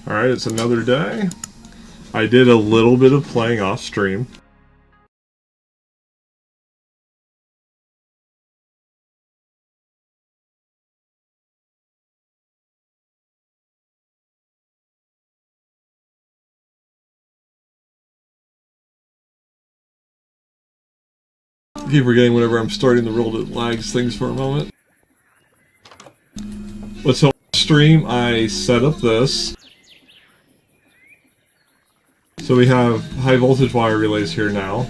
Alright, it's another day. I did a little bit of playing off stream. I keep forgetting whenever I'm starting the world, it lags things for a moment. But so stream, I set up this. So we have high voltage wire relays here now.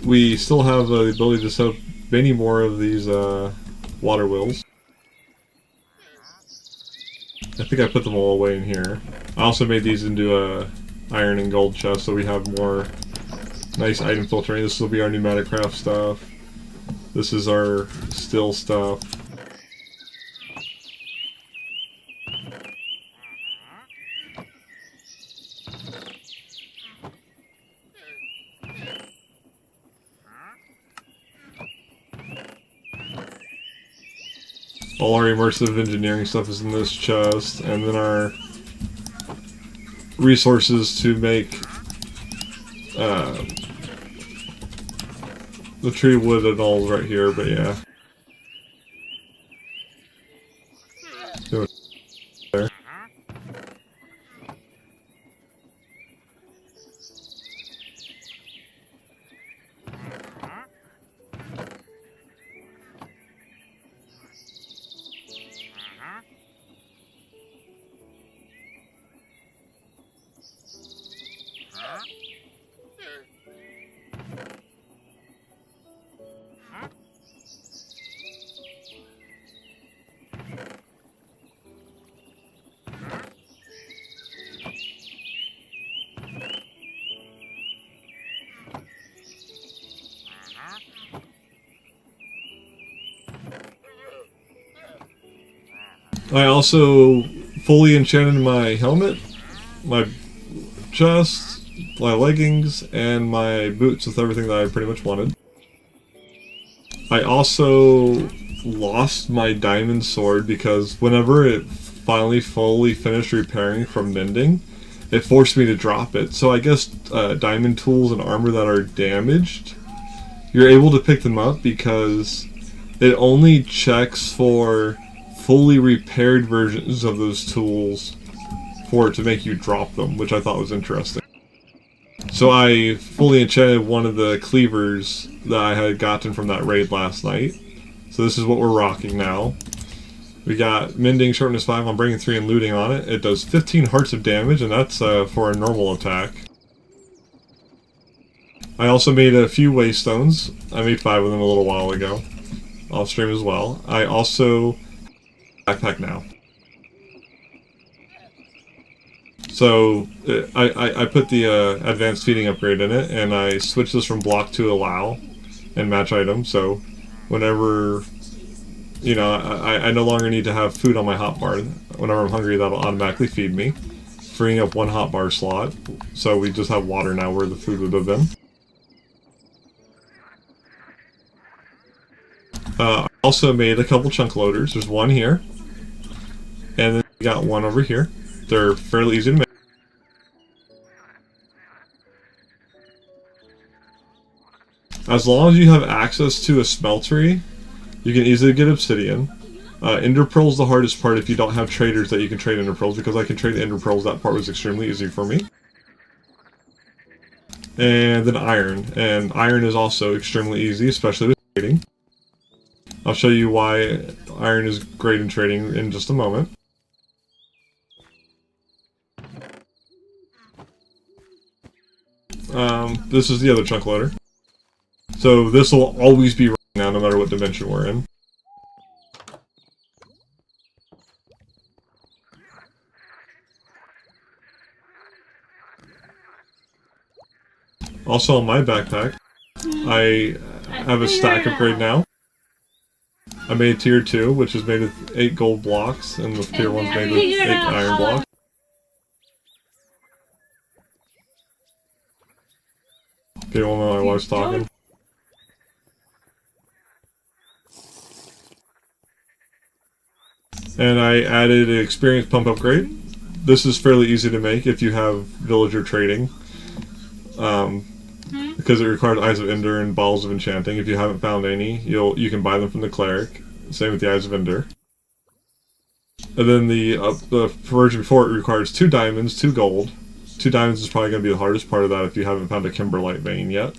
We still have the ability to set up many more of these water wheels. I think I put them all away in here. I also made these into a iron and gold chest, so we have more nice item filtering. This will be our pneumatic craft stuff. This is our steel stuff. All our immersive engineering stuff is in this chest, and then our resources to make the tree wood and all right here, but yeah. There. I also fully enchanted my helmet, my chest, my leggings, and my boots with everything that I pretty much wanted. I also lost my diamond sword because whenever it finally fully finished repairing from mending, it forced me to drop it. So I guess diamond tools and armor that are damaged, you're able to pick them up because it only checks for fully repaired versions of those tools for it to make you drop them, which I thought was interesting. So I fully enchanted one of the cleavers that I had gotten from that raid last night. So this is what we're rocking now. We got mending, sharpness 5, unbreaking 3, and looting on it. It does 15 hearts of damage, and that's for a normal attack. I also made a few waystones. I made 5 of them a little while ago, off stream as well. I also backpack now. So I put the advanced feeding upgrade in it, and I switched this from block to allow and match item. So whenever, you know, I no longer need to have food on my hotbar. Whenever I'm hungry, that'll automatically feed me, freeing up one hotbar slot. So we just have water now where the food would have been. I also made a couple chunk loaders. There's one here, and then we got one over here. They're fairly easy to make. As long as you have access to a smeltery, you can easily get obsidian. Ender pearl's the hardest part if you don't have traders that you can trade ender pearls. Because I can trade ender pearls, that part was extremely easy for me. And then iron. And iron is also extremely easy, especially with trading. I'll show you why iron is great in trading in just a moment. This is the other chunk loader. So this will always be running now, no matter what dimension we're in. Also on my backpack, I have a stack upgrade now. I made tier 2, which is made with 8 gold blocks, and the tier 1's made with 8 iron blocks. People know I was talking. And I added an experience pump upgrade. This is fairly easy to make if you have villager trading. Because it requires Eyes of Ender and Balls of Enchanting. If you haven't found any, you can buy them from the cleric. Same with the Eyes of Ender. And then the version before it requires 2 diamonds, 2 gold. 2 diamonds is probably going to be the hardest part of that if you haven't found a kimberlite vein yet.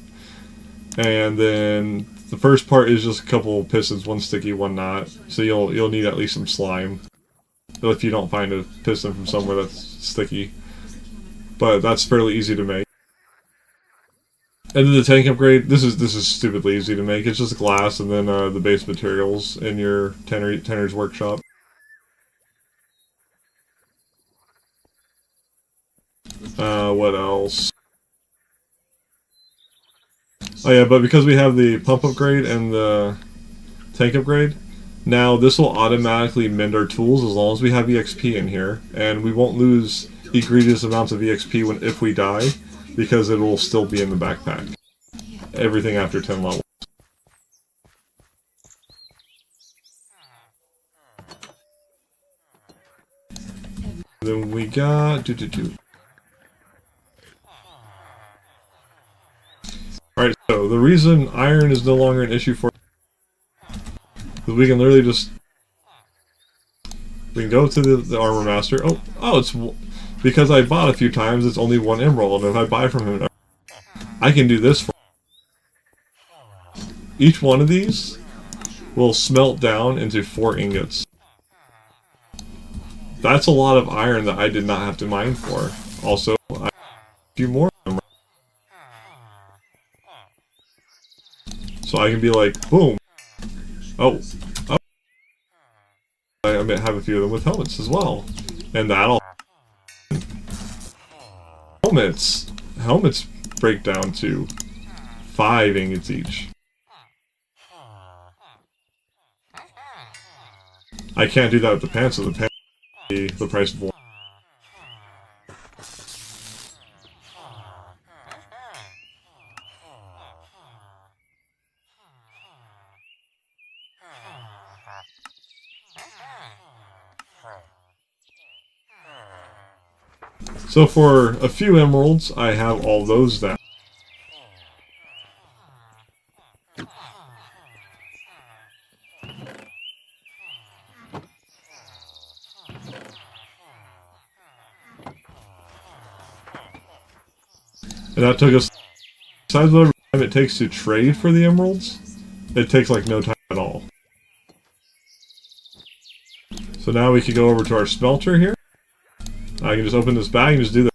And then the first part is just a couple pistons, 1 sticky, 1 not. So you'll need at least some slime if you don't find a piston from somewhere that's sticky. But that's fairly easy to make. And then the tank upgrade, this is stupidly easy to make. It's just glass and then the base materials in your tanner's workshop. What else? Oh yeah, but because we have the pump upgrade and the tank upgrade, now this will automatically mend our tools as long as we have EXP in here, and we won't lose egregious amounts of EXP if we die, because it will still be in the backpack. Everything after 10 levels. Then we got... Alright, so the reason iron is no longer an issue for... is we can literally just... we can go to the armor master. Oh, it's... because I bought a few times, it's only 1 emerald, and if I buy from him, I can do this for... each one of these will smelt down into 4 ingots. That's a lot of iron that I did not have to mine for. Also, I have a few more of them. So I can be like, boom. Oh. I have a few of them with helmets as well. And that'll... Helmets break down to 5 ingots each. I can't do that with the pants, so the pants will be the price of one. So for a few emeralds, I have all those down. And that took us, besides whatever time it takes to trade for the emeralds, it takes like no time at all. So now we can go over to our smelter here. I can just open this bag and just do that.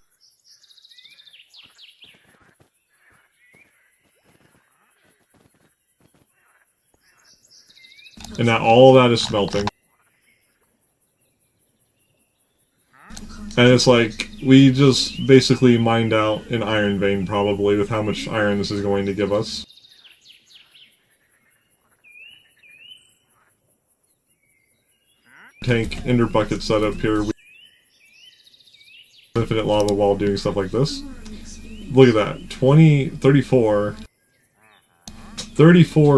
And now all of that is smelting. And it's like, we just basically mined out an iron vein, probably, with how much iron this is going to give us. Tank ender bucket setup here. We infinite lava while doing stuff like this. Look at that. 34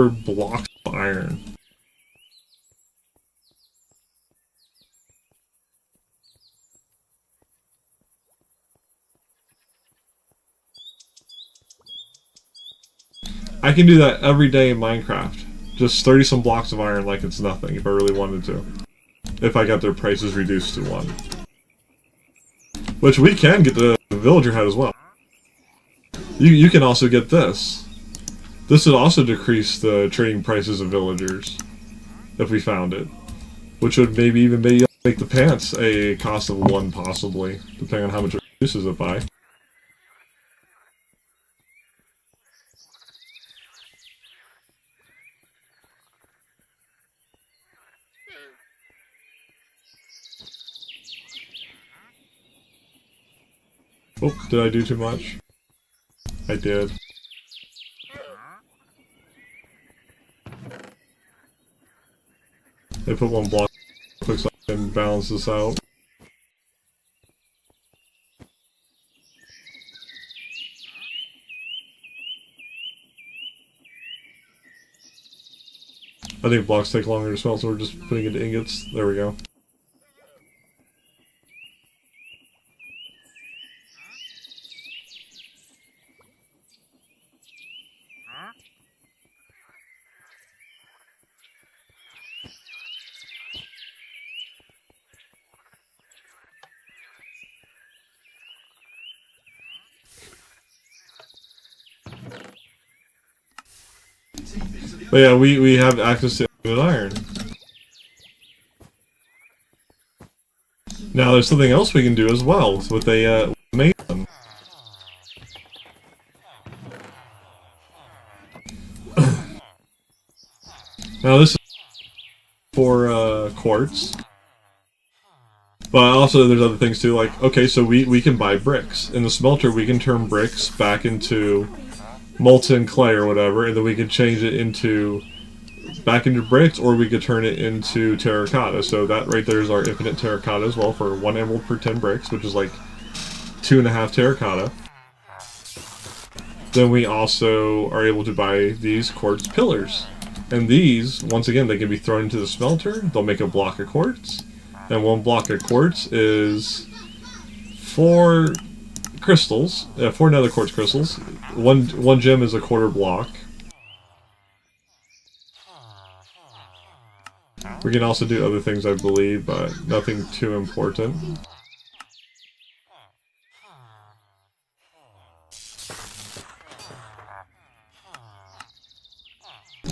blocks of iron. I can do that every day in Minecraft. Just 30-some blocks of iron like it's nothing if I really wanted to. If I got their prices reduced to 1. Which we can get the villager head as well. You can also get this. This would also decrease the trading prices of villagers. If we found it. Which would maybe even make the pants a cost of 1 possibly. Depending on how much it reduces it by. Oh, did I do too much? I did. They put 1 block quick so I can balance this out. I think blocks take longer to smelt, so we're just putting it into ingots. There we go. But yeah, we have access to infinite iron. Now there's something else we can do as well with a mason. Now this is for quartz. But also there's other things too, like, okay, so we can buy bricks. In the smelter we can turn bricks back into molten clay or whatever, and then we can change it into back into bricks, or we could turn it into terracotta. So that right there is our infinite terracotta as well, for 1 emerald per 10 bricks, which is like 2.5 terracotta. Then we also are able to buy these quartz pillars. And these, once again, they can be thrown into the smelter. They'll make a block of quartz. And 1 block of quartz is 4 crystals, 4 nether quartz crystals. One gem is a quarter block. We can also do other things, I believe, but nothing too important.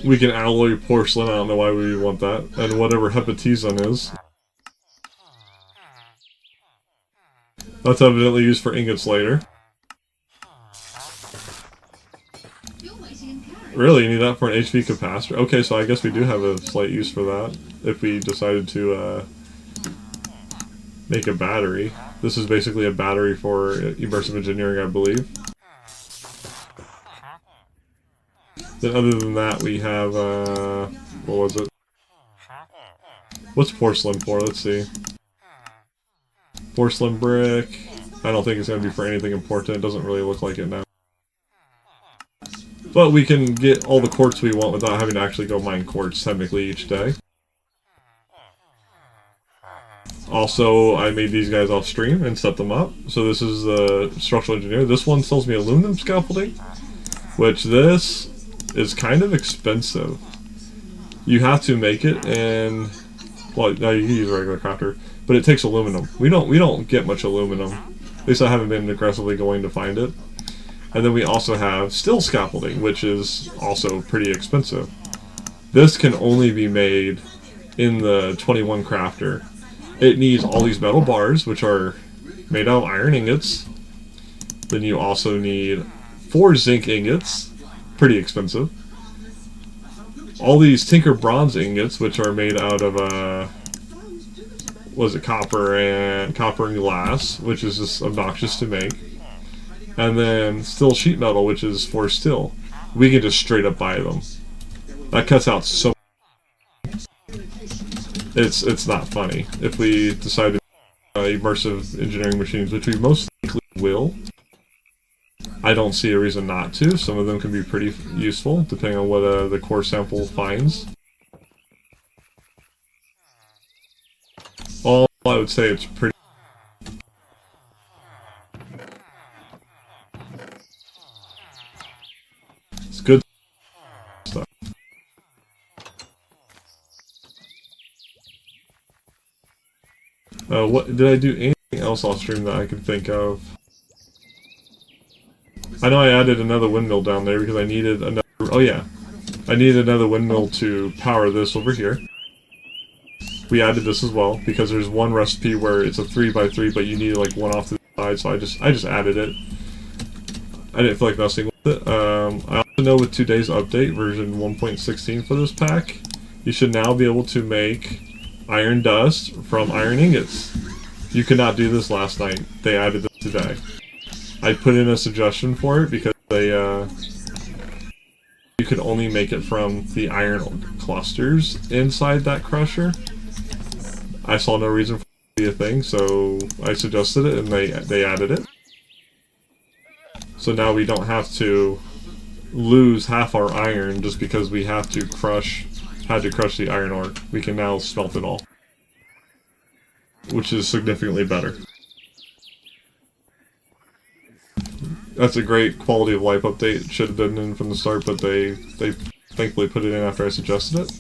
We can alloy porcelain, I don't know why we want that, and whatever hepatizan is. That's evidently used for ingots later. Really? You need that for an HP capacitor? Okay, so I guess we do have a slight use for that, if we decided to make a battery. This is basically a battery for immersive engineering, I believe. Then other than that, we have, what was it? What's porcelain for? Let's see. Porcelain brick. I don't think it's going to be for anything important. It doesn't really look like it now. But we can get all the quartz we want without having to actually go mine quartz, technically, each day. Also, I made these guys off stream and set them up. So this is the structural engineer. This one sells me aluminum scaffolding, which this is kind of expensive. You have to make it, and well, now you can use a regular crafter, but it takes aluminum. We don't get much aluminum. At least I haven't been aggressively going to find it. And then we also have steel scaffolding, which is also pretty expensive. This can only be made in the 21 crafter. It needs all these metal bars, which are made out of iron ingots. Then you also need 4 zinc ingots, pretty expensive. All these tinker bronze ingots, which are made out of copper and glass, which is just obnoxious to make. And then steel sheet metal, which is for steel. We can just straight up buy them. That cuts out so much. It's not funny. If we decide to immersive engineering machines, which we most likely will, I don't see a reason not to. Some of them can be pretty useful, depending on what the core sample finds. All I would say, it's pretty. It's good stuff. What did I do? Anything else off stream that I can think of? I know I added another windmill down there because I needed another. Oh yeah, I needed another windmill to power this over here. We added this as well because there's one recipe where it's a 3x3, but you need like one off to the side. So I just added it. I didn't feel like messing with it. I also know with today's update, version 1.16 for this pack, you should now be able to make iron dust from iron ingots. You could not do this last night. They added this today. I put in a suggestion for it because they you could only make it from the iron clusters inside that crusher. I saw no reason for it to be a thing, so I suggested it, and they added it. So now we don't have to lose half our iron just because we had to crush the iron ore. We can now smelt it all, which is significantly better. That's a great quality of life update. It should have been in from the start, but they thankfully put it in after I suggested it.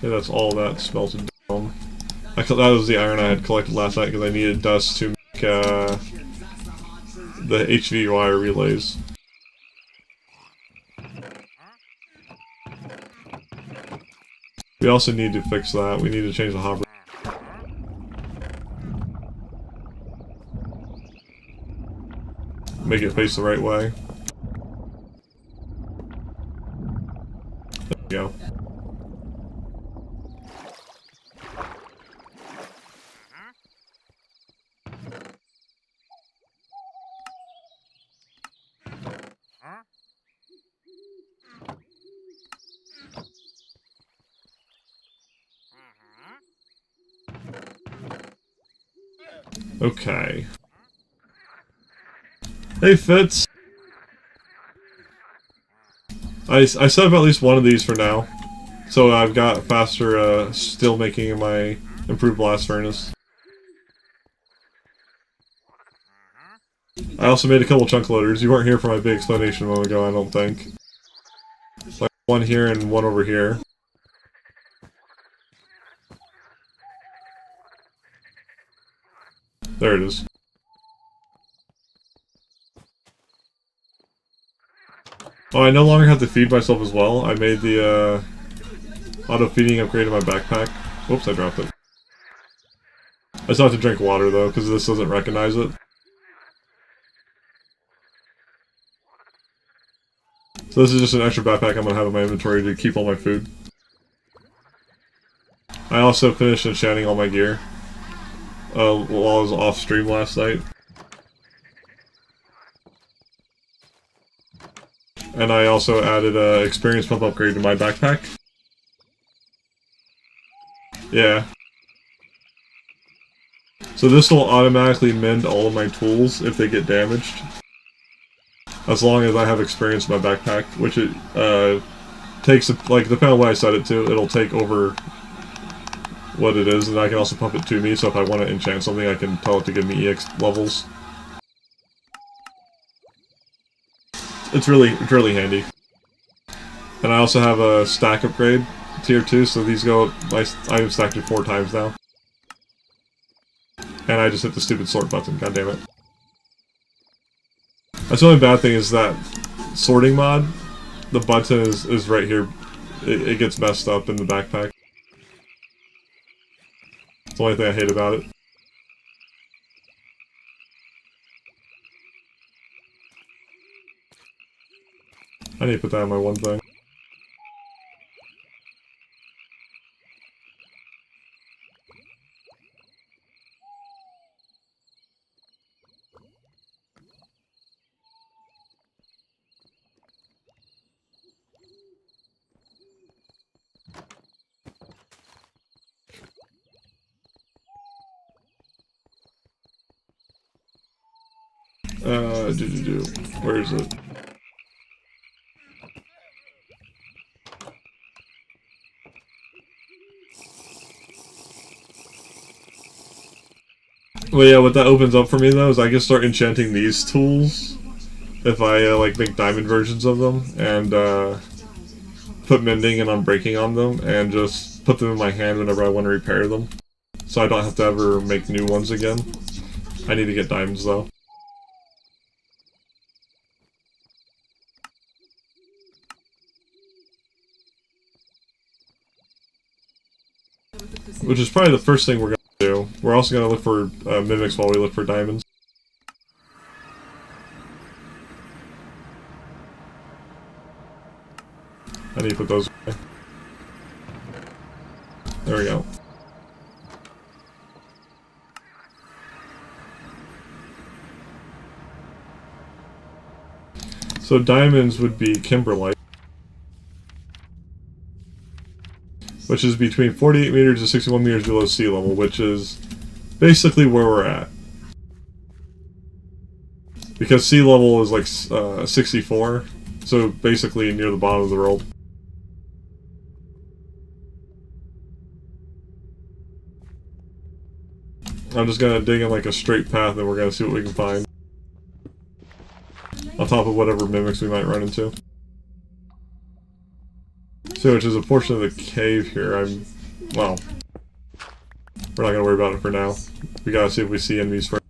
Yeah, that's all that smelted down. That was the iron I had collected last night because I needed dust to make the HV wire relays. We also need to fix that. We need to change the hopper. Make it face the right way. There we go. Okay. Hey, Fitz! I set up at least one of these for now. So I've got faster steel making in my improved blast furnace. I also made a couple chunk loaders. You weren't here for my big explanation a moment ago, I don't think. Like one here and one over here. There it is. Oh, I no longer have to feed myself as well. I made the auto-feeding upgrade in my backpack. Whoops, I dropped it. I still have to drink water though, because this doesn't recognize it. So this is just an extra backpack I'm going to have in my inventory to keep all my food. I also finished enchanting all my gear while I was off stream last night. And I also added an experience pump upgrade to my backpack. Yeah. So this will automatically mend all of my tools if they get damaged. As long as I have experience in my backpack, which it takes, like, depending on what I set it to, it'll take over what it is, and I can also pump it to me, so if I want to enchant something, I can tell it to give me EX levels. It's really handy. And I also have a stack upgrade, tier 2, so these go, I've stacked it 4 times now. And I just hit the stupid sort button, god damn it. That's the only bad thing is that sorting mod, the button is right here. It gets messed up in the backpack. It's the only thing I hate about it. I need to put that on my one thing. Where is it? Well, yeah, what that opens up for me, though, is I can start enchanting these tools if I, like, make diamond versions of them, and, put mending and unbreaking on them, and just put them in my hand whenever I want to repair them. So I don't have to ever make new ones again. I need to get diamonds, though. Which is probably the first thing we're going to do. We're also going to look for mimics while we look for diamonds. I need to put those away. There we go. So diamonds would be kimberlite, which is between 48 meters to 61 meters below sea level, which is basically where we're at. Because sea level is like 64, so basically near the bottom of the world. I'm just gonna dig in like a straight path and we're gonna see what we can find. On top of whatever mimics we might run into. So, which is a portion of the cave here. Well, we're not gonna worry about it for now. We gotta see if we see enemies first.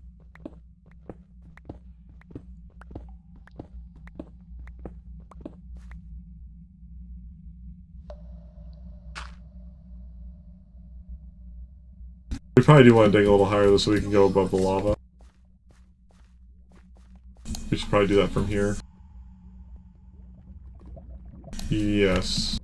We probably do want to dig a little higher though so we can go above the lava. We should probably do that from here. Yes.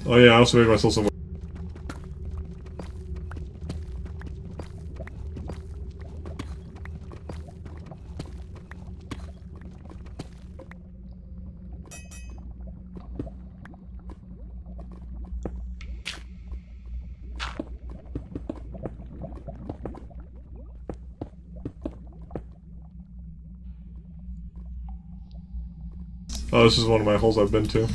Oh yeah, I also made myself some. Oh, this is one of my holes I've been to.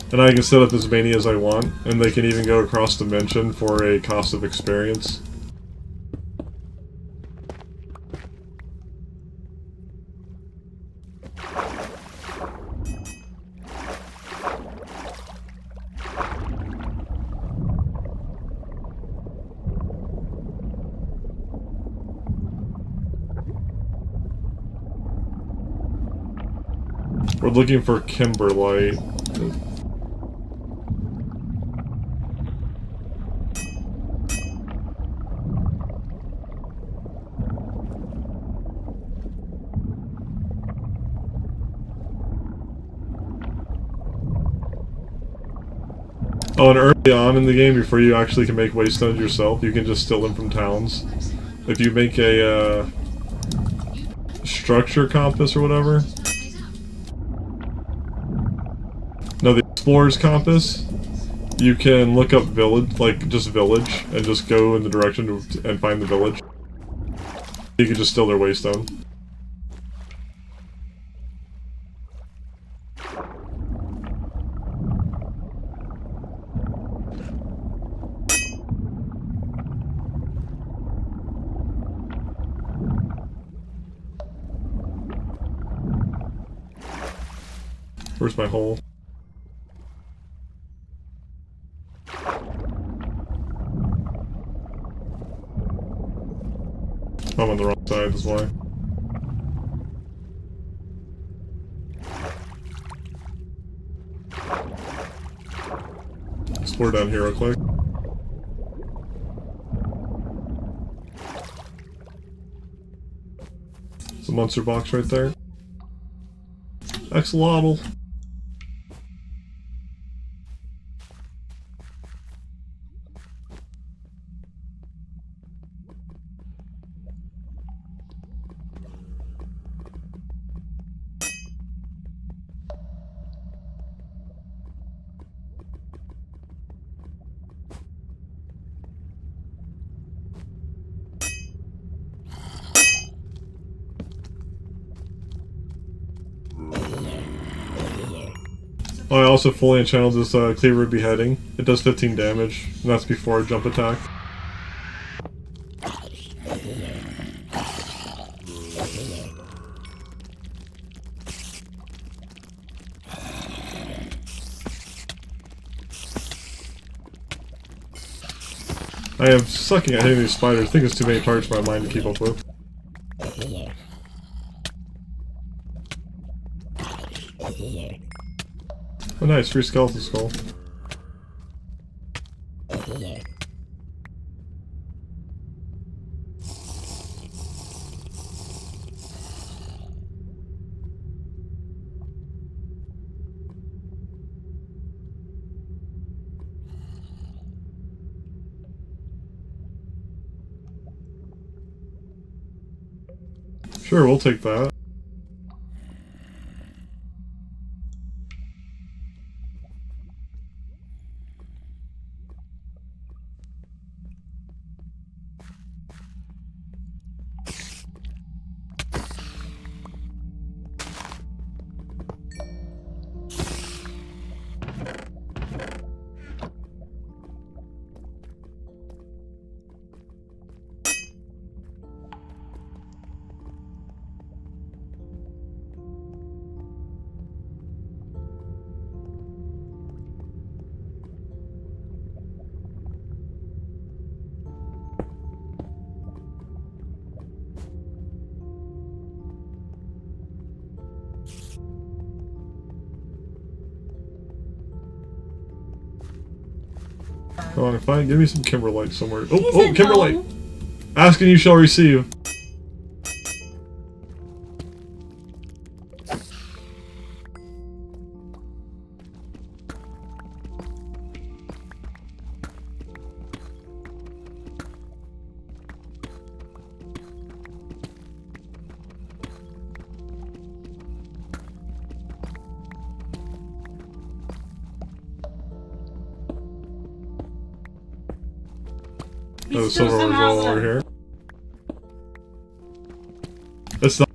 And I can set up as many as I want, and they can even go across dimension for a cost of experience. We're looking for kimberlite. Oh, and early on in the game, before you actually can make waystones yourself, you can just steal them from towns. If you make a structure compass or whatever. No, the explorer's compass. You can look up village, like just village, and just go in the direction and find the village. You can just steal their waystone. Where's my hole? I'm on the wrong side, that's why. Explore down here real quick. There's a monster box right there. Axolotl. Oh, I also fully enchanneled this Cleaver Beheading. It does 15 damage, and that's before a jump attack. I am sucking at hitting these spiders. I think it's too many targets for my mind to keep up with. Oh nice, free skeleton skull. Sure, we'll take that. Come on, fine, give me some Kimberlite somewhere. Oh, oh, Kimberlite! Ask and you shall receive. Oh, silver one's all over here. It's not.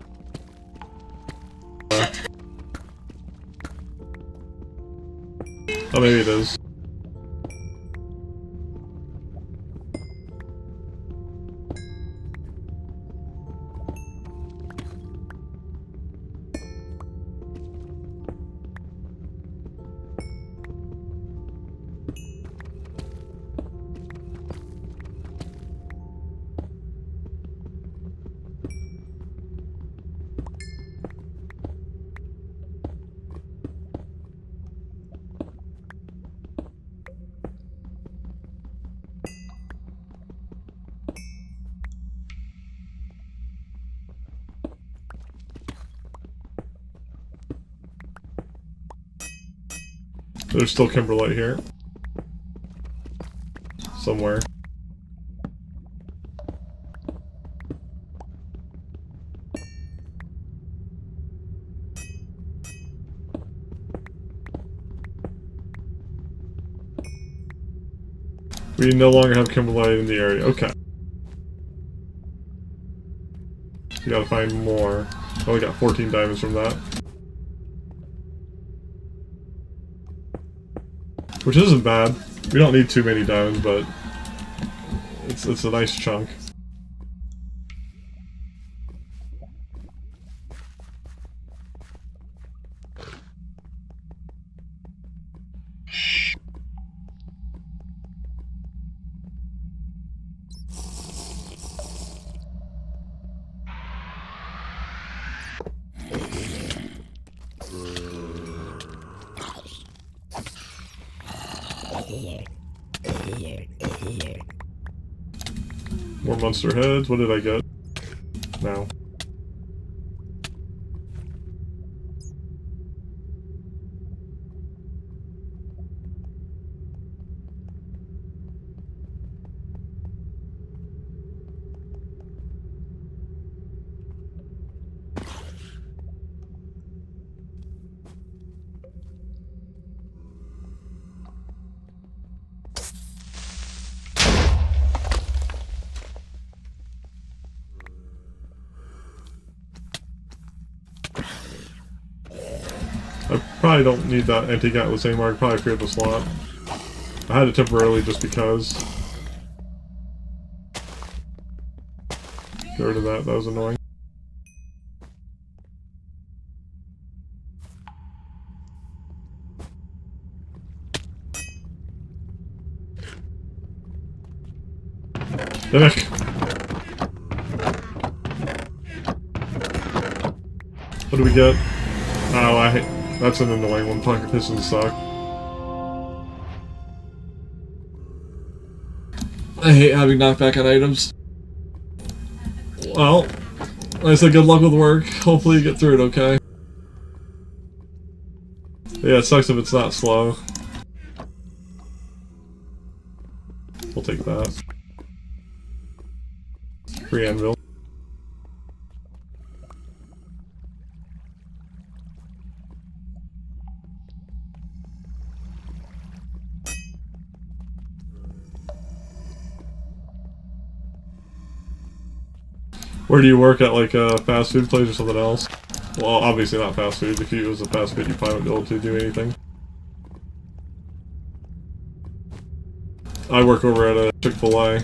Oh, maybe it is. There's still Kimberlite here. Somewhere. We no longer have Kimberlite in the area. Okay. We gotta find more. Oh, we got 14 diamonds from that. Which isn't bad. We don't need too many diamonds, but it's a nice chunk. More monster heads. What did I get? No. I probably don't need that antique atlas anymore. I can probably free up the slot. I had it temporarily just because. Get rid of that. That was annoying. Heck. What do we get? Oh, I hate... That's an annoying one. Pocket pistons suck. I hate having knockback on items. Well, I said good luck with work. Hopefully you get through it okay. Yeah, it sucks if it's not slow. We'll take that. Free anvil. Where do you work at, like a fast food place or something else? Well, obviously not fast food. If it was a fast food, you probably wouldn't be able to do anything. I work over at a Chick-fil-A.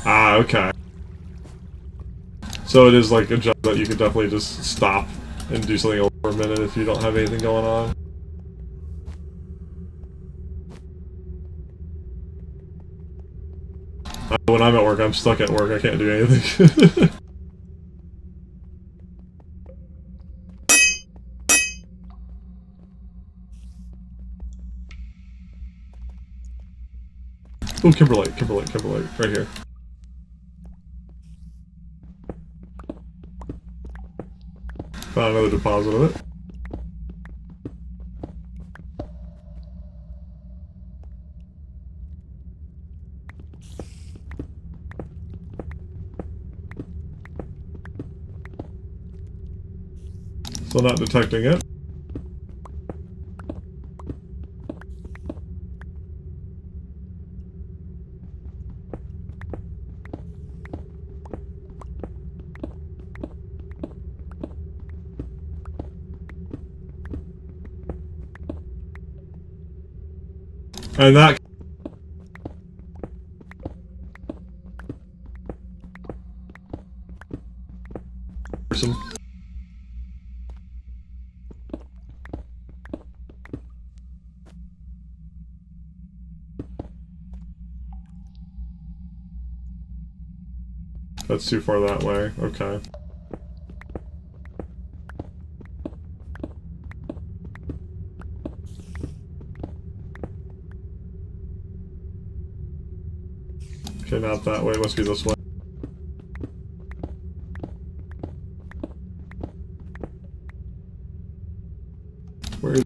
Ah, okay. So it is like a job that you could definitely just stop and do something else for a minute if you don't have anything going on. When I'm at work, I'm stuck at work. I can't do anything. Oh, Kimberlite, right here. Found another deposit of it. Still not detecting it. And that person. That's too far that way. Okay. Okay, not that way. Must be this way. Where is...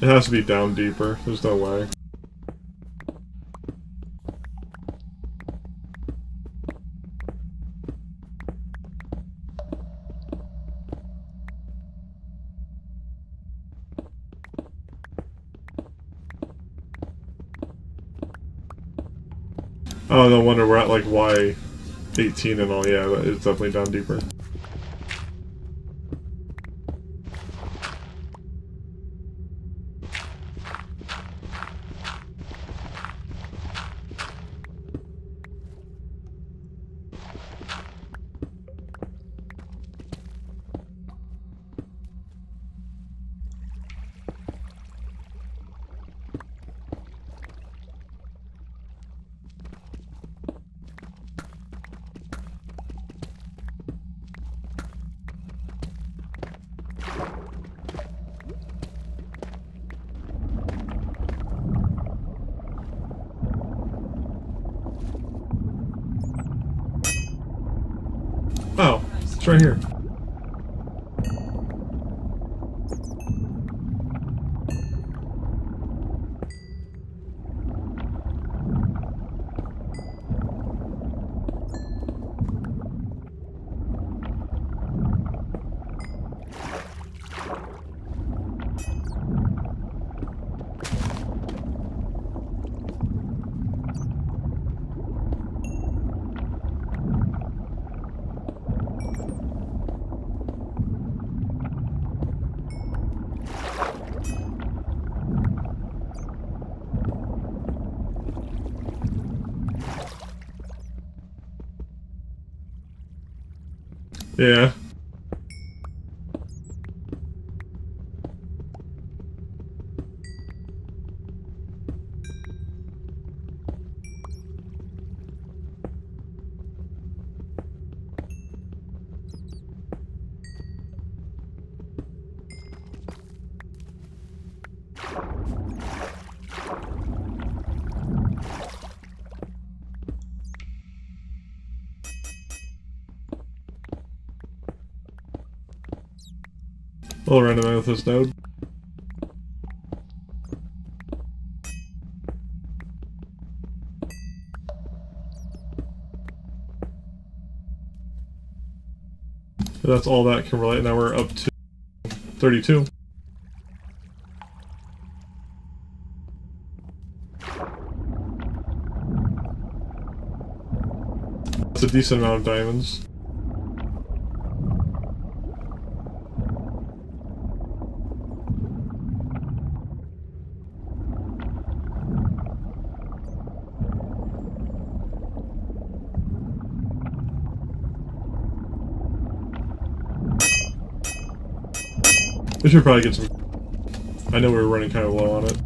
It has to be down deeper. There's no way. Oh, no wonder we're at like Y18 and all. Yeah, it's definitely down deeper. It's right here. Yeah. I'll randomize this node. So that's all that can relate. Now we're up to 32. That's a decent amount of diamonds. We should probably get some... I know we were running kind of low on it.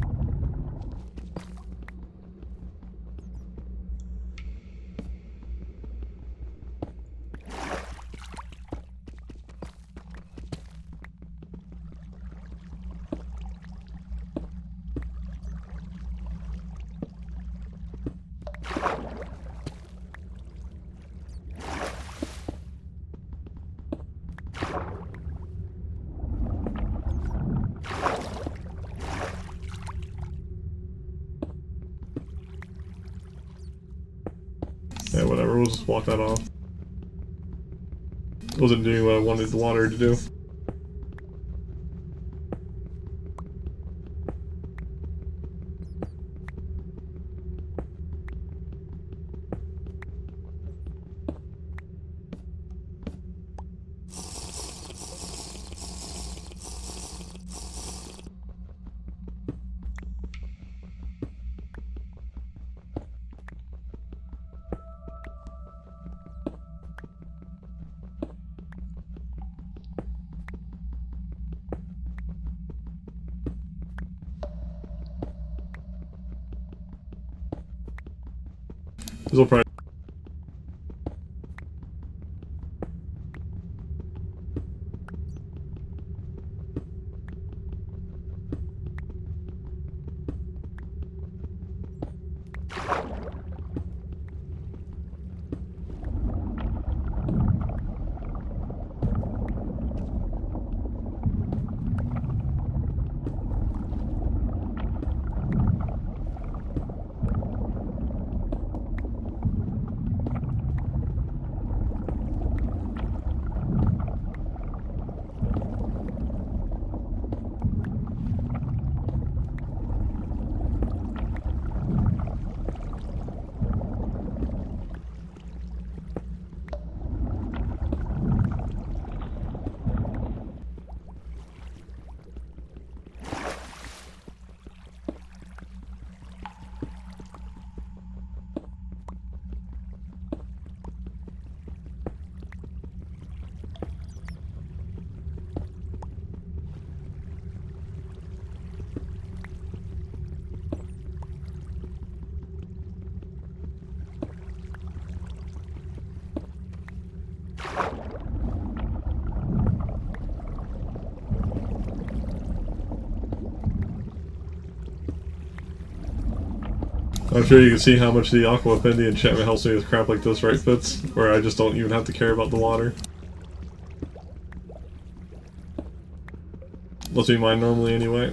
Yeah, whatever, we'll just walk that off. Wasn't doing what I wanted the water to do. This will probably... I'm sure you can see how much the aqua affinity enchantment helps me with crap like this, right, Fitz? Where I just don't even have to care about the water. Lets me mine normally anyway.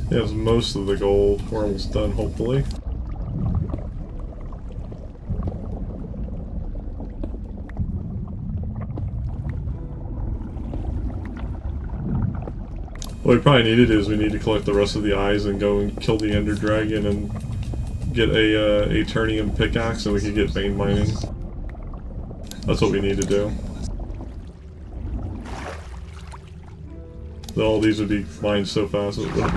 Yeah, it's most of the gold. We're almost done, hopefully. What we probably needed is we need to collect the rest of the eyes and go and kill the ender dragon and get a Eternium pickaxe and we can get vein mining. That's what we need to do. All these would be mined so fast it would.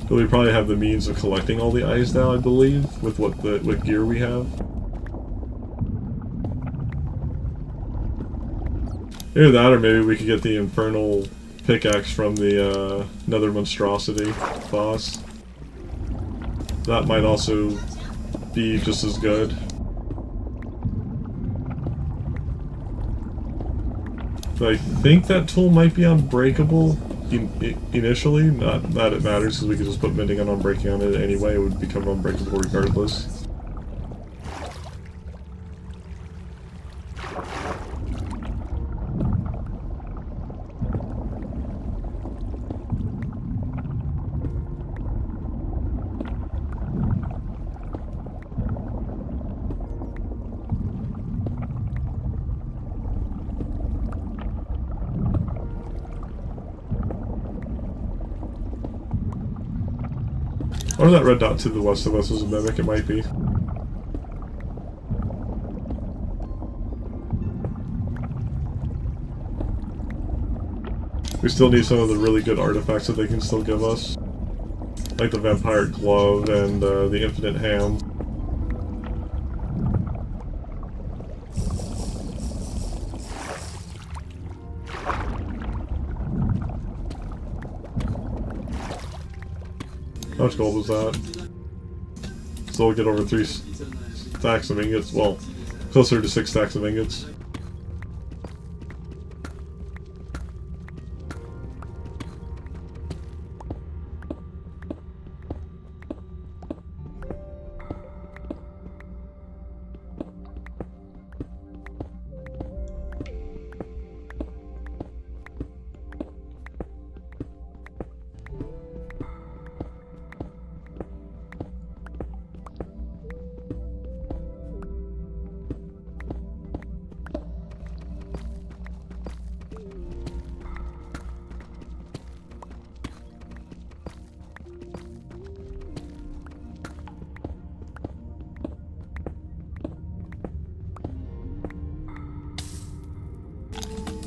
But we probably have the means of collecting all the eyes now, I believe, with what gear we have. Either that, or maybe we could get the infernal pickaxe from the nether monstrosity boss. That might also be just as good. But I think that tool might be unbreakable initially. Not that it matters, because we could just put mending and unbreaking on it anyway. It would become unbreakable regardless. Or that red dot to the west of us is a mimic, it might be. We still need some of the really good artifacts that they can still give us. Like the vampire glove and the infinite ham. How much gold was that? So we'll get over 3 stacks of ingots. Well, closer to 6 stacks of ingots.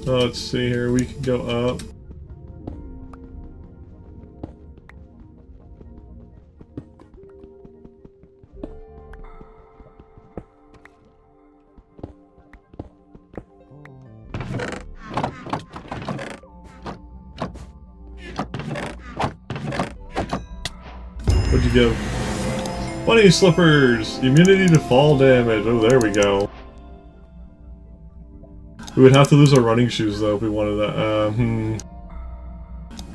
Let's see here, we can go up. What'd you give? Bunny slippers! Immunity to fall damage. Oh, there we go. We would have to lose our running shoes though if we wanted that.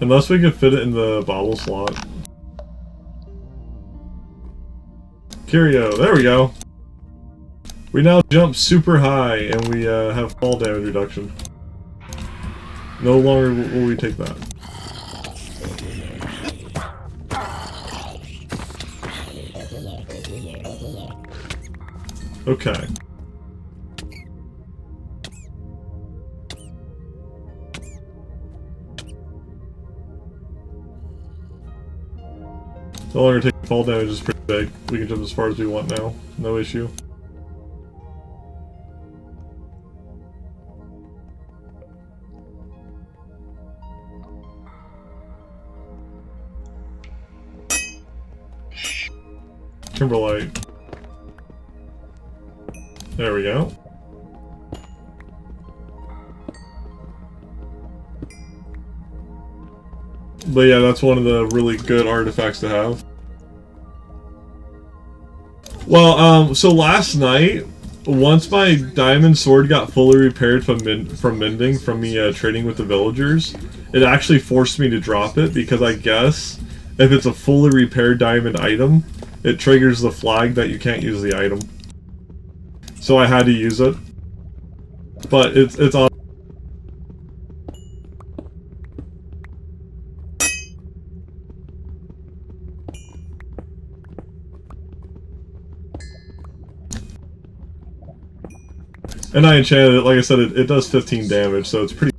Unless we could fit it in the bottle slot. Curio, there we go. We now jump super high and we have fall damage reduction. No longer will we take that. Okay. No longer taking fall damage is pretty big. We can jump as far as we want now. No issue. Kimberlite. There we go. But yeah, that's one of the really good artifacts to have. Well, so last night, once my diamond sword got fully repaired from mending, from me trading with the villagers, it actually forced me to drop it because I guess if it's a fully repaired diamond item, it triggers the flag that you can't use the item. So I had to use it. But it's on. And I enchanted it, like I said, it does 15 damage, so it's pretty...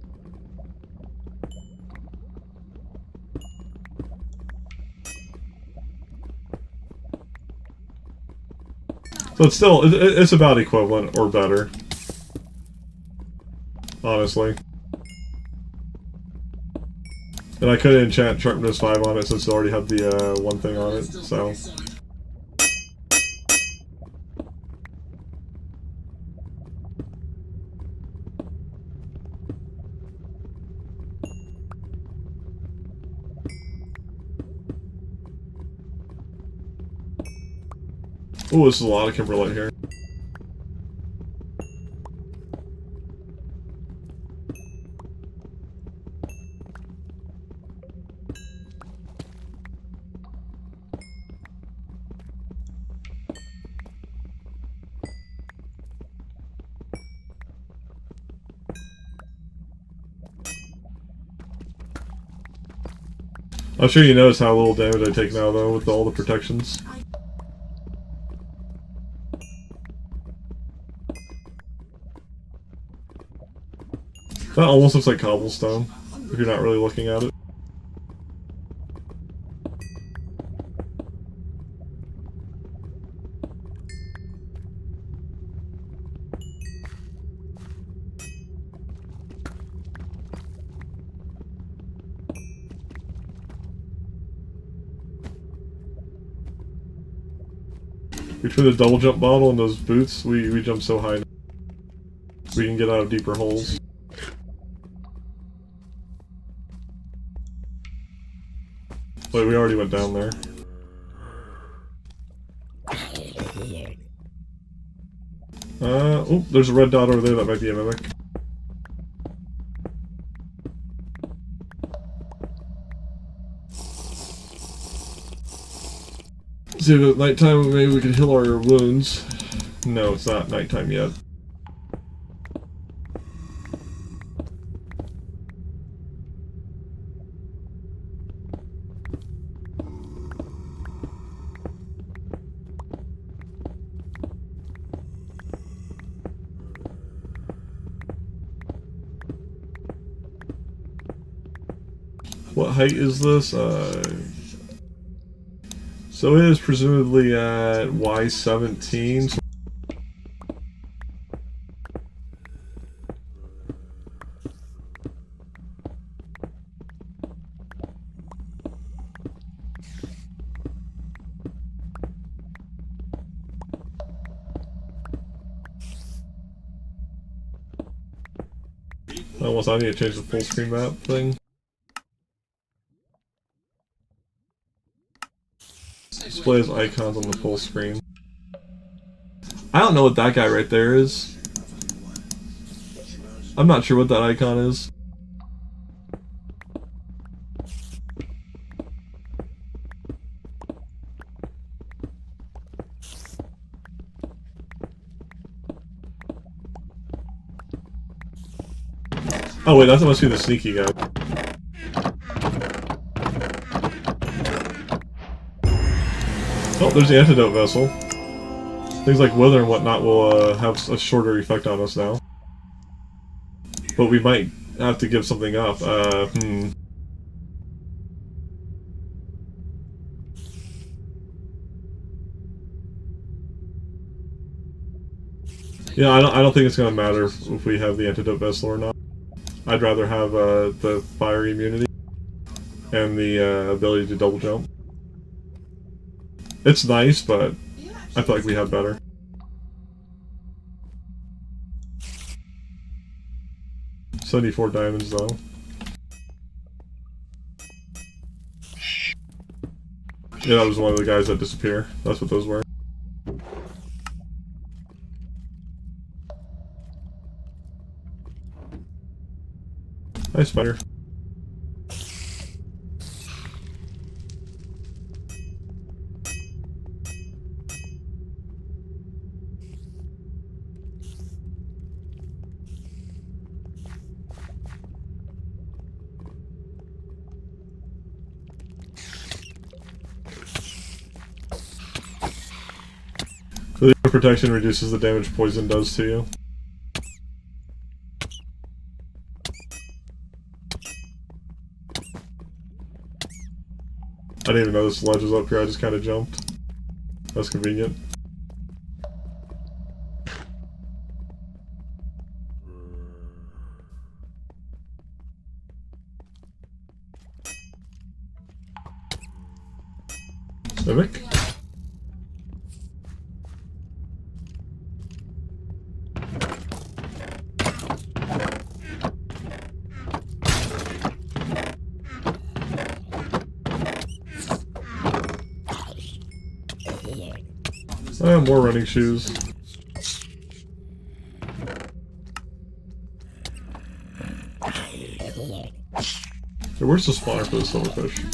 So it's still, it's about equivalent, or better. Honestly. And I couldn't enchant Sharpness 5 on it since it already had the one thing on it, so... Oh, this is a lot of Kimberlite here. I'm sure you notice how little damage I take now, though, with all the protections. That almost looks like cobblestone, if you're not really looking at it. Between the double jump bottle and those boots, we jump so high now. We can get out of deeper holes. Wait, we already went down there. Oh, there's a red dot over there, that might be a mimic. See if at nighttime maybe we can heal our wounds. No, it's not nighttime yet. What height is this? So it is presumably at Y17. So almost, I need to change the full screen map thing. Display as icons on the full screen. I don't know what that guy right there is. I'm not sure what that icon is. Oh wait, that must be the sneaky guy. Oh, there's the antidote vessel. Things like wither and whatnot will have a shorter effect on us now. But we might have to give something up. Yeah, I don't think it's gonna matter if we have the antidote vessel or not. I'd rather have the fire immunity and the ability to double jump. It's nice, but I feel like we have better. $74 diamonds though. Yeah, that was one of the guys that disappear. That's what those were. Hi, spider. The protection reduces the damage poison does to you. I didn't even know this ledge was up here, I just kind of jumped. That's convenient. Mimic? I have more running shoes. Hey, where's the spawner for the silverfish?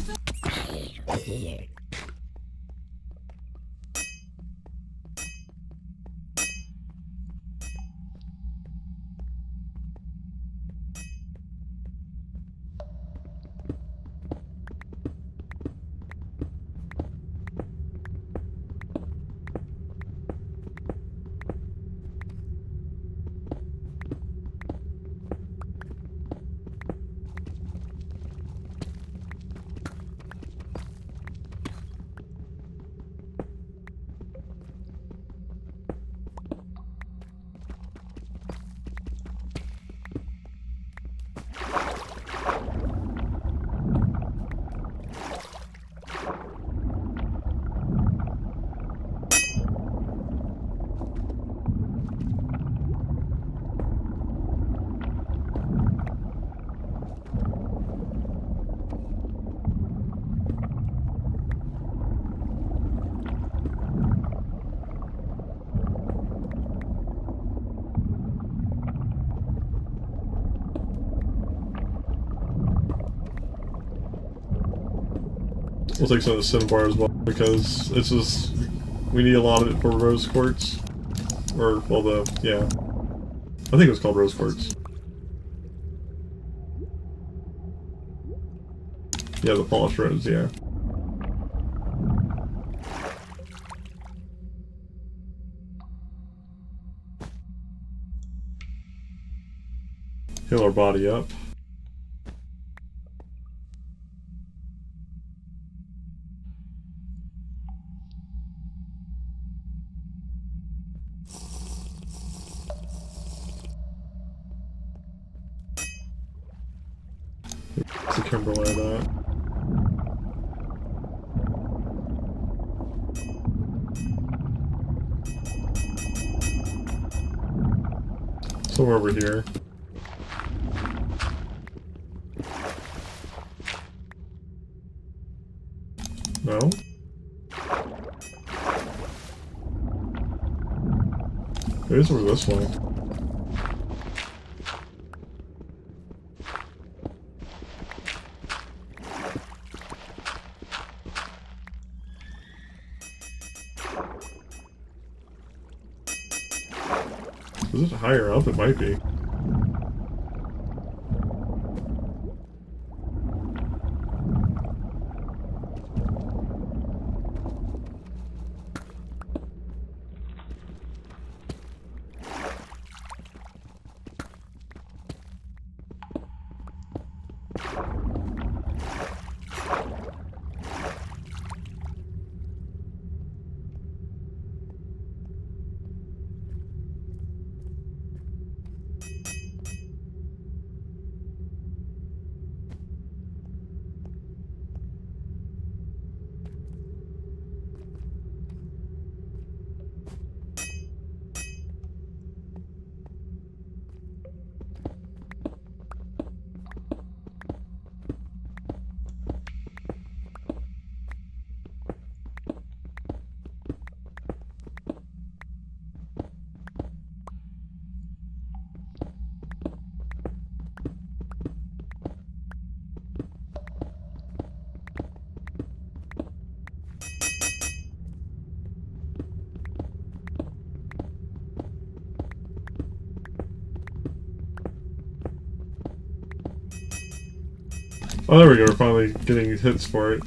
We'll take some of the cinnabar as well, because it's just, we need a lot of it for rose quartz. Or, well, yeah. I think it was called rose quartz. Yeah, the polished rose, yeah. Heal our body up. What's the Kimberly of that? Somewhere over here. No? Maybe it's over this way. Is it higher up? It might be. Oh, there we go. We're finally getting hits for it.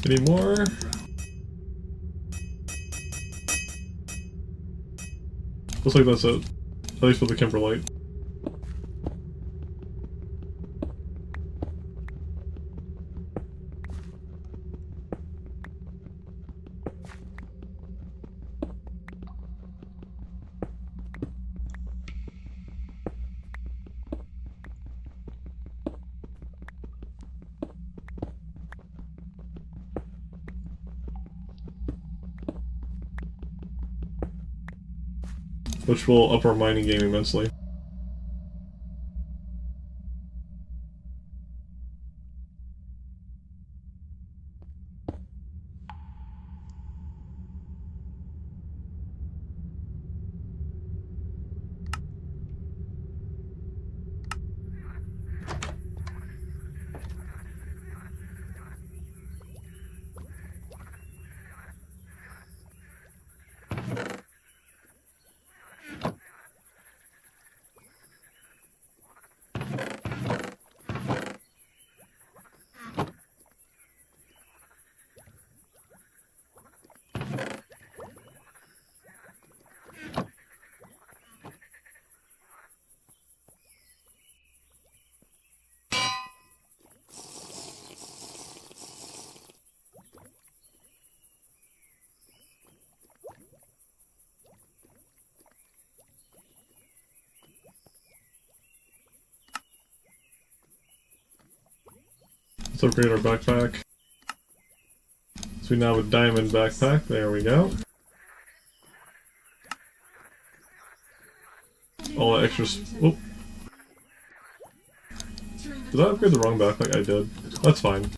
Any more? Looks like that's it. At least with the Kimberlite. Which will up our mining game immensely. Let's upgrade our backpack. So we now have a diamond backpack. There we go. All that extra. Oh. Did I upgrade the wrong backpack? I did. That's fine.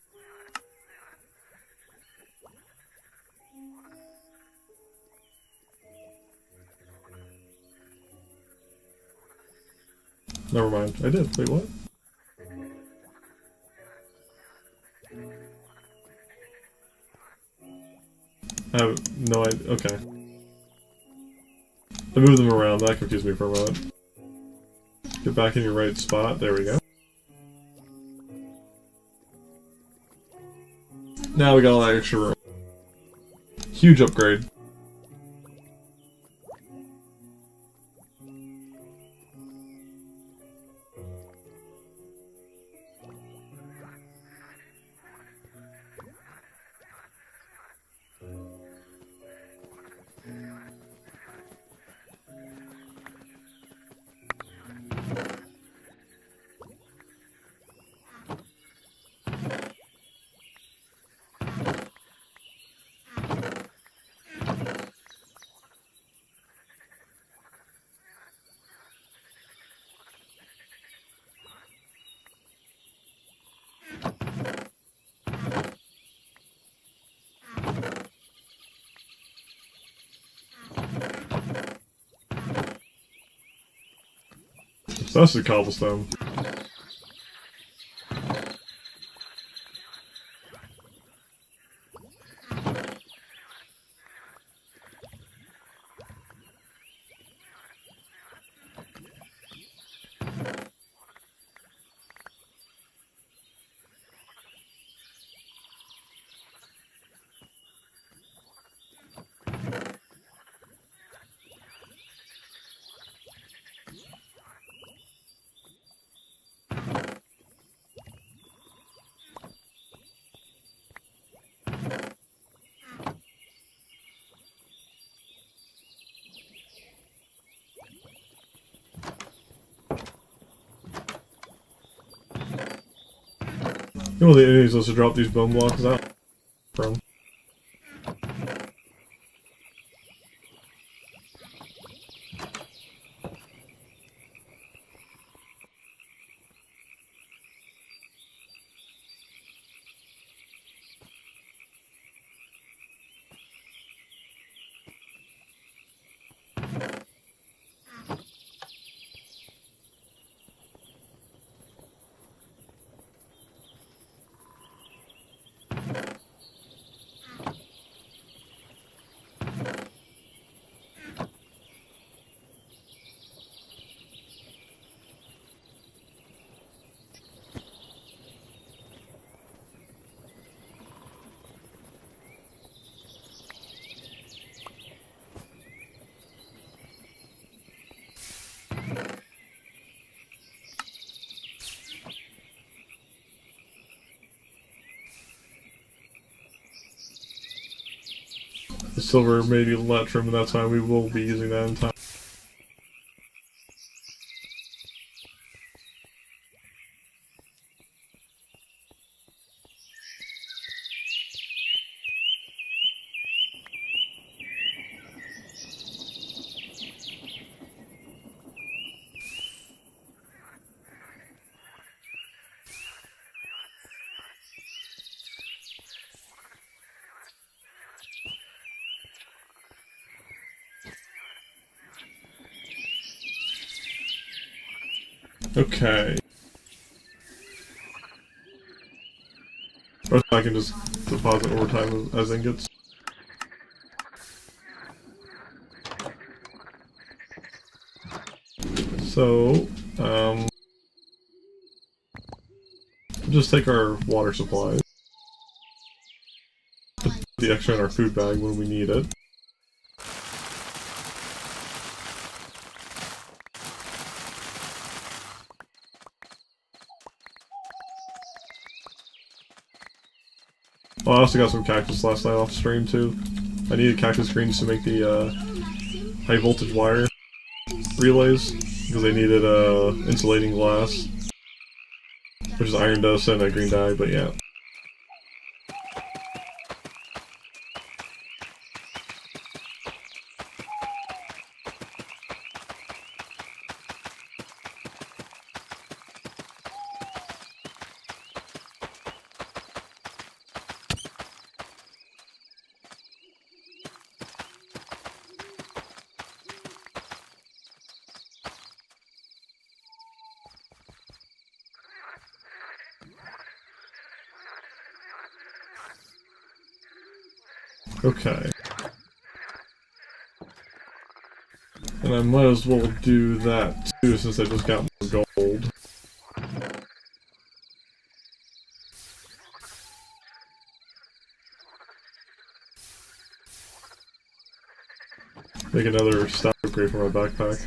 Never mind. I did. Wait, what? I have no idea. Okay. I moved them around. That confused me for a moment. Get back in your right spot. There we go. Now we got all that extra room. Huge upgrade. So that's the cobblestone. You know the enemies also drop these bone blocks out from. The silver may be elytrum, and that's why we will be using that in time. Okay. Or I can just deposit over time as ingots. So, just take our water supplies. Put the extra in our food bag when we need it. Oh, I also got some cactus last night off stream too. I needed cactus greens to make the high voltage wire relays because they needed insulating glass, which is iron dust and a green dye. But yeah. Okay. And I might as well do that too since I just got more gold. Make another stat upgrade for my backpack.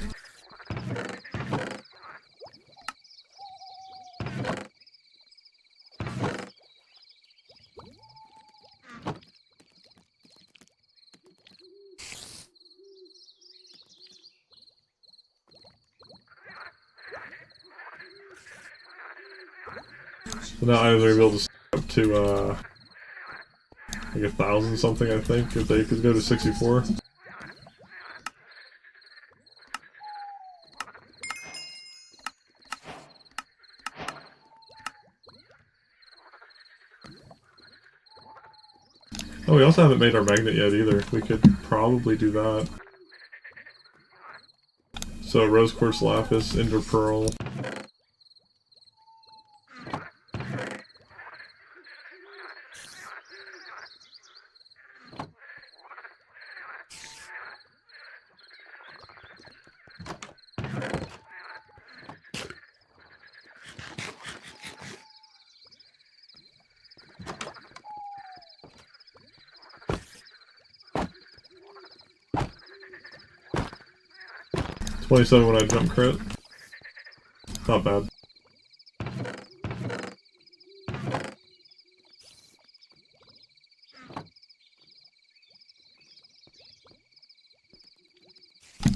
So now I was able to up to like 1,000 something, I think, if they could go to 64. Oh, we also haven't made our magnet yet either. We could probably do that. So rose quartz lapis, ender pearl. $27 when I jump crit. Not bad.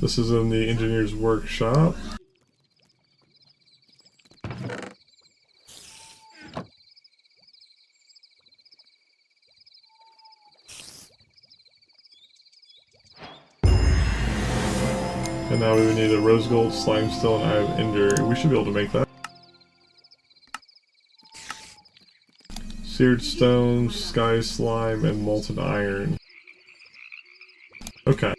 This is in the engineer's workshop. And now we would need a rose gold, slime stone, and I have ender. We should be able to make that. Seared stone, sky slime, and molten iron. Okay.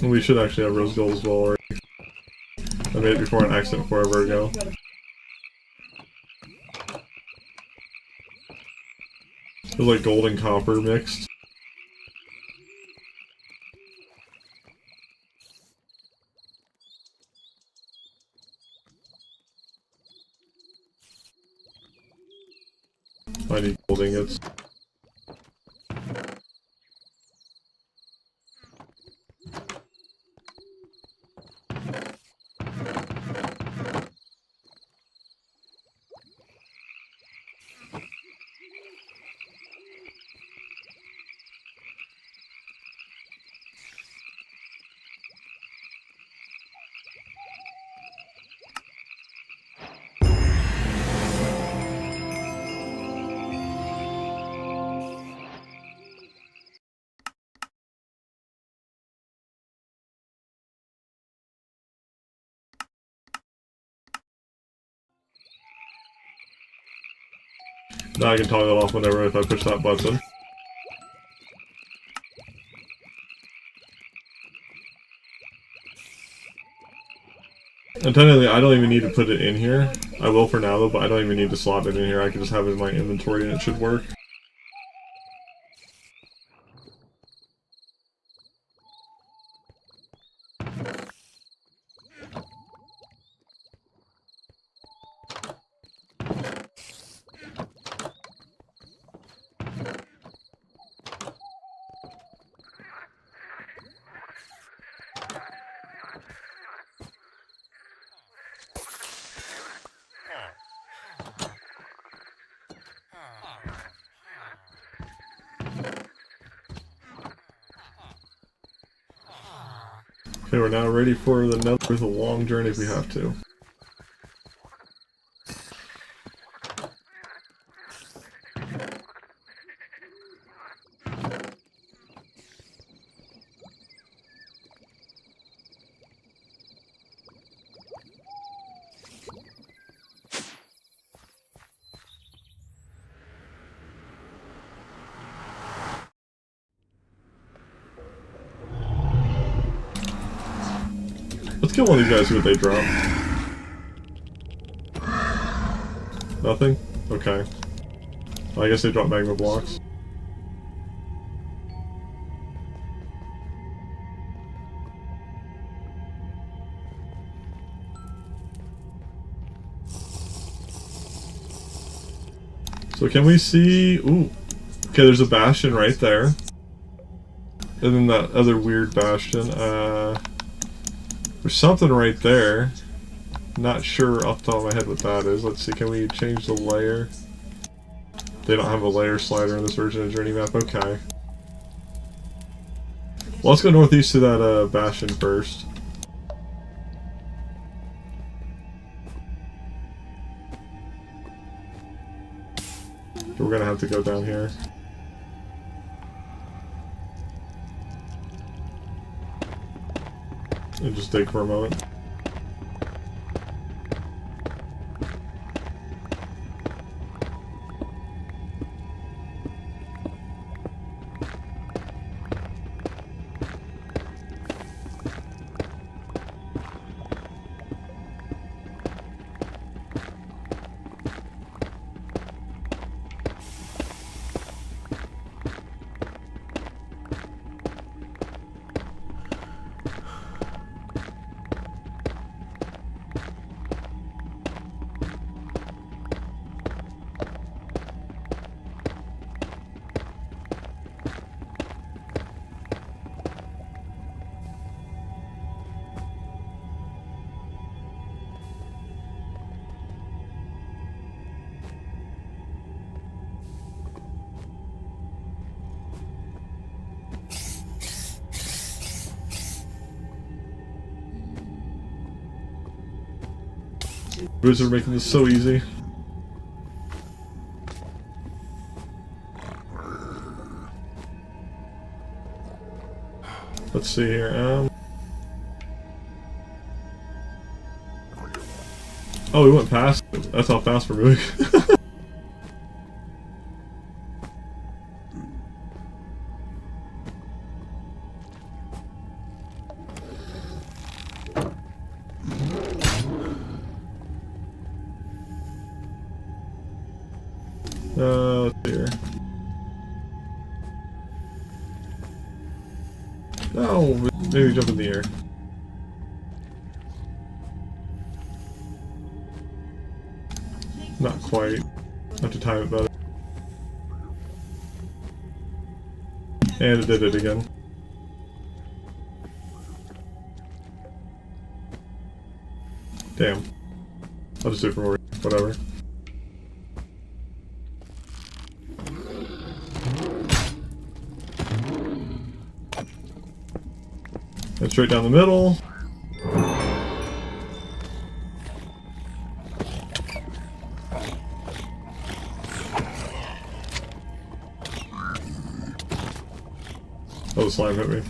And we should actually have rose gold as well already. I made it before an accident forever ago. It was like gold and copper mixed. I need gold ingots. Now I can toggle it off whenever if I push that button. And technically, I don't even need to put it in here. I will for now though, but I don't even need to slot it in here. I can just have it in my inventory and it should work. Okay, we're now ready for the nether with a long journey if we have to. Let's kill one of these guys, see what they drop. Nothing? Okay. Well, I guess they drop magma blocks. So can we see... Ooh. Okay, there's a bastion right there. And then that other weird bastion. There's something right there. Not sure off the top of my head what that is. Let's see, can we change the layer? They don't have a layer slider in this version of Journey Map. Okay. Well, let's go northeast to that bastion first. We're gonna have to go down here. And just dig for a moment. Boots are making this so easy. Let's see here. Oh, we went past. That's how fast we're moving. Let's see here. No, maybe jump in the air. Not quite. Have to time it better. And it did it again. Damn. I'll just do it for more. Whatever. And straight down the middle. Oh, the slime hit me.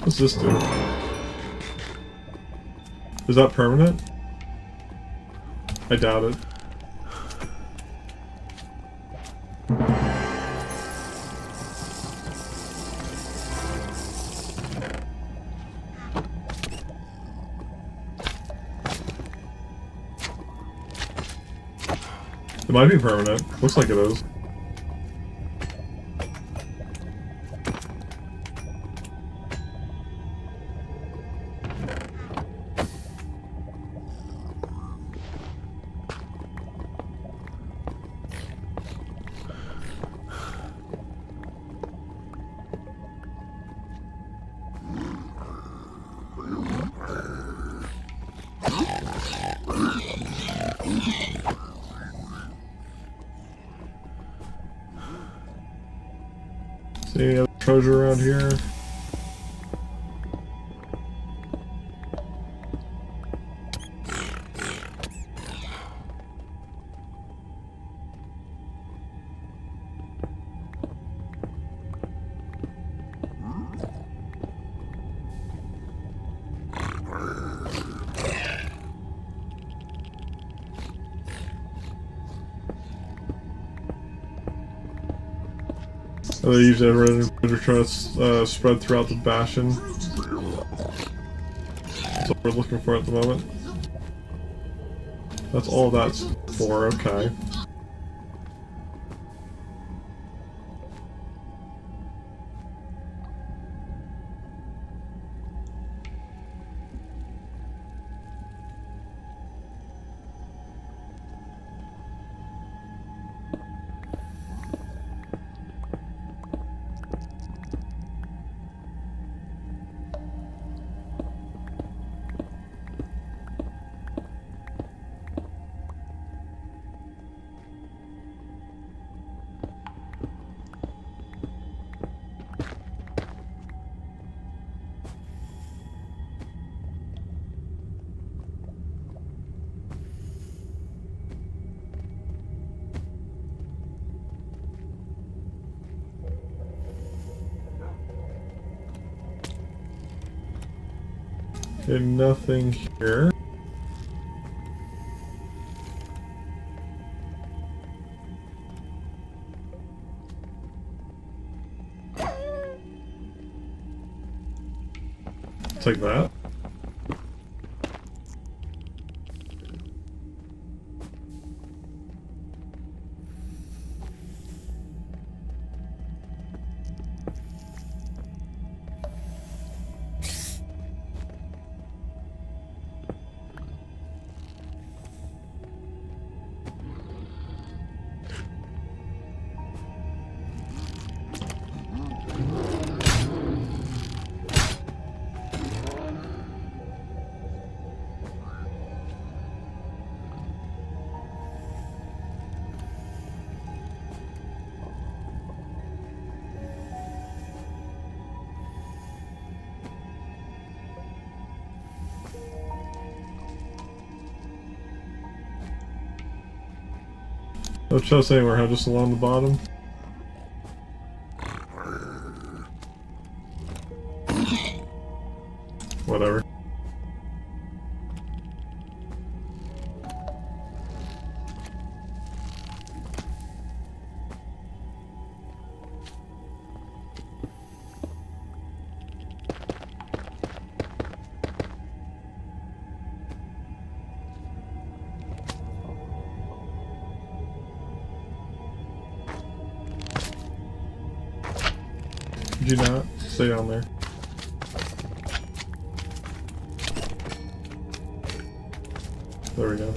What's this do? Is that permanent? I doubt it. It might be permanent. Looks like it is. See any other treasure around here? They usually have treasure chests spread throughout the bastion. That's what we're looking for at the moment. That's all that's for, okay. Okay, nothing here. Take that. No chest anywhere, huh? Just along the bottom? Whatever. Did you not? Stay down there. There we go.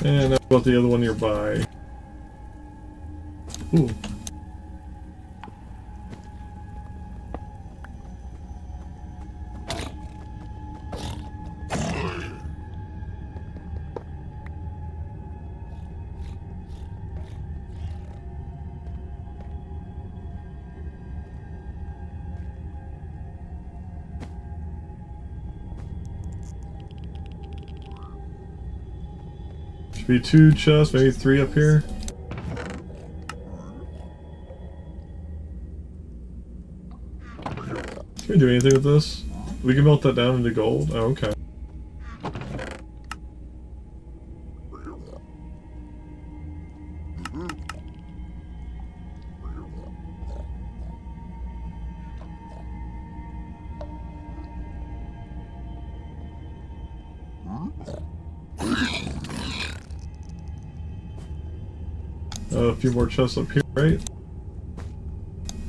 And how about the other one nearby? Ooh. Should be 2 chests, maybe 3 up here. Can we do anything with this? We can melt that down into gold? Oh, okay. A few more chests up here, right?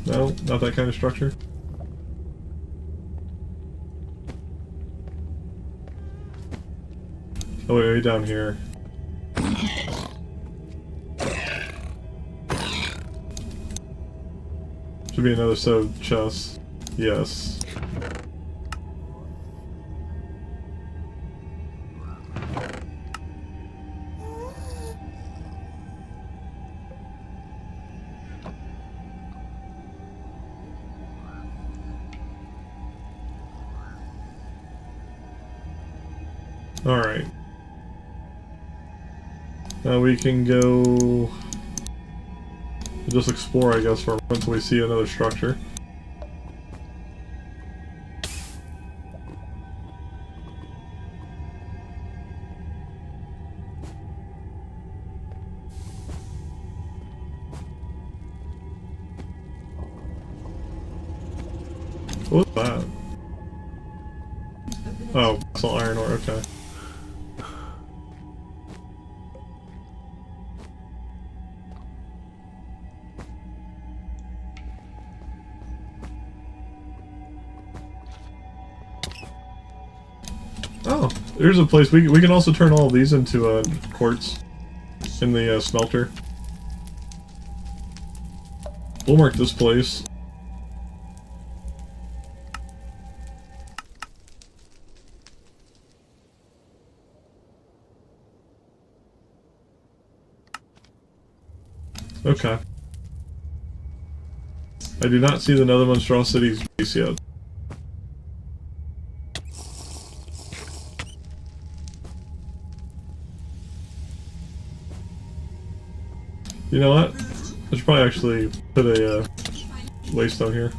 No, not that kind of structure. Oh wait, way down here. Should be another set of chests. Yes. Alright. Now we can go... just explore, I guess, for a moment until we see another structure. What's that? Oh, it's all iron ore, okay. Oh, there's a place. We can also turn all of these into quartz in the smelter. We'll mark this place. Okay. I do not see the nether monstrosity's base yet. You know what? I should probably actually put a waystone here.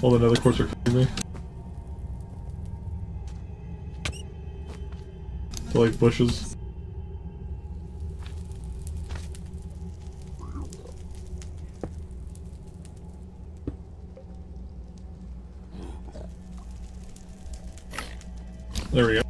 All the nether quartz are killing me. They're like bushes. There we go.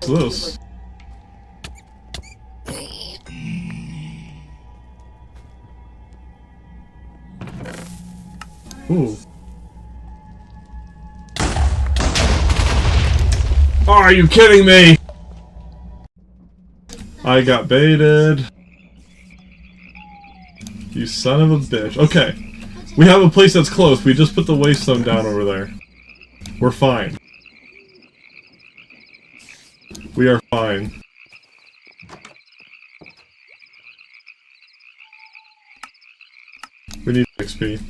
What's this? Ooh. Oh, are you kidding me? I got baited. You son of a bitch. Okay. We have a place that's close. We just put the waystone down over there. We're fine. We are fine. We need XP.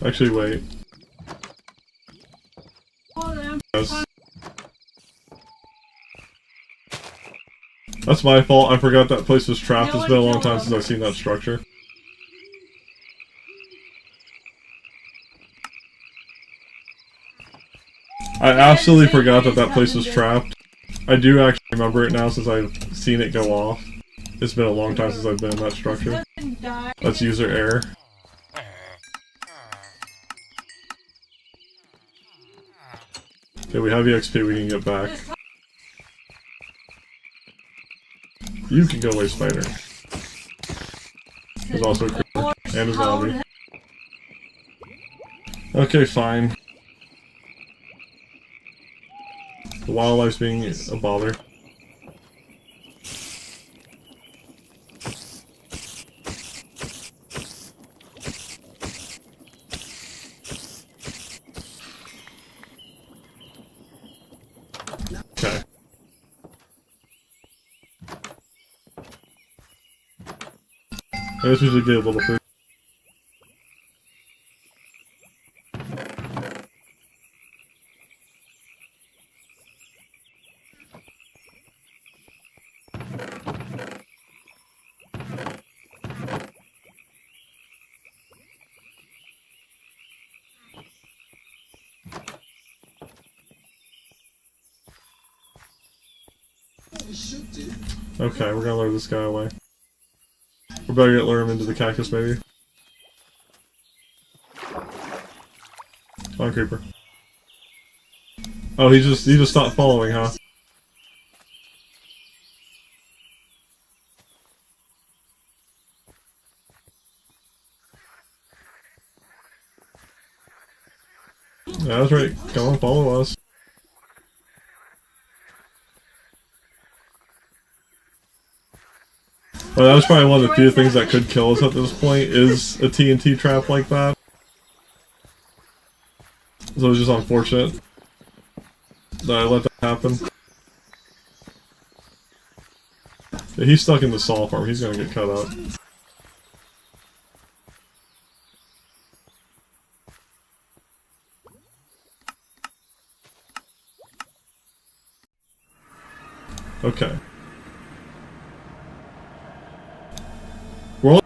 Actually, wait. Yes. That's my fault. I forgot that place was trapped. It's been a long time since I've seen that structure. I absolutely forgot that that place was trapped. I do actually remember it now since I've seen it go off. It's been a long time since I've been in that structure. That's user error. Okay, we have the XP we can get back. You can go away, spider. There's also a creeper and a zombie. Okay, fine. The wildlife's being a bother. Okay. I guess we should get a little food. Okay, we're gonna lure this guy away. We better lure him into the cactus, maybe. Come on, creeper. Oh, he just stopped following, huh? Yeah, that's right. Come on, follow us. Well, that was probably one of the few things that could kill us at this point, is a TNT trap like that. So it was just unfortunate that I let that happen. Yeah, he's stuck in the saw farm. He's gonna get cut up. Okay. We're only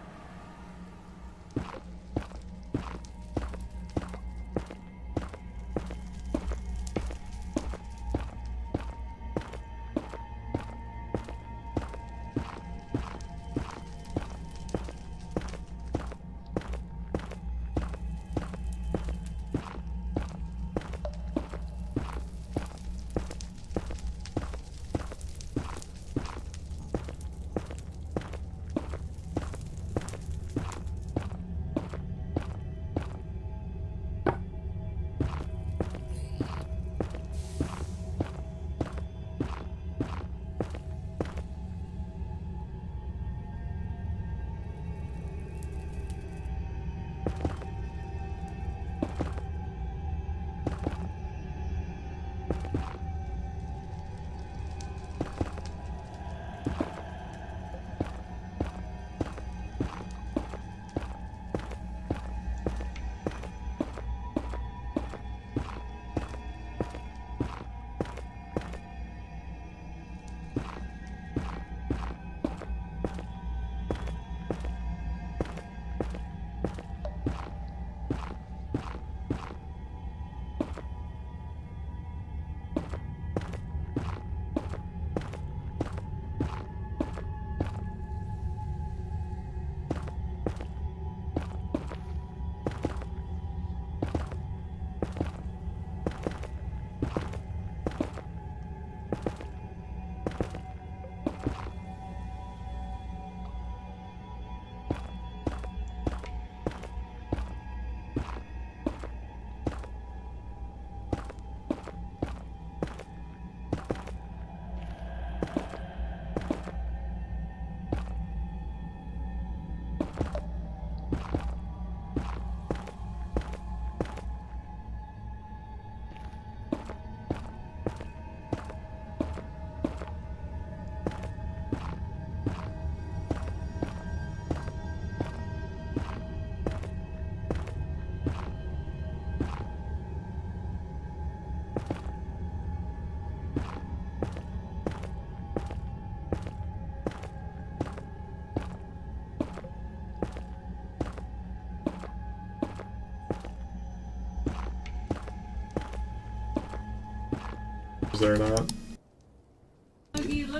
is there not?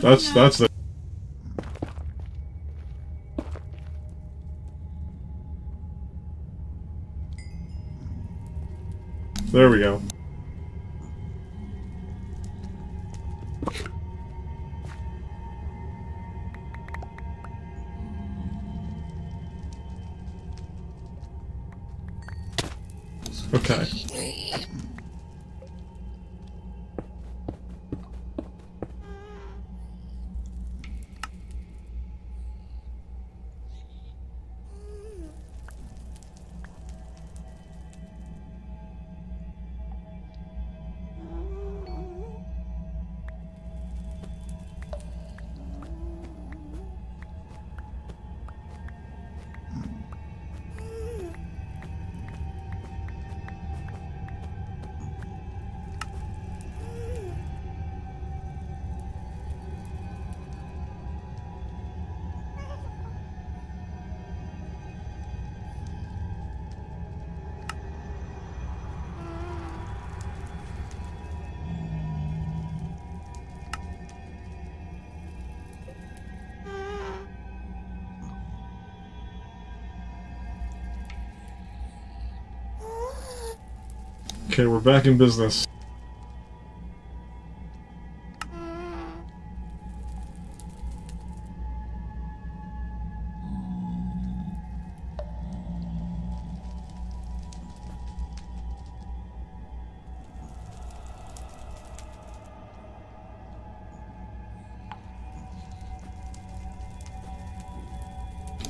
That's the. There we go. Okay. Okay, we're back in business.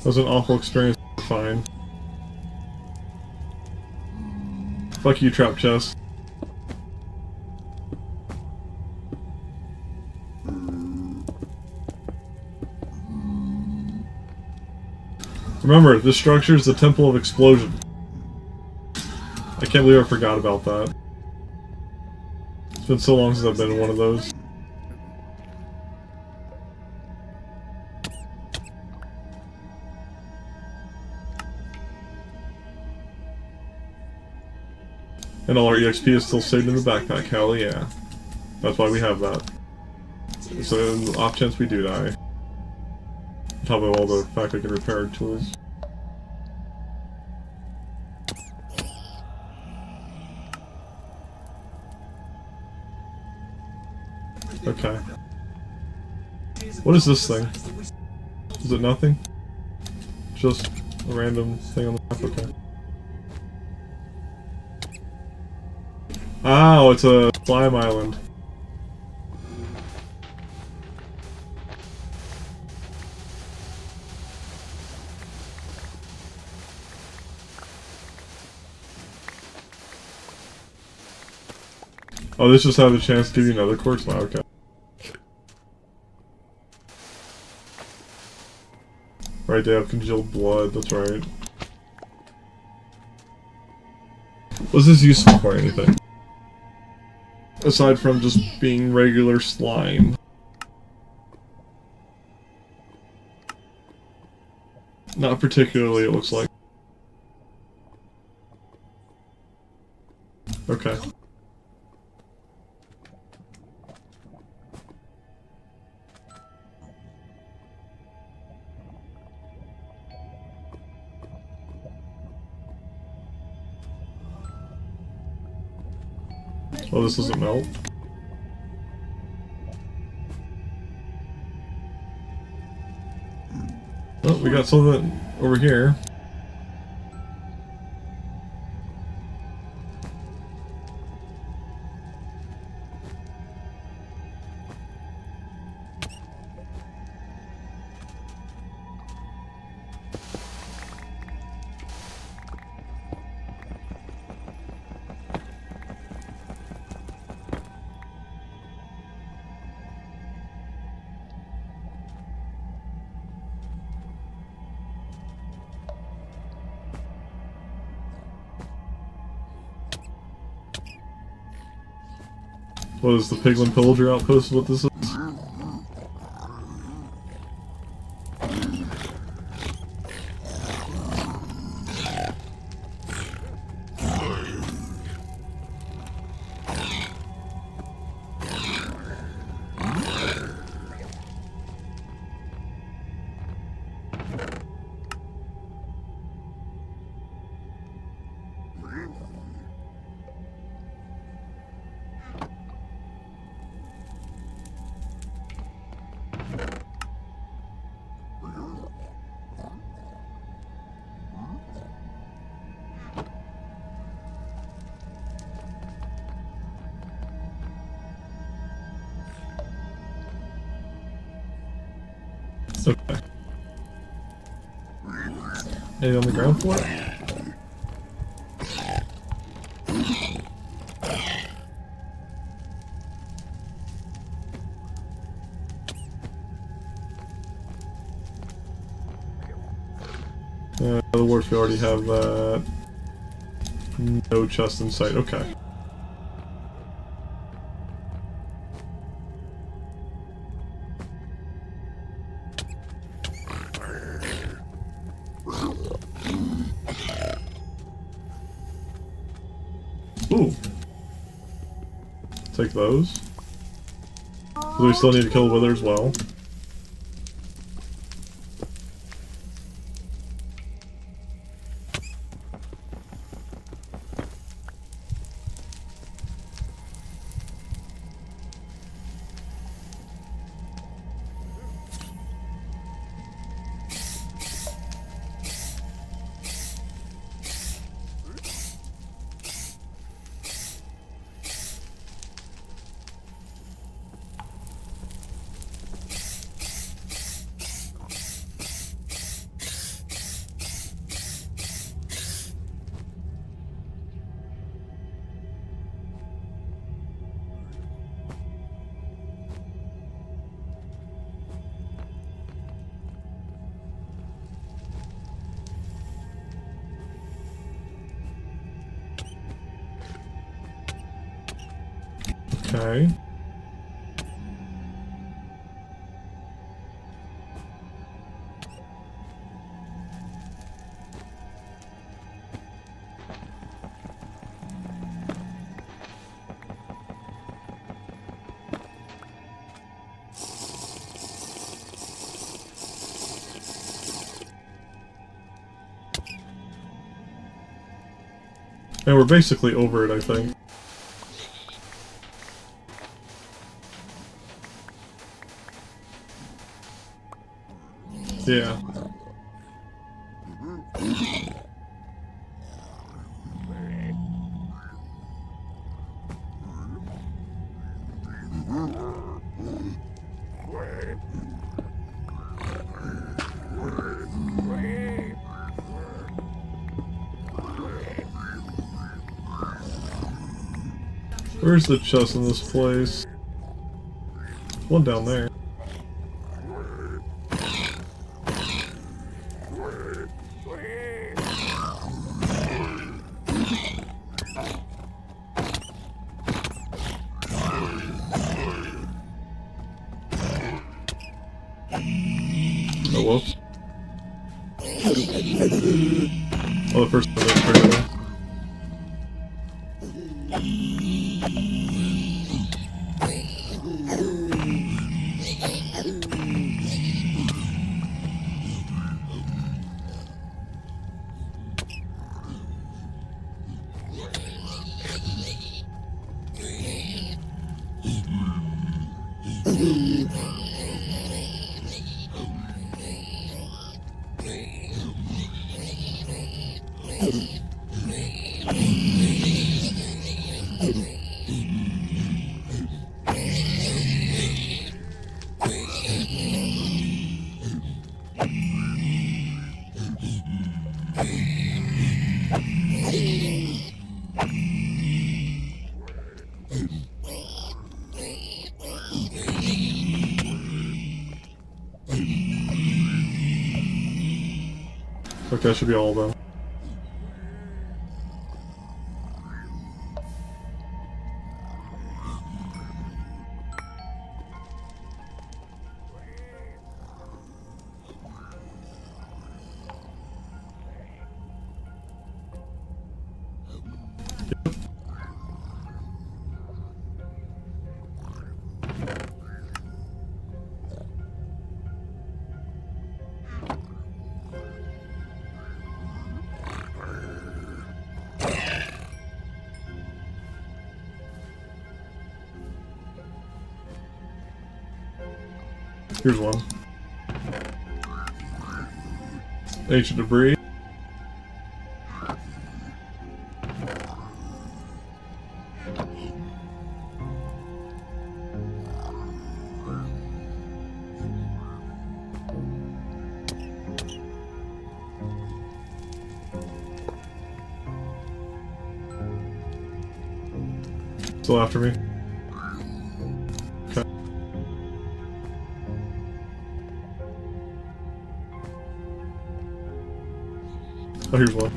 That was an awful experience. Fine. Fuck you, trap chest. Remember, this structure is the Temple of Explosion. I can't believe I forgot about that. It's been so long since I've been in one of those. And all our EXP is still saved in the backpack, hell yeah. That's why we have that. So, in the off chance we do die. On top of all the fact I can repair our tools. Okay. What is this thing? Is it nothing? Just a random thing on the map? Okay. Oh, it's a slime island. Oh, this just had a chance to give you another quartz now, okay. Right, they have congealed blood, that's right. Was this useful for anything? Aside from just being regular slime. Not particularly, it looks like. Okay. Oh, this doesn't melt. Oh, we got some of it over here. What is the Piglin Pillager Outpost? What this is? Okay. Anything on the ground floor? The wharf, we already have that. No chest in sight. Okay. Ooh. Take those. So we still need to kill the wither as well. Okay. And we're basically over it, I think. Yeah. Where's the chest in this place? One down there. Oh, whoops. Oh, the first one didn't trigger that. Okay, that should be all of them. Here's one. Ancient debris. Still after me. Okay. Oh, here's one.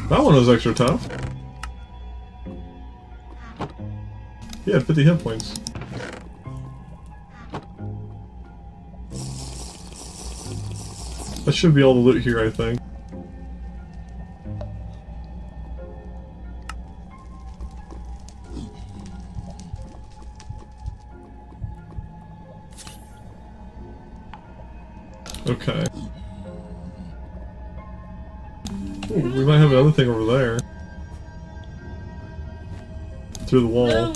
That one was extra tough. He had 50 hit points. That should be all the loot here, I think. Okay. Ooh, we might have another thing over there. Through the wall.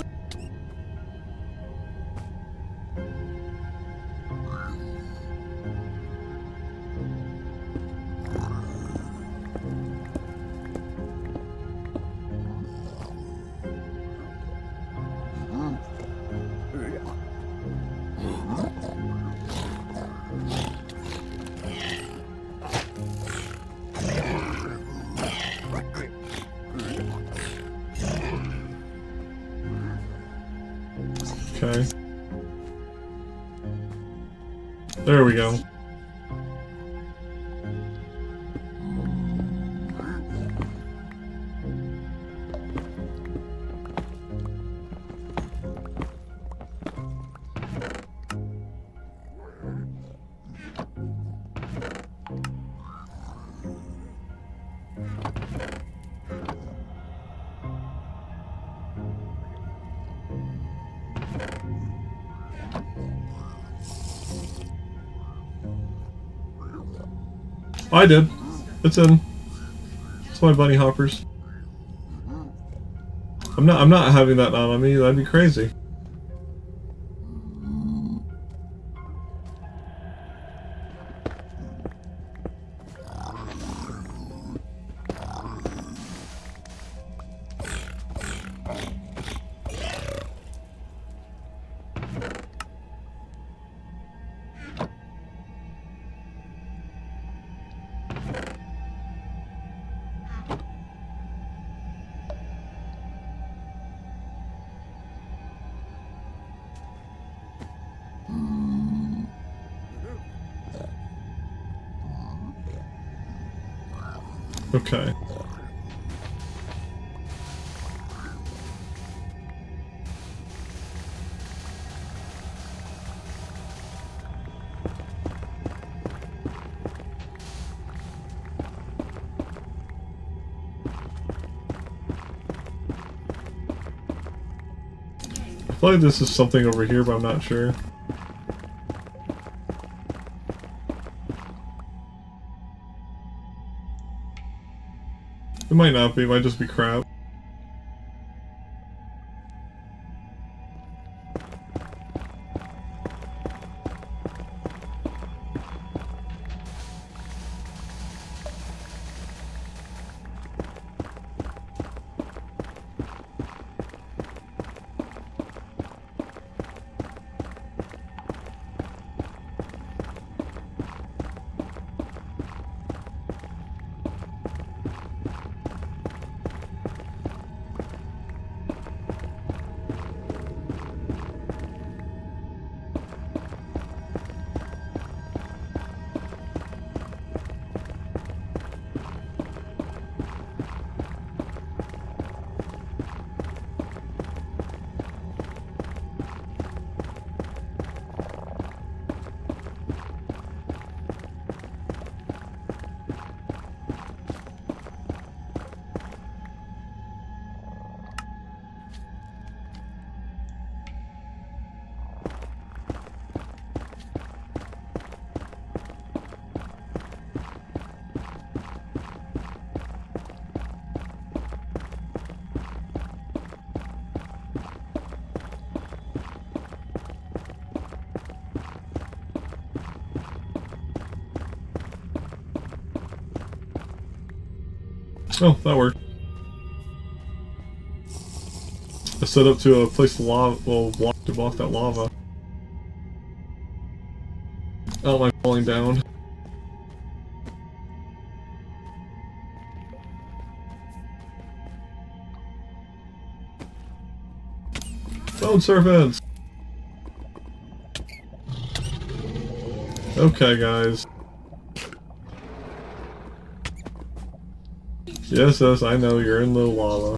Okay. There we go. I did. It's in. It's my bunny hoppers. I'm not having that on me. That'd be crazy. Okay. I feel like this is something over here, but I'm not sure. It might not be, it might just be crap. Oh, that worked. I set up to place the lava, well, block to block that lava. Oh, am I falling down? Bone serpents! Okay, guys. Yes, yes, I know, you're in the lava.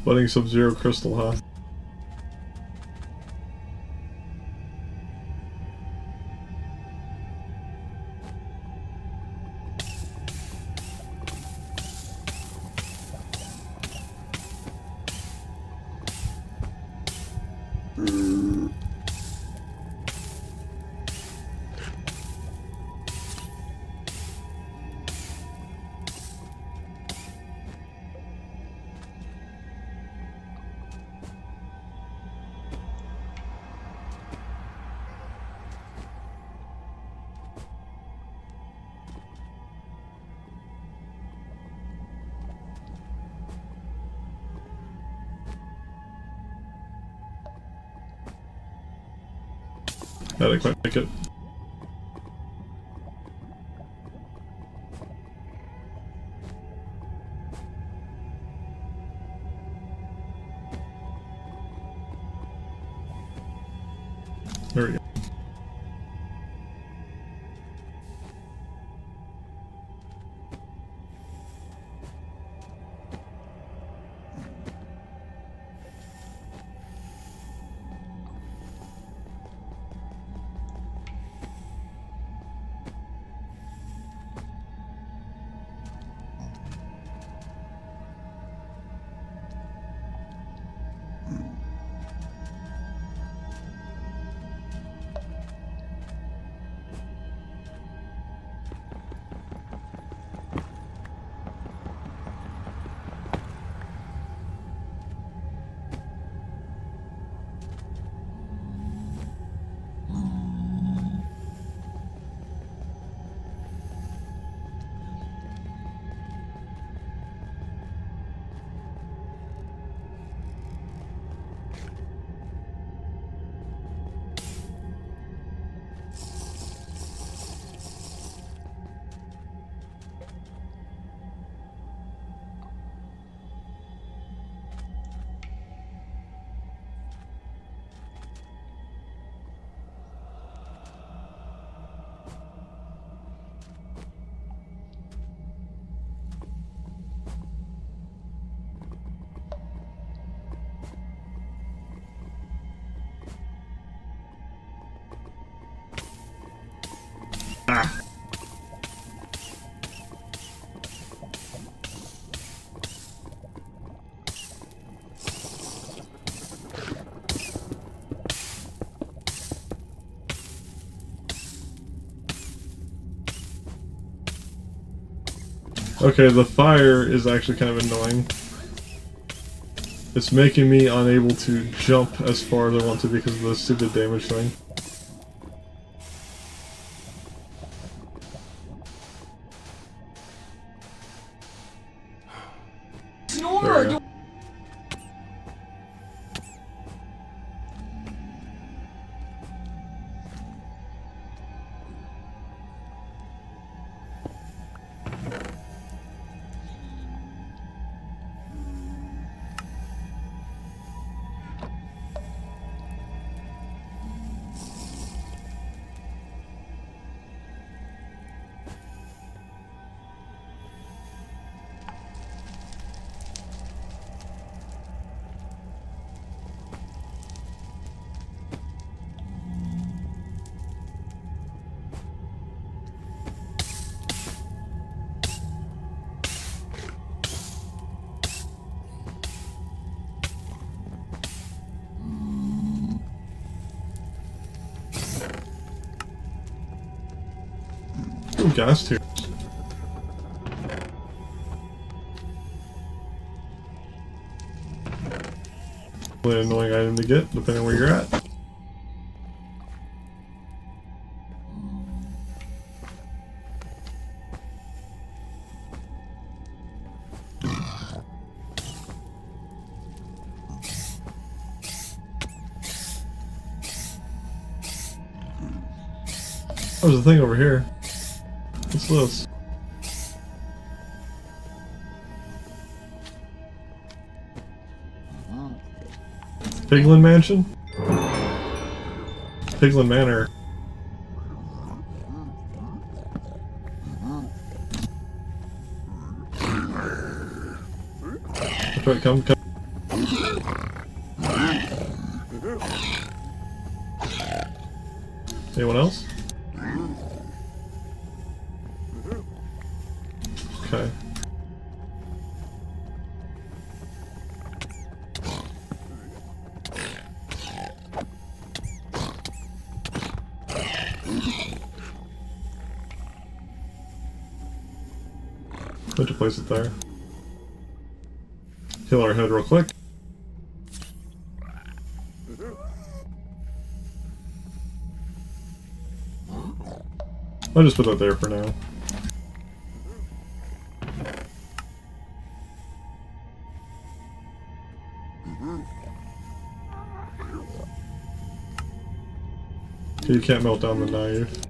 Budding Sub-Zero crystal, huh? I didn't quite make it. Okay, the fire is actually kind of annoying. It's making me unable to jump as far as I want to because of the stupid damage thing. There we go. Ooh, gas tubes. Really annoying item to get, depending on where you're at. Oh, there's a thing over here. What's this? Piglin Mansion? Piglin Manor. Okay, come. Anyone else? Okay. Put to place it there. Heal our head real quick. I'll just put that there for now. Okay, you can't melt down the knife.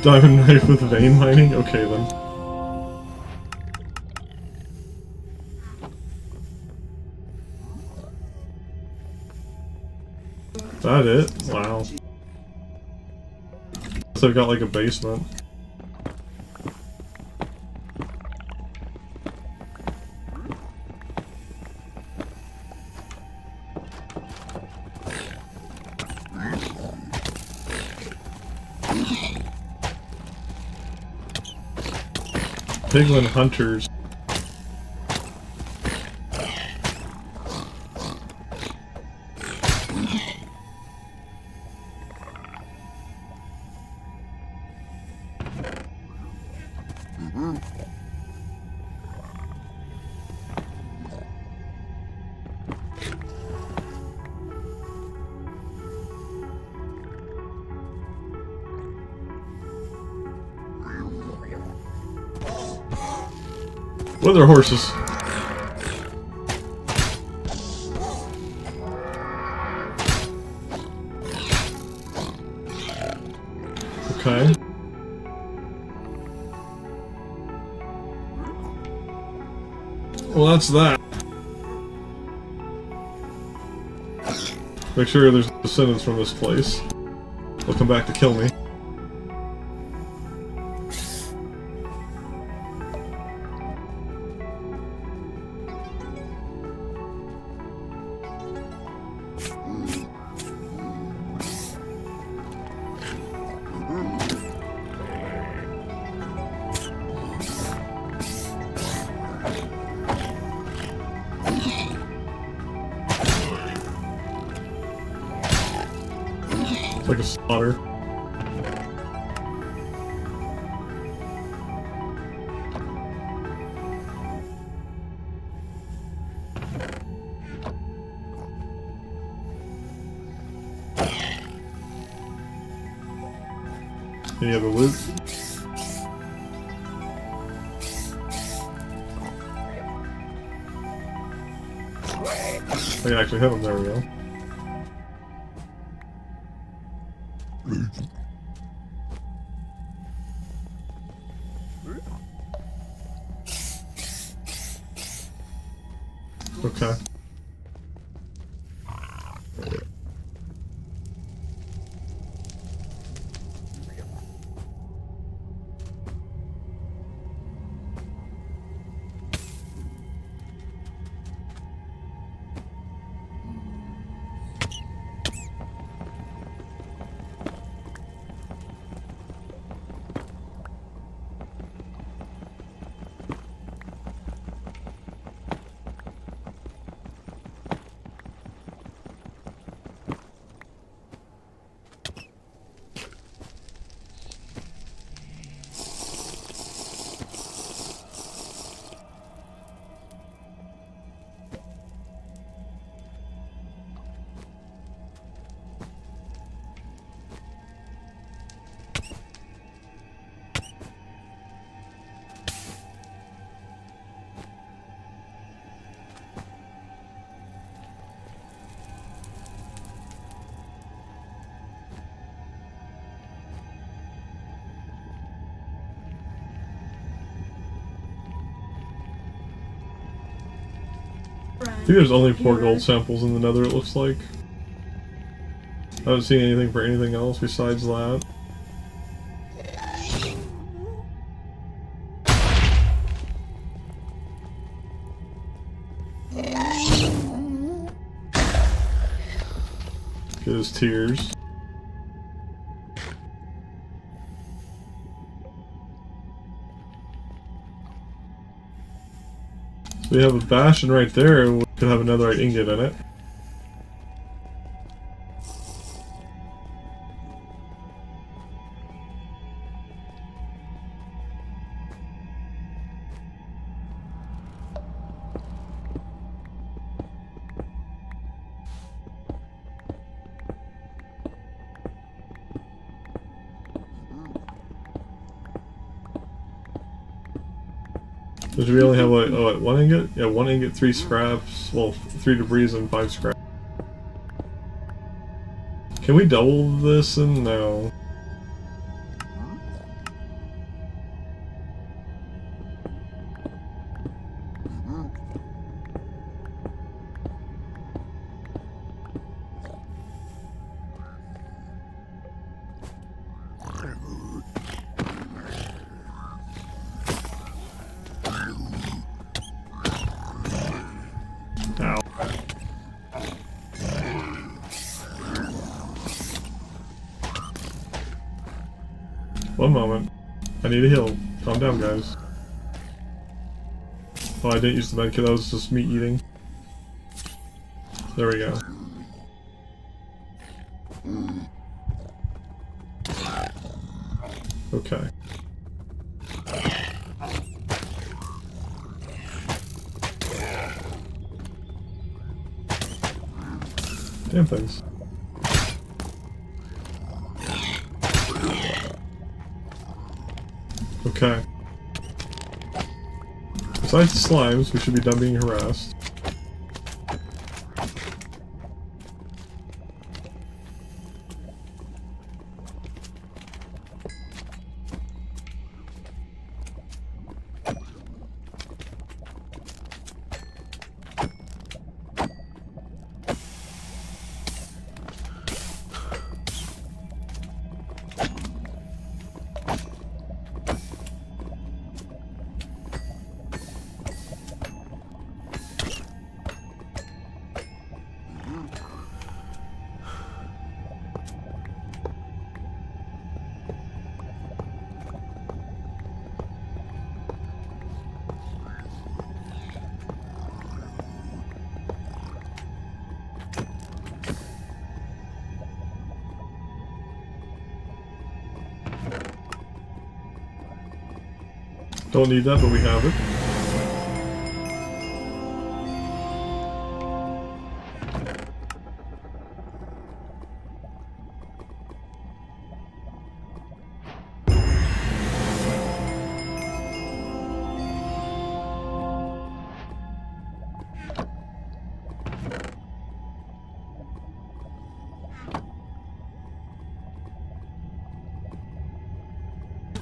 Diamond knife with vein mining? Okay then. That it? Wow. So I've got like a basement. Piglin hunters. What are horses? Okay. Well, that's that. Make sure there's descendants from this place. They'll come back to kill me. like a slaughter. Any other loot? I can actually hit him, there we go. Okay. I think there's only 4 gold samples in the nether, it looks like. I haven't seen anything for anything else besides that. Get his tears. So we have a bastion right there, and we could have another ingot in it. Did we only have like, 1 ingot? Yeah, 1 ingot, 3 scraps, well, 3 debris and 5 scraps. Can we double this? And no. Ow. One moment. I need a heal. Calm down, guys. Oh, I didn't use the medkit, that was just me eating. There we go. Okay. Damn things. Okay. Besides the slimes, we should be done being harassed. Don't need that, but we have it.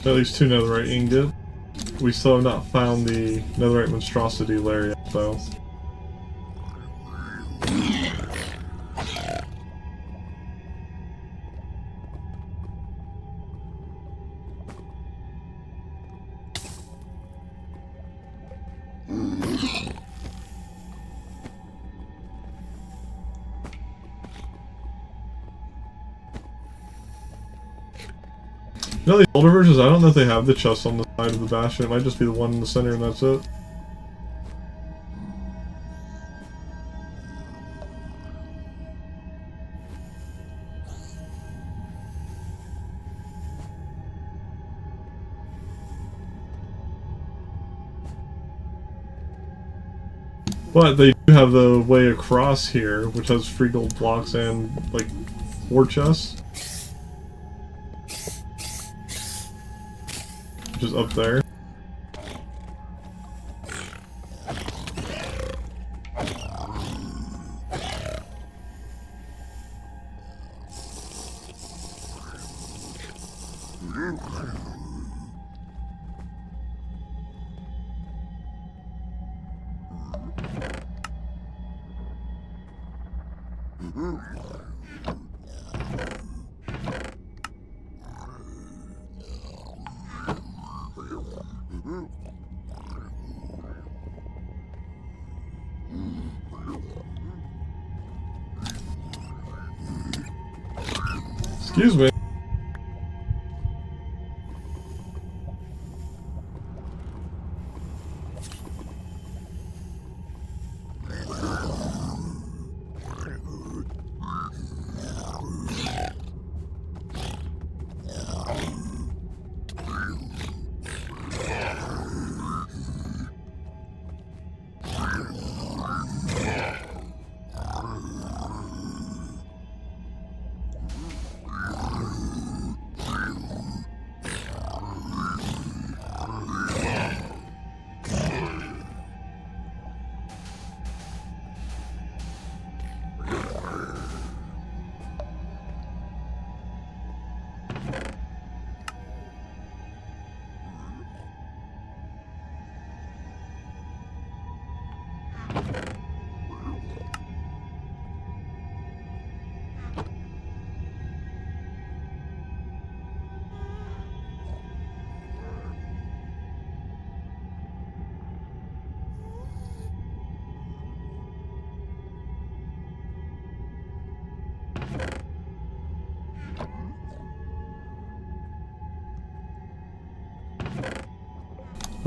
At least 2 netherite ingot. We still have not found the netherite monstrosity lair yet, though. You know, these older versions, I don't know if they have the chest on the side of the bastion. It might just be the one in the center and that's it. But they do have the way across here, which has free gold blocks and, like, 4 chests. Which is up there. Excuse me.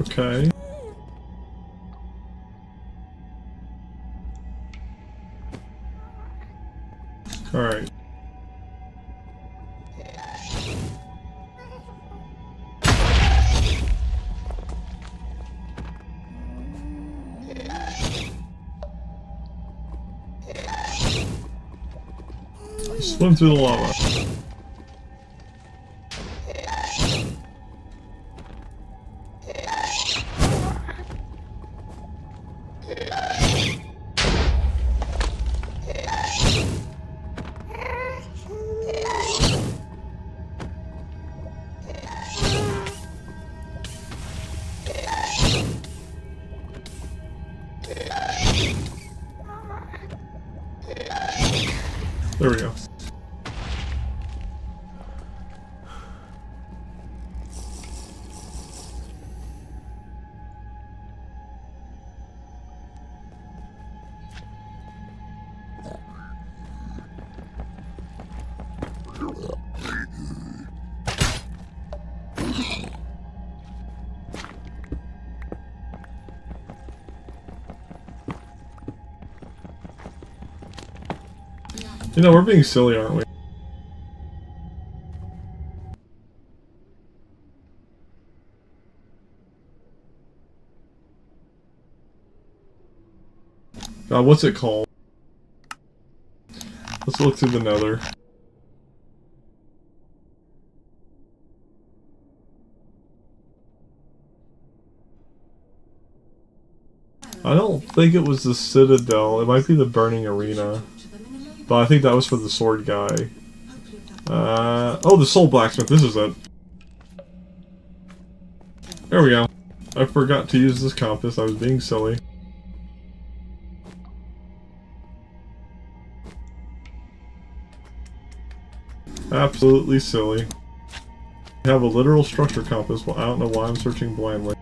Okay. Alright. Swim through the lava. There we go. You know, we're being silly, aren't we? What's it called? Let's look through the nether. I don't think it was the Citadel. It might be the Burning Arena. But I think that was for the sword guy. Oh, the Soul Blacksmith. This is it. There we go. I forgot to use this compass. I was being silly. Absolutely silly. I have a literal structure compass. Well, I don't know why I'm searching blindly.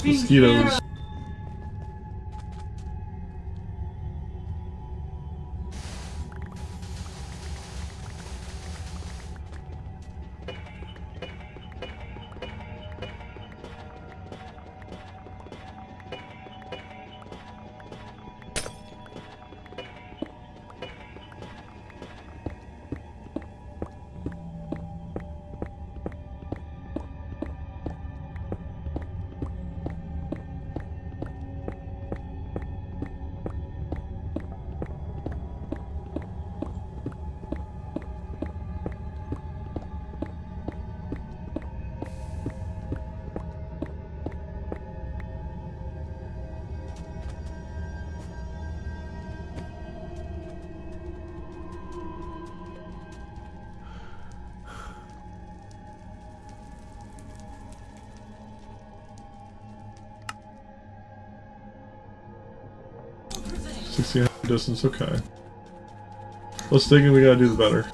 Mosquitoes. Distance, okay. Less digging we gotta do, the better.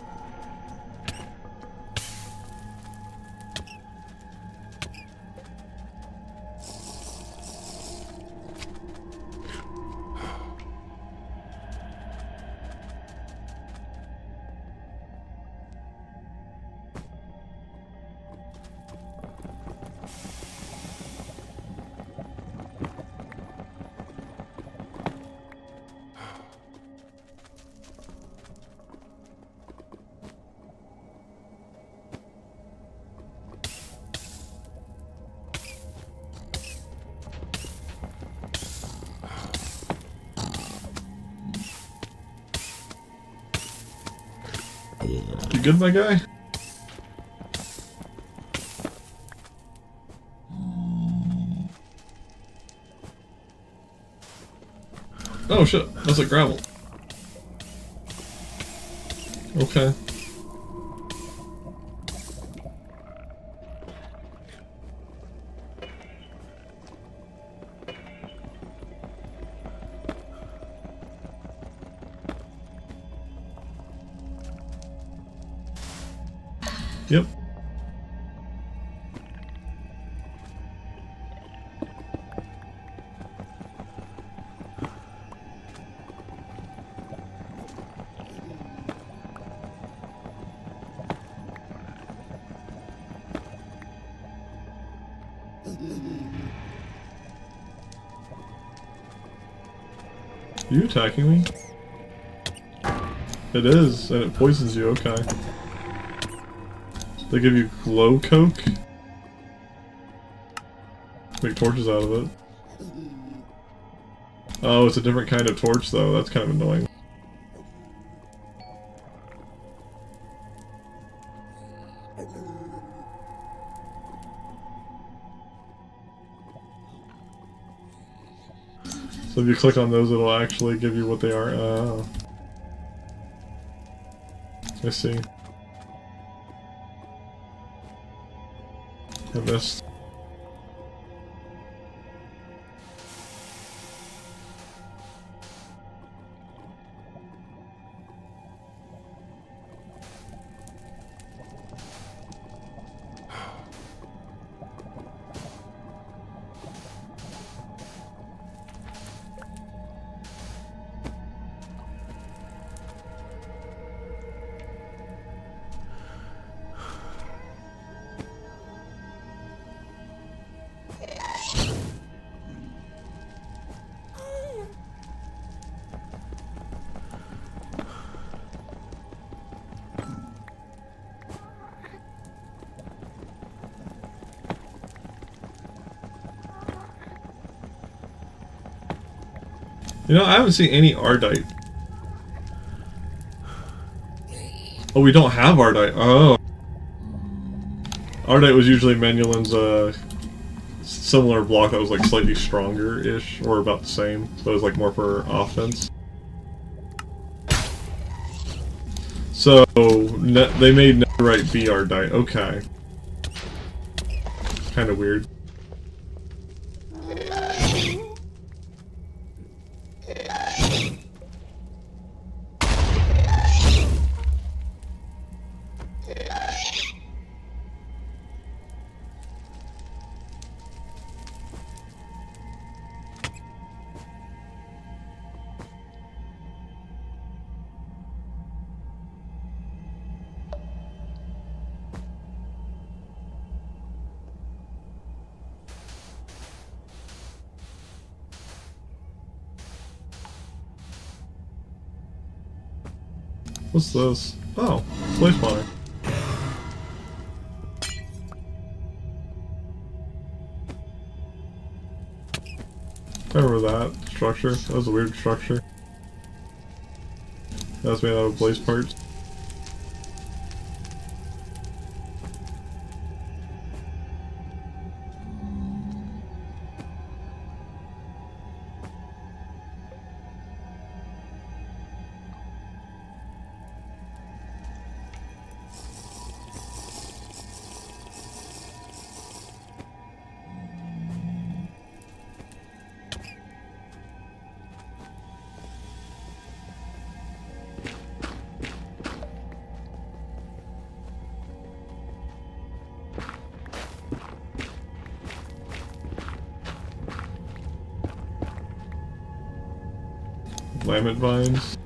You good, my guy? Oh shit, that's like gravel. Okay. Yep. Are you attacking me? It is, and it poisons you, okay. They give you glow coke? Make torches out of it. Oh, it's a different kind of torch though, that's kind of annoying. So if you click on those, it'll actually give you what they are. I see. I missed. You know, I haven't seen any Ardite. Oh, we don't have Ardite. Oh. Ardite was usually Menulin's similar block that was like slightly stronger-ish, or about the same. So it was like more for offense. So, they made netherite be Ardite. Okay. Kind of weird. What's this? Oh, place spawner. I remember that structure. That was a weird structure. That was made out of blaze parts. Lament vines.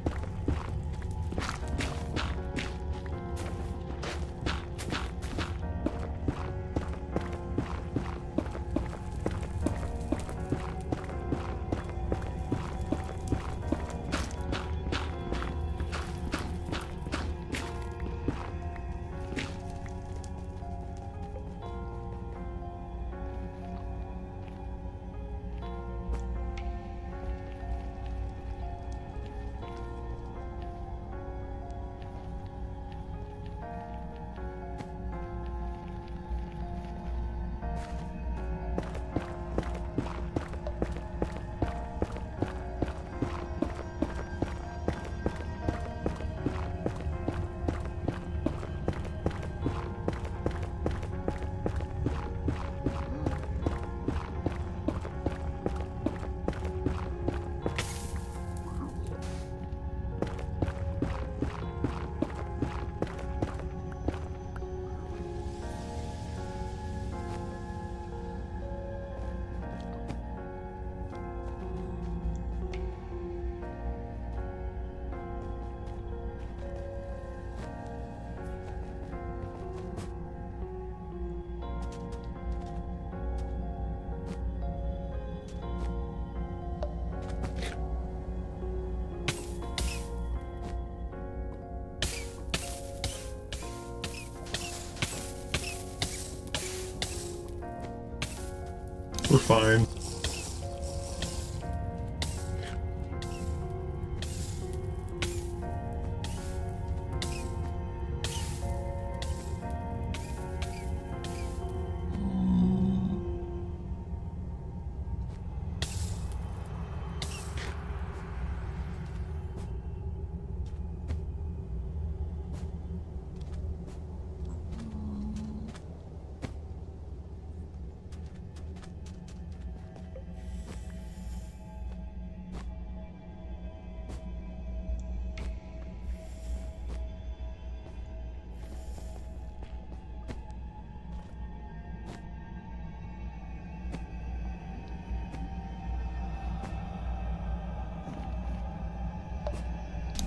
We're fine.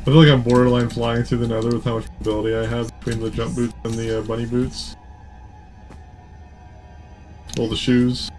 I feel like I'm borderline flying through the nether with how much mobility I have between the jump boots and the bunny boots. Well, the shoes.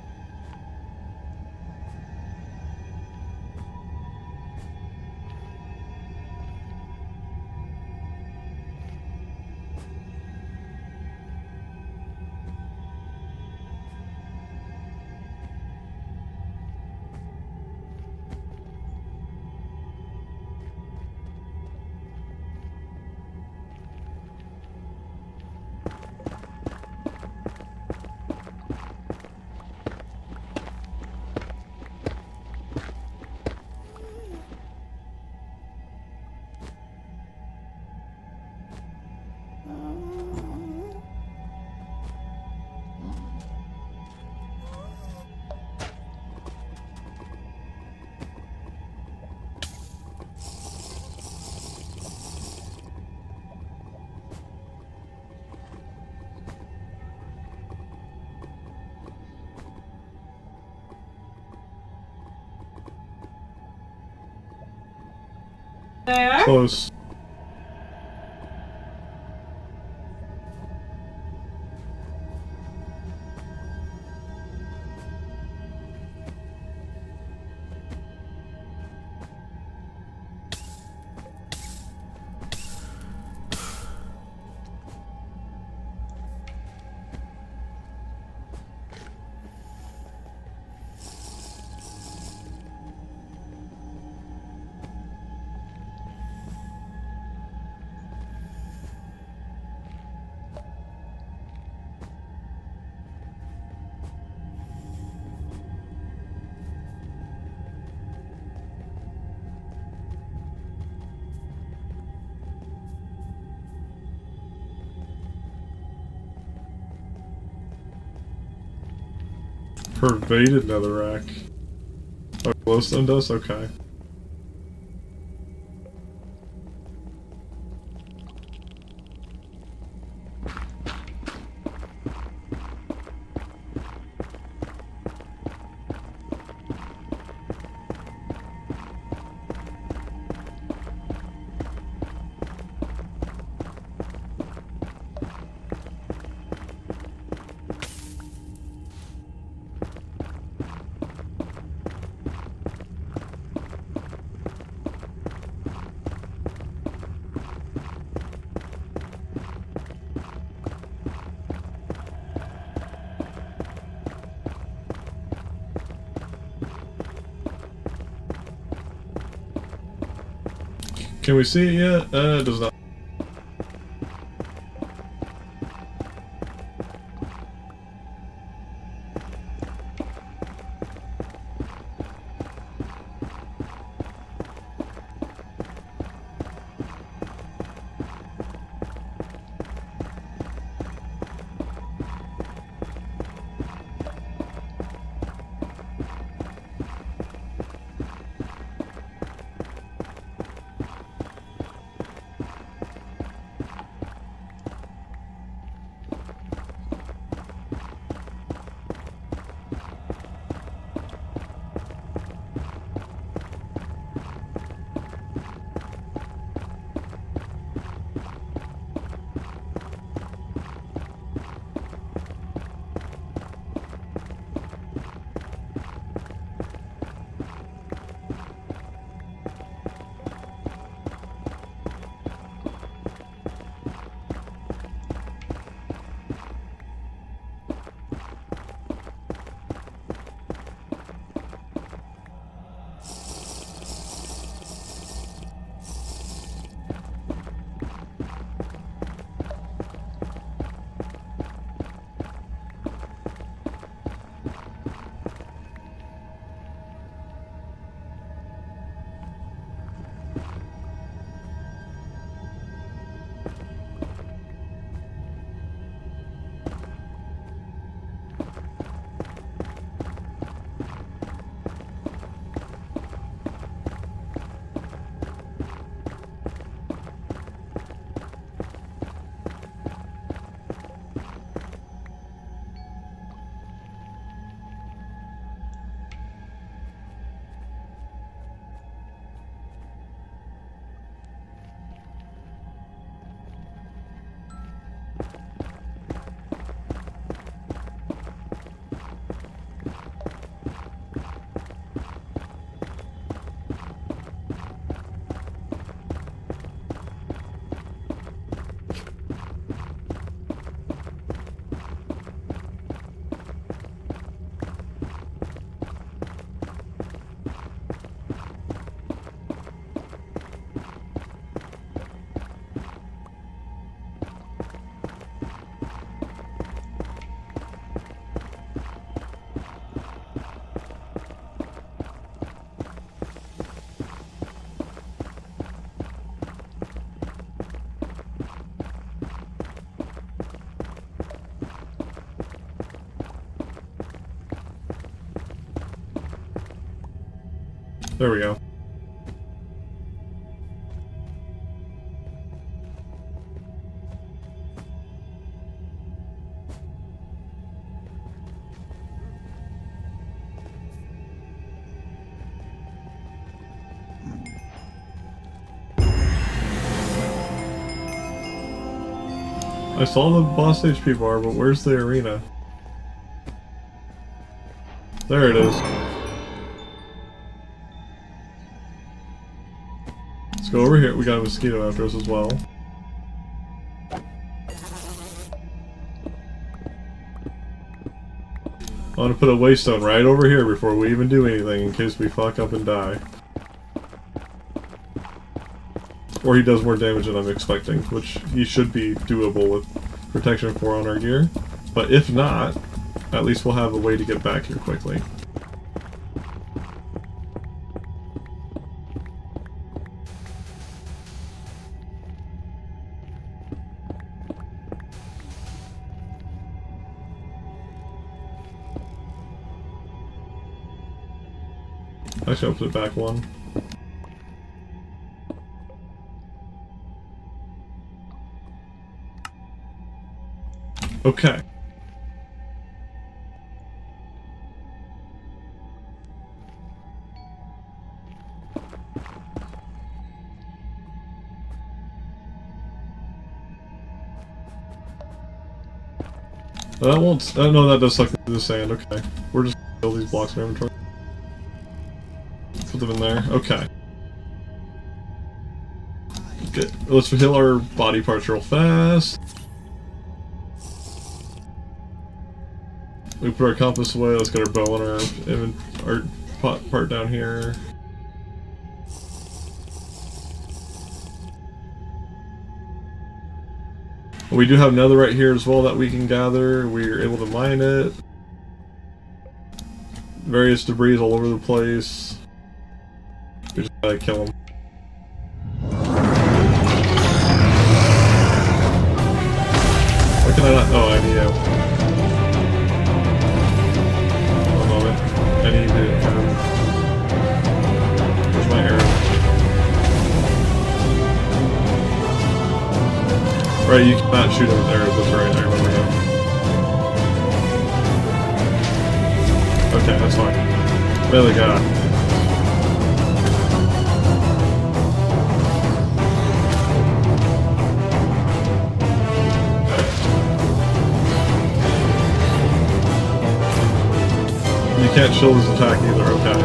There. Close. Pervaded netherrack. Oh, glowstone dust? Okay. Can we see it yet? It does not. There we go. I saw the boss HP bar, but where's the arena? There it is. Let's go over here. We got a mosquito after us as well. I want to put a waystone right over here before we even do anything in case we fuck up and die. Or he does more damage than I'm expecting, which he should be doable with protection 4 on our gear. But if not, at least we'll have a way to get back here quickly. Actually, I'll put it back one. Okay. That won't. No, that does suck the sand. Okay. We're just gonna build these blocks in our inventory. Put them in there. Okay. Good. Let's heal our body parts real fast. We put our compass away. Let's get our bow and our part down here. We do have nether right here as well that we can gather. We're able to mine it. Various debris all over the place. We just gotta kill them. Why can I not? Oh, I need you. One moment. I need to. Where's my arrow? Right, you cannot shoot him with arrows. That's right. I remember now. Okay, that's fine. Melee guy. You can't shield his attack either, okay.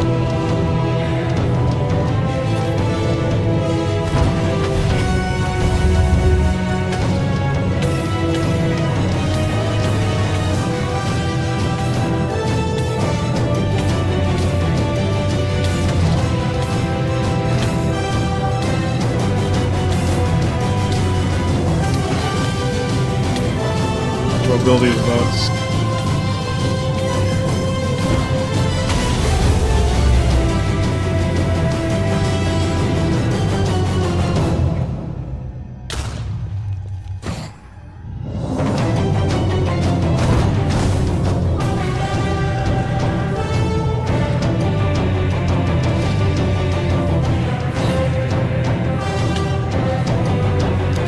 Mobility is nuts.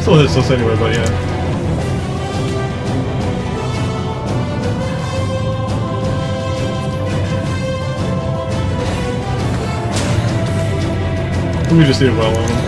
Still hits us anyway, but yeah. We just need a well on him.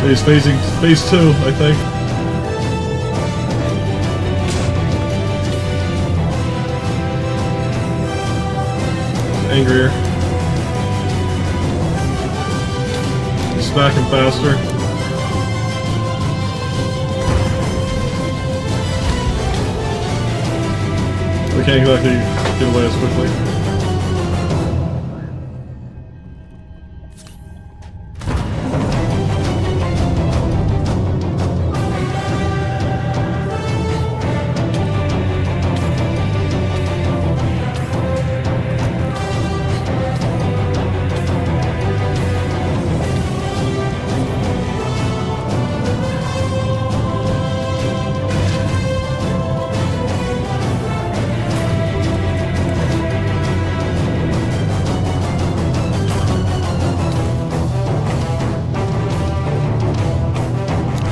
He's phasing phase 2, I think. Angrier. He's smacking faster. We can't exactly get away as quickly.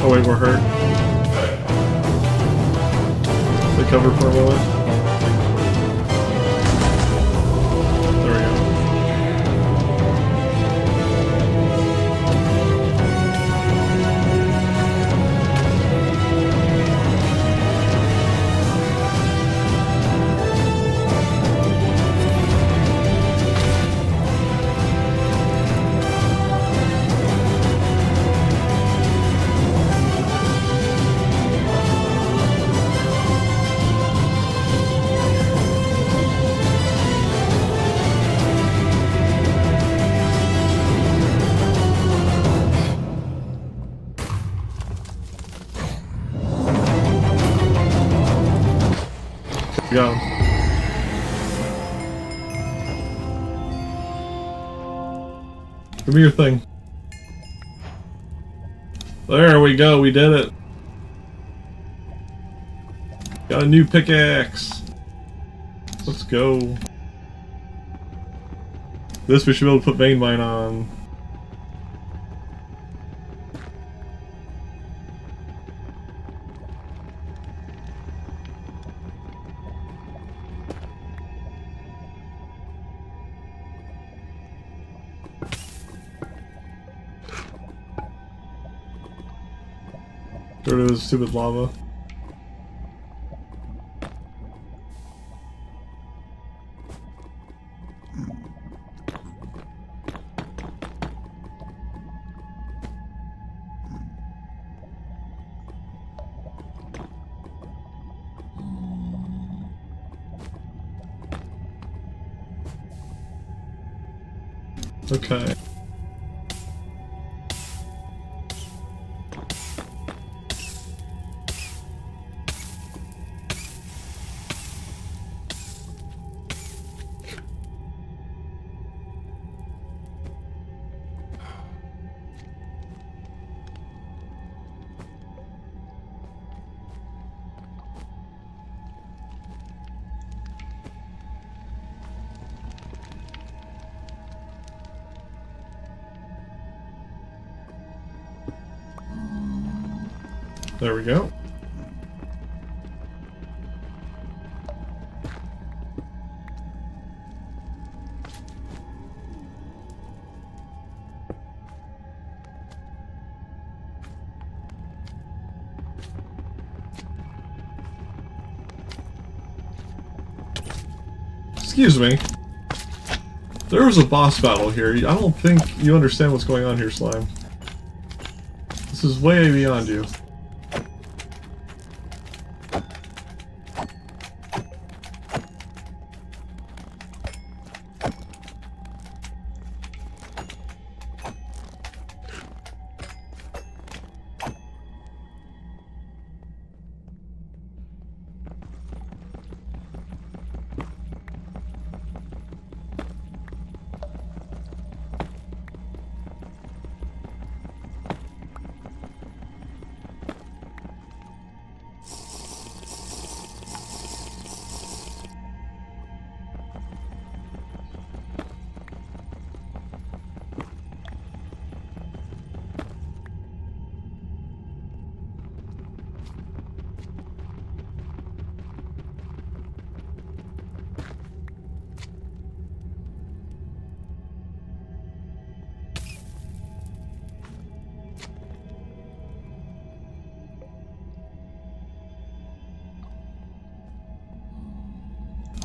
Oh wait, we're hurt. They cover for a moment. There we go. Go. Give me your thing. There we go, we did it. Got a new pickaxe. Let's go. This we should be able to put vein mine on. Get rid of this stupid lava. Okay. There we go. Excuse me. There was a boss battle here. I don't think you understand what's going on here, Slime. This is way beyond you.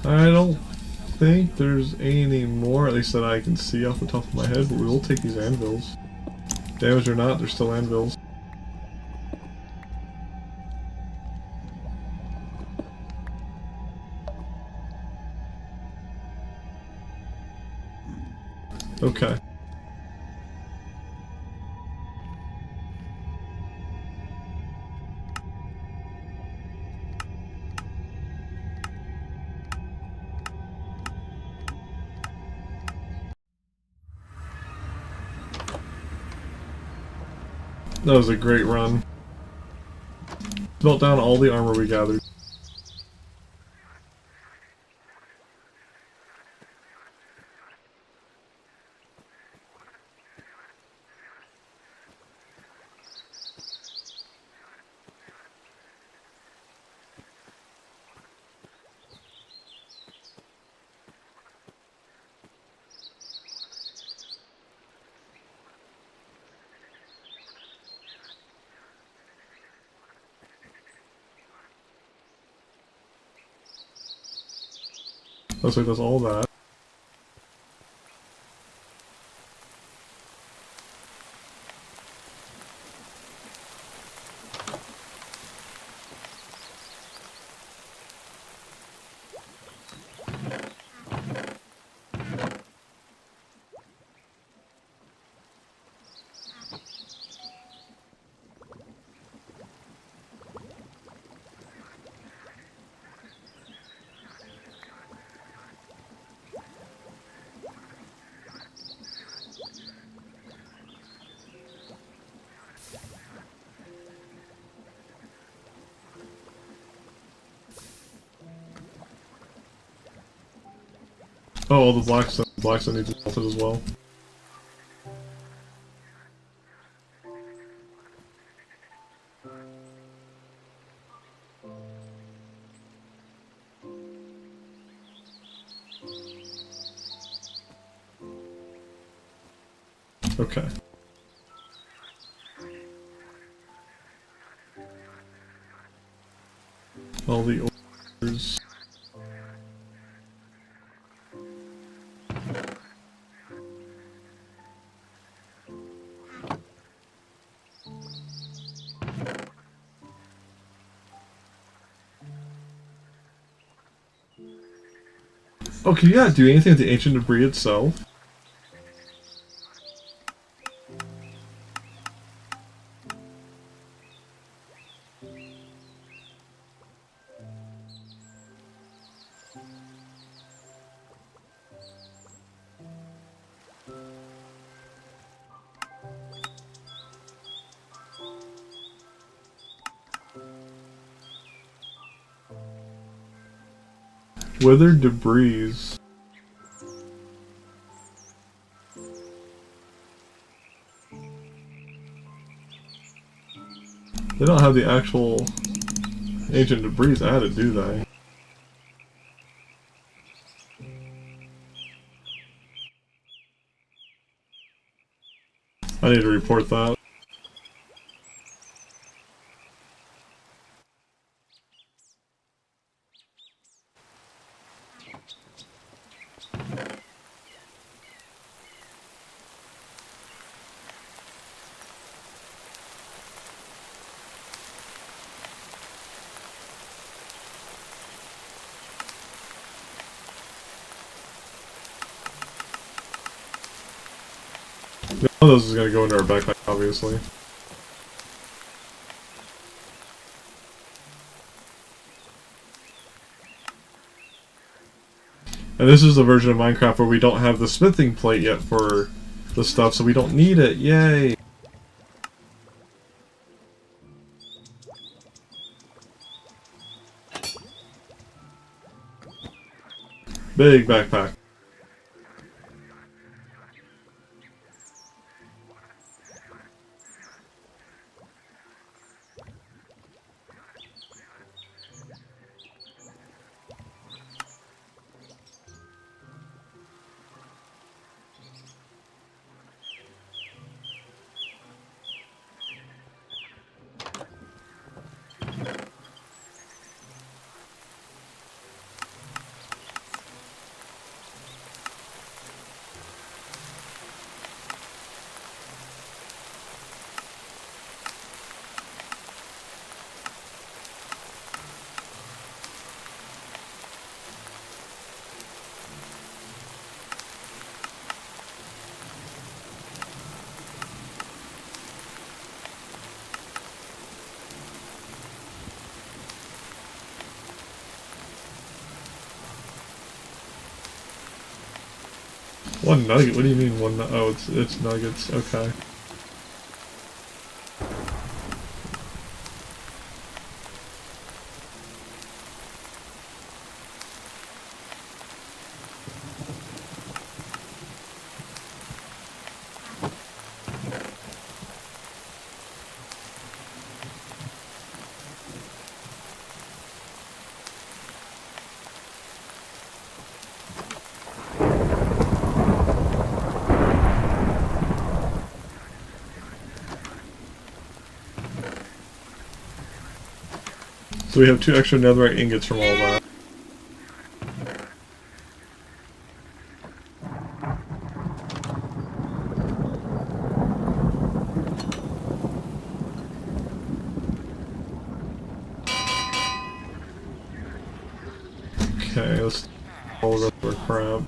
I don't think there's any more, at least that I can see off the top of my head, but we will take these anvils. Damaged or not, they're still anvils. Okay. That was a great run. Melt down all the armor we gathered. Looks like that's all that. Oh, all the blackstone needs melted as well. Okay. All the orders. Oh, can you not do anything with the ancient debris itself? Withered debris. They don't have the actual ancient debris added, do they? I need to report that. One of those is going to go into our backpack, obviously. And this is the version of Minecraft where we don't have the smithing plate yet for the stuff, so we don't need it. Yay! Big backpack. One nugget? What do you mean one nugget? Oh, it's nuggets. Okay. So we have 2 extra netherite ingots from all that. let's all the rest of our crap.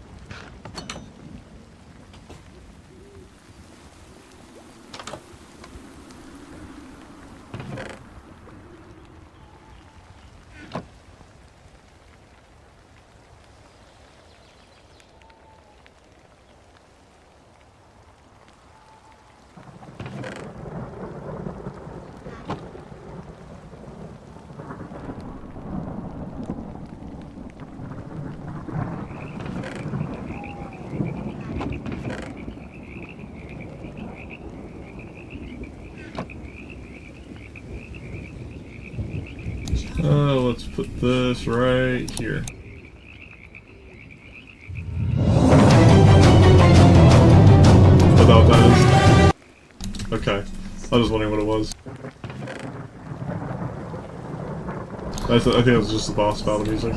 Let's put this right here. Oh, that is. Okay. I was wondering what it was. I think it was just the boss battle music.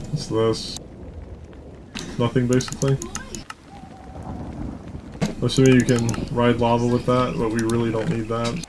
What's this? Nothing, basically. Assuming you can ride lava with that, but we really don't need that.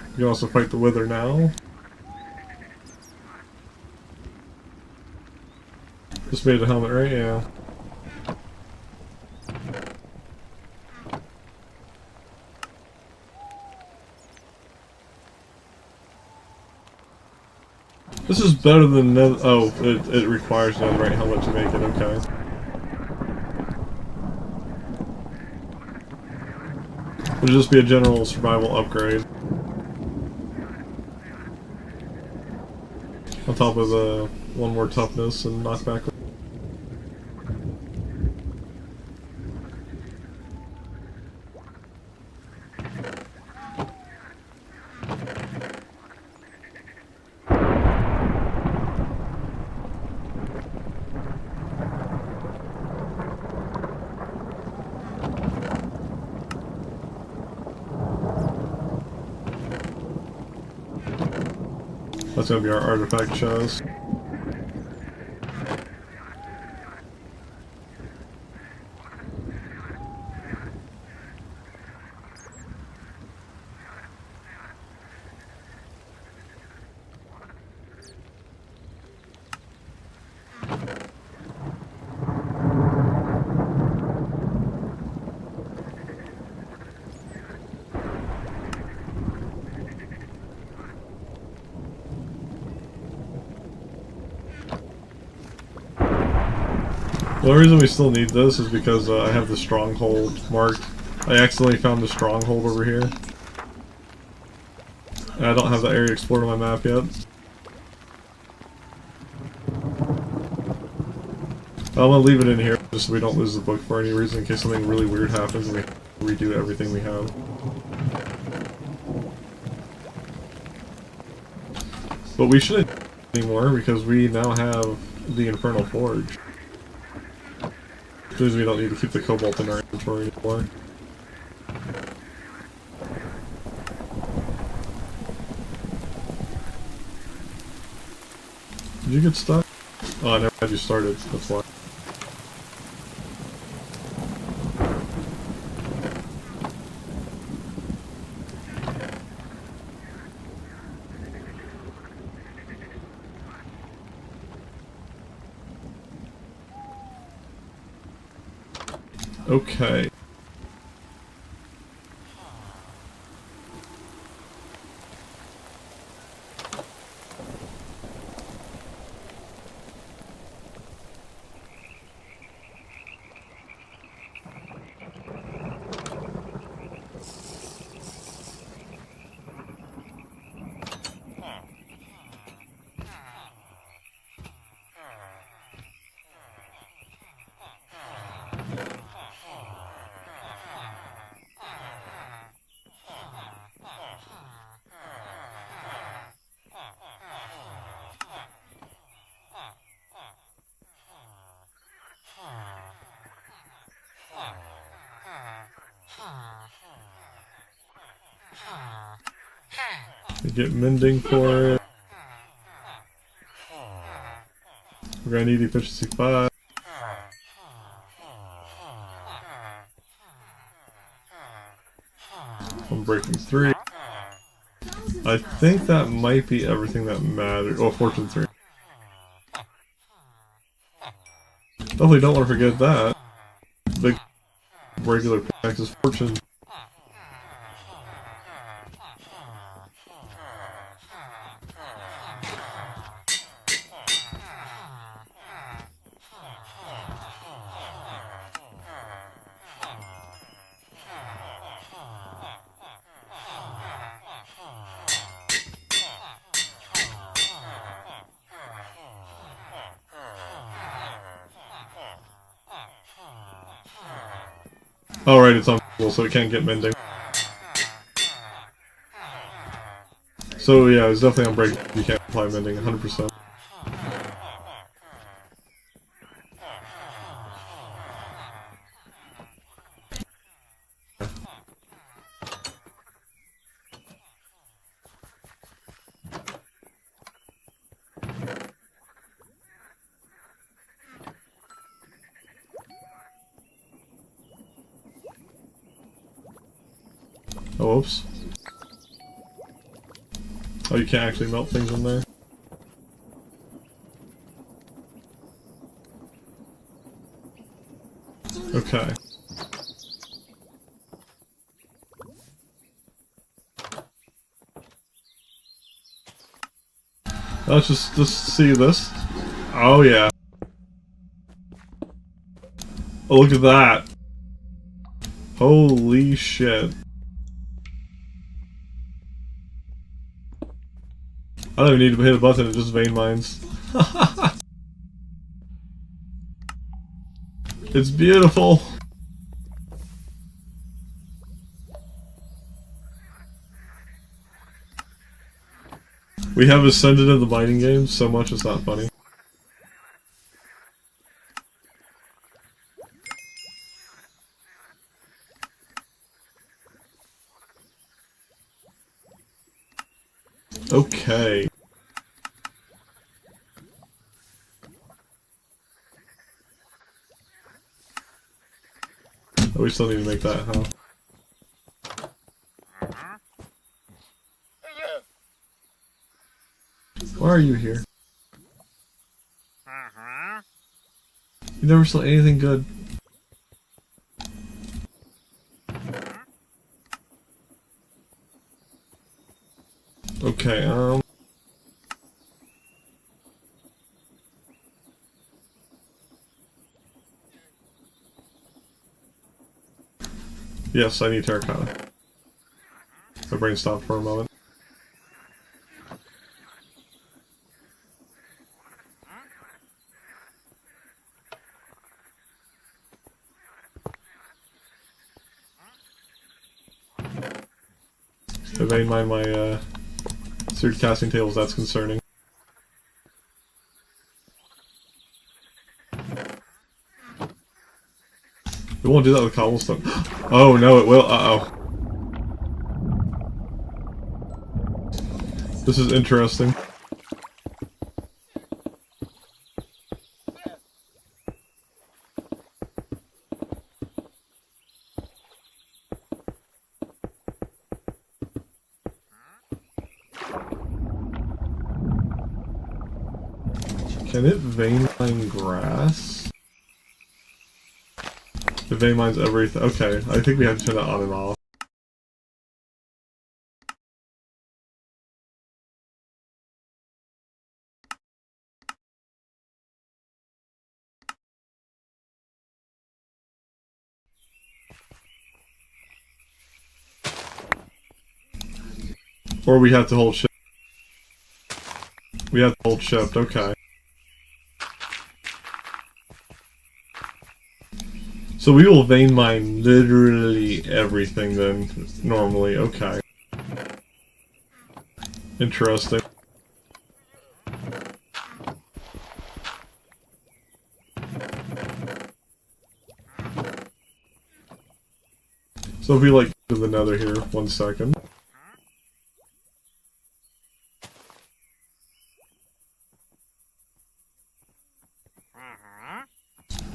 You can also fight the wither now. Just made a helmet, right? Yeah. This is better than nether. Oh, it requires netherite helmet to make it. Okay. It'll just be a general survival upgrade. On top of one more toughness and knockback. That's gonna be our artifact chest. The only reason we still need this is because I have the stronghold marked. I accidentally found the stronghold over here. And I don't have that area explored on my map yet. I'm gonna leave it in here just so we don't lose the book for any reason in case something really weird happens and we redo everything we have. But we shouldn't anymore because we now have the infernal forge. Which means we don't need to keep the cobalt in our inventory anymore. Did you get stuck? Oh, I never had you started, that's why. Okay. We get mending for it. We're gonna need efficiency 5. I'm breaking 3. I think that might be everything that matters. Oh, fortune 3. Definitely don't want to forget that. Big regular pickaxe is fortune. Oh right, it's unbreakable, so it can't get mending. So yeah, it's definitely unbreakable. You can't apply mending, 100%. Oh, oops. Oh, you can't actually melt things in there? Okay. Let's just see this. Oh yeah. Oh, look at that. Holy shit. I don't even need to hit a button, it just vein mines. It's beautiful. We have ascended in the mining game so much it's not funny. Okay. Oh, we still need to make that, huh? Why are you here? You never saw anything good. Okay, yes, I need terracotta. My brain stopped for a moment. I made my seared casting tables, that's concerning. It won't do that with cobblestone. Oh no, it will. Uh-oh. This is interesting. Can it vein mine grass? It vein mines everything. Okay, I think we have to turn that on and off. Or we have to hold shift. We have to hold shift, okay. So we will vein mine literally everything then, normally, okay. Interesting. So if we like to the nether here, 1 second.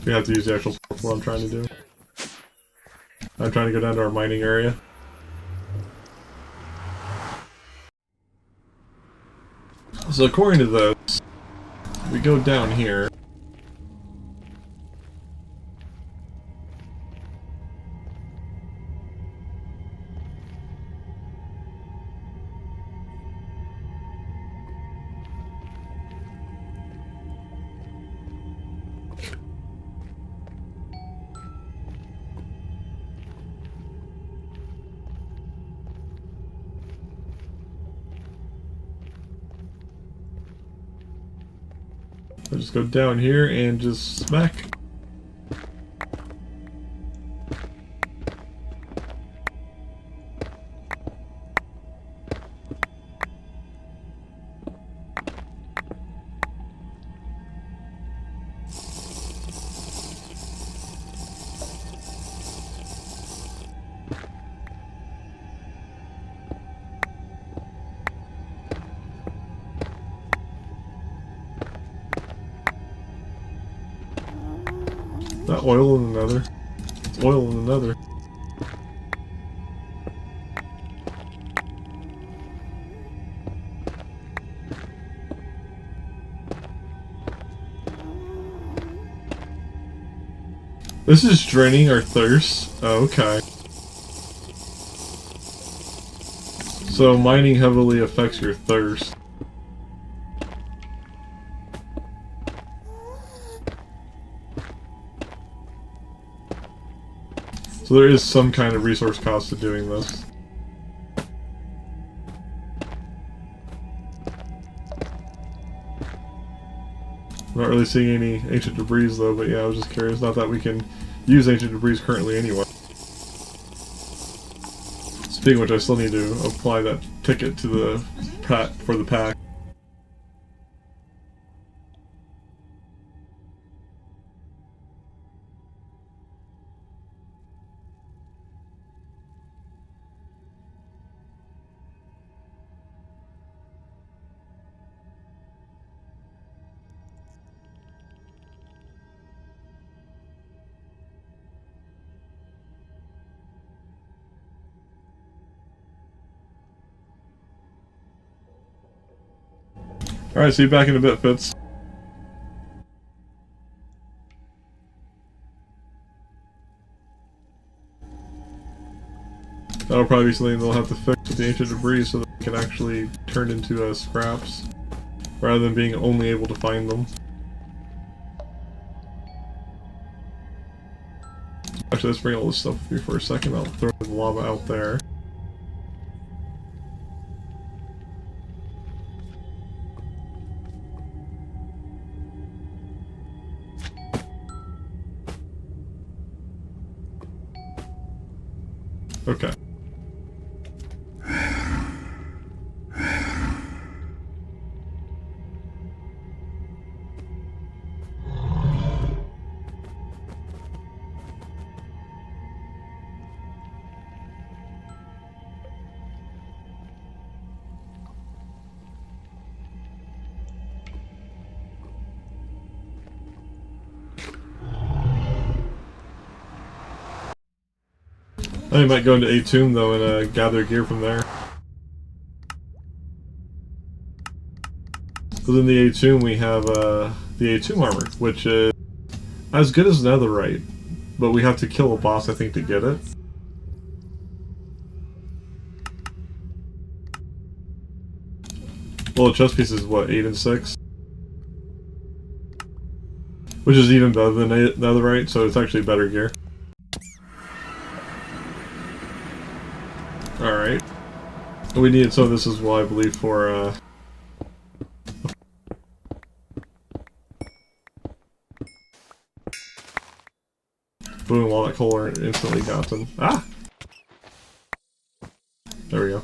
We have to use the actual for what I'm trying to do. I'm trying to go down to our mining area. So according to this, we go down here. I'll just go down here and just smack. That oil in the nether. It's oil in the nether. This is draining our thirst. Oh, okay. So mining heavily affects your thirst. So there is some kind of resource cost to doing this. I'm not really seeing any ancient debris though, but yeah, I was just curious. Not that we can use ancient debris currently anyway. Speaking of which, I still need to apply that ticket to the pack for the pack. Alright, see you back in a bit, Fitz. That'll probably be something they'll have to fix with the ancient debris so that they can actually turn into scraps, rather than being only able to find them. Actually, let's bring all this stuff with me for a second. I'll throw the lava out there. Okay. I might go into Atum though and gather gear from there. Within the Atum we have the Atum armor, which is as good as netherite, but we have to kill a boss, I think, to get it. Well, the chest piece is what, 8 and 6? Which is even better than netherite, so it's actually better gear. Alright. We needed some of this as well, I believe, for, boom, while that coal instantly got them. Ah! There we go.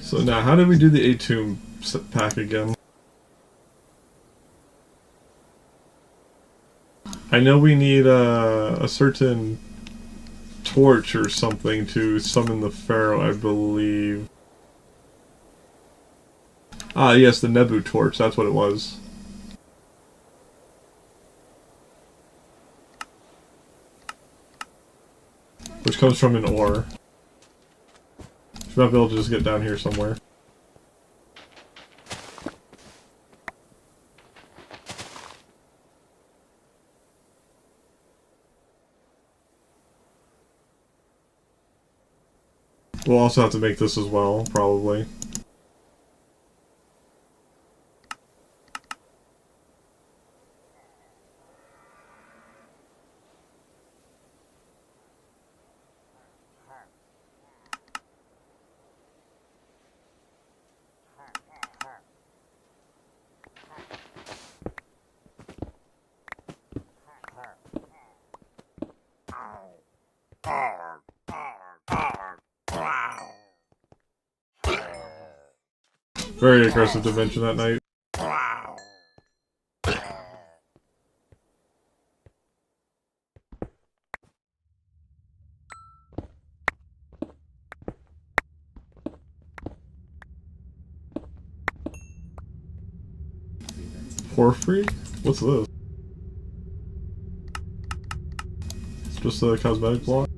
So now, how did we do the Atum pack again? I know we need a certain torch or something to summon the Pharaoh, I believe. Ah, yes, the Nebu torch, that's what it was. Which comes from an ore. Should not be able to just get down here somewhere. We'll also have to make this as well, probably. Very aggressive dimension that night. Porphyry? What's this? It's just a cosmetic block?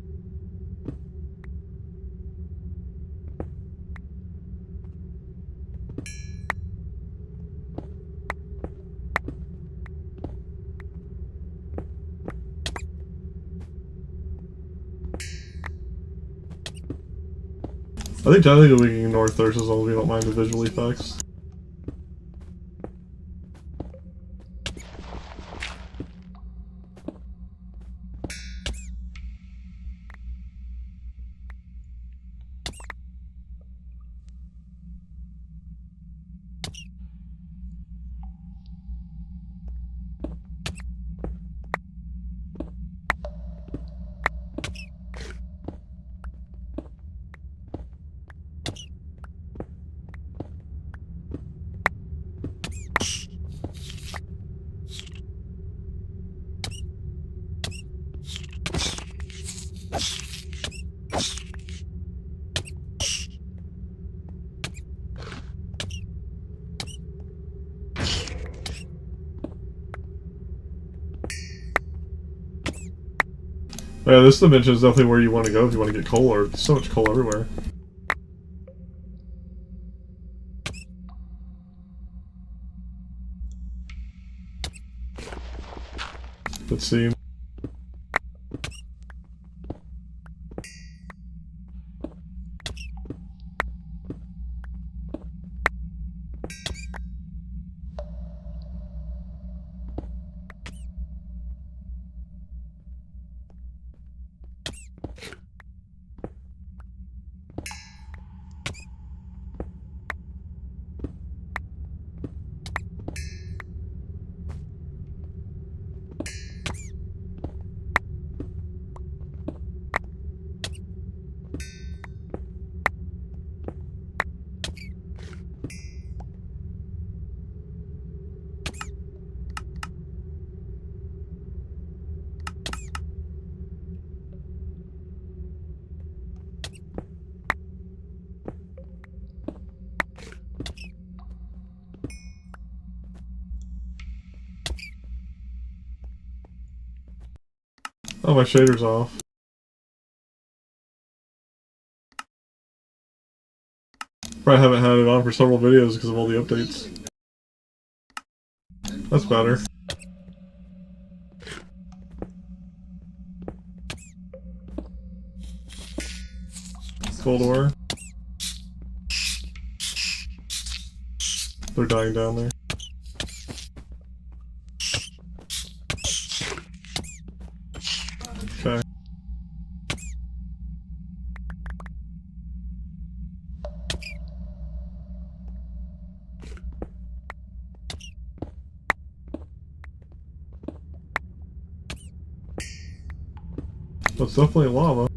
I think technically we can ignore thirst as long as we don't mind the visual effects. Yeah, this dimension is definitely where you want to go if you want to get coal, or there's so much coal everywhere. Let's see. Oh, my shader's off. Probably haven't had it on for several videos because of all the updates. That's better. Cold ore. They're dying down there. Okay. That's definitely lava.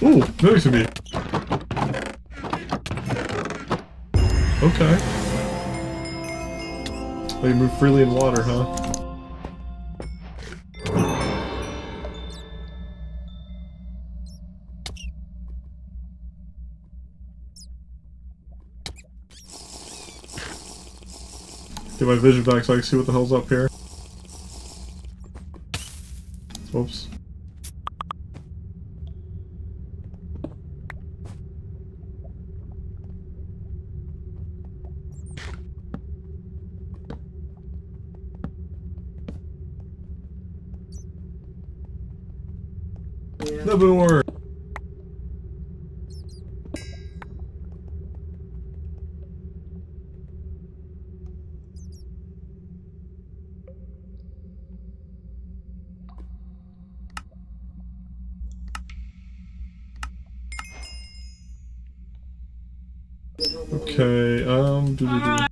Ooh, nice of me. Okay. They move freely in water, huh? Get my vision back so I can see what the hell's up here. Whoops. Never. Okay, doo-doo-doo.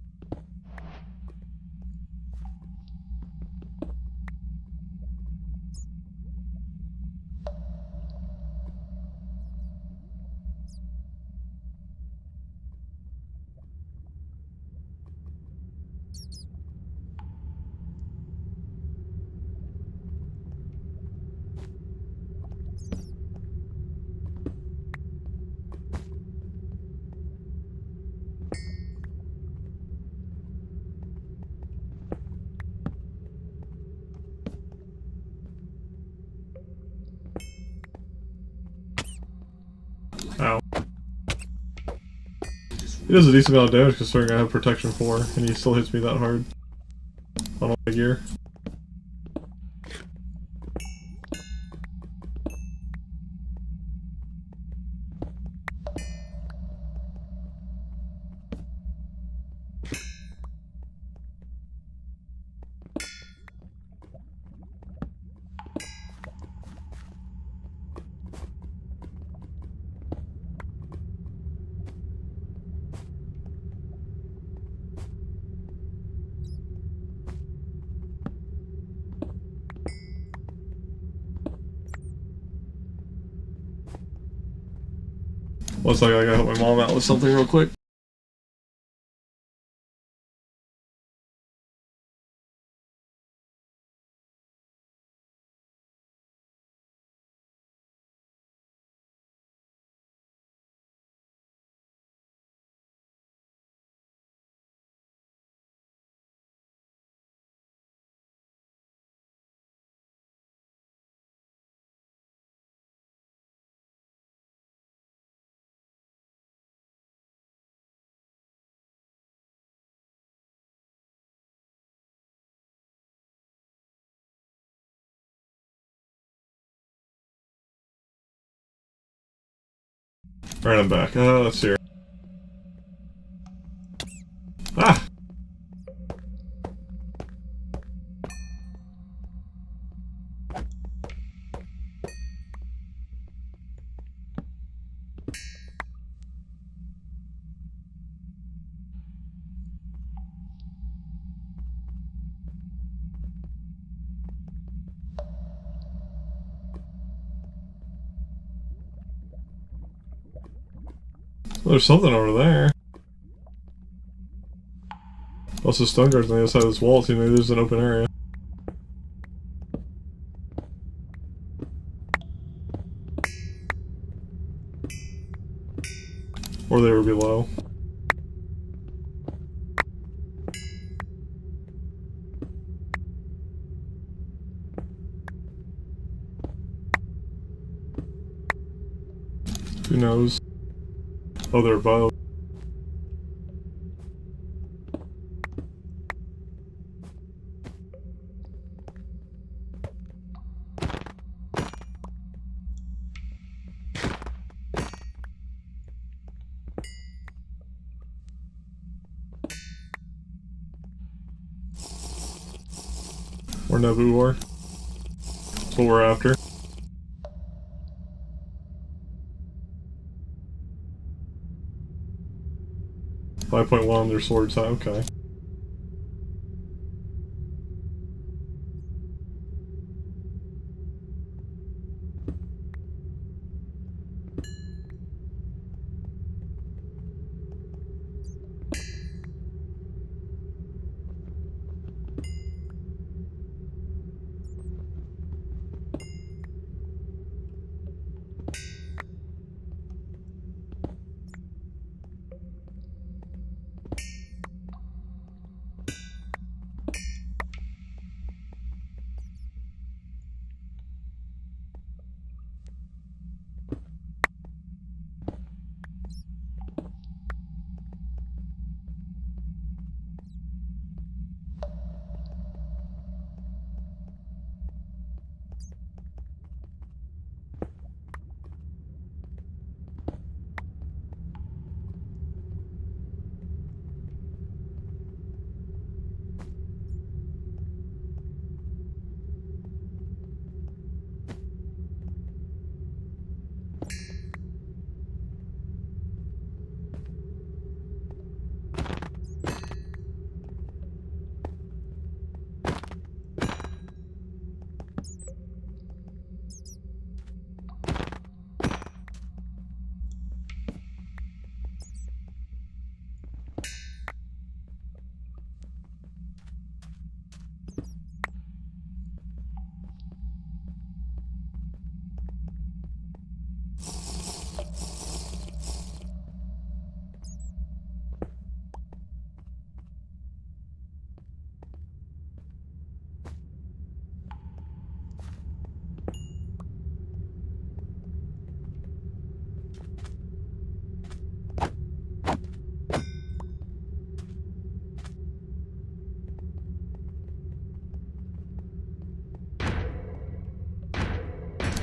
Ow. He does a decent amount of damage considering I have protection 4, and he still hits me that hard on all my gear. One second, I gotta help my mom out with something real quick. Alright, I'm back. Let's see here. Ah! Well, there's something over there. Also, stone guards on the other side of this wall, so maybe there's an open area. Or they were below. Who knows? Oh, they're above. Or Nabu War. That's what we're after. .1 on their sword side, okay.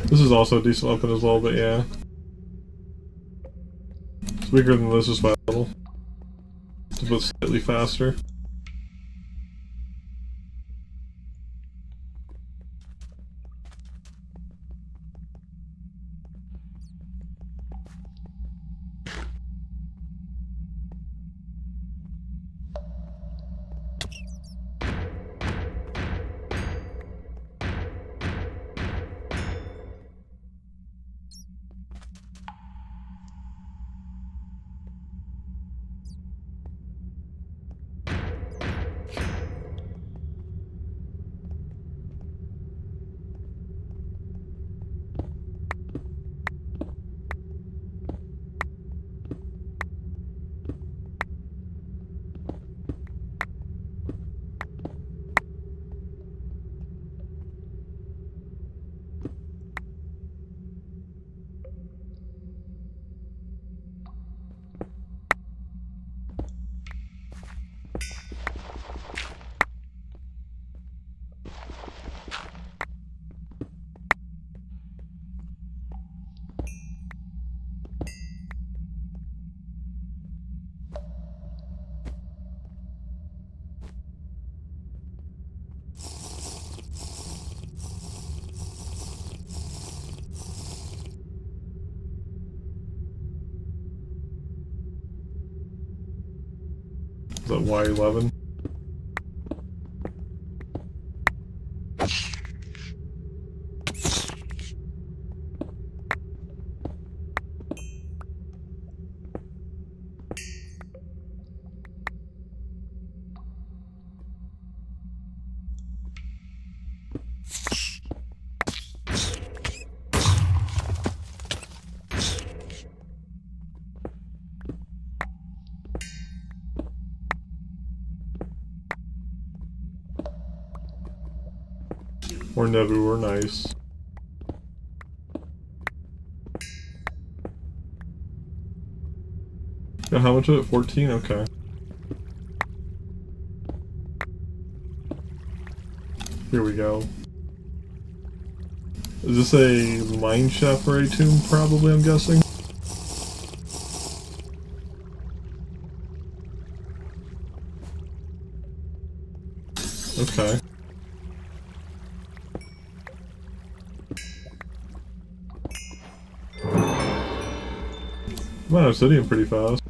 This is also a decent weapon as well, but yeah. It's weaker than this just by a little. But slightly faster. Is that Y11? Or Nebu or nice. Yeah, how much was it? 14? Okay. Here we go. Is this a mine shaft for a tomb? Probably, I'm guessing. Okay. I'm out of obsidian pretty fast.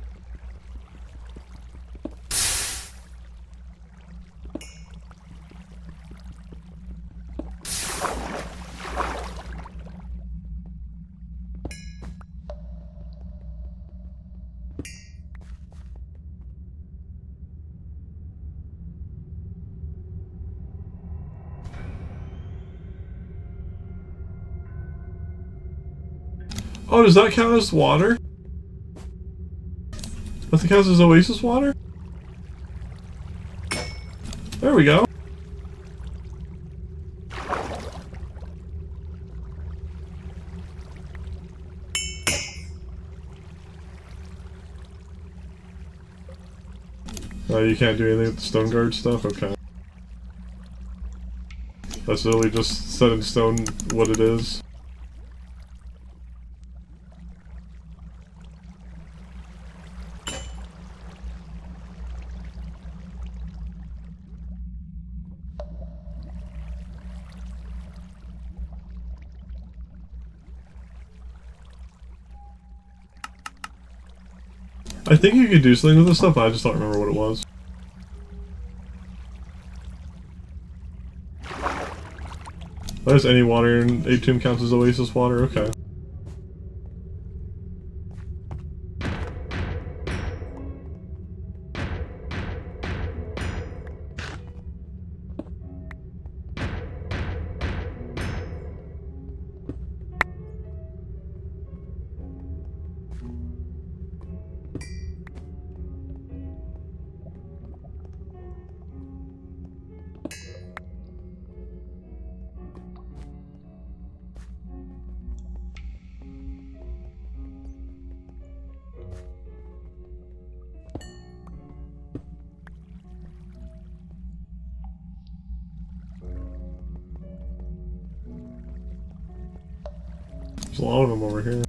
Oh, does that count as water? Does that count as oasis water? There we go. Oh, you can't do anything with the stone guard stuff? Okay. That's literally just set in stone what it is. I think you could do something with this stuff, I just don't remember what it was. There's any water in a tomb counts as oasis water? Okay. There's a lot of them over here.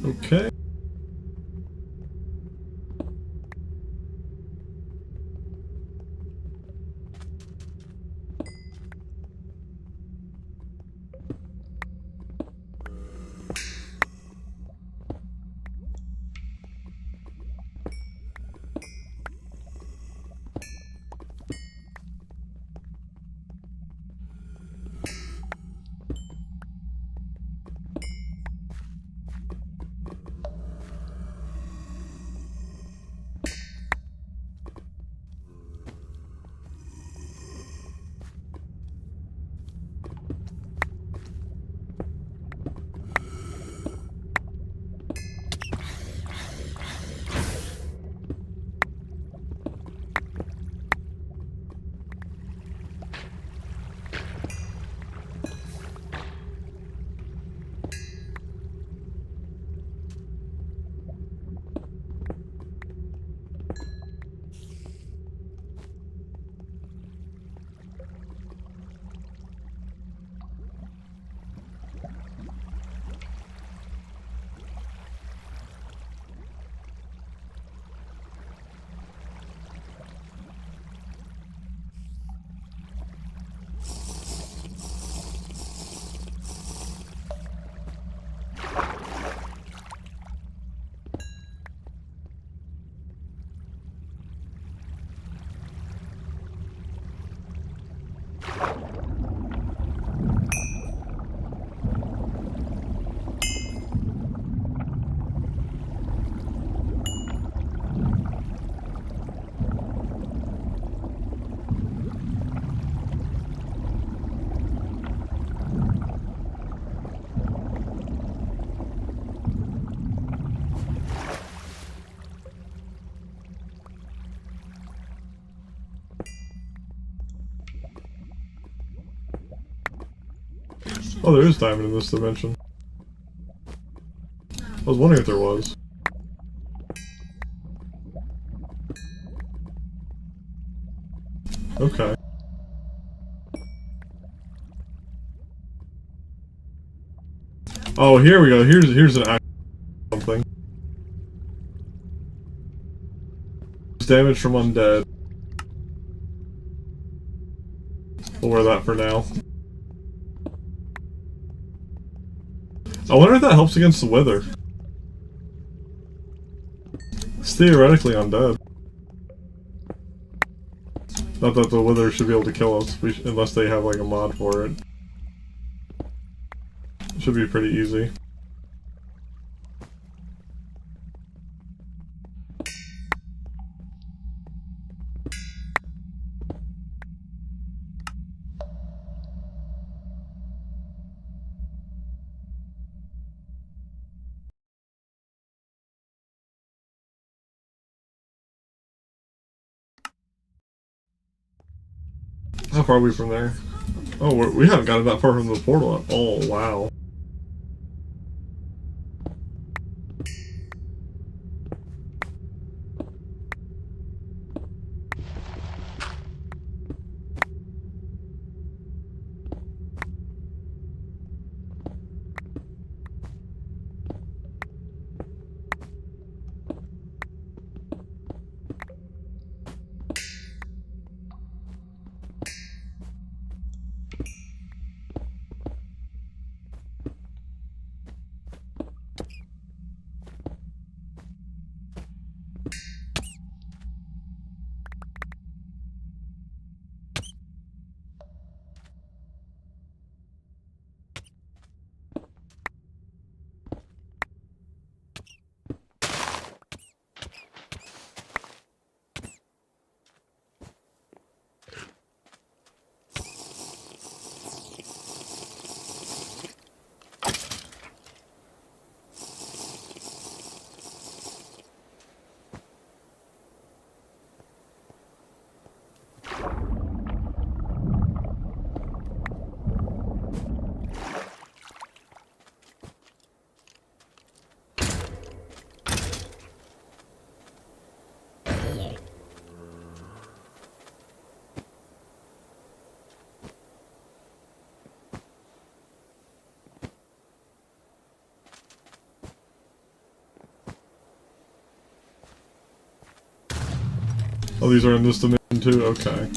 Okay. Oh, there is diamond in this dimension. I was wondering if there was. Okay. Oh, here we go. Here's an actual something. Damage from undead. We'll wear that for now. I wonder if that helps against the wither. It's theoretically undead. Not that the wither should be able to kill us, unless they have like a mod for it. It should be pretty easy. How far are we from there? Oh, we haven't gotten that far from the portal at all. Wow. Oh, these are in this dimension too? Okay.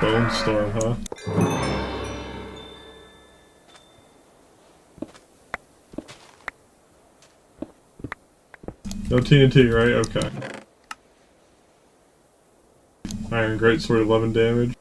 Bone storm, huh? No TNT, right? Okay. Iron Greatsword, 11 damage.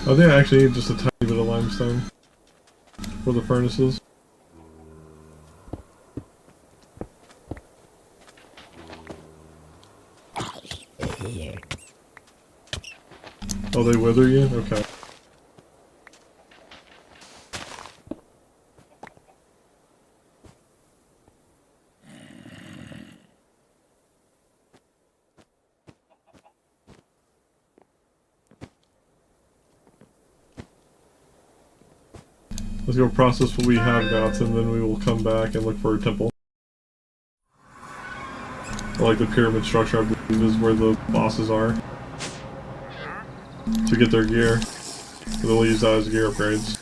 I think I actually need just a tiny bit of limestone for the furnaces. Oh, they wither you? Okay. Let's go process what we have got, and then we will come back and look for a temple. Like the pyramid structure, I believe, is where the bosses are. To get their gear. They'll use that as gear upgrades.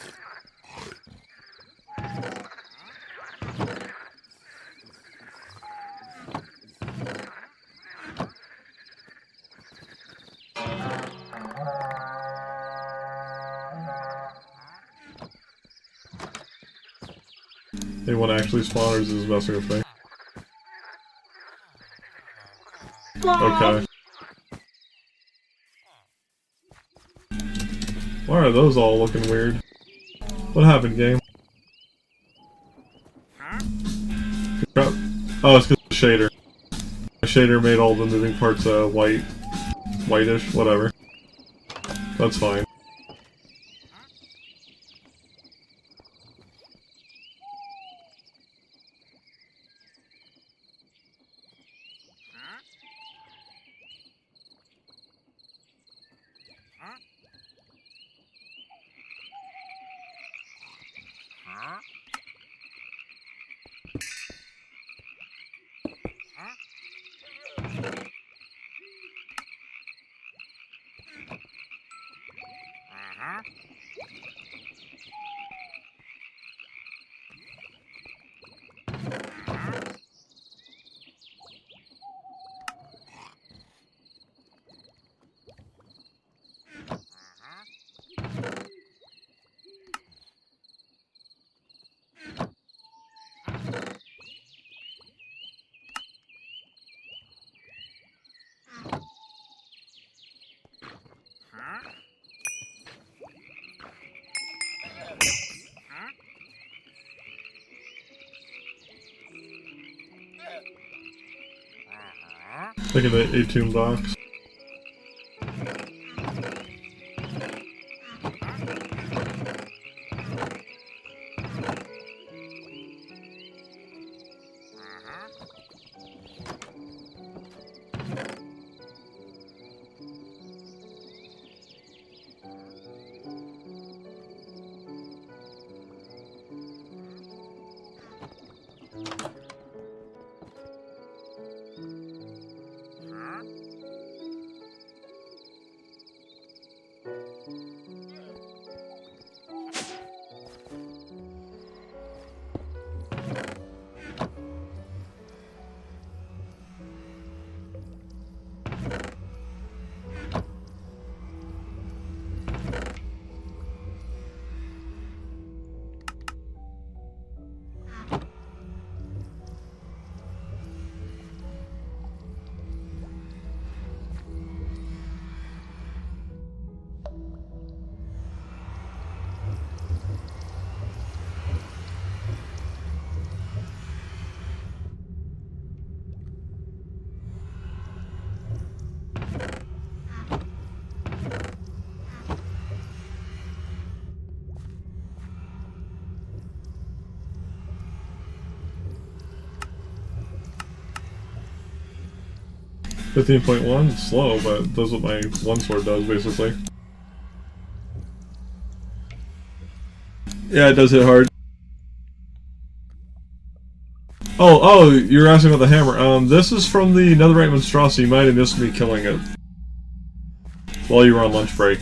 They want to actually spawn, or is this messing with me? Okay. Why are those all looking weird? What happened, game? Crap. Oh, it's because of the shader. The shader made all the moving parts white. Whitish, whatever. That's fine. Look at the Atum box. 15.1, slow, but it does what my one sword does, basically. Yeah, it does hit hard. Oh, you're asking about the hammer. This is from the netherite monstrosity. You might have missed me killing it while you were on lunch break.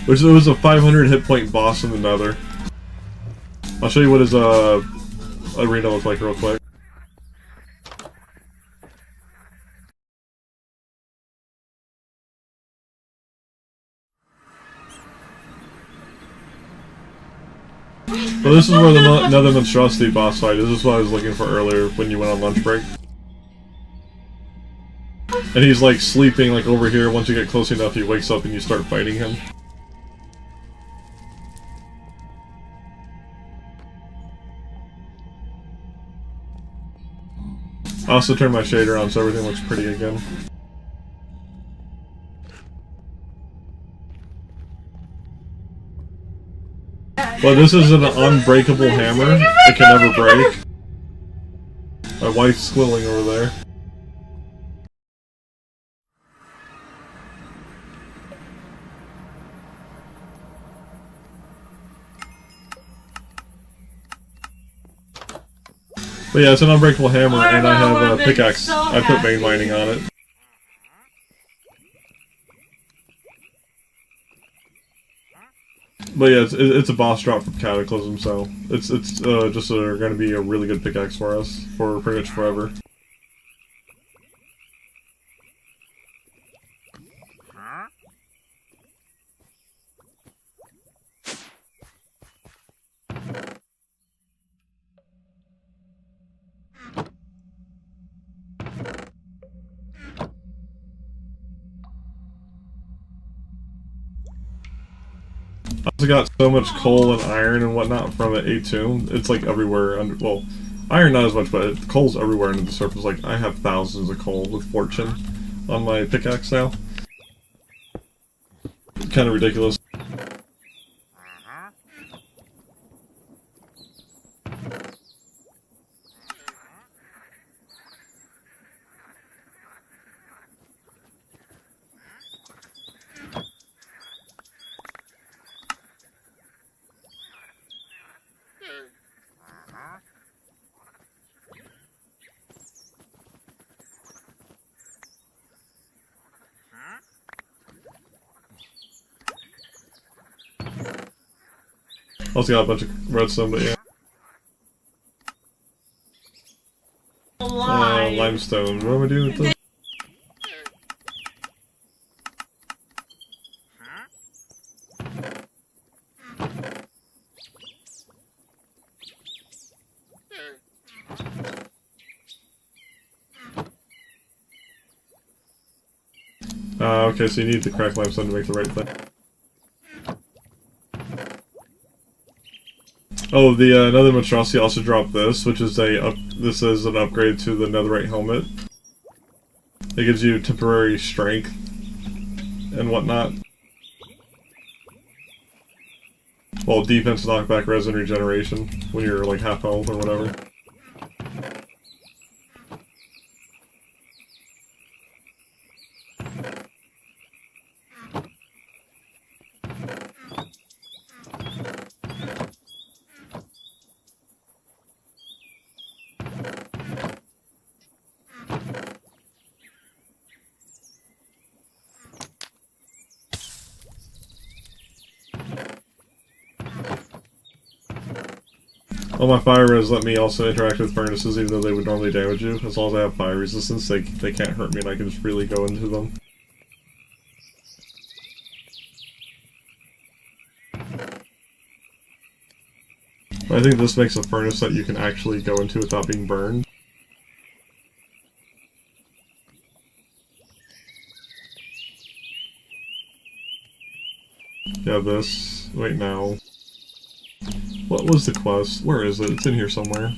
Which it was a 500 hit point boss in the nether. I'll show you what his arena looks like real quick. Well, this is where the nether monstrosity boss fight is. This is what I was looking for earlier when you went on lunch break. And he's like sleeping like over here. Once you get close enough, he wakes up and you start fighting him. I also turned my shader on so everything looks pretty again. But this is an unbreakable hammer. It can never break. My wife's squilling over there. But yeah, it's an unbreakable hammer, and I have a pickaxe. I put vein mining on it. But yeah, it's a boss drop from Cataclysm, so it's just going to be a really good pickaxe for us for pretty much forever. I also got so much coal and iron and whatnot from the Atum. It's like everywhere. Well, iron not as much, but coal's everywhere under the surface. Like, I have thousands of coal with fortune on my pickaxe now. Kind of ridiculous. Also got a bunch of redstone, but yeah. Limestone. What am I doing with this? Okay, so you need the cracked limestone to make the right thing. Oh, the another monstrosity also dropped this, which is this is an upgrade to the netherite helmet. It gives you temporary strength and whatnot. Well, defense, knockback, res, and regeneration when you're like half health or whatever. Oh, my fire res let me also interact with furnaces even though they would normally damage you. As long as I have fire resistance, they can't hurt me and I can just really go into them. I think this makes a furnace that you can actually go into without being burned. Yeah, this. Wait, now. What was the quest? Where is it? It's in here somewhere.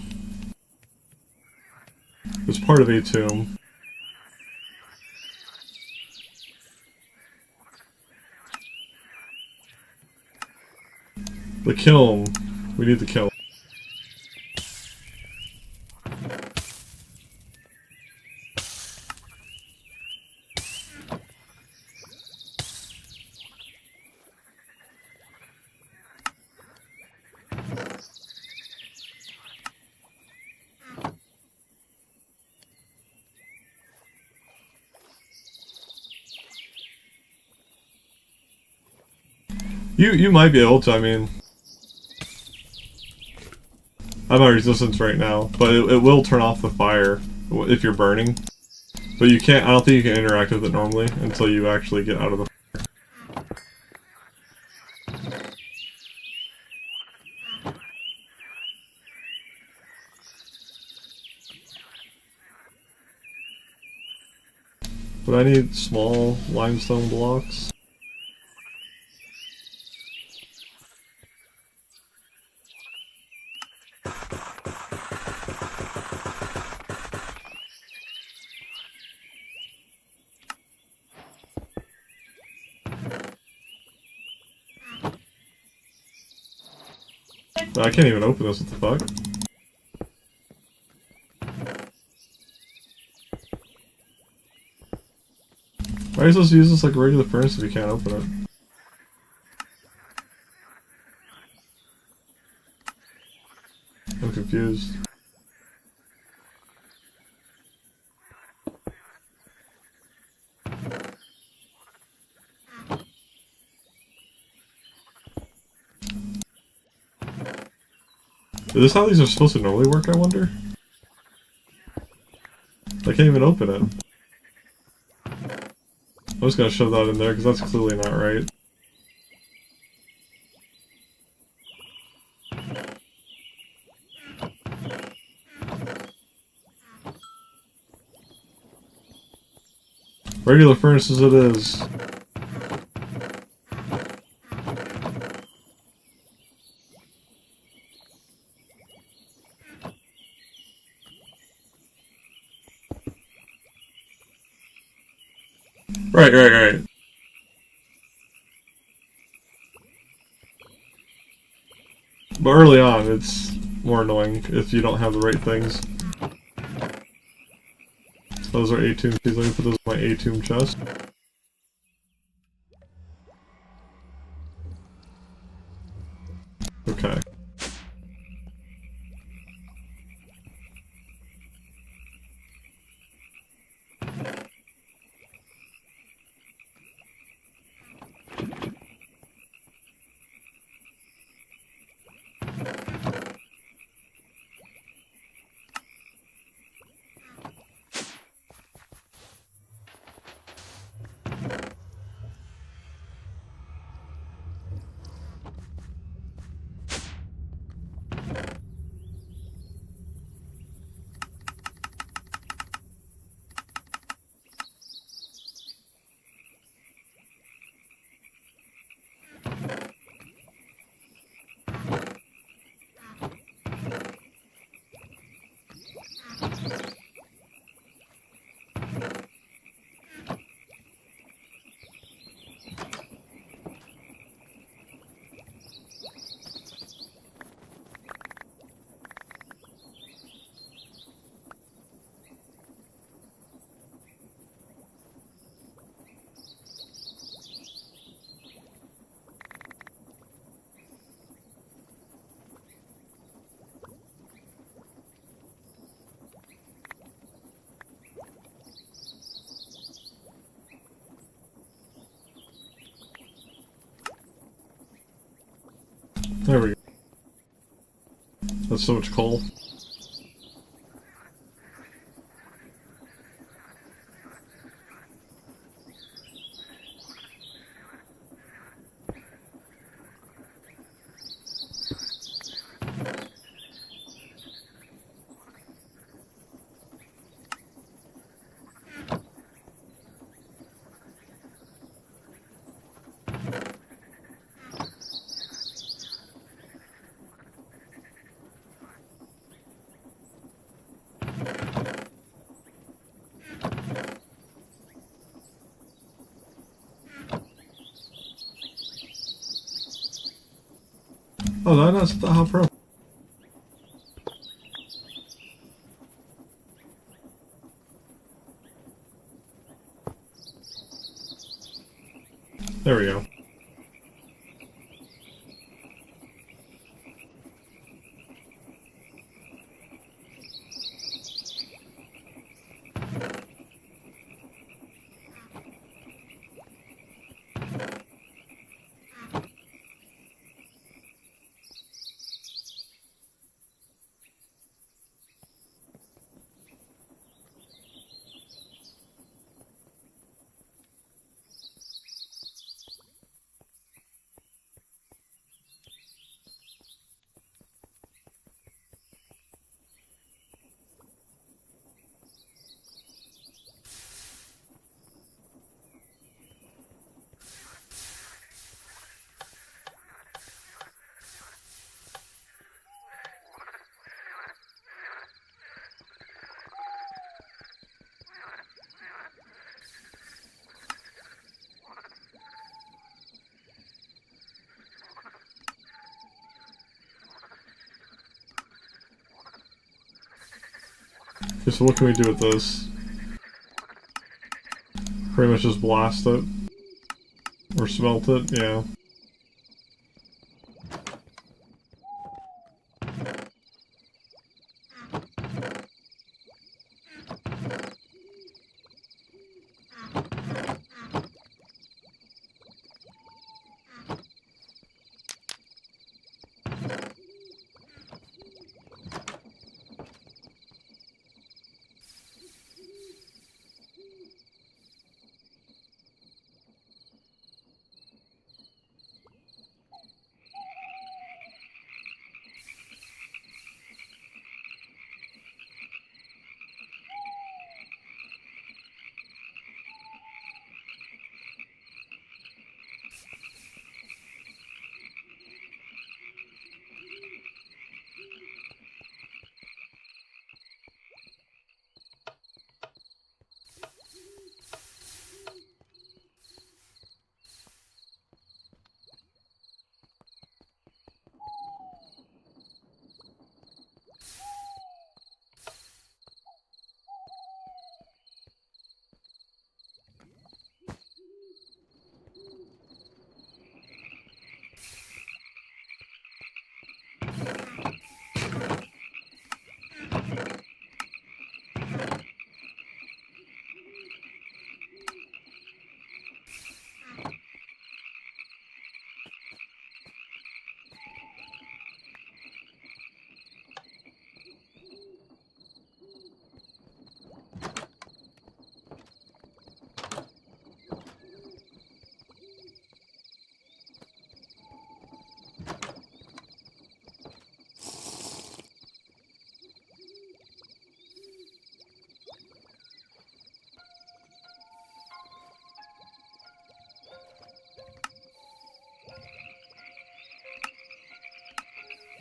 It's part of Atum. The kiln. We need the kiln. You might be able to, I mean... I'm on resistance right now, but it will turn off the fire if you're burning. But you can't, I don't think you can interact with it normally until you actually get out of the fire. But I need small limestone blocks. I can't even open this, what the fuck? Why are you supposed to use this like a regular furnace if you can't open it? I'm confused. Is this how these are supposed to normally work, I wonder? I can't even open it. I'm just gonna shove that in there, because that's clearly not right. Regular furnaces it is. Right. But early on, it's more annoying if you don't have the right things. Those are atomb keys. Let me put those in my atomb chest. Okay. There we go. That's so much coal. Oh, no, that's the hop pro. There we go. Okay, so what can we do with this? Pretty much just blast it. Or smelt it, yeah.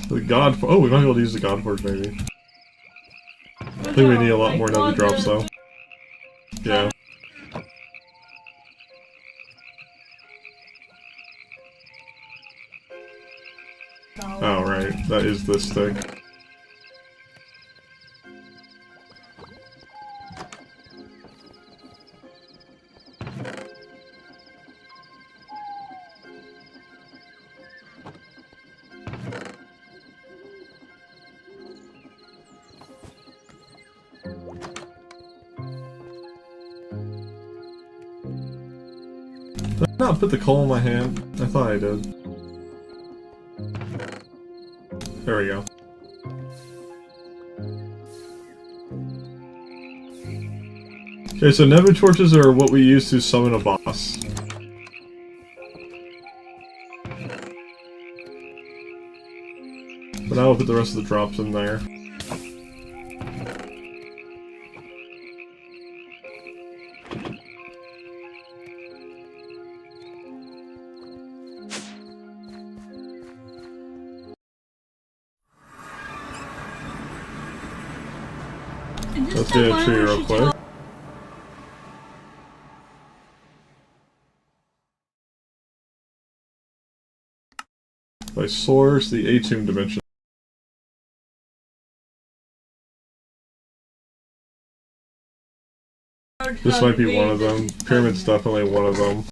The God... Oh, we might be able to use the God Forge, maybe. I think we need a lot more nether drops, though. Yeah. Oh, right. That is this thing. Did I not put the coal in my hand? I thought I did. There we go. Okay, so nether torches are what we use to summon a boss. But now we'll put the rest of the drops in there. Let's do a tree real quick. By source, the Atum dimension. This might be one of them. Pyramid's definitely one of them.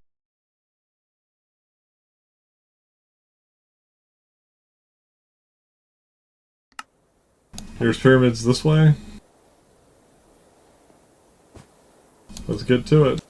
Here's pyramids this way. Let's get to it.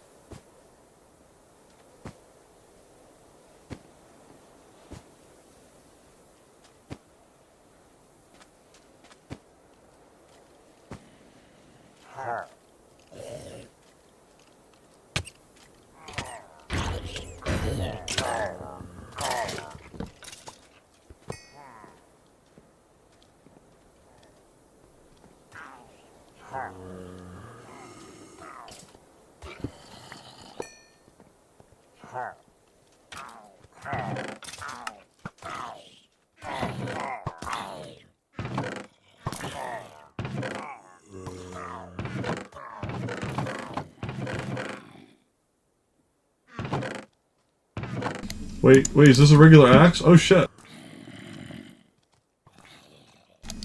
Wait, is this a regular axe? Oh shit.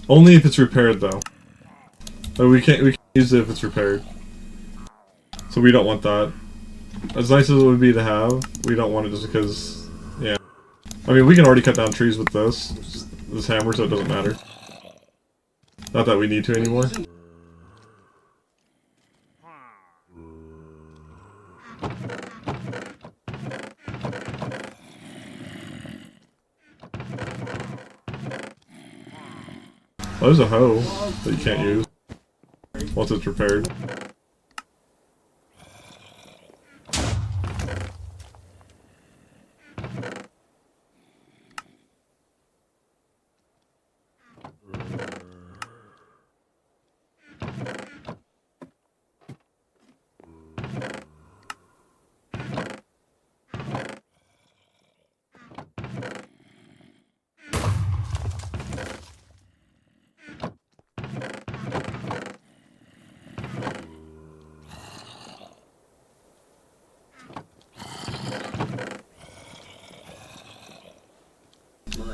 Only if it's repaired though. But we can't use it if it's repaired. So we don't want that. As nice as it would be to have, we don't want it just because, yeah. I mean, we can already cut down trees with this hammer, so it doesn't matter. Not that we need to anymore. Oh, there's a hoe that you can't use once it's repaired.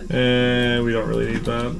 And we don't really need that.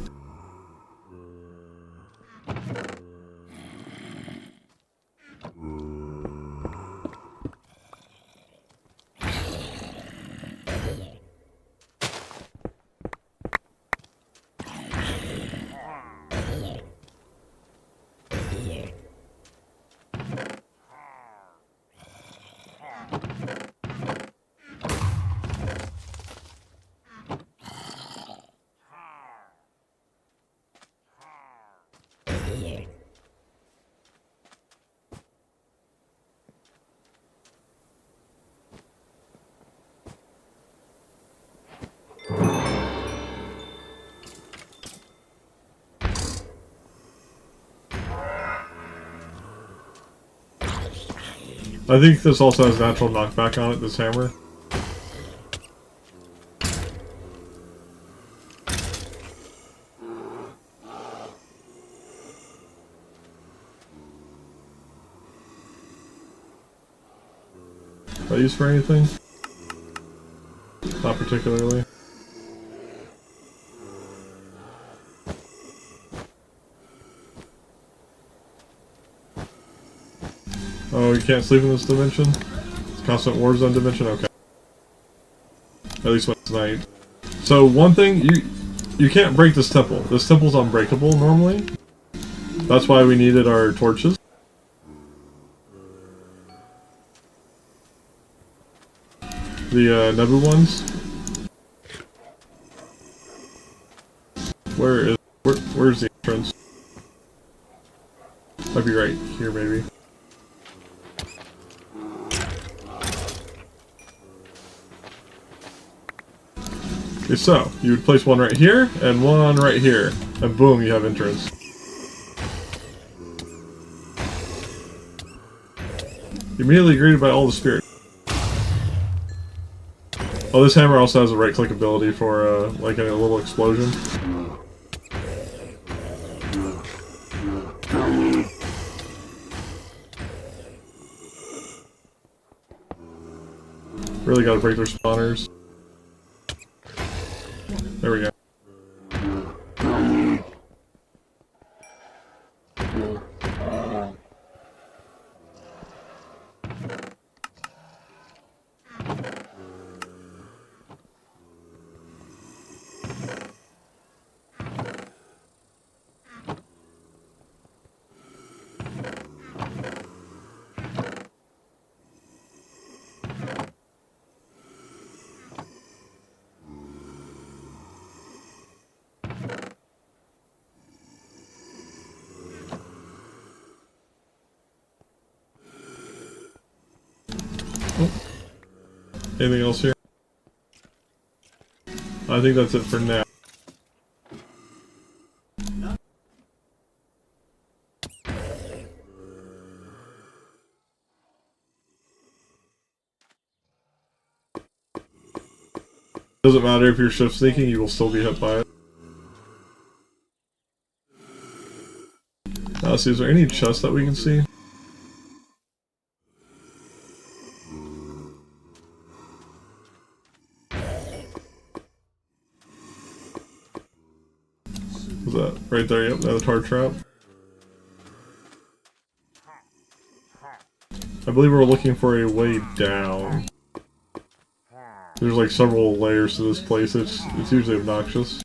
I think this also has natural knockback on it, this hammer. Is that used for anything? Not particularly. Oh, you can't sleep in this dimension? It's constant war zone dimension? Okay. At least when it's night. So one thing, you can't break this temple. This temple's unbreakable normally. That's why we needed our torches. The Nebu ones. Where's the entrance? Might be right here, maybe. Okay, so you would place one right here and one right here, and boom, you have entrance. Immediately greeted by all the spirits. Oh, this hammer also has a right-click ability for like a little explosion. Really gotta break their spawners. There we go. Anything else here? I think that's it for now. Doesn't matter if you're shift sneaking, you will still be hit by it. Let's see, is there any chests that we can see? Was that right there? Yep, another tar trap. I believe we're looking for a way down. There's like several layers to this place. It's usually obnoxious.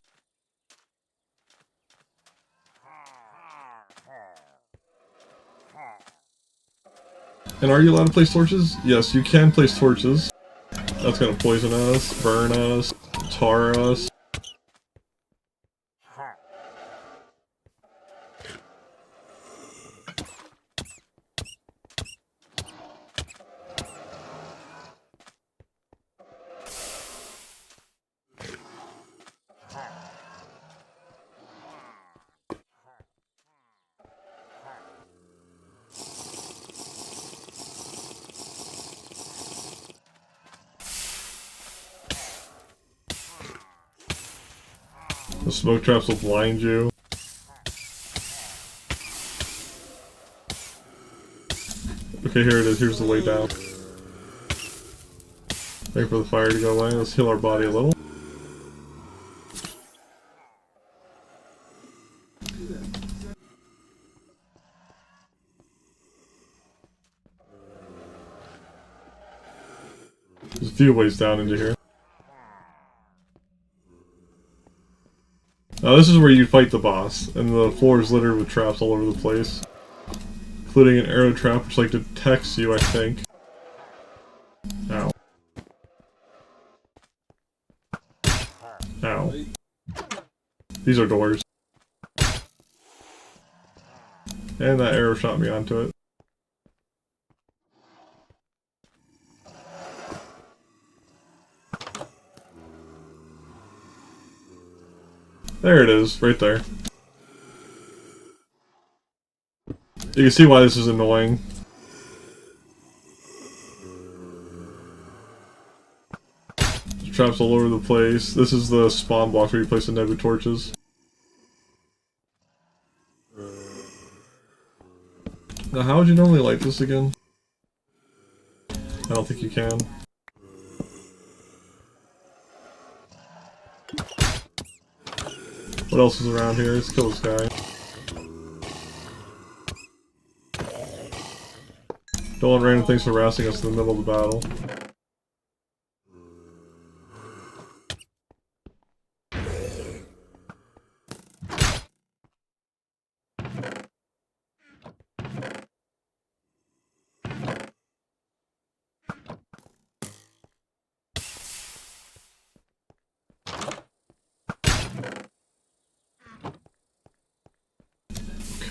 And are you allowed to place torches? Yes, you can place torches. That's gonna poison us, burn us, tar us. The smoke traps will blind you. Okay, here it is. Here's the way down. Wait for the fire to go away. Let's heal our body a little. There's a few ways down into here. Now this is where you fight the boss, and the floor is littered with traps all over the place. Including an arrow trap which like detects you, I think. Ow. Ow. These are doors. And that arrow shot me onto it. There it is, right there. You can see why this is annoying. There's traps all over the place. This is the spawn block where you place the nether torches. Now how would you normally light this again? I don't think you can. What else is around here? Let's kill this guy. Don't want random things harassing us in the middle of the battle.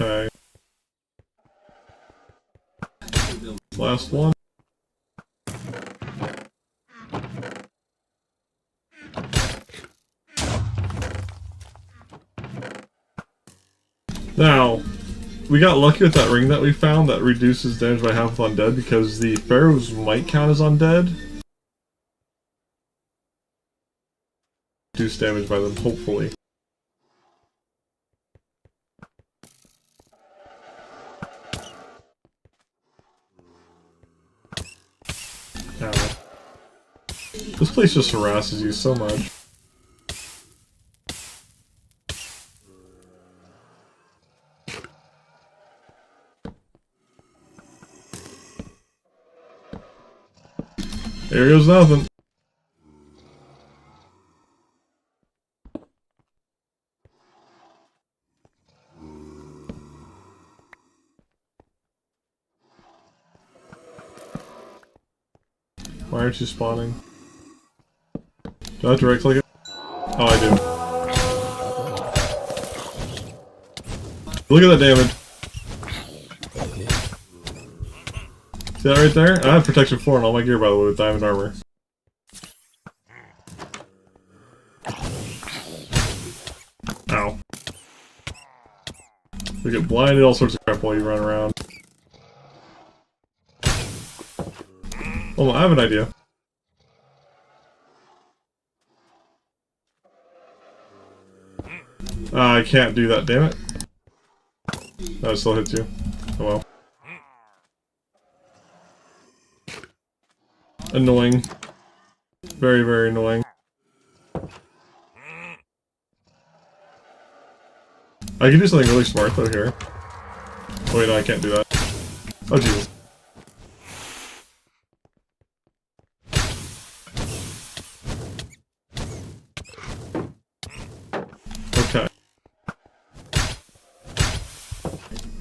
Okay. Last one. Now, we got lucky with that ring that we found that reduces damage by half with undead because the pharaohs might count as undead. Reduce damage by them, hopefully. Ow. This place just harasses you so much. Here goes nothing. Why aren't you spawning? Do I have to right click it? Oh, I do. Look at that damage. See that right there? I have protection 4 on all my gear, by the way, with diamond armor. Ow. We get blinded, all sorts of crap while you run around. Oh, I have an idea. I can't do that, damn it. That still hits you. Oh well. Annoying. Very, very annoying. I can do something really smart though here. Oh, wait, no, I can't do that. Oh, Jesus.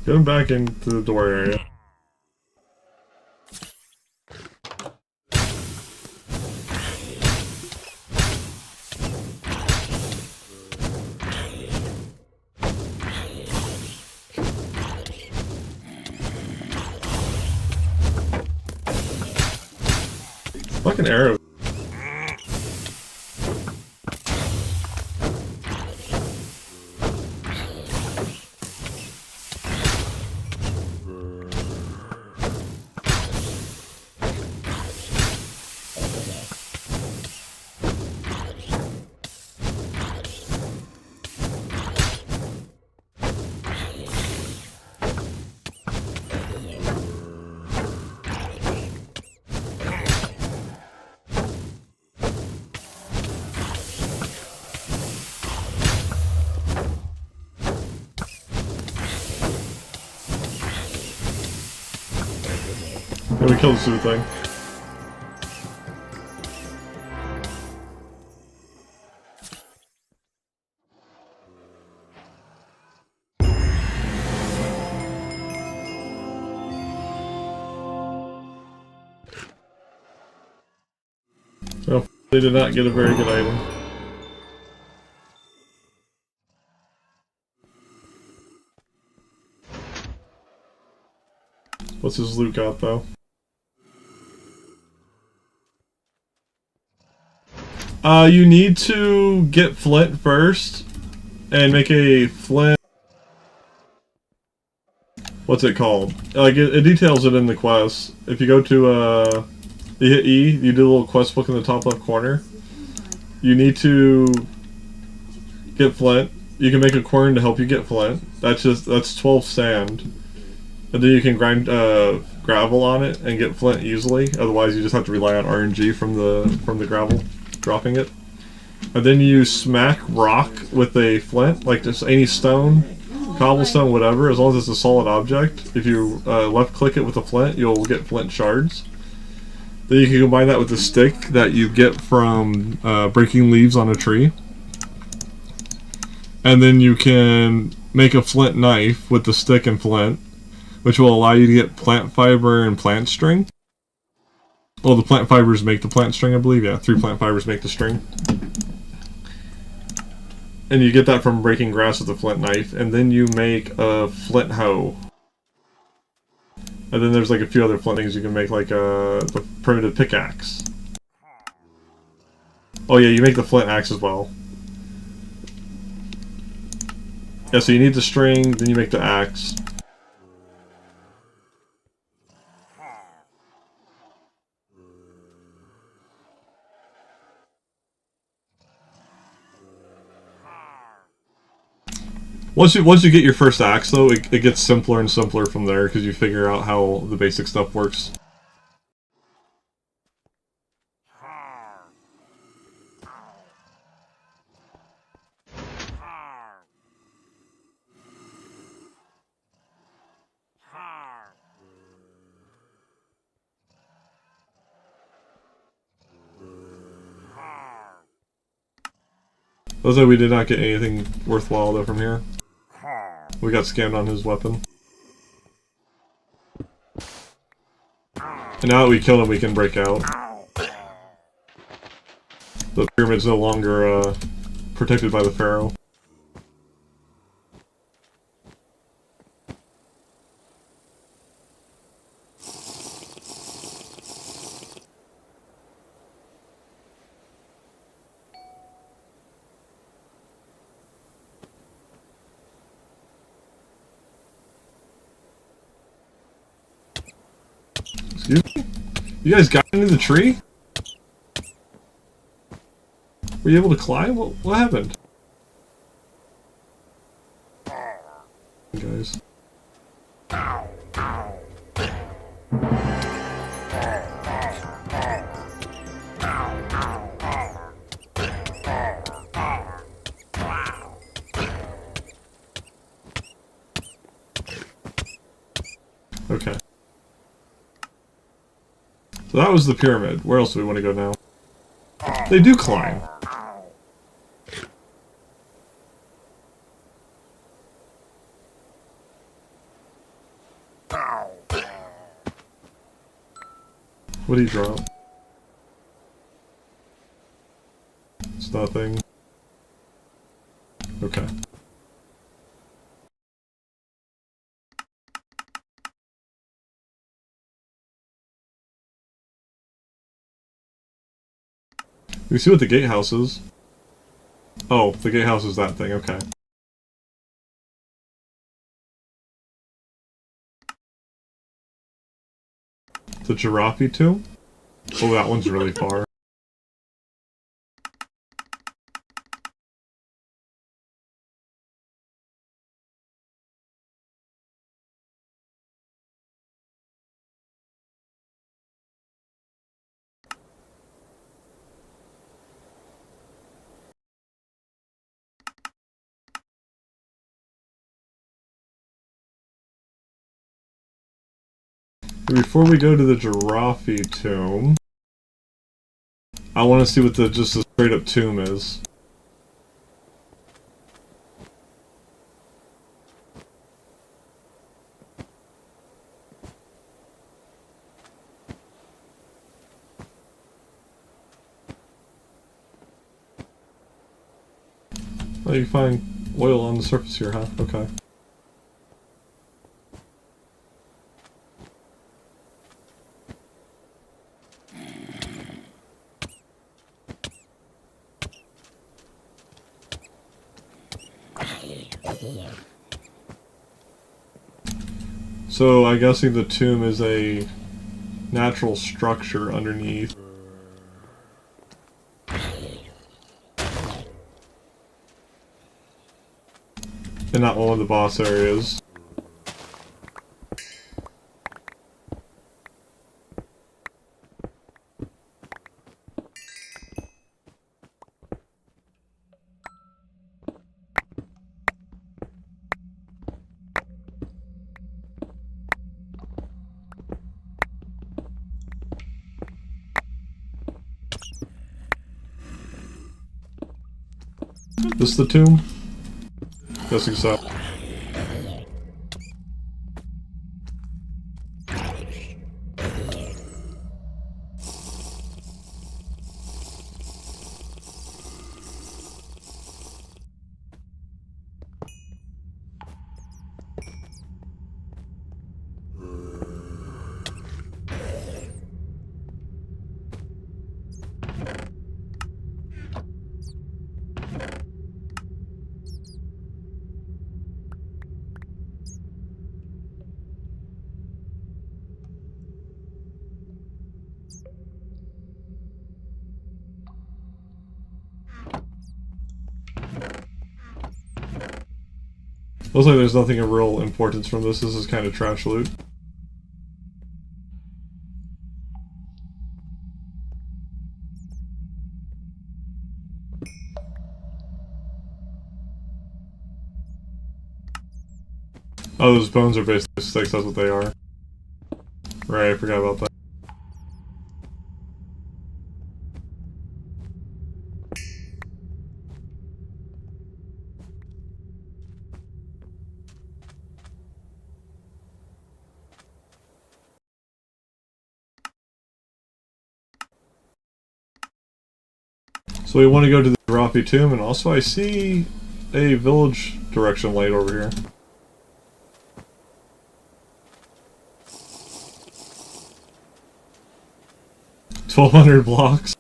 Get him back into the door area. Fucking arrow. Yeah, we killed the stupid thing. Well, they did not get a very good item. What's his loot got, though? You need to get flint first, and make a flint... What's it called? Like, it details it in the quest. If you go to, you hit E, you do a little quest book in the top left corner. You need to get flint. You can make a quern to help you get flint. That's 12 sand. And then you can grind gravel on it and get flint easily. Otherwise, you just have to rely on RNG from the gravel, dropping it. And then you smack rock with a flint, like just any stone, cobblestone, whatever. As long as it's a solid object. If you left click it with a flint, you'll get flint shards. Then you can combine that with the stick that you get from breaking leaves on a tree. And then you can make a flint knife with the stick and flint, which will allow you to get plant fiber and plant string. Well, the plant fibers make the plant string, I believe. Yeah, 3 plant fibers make the string. And you get that from breaking grass with a flint knife. And then you make a flint hoe. And then there's like a few other flint things you can make, like the primitive pickaxe. Oh yeah, you make the flint axe as well. Yeah, so you need the string, then you make the axe. Once you get your first axe, though, it gets simpler and simpler from there because you figure out how the basic stuff works. Looks like we did not get anything worthwhile though from here. We got scammed on his weapon. And now that we killed him, we can break out. The pyramid's no longer protected by the pharaoh. Excuse me? You guys got into the tree? Were you able to climb? What happened? Guys. Okay. So that was the pyramid. Where else do we want to go now? They do climb. What do you drop? It's nothing. Okay. We see what the gatehouse is. Oh, the gatehouse is that thing, okay. The giraffe tomb? Oh, that one's really far. Before we go to the giraffe tomb, I want to see what just the straight up tomb is. Oh, you find oil on the surface here, huh? Okay. So, I'm guessing the tomb is a natural structure underneath. And not one of the boss areas. This the tomb? Guessing so. Looks like there's nothing of real importance from this. This is kind of trash loot. Oh, those bones are basically sticks, that's what they are. Right, I forgot about that. So we want to go to the giraffe tomb, and also I see a village direction light over here. 1,200 blocks.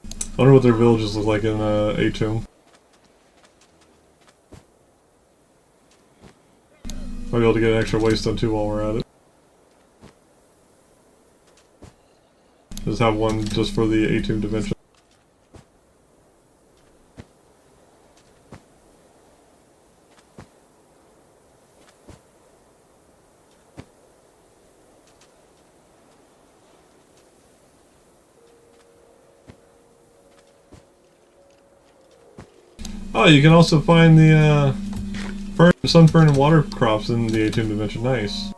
I wonder what their villages look like in Atum. Might be able to get an extra waste done too while we're at it. Just have one just for the Atum dimension. Oh, you can also find the sun fern and water crops in the Atum dimension. Nice.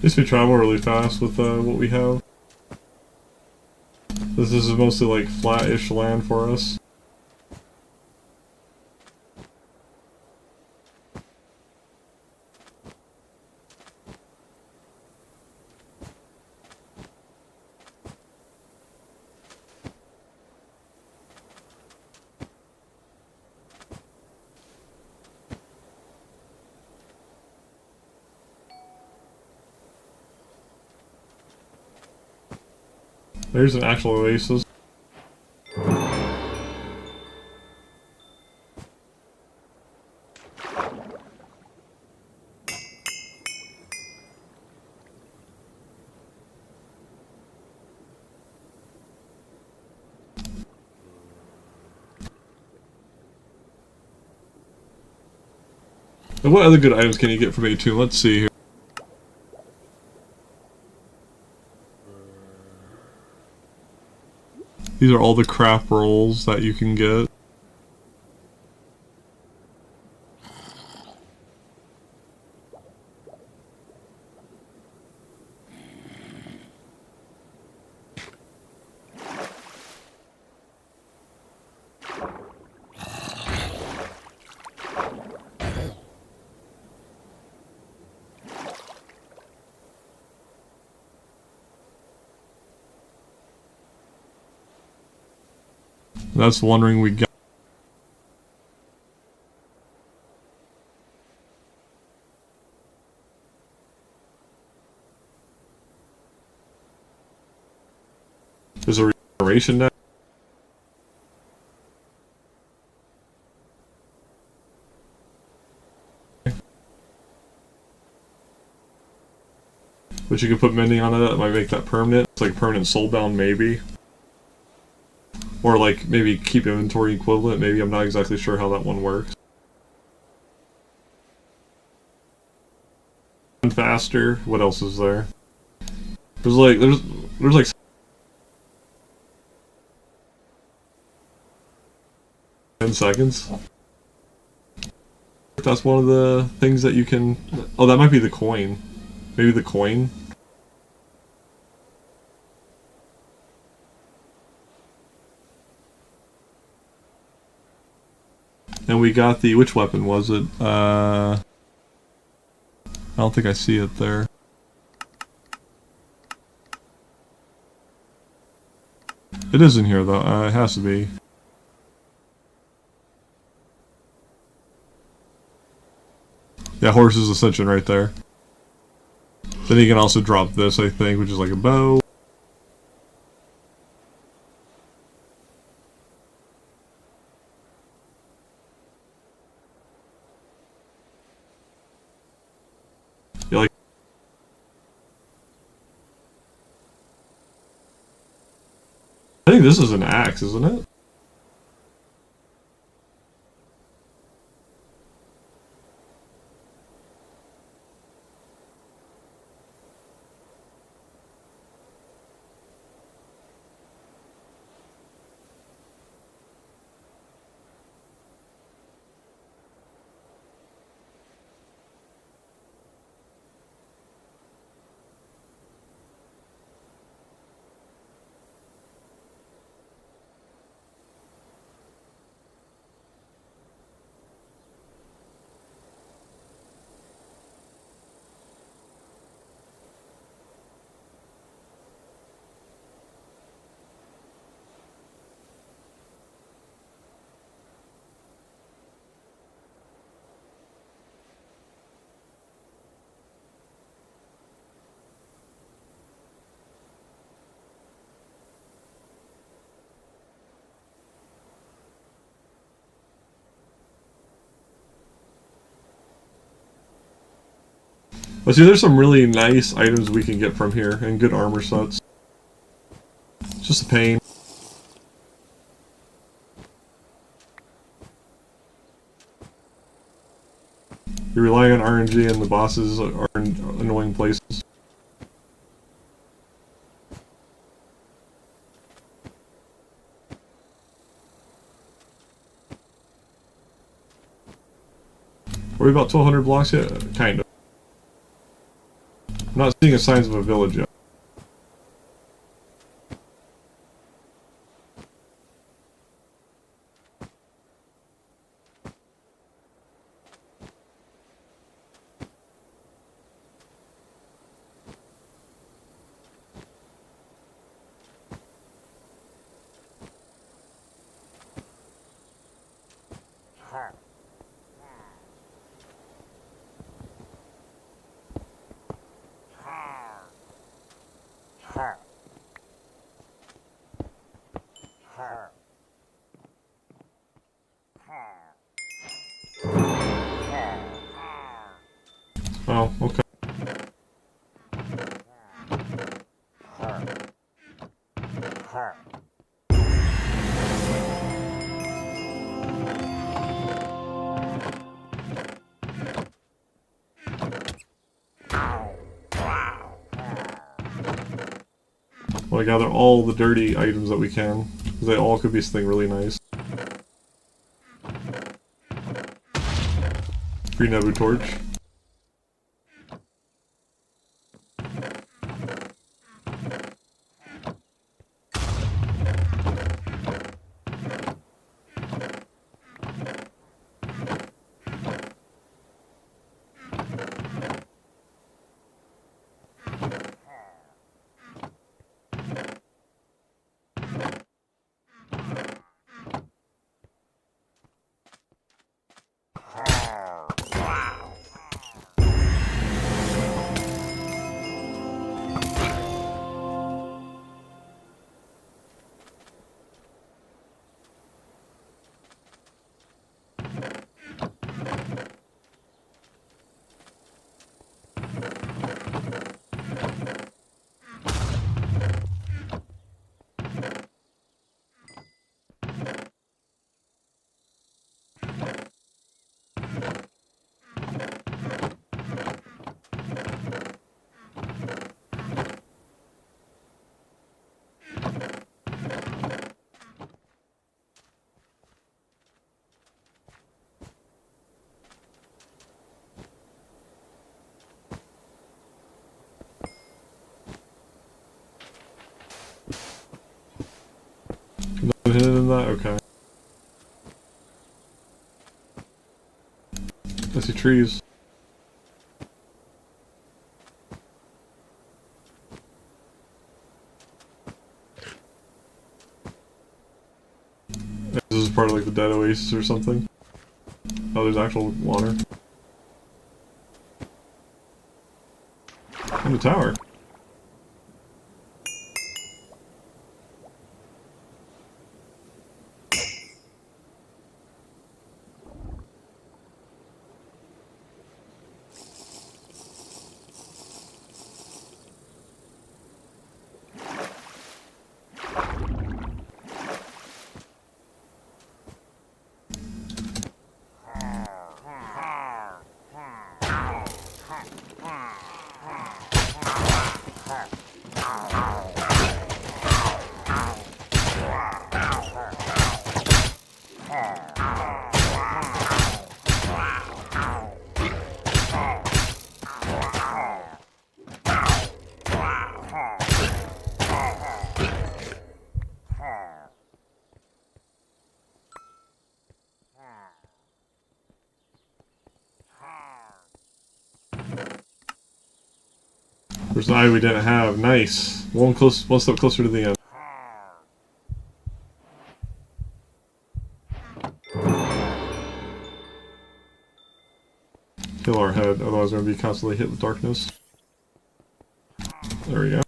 At least we travel really fast with what we have. This is mostly like flat-ish land for us. There's an actual oasis. And what other good items can you get from A2? Let's see here. These are all the crap rolls that you can get. That's one ring we got. There's a regeneration net. But you can put mending on it, that might make that permanent. It's like permanent soulbound maybe. Or like maybe keep inventory equivalent, maybe. I'm not exactly sure how that one works. Faster. What else is there? There's like 10 seconds. That's one of the things that you can. Oh, that might be the coin. Maybe the coin. And we got the, which weapon was it? I don't think I see it there. It is in here though, it has to be. Yeah, Horse's Ascension right there. Then you can also drop this, I think, which is like a bow. Yeah, like I think this is an axe, isn't it? But see, there's some really nice items we can get from here, and good armor sets. It's just a pain. You rely on RNG and the bosses are in annoying places. Are we about 1,200 blocks yet? Kind of. not seeing signs of a village yet. Oh, okay. I want to gather all the dirty items that we can, because they all could be something really nice. Free Nebu torch. Nothing hidden in that? Okay. I see trees. This is part of like the dead oasis or something. Oh, there's actual water. And the tower. There's an eye we didn't have. Nice. One step closer to the end. Kill our head, otherwise we're going to be constantly hit with darkness. There we go.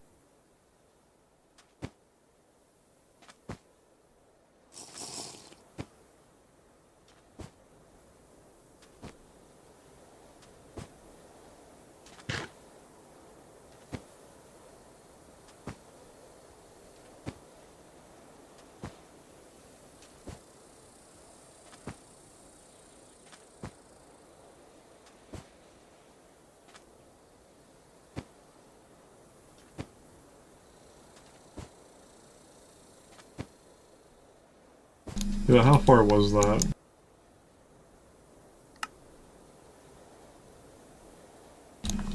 Yeah, how far was that?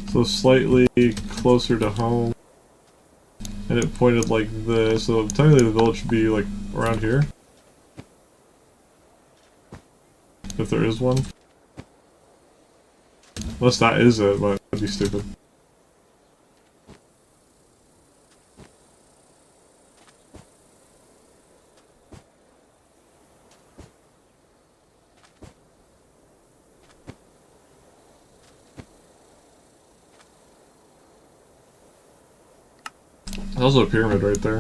It's So slightly closer to home. And it pointed like this, so technically the village should be like around here. If there is one. Unless that is it, but that'd be stupid. There's also a pyramid right there.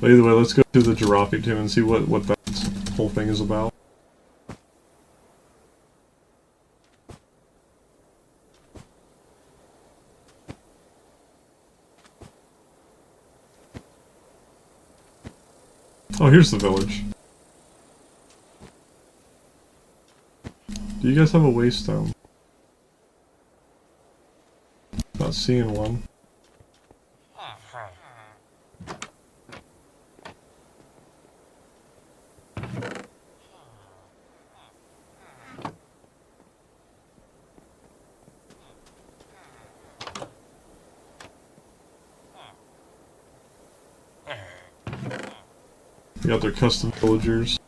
But either way, let's go to the giraffe tomb and see what that whole thing is about. Oh, here's the village. Do you guys have a waystone? Not seeing one. They got their custom villagers.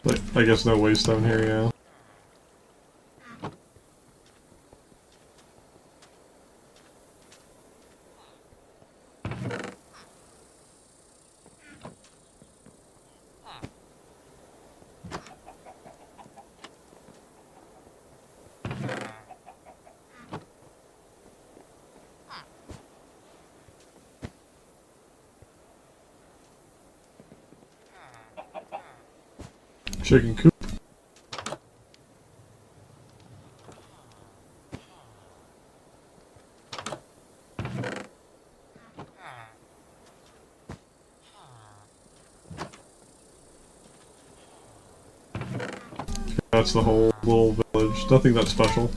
But I guess no waystone here, yeah. Chicken coop. That's the whole little village. Nothing that special.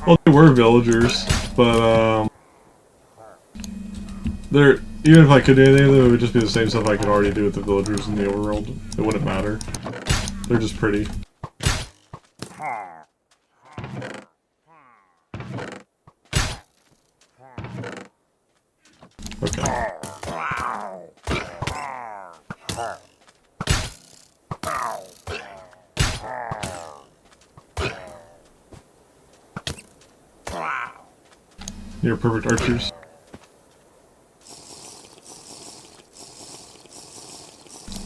Well, they were villagers. but there. Even if I could do anything of them, it would just be the same stuff I could already do with the villagers in the overworld. It wouldn't matter. They're just pretty. Okay. You're perfect archers.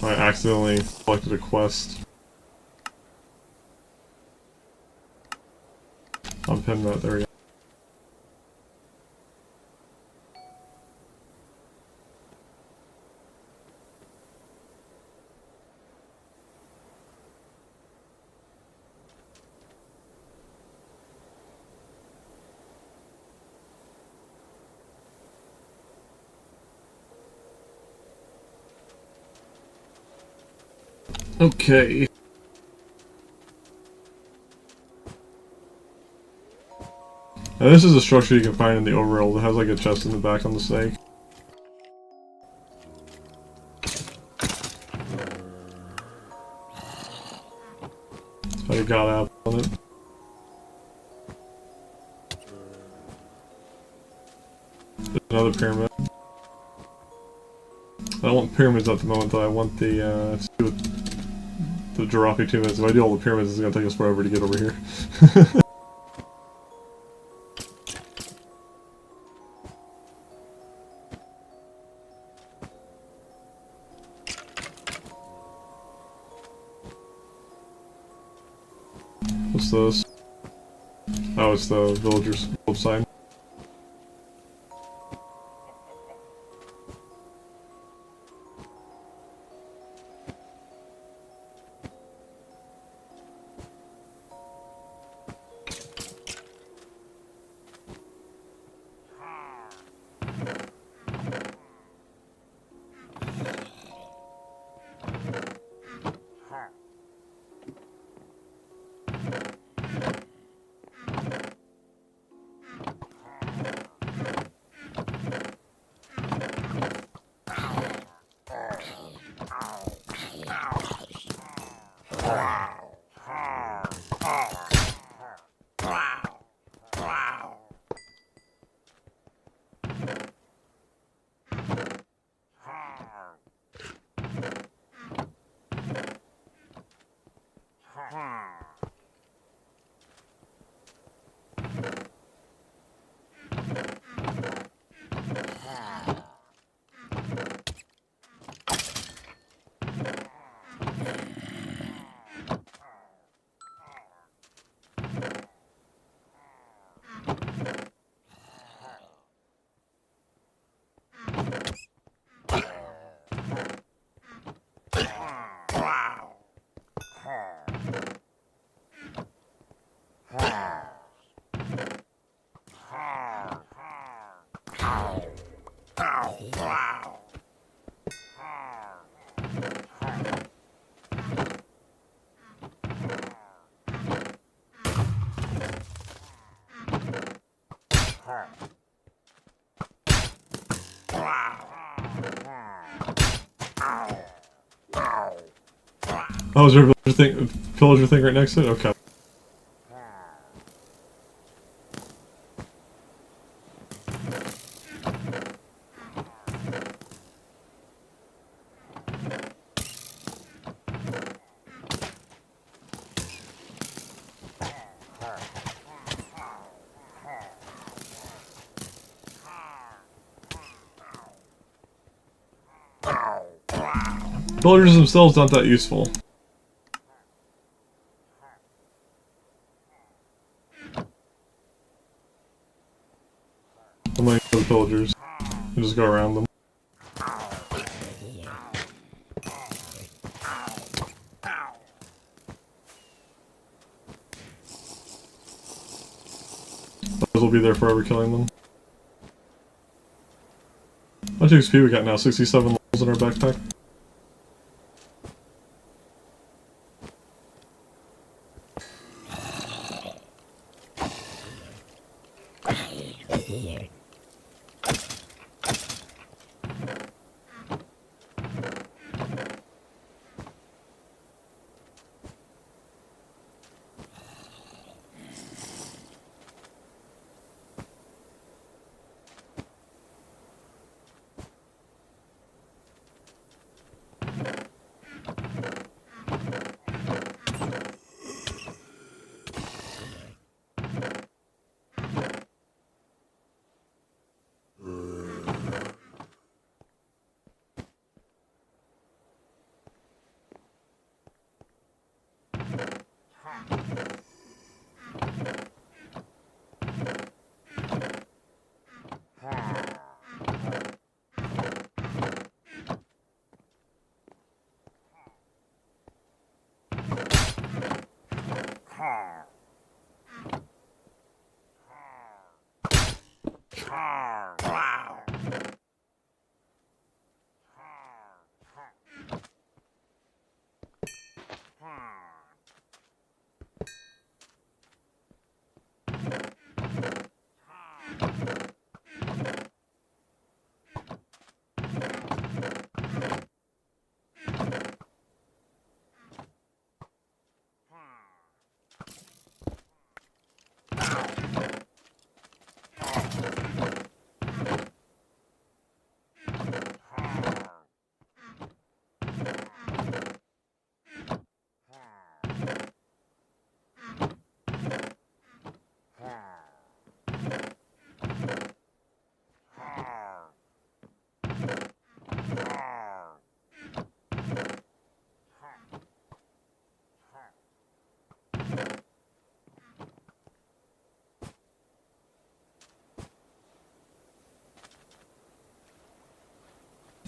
I accidentally selected a quest. Unpin that, there we go. Okay. Now this is a structure you can find in the overworld. It has like a chest in the back on the snake. I got out on it. There's another pyramid. I don't want pyramids at the moment though. I want the dropping 2 minutes. If I do all the pyramids, it's gonna take us forever to get over here. What's this? Oh, it's the villagers' gold sign. Oh, is there a villager thing right next to it? Okay. Villagers themselves not that useful. I'm like the villagers. You just go around them. Those will be there forever killing them. How much XP we got now? 67 levels in our backpack.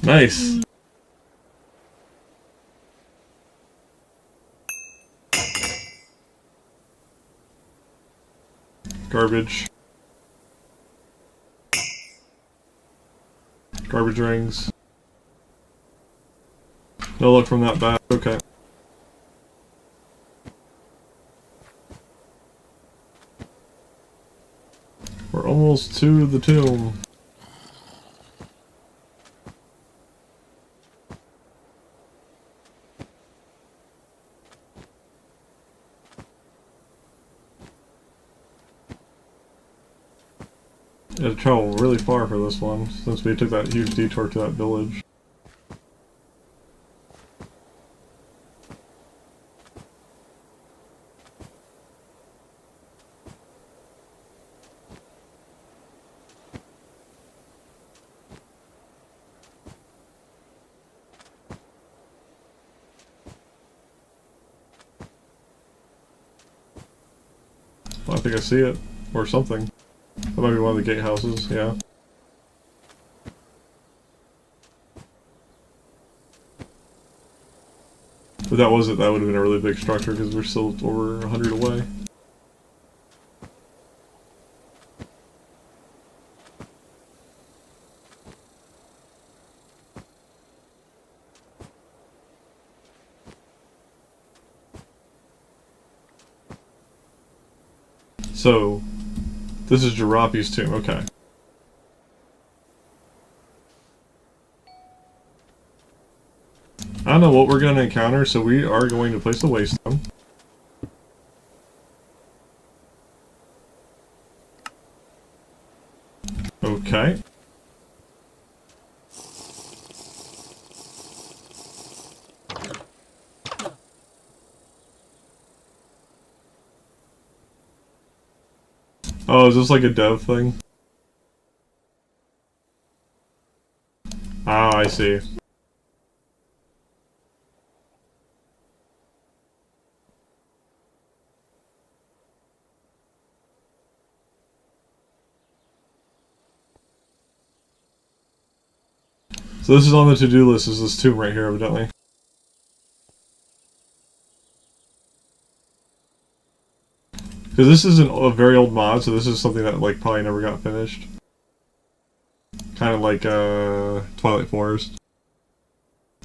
Nice. Garbage. Garbage rings. No luck from that bag. Okay. We're almost to the tomb. You had to travel really far for this one, since we took that huge detour to that village. I think I see it. Or something. That might be one of the gatehouses, yeah. If that was it, that would have been a really big structure because we're still over 100 away. So, this is Jarapi's tomb, okay. I don't know what we're going to encounter, so we are going to place the waystone. Okay. Oh, is this like a dev thing? Ah, I see. So this is on the to-do list, is this tomb right here, evidently. Because this isn't a very old mod, so this is something that like probably never got finished. Kind of like Twilight Forest,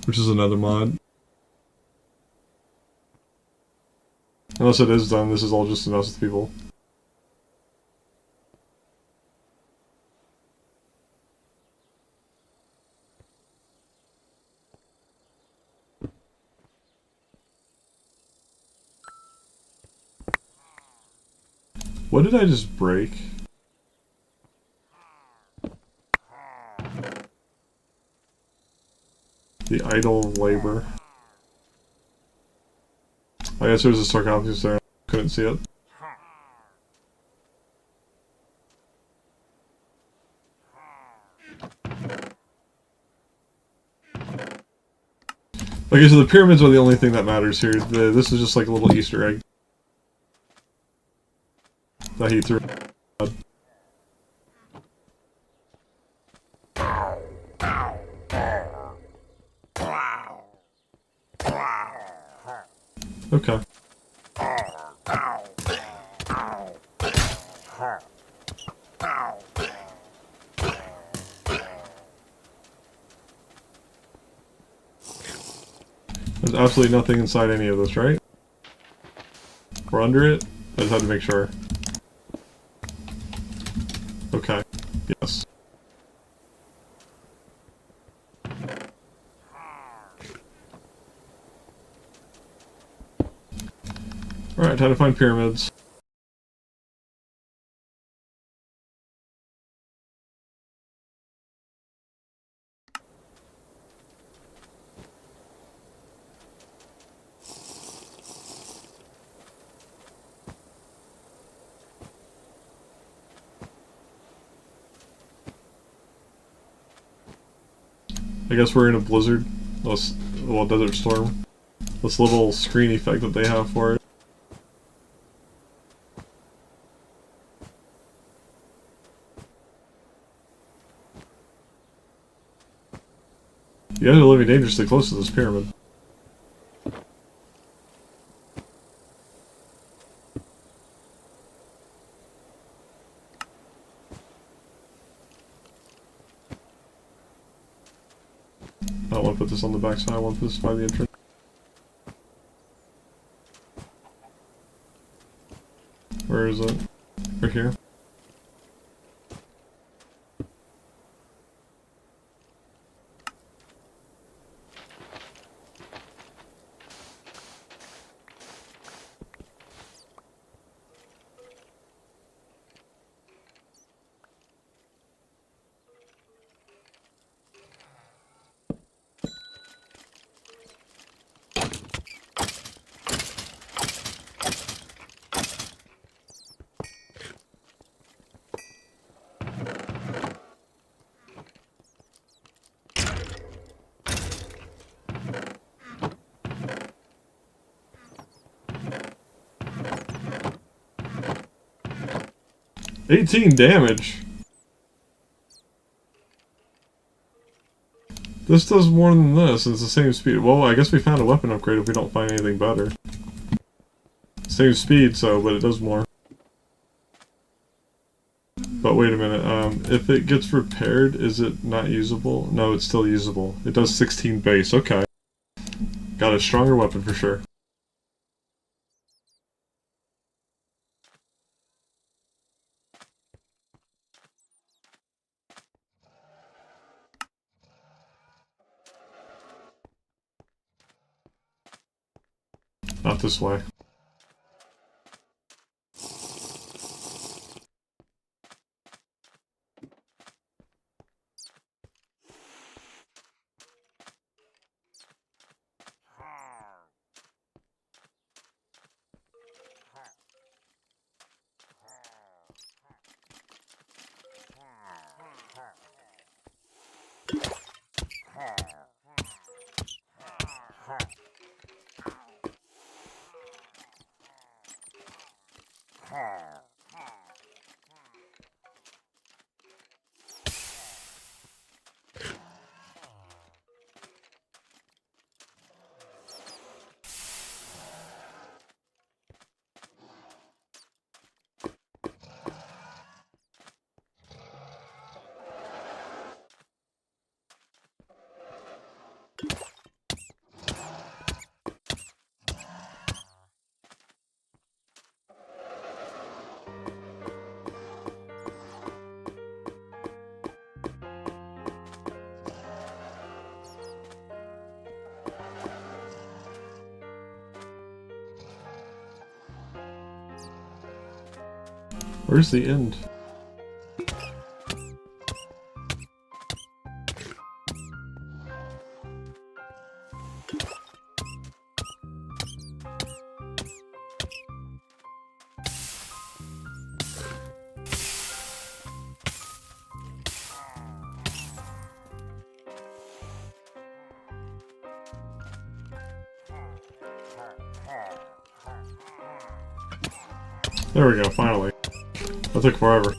which is another mod. Unless it is done, this is all just to mess with people. What did I just break? The idol of labor. I guess there's a sarcophagus there. Couldn't see it. Okay, so the pyramids are the only thing that matters here. This is just like a little Easter egg that he threw. Okay. There's absolutely nothing inside any of this, right? We're under it? I just had to make sure. Okay. Yes. Alright, time to find pyramids. I guess we're in a blizzard. Well, desert storm. This little screen effect that they have for it. You guys are living dangerously close to this pyramid. I don't want to put this on the back side, I want to put this by the entrance. Where is it? Right here? $18 damage! This does more than this, it's the same speed. Well, I guess we found a weapon upgrade if we don't find anything better. Same speed, but it does more. But wait a minute, if it gets repaired, is it not usable? No, it's still usable. It does 16 base, okay. Got a stronger weapon for sure. Not this way. Where's the end? There we go, finally. That took forever.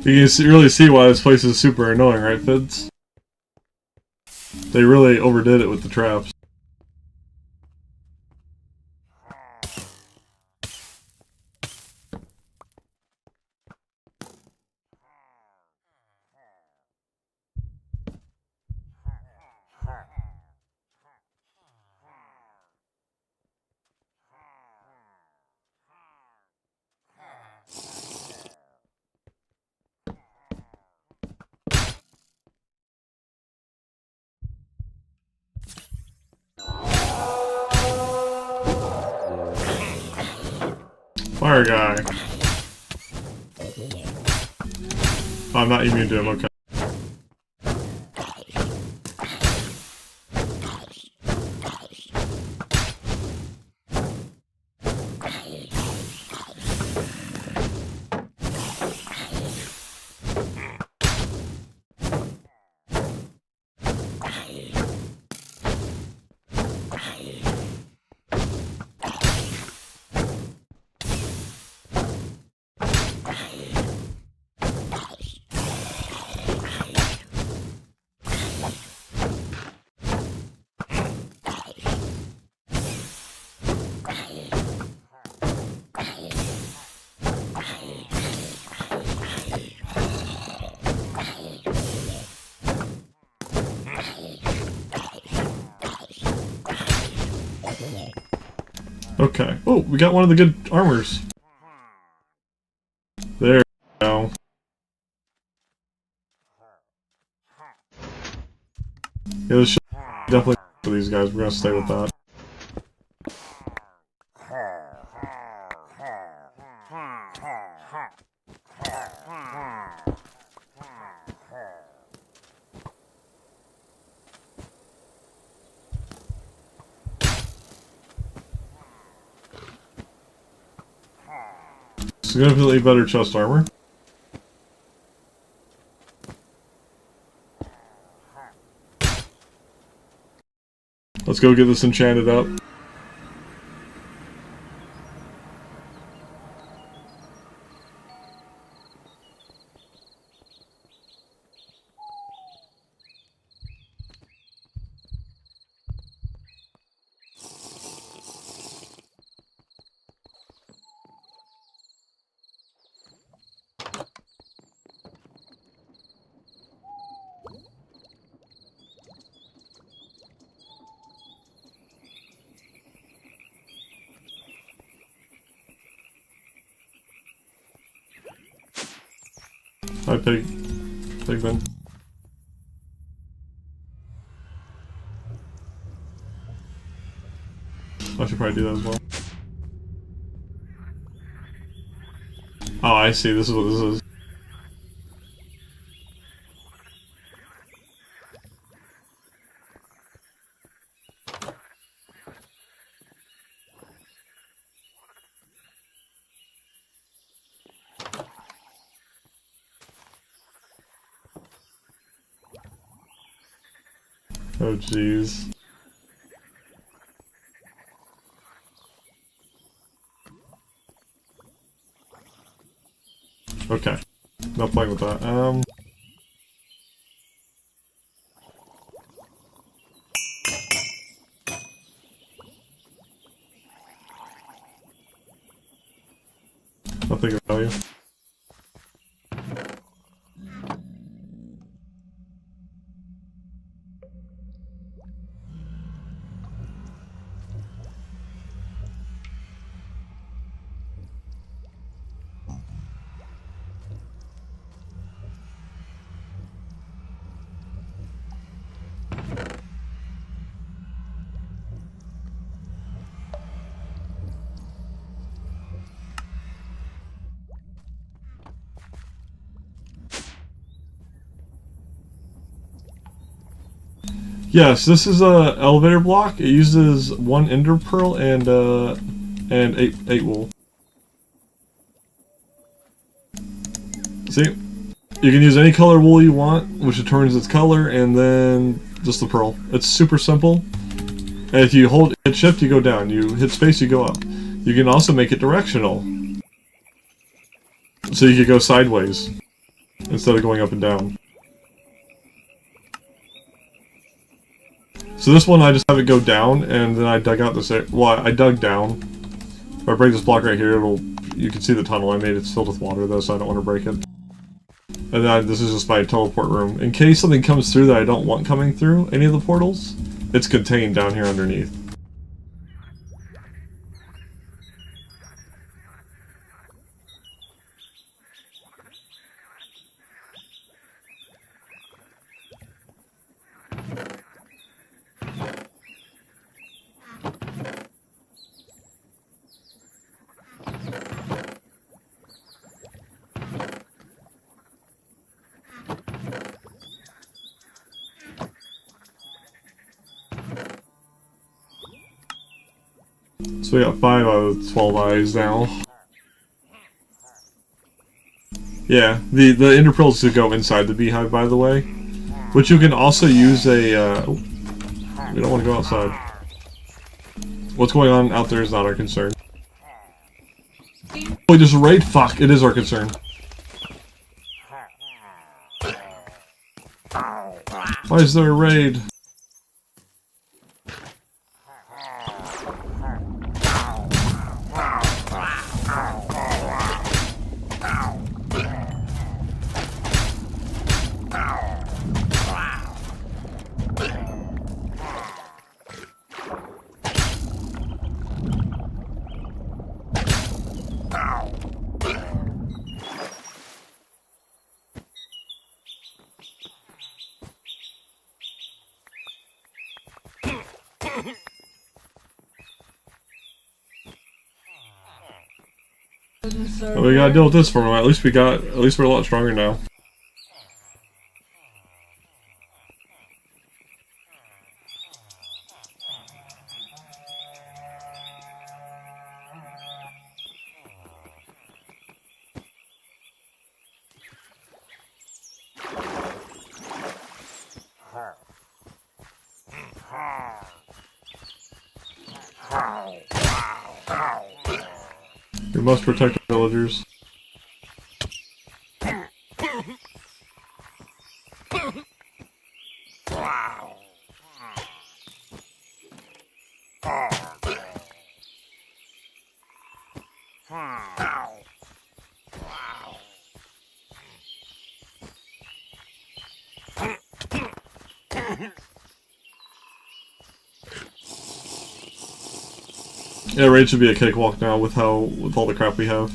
You can really see why this place is super annoying, right, Fids? They really overdid it with the traps. Fire guy. Oh, I'm not immune to him, okay. Okay. Oh, we got one of the good armors. There we go. Yeah, this should definitely for these guys. We're gonna stay with that. Significantly better chest armor. Let's go get this enchanted up. Hi, Pigman. I should probably do that as well. Oh, I see. This is what this is. Oh, jeez. Okay. Not playing with that. Nothing of value. Yes, this is a elevator block. It uses 1 ender pearl and 8 wool. See? You can use any color wool you want, which determines its color, and then just the pearl. It's super simple. And if you hit shift, you go down. You hit space, you go up. You can also make it directional. So you could go sideways. instead of going up and down. So this one I just have it go down, and then I dug out this area. Well, I dug down. If I break this block right here, you can see the tunnel I made. It's filled with water though, so I don't want to break it. And then this is just my teleport room. In case something comes through that I don't want coming through any of the portals, it's contained down here underneath. So we got 5 out of 12 eyes now. Yeah, the ender pearls to go inside the beehive, by the way. Which you can also use a, we don't want to go outside. What's going on out there is not our concern. Oh, there's a raid? Fuck, it is our concern. Why is there a raid? Well, we gotta deal with this for a while. At least we're a lot stronger now. We must protect the villagers. Yeah, raid should be a cakewalk now with all the crap we have.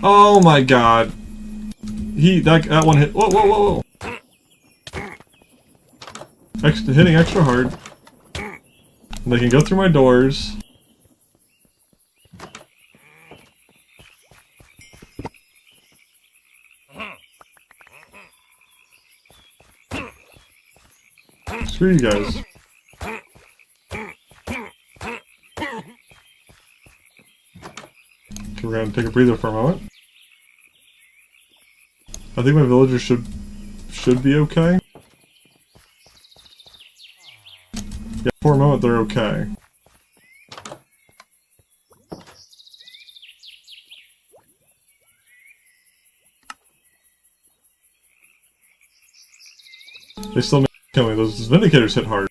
Oh my god. That one hit. Whoa, whoa, whoa, whoa. Hitting extra hard. And they can go through my doors. Screw you guys. Okay, we're gonna take a breather for a moment. I think my villagers should be okay. Yeah, for a moment they're okay. They still make kill me. Those vindicators hit hard.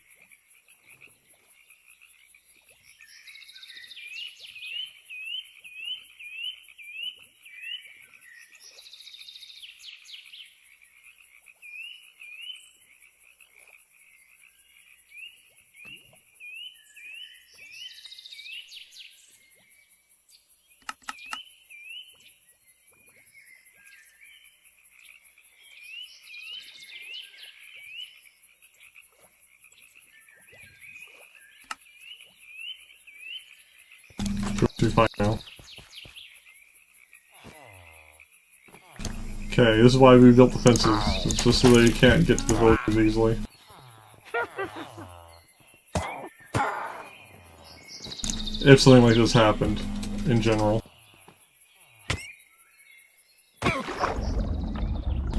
Okay, this is why we built the fences. It's just so they can't get to the villages easily. If something like this happened, in general.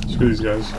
Screw these guys.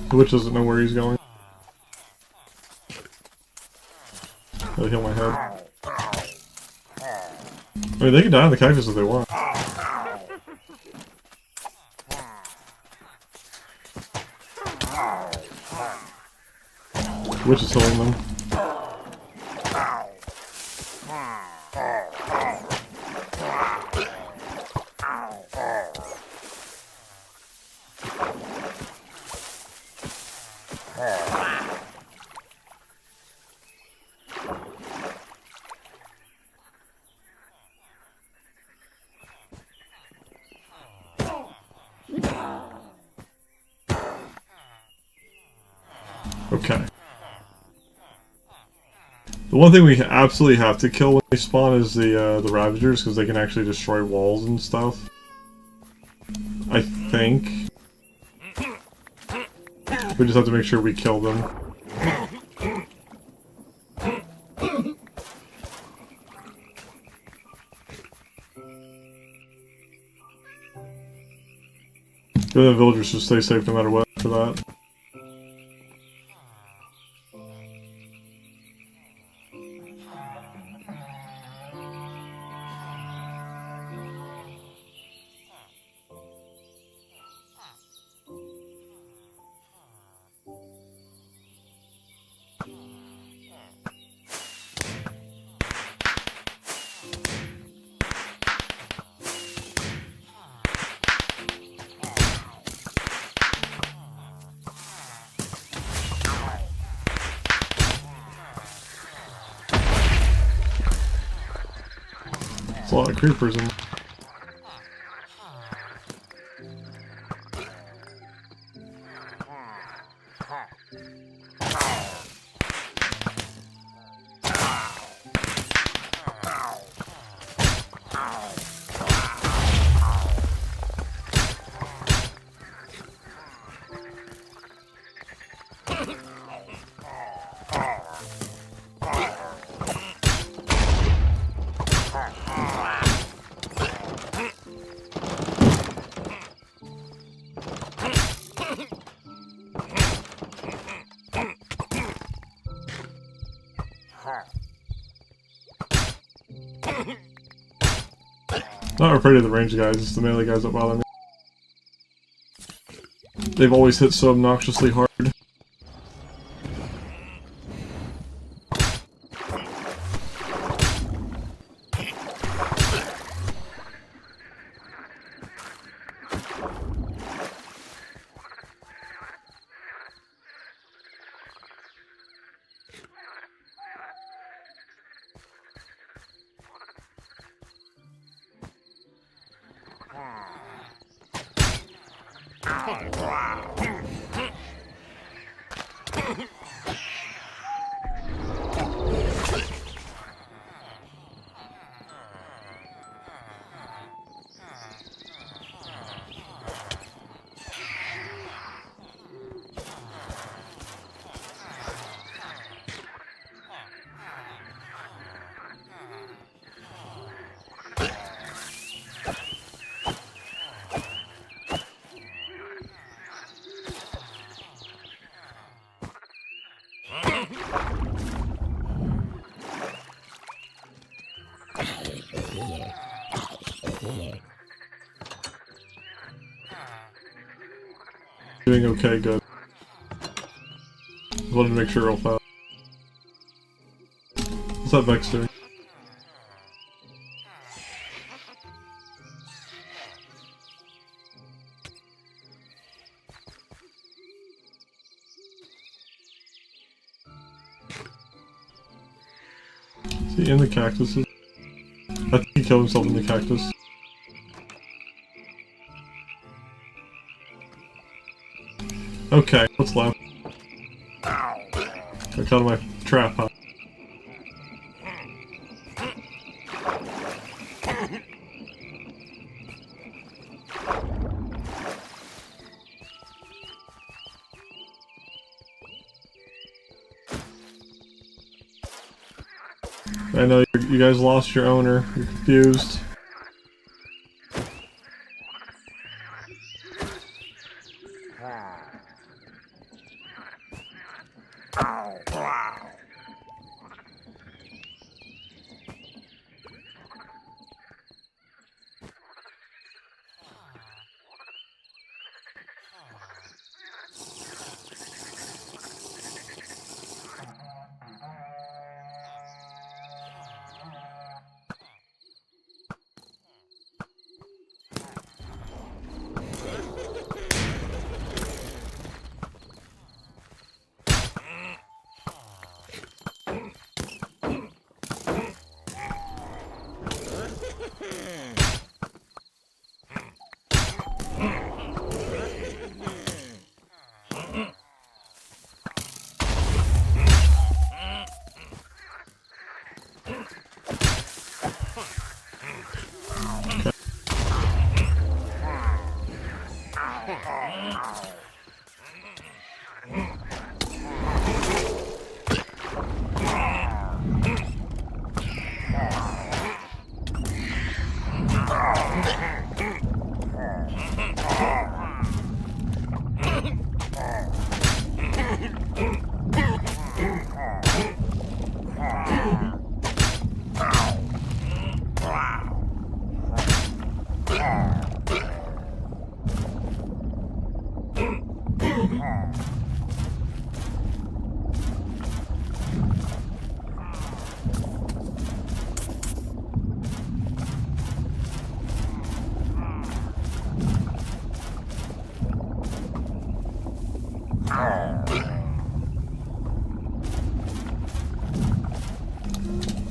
The witch doesn't know where he's going. Gotta heal my head. I mean, they can die on the cactus if they want. The witch is healing them. Okay. The one thing we absolutely have to kill when they spawn is the Ravagers, because they can actually destroy walls and stuff. I think. We just have to make sure we kill them. The villagers should stay safe no matter what for that. There's a lot of creepers in. Not afraid of the ranged guys, it's the melee guys that bother me. They've always hit so obnoxiously hard. Doing okay, good. Just wanted to make sure real fast. What's that Vex doing? Is he in the cactuses? I think he killed himself in the cactus. Okay, what's left? Got out of my trap, huh? I know you guys lost your owner. You're confused.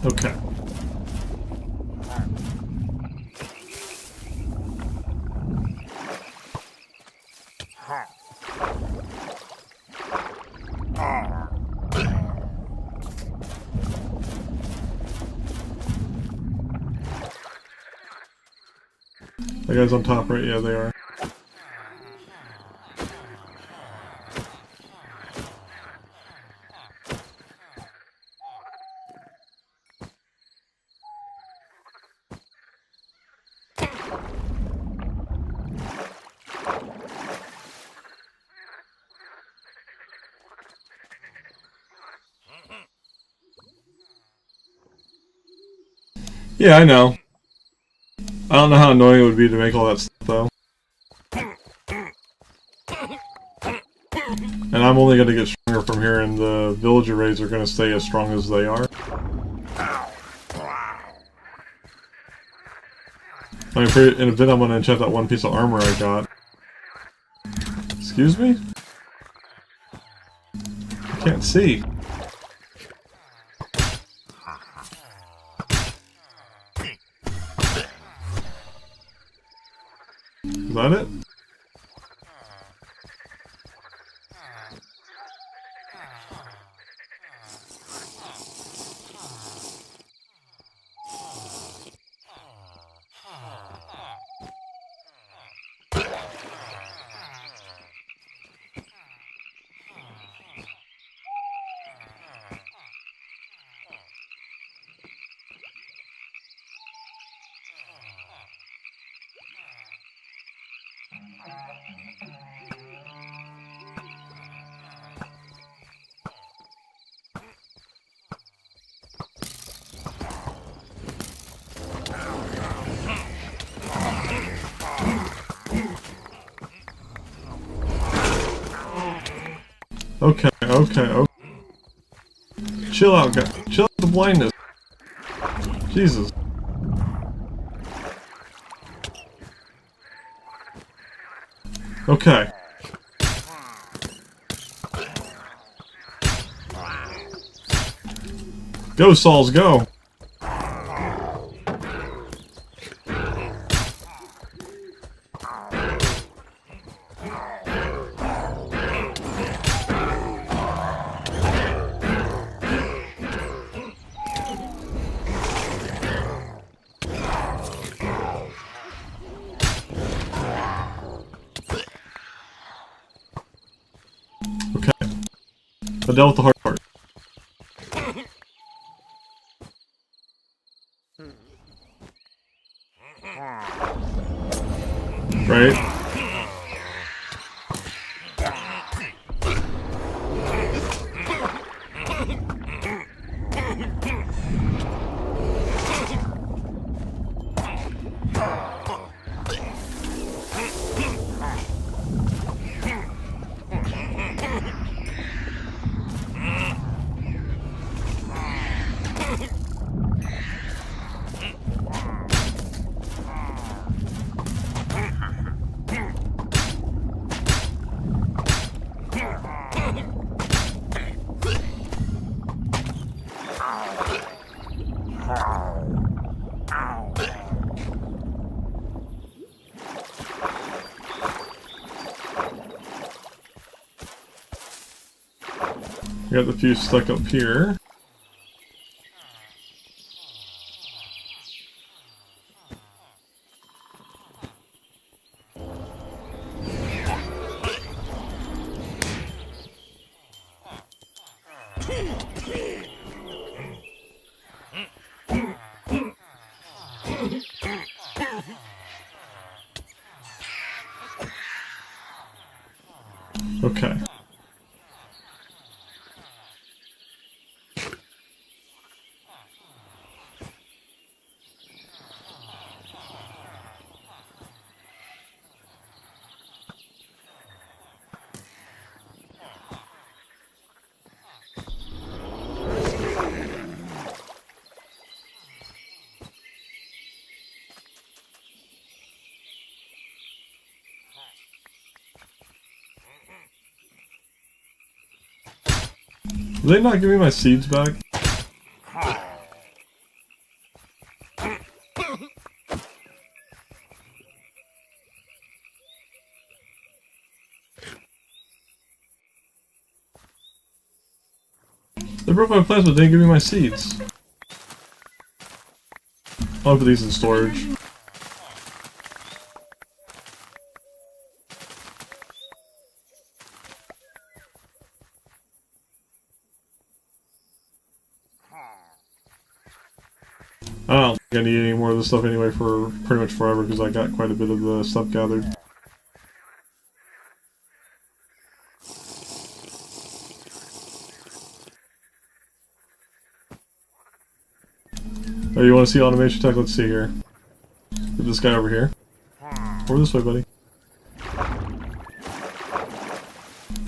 Okay. That guy's on top, right? Yeah, they are. Yeah, I know. I don't know how annoying it would be to make all that stuff, though. And I'm only going to get stronger from here, and the villager raids are going to stay as strong as they are. I mean, in a bit I'm going to enchant that one piece of armor I got. Excuse me? I can't see. Is that it? Okay, okay, okay. Chill out, guys. Chill out the blindness. Jesus. Okay. Go, Sauls, go! Okay. I dealt with the hard part. Right? We got the fuse stuck up here. Okay. Did they not give me my seeds back? They broke my plants, but they didn't give me my seeds. I'll put these in storage. I don't think I need any more of this stuff anyway for pretty much forever because I got quite a bit of the stuff gathered. Oh, you want to see automation tech? Let's see here. Get this guy over here. Over this way, buddy.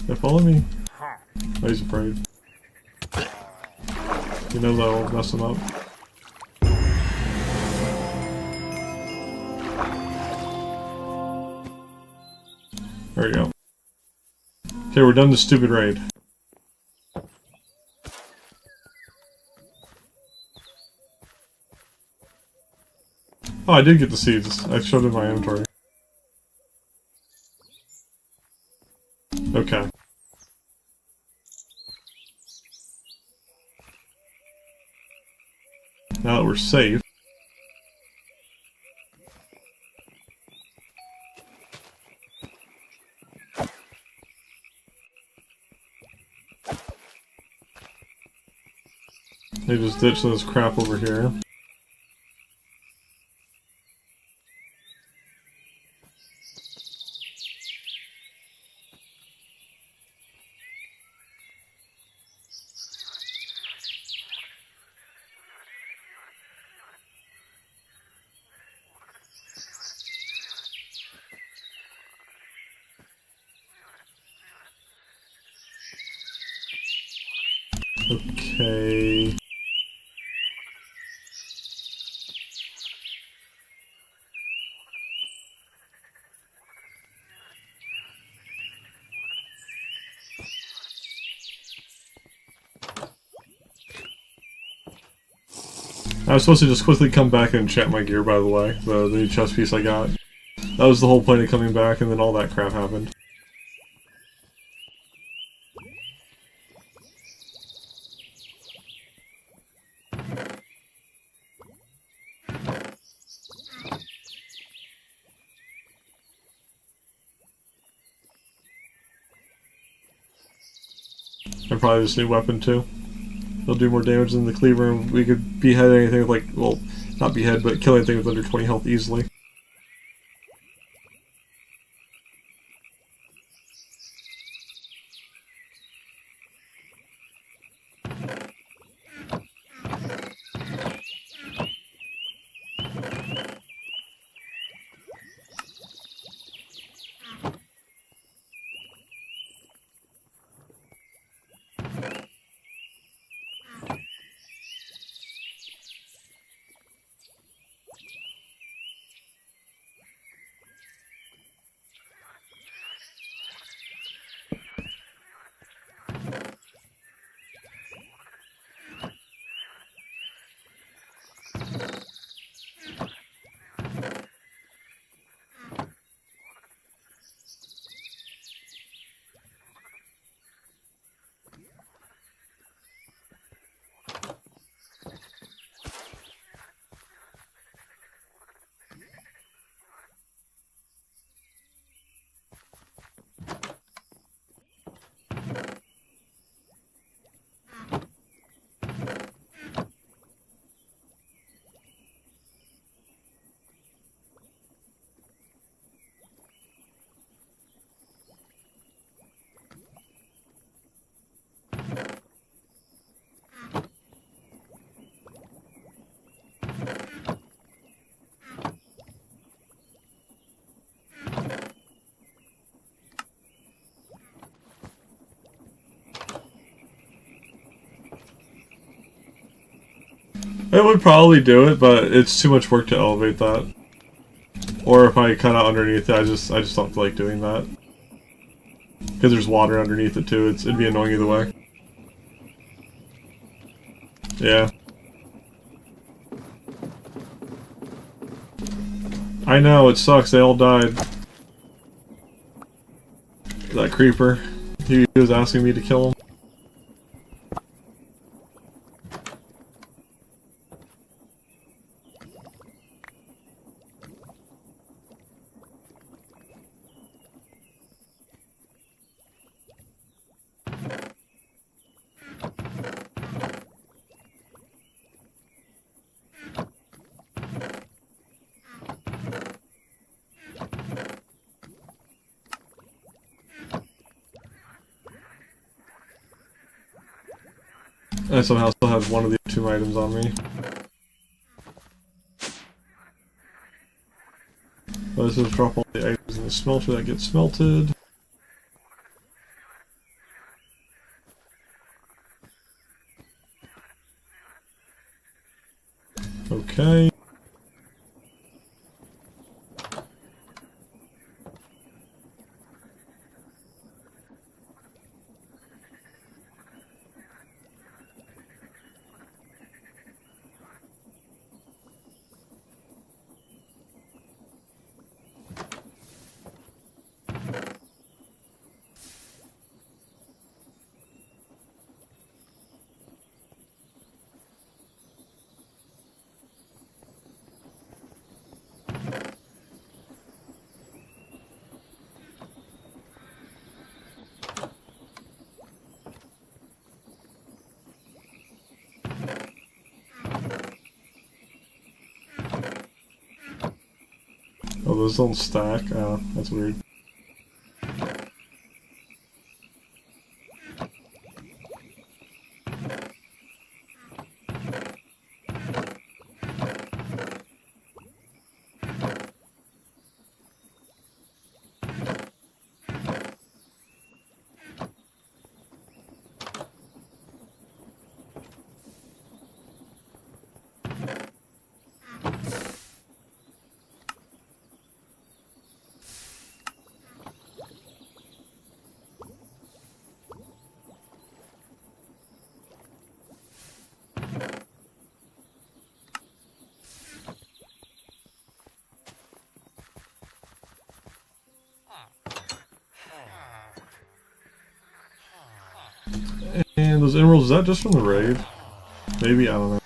Yeah, follow me. Oh, he's afraid. He knows I'll mess him up. There we go. Okay, we're done the stupid raid. Oh, I did get the seeds. I showed in my inventory. Okay. Now that we're safe. They just ditched this crap over here. Okay. I was supposed to just quickly come back and enchant my gear, by the way. The new chest piece I got. That was the whole point of coming back, and then all that crap happened. And probably this new weapon, too. It'll do more damage than the cleaver, and we could behead anything with, like, well, not behead, but kill anything with under 20 health easily. It would probably do it, but it's too much work to elevate that. Or if I cut out underneath it, I just don't feel like doing that. Because there's water underneath it too, it'd be annoying either way. Yeah. I know, it sucks, they all died. That creeper. He was asking me to kill him. I somehow still have one of the two items on me. Let's just drop all the items in the smelter that get smelted. Okay. Oh, those don't stack? Oh, that's weird. And those emeralds, is that just from the raid? Maybe, I don't know.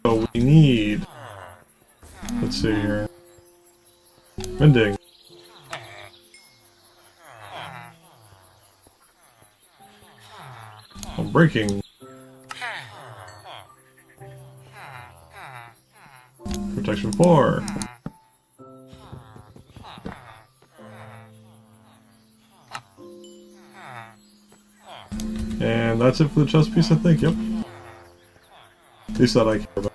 So we need... Let's see here. Mending. Unbreaking. Protection 4. And that's it for the chest piece, I think, yep. At least that I care about.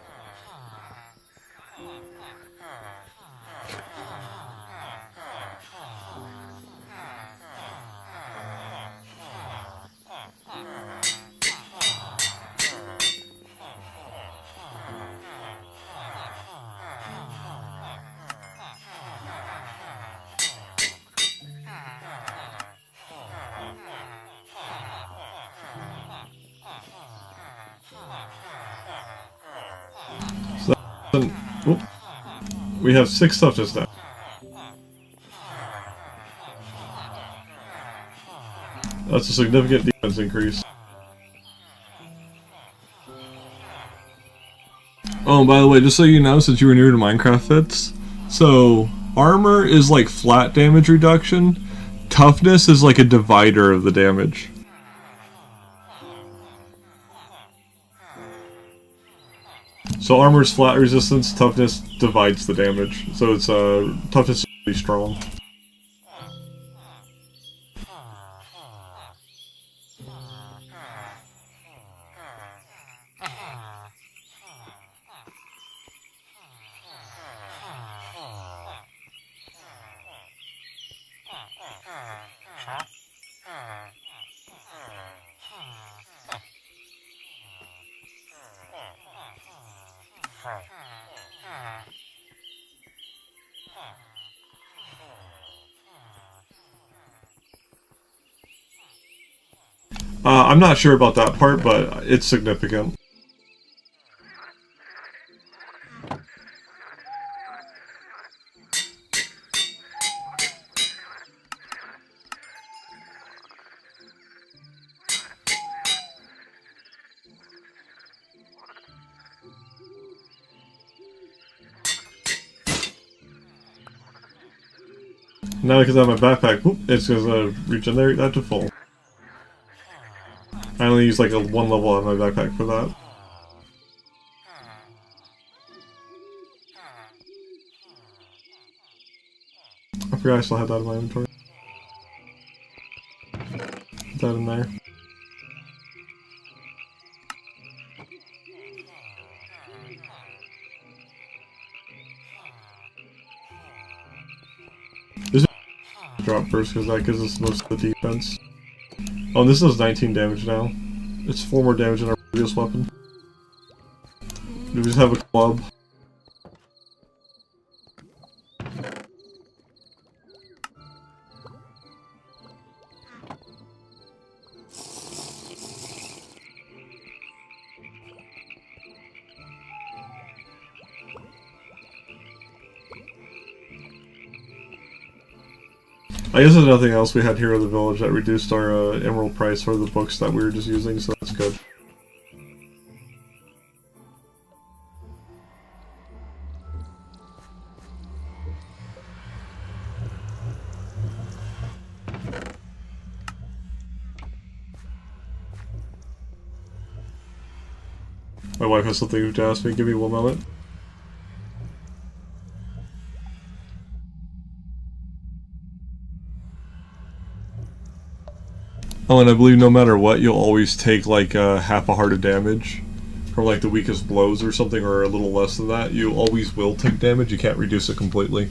So then, whoop, we have 6 touches now. That's a significant defense increase. Oh, and by the way, just so you know, since you were new to Minecraft Fits, so armor is like flat damage reduction, toughness is like a divider of the damage. So armor is flat resistance, toughness divides the damage. So it's toughness is really strong. I'm not sure about that part, but it's significant. Now because I have my backpack, whoop, it's gonna regenerate that to full. I only use like a 1 level on my backpack for that. I forgot I still had that in my inventory. Put that in there. This is drop first because that gives us most of the defense. Oh, and this does 19 damage now. It's 4 more damage than our previous weapon. We just have a club. I guess there's nothing else we had here in the village that reduced our emerald price for the books that we were just using, so that's good. My wife has something to ask me. Give me 1 moment. Oh, and I believe no matter what, you'll always take like half a heart of damage from like the weakest blows or something, or a little less than that. You always will take damage. You can't reduce it completely.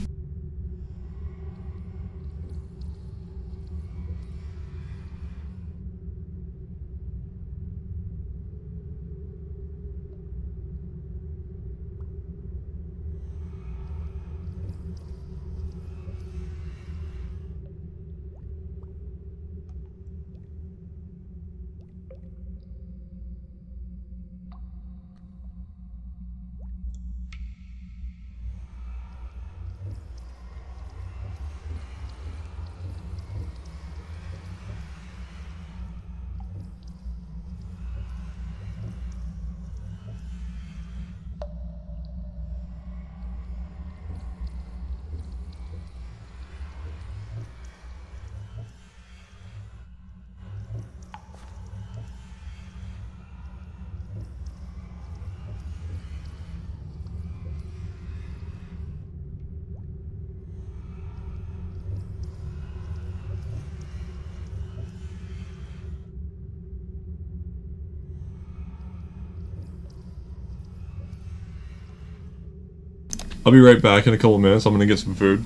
I'll be right back in a couple minutes. I'm gonna get some food.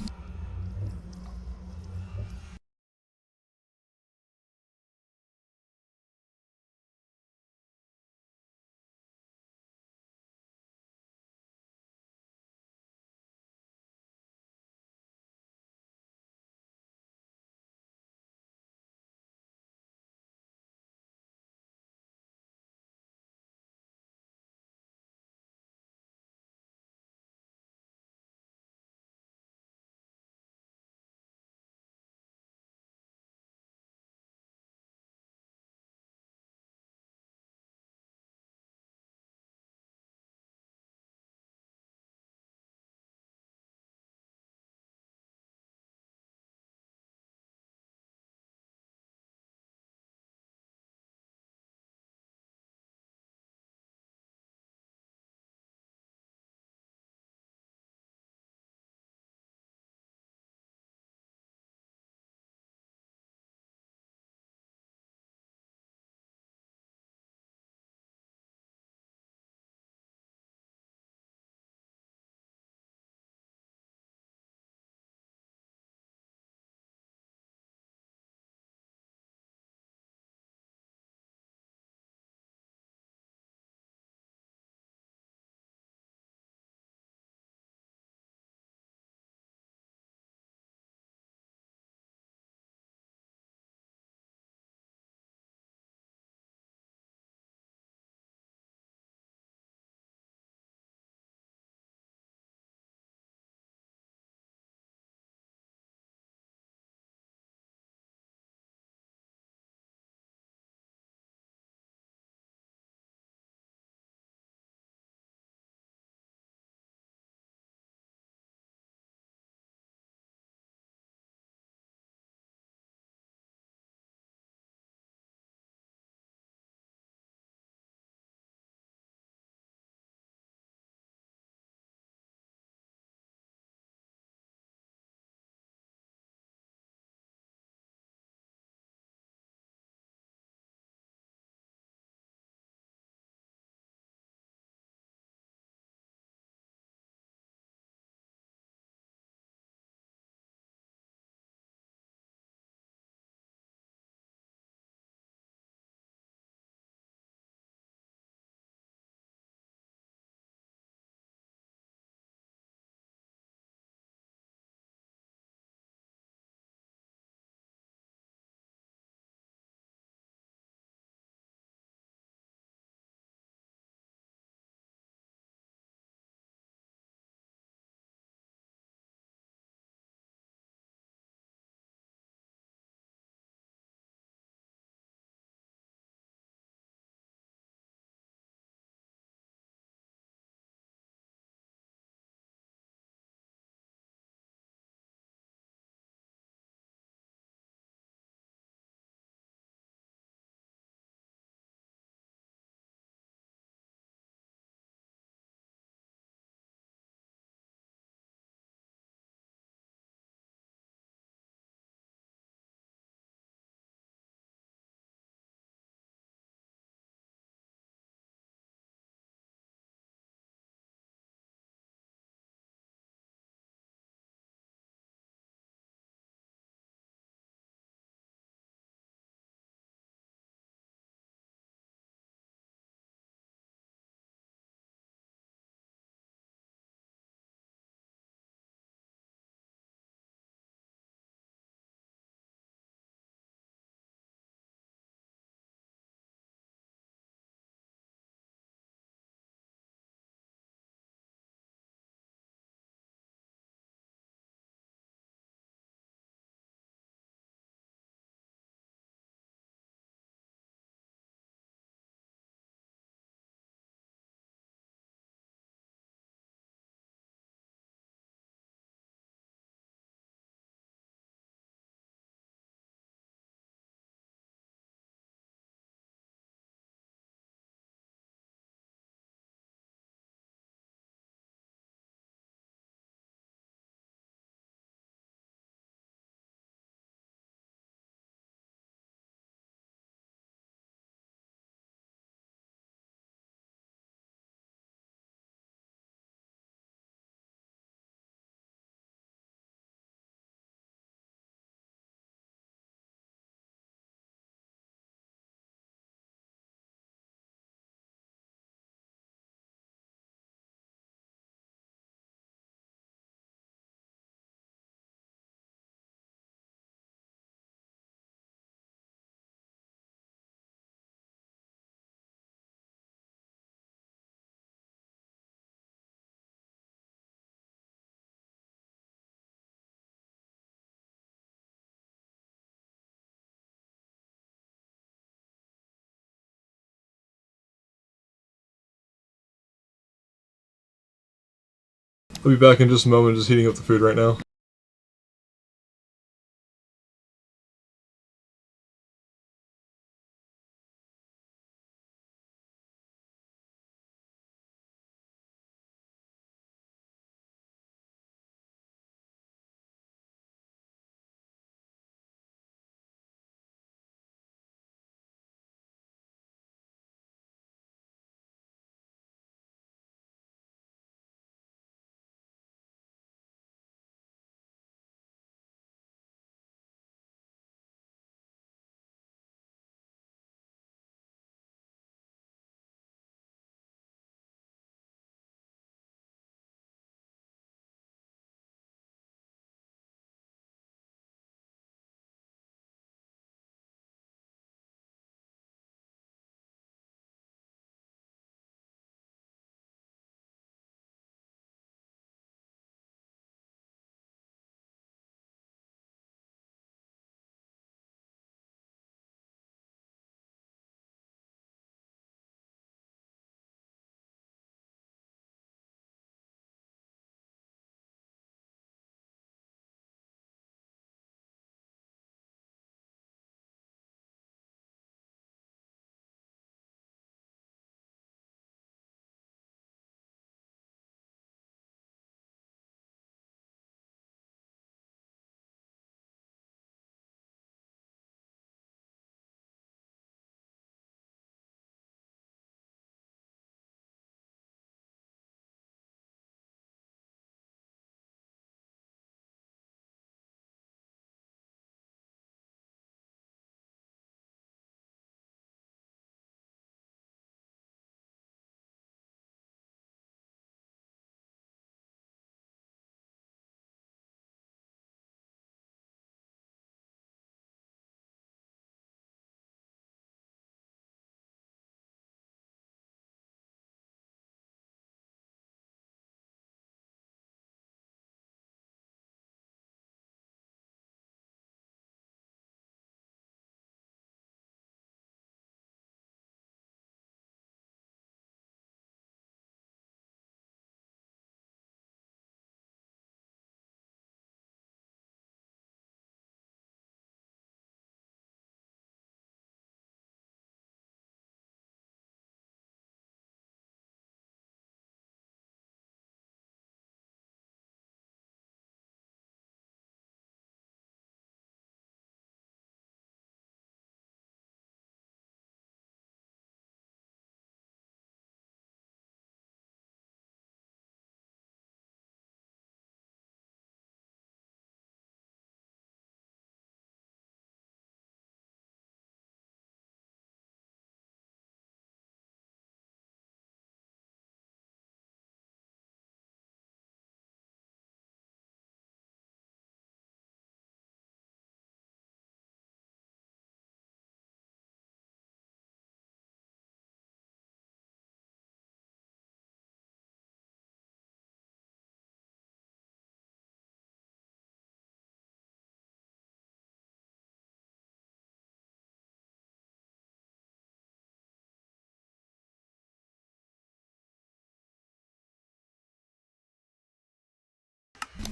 I'll be back in just a moment, just heating up the food right now.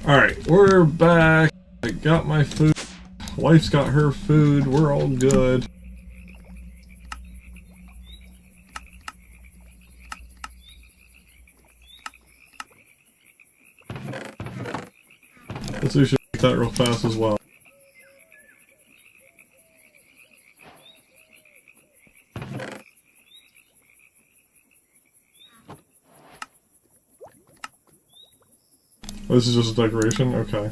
Alright, we're back. I got my food. Wife's got her food. We're all good. Let's see if we should make that real fast as well. Oh, this is just a decoration? Okay.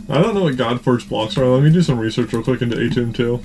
I don't know what Godforge blocks are. Let me do some research real quick into Atum too.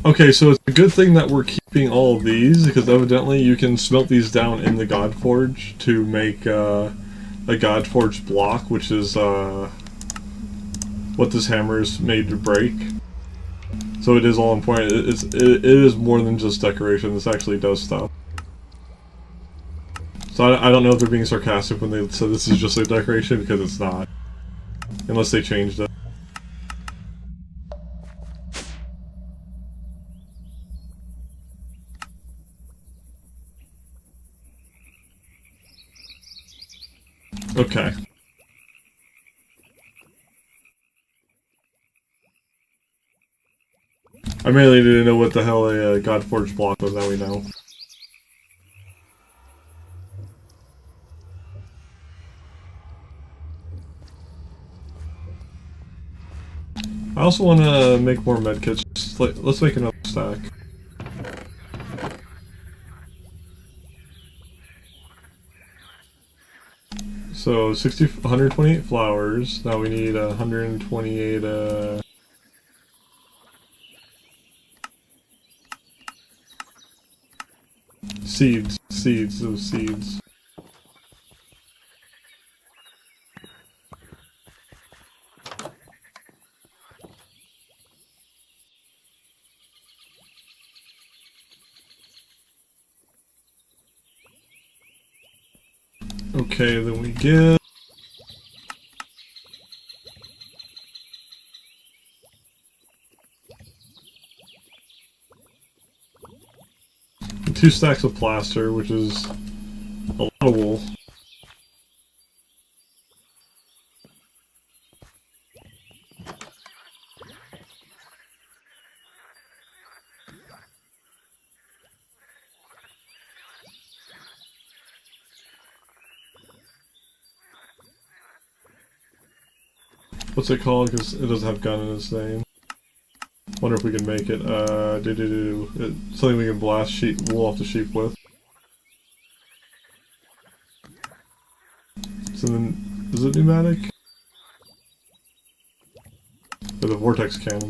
Okay, so it's a good thing that we're keeping all of these, because evidently you can smelt these down in the God Forge to make a God Forge block, which is what this hammer is made to break. So it is all important. It is more than just decoration. This actually does stuff. So I don't know if they're being sarcastic when they said this is just a decoration, because it's not. Unless they changed it. Okay. I mainly didn't know what the hell a God Forge block was, now we know. I also want to make more medkits. Let's make another stack. So 128 flowers. Now we need 128 seeds. Okay, then we get 2 stacks of plaster, which is a lot of wool. What's it called? Because it doesn't have gun in its name. Wonder if we can make it. Something we can blast wool off the sheep with. So then, is it pneumatic? Or the vortex cannon?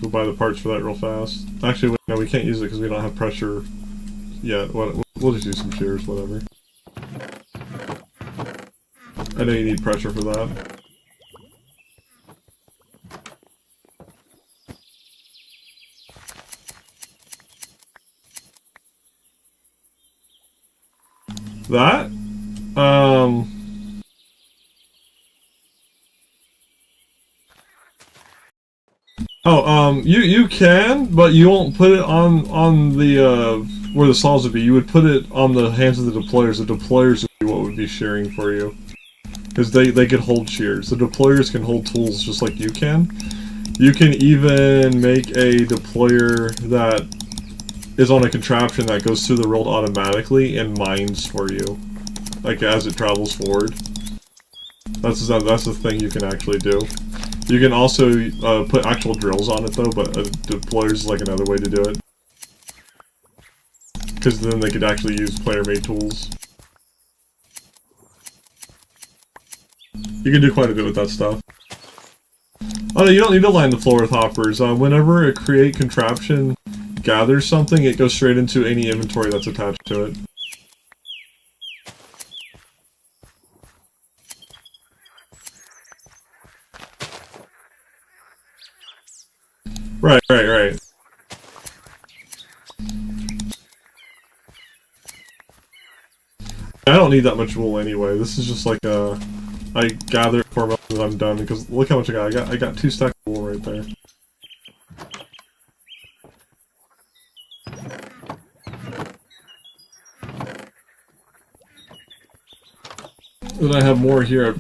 Go buy the parts for that real fast. Actually, no, we can't use it because we don't have pressure yet. We'll just use some shears, whatever. I know you need pressure for that. That? You can, but you won't put it on the, where the saws would be. You would put it on the hands of the deployers. The deployers would be what would be shearing for you. Because they could hold shears. The deployers can hold tools just like you can. You can even make a deployer that is on a contraption that goes through the world automatically and mines for you. Like, as it travels forward. That's the thing you can actually do. You can also put actual drills on it though, but a deployer is like another way to do it. Because then they could actually use player-made tools. You can do quite a bit with that stuff. Oh no, you don't need to line the floor with hoppers. Whenever a create contraption gathers something, it goes straight into any inventory that's attached to it. Right. I don't need that much wool anyway. This is just like I gather it for me and I'm done, because look how much I got. I got 2 stacks of wool right there. Then I have more here.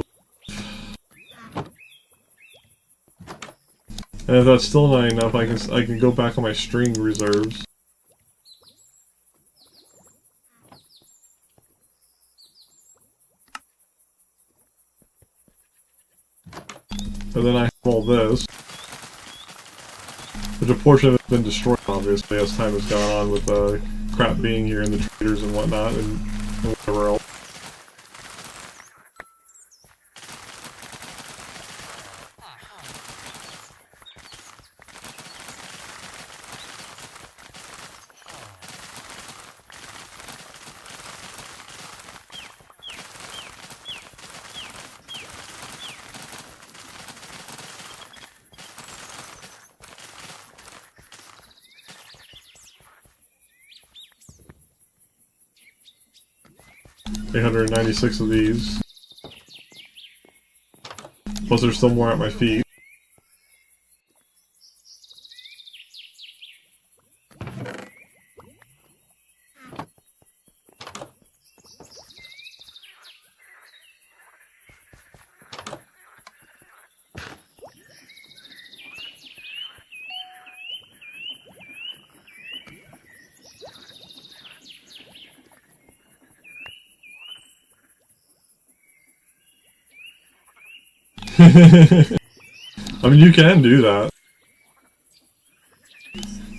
And if that's still not enough, I can go back on my string reserves. And then I have all this. Which a portion of it has been destroyed, obviously, as time has gone on with crap being here and the traders and whatnot, and whatever else. 896 of these. Plus there's still more at my feet. I mean, you can do that.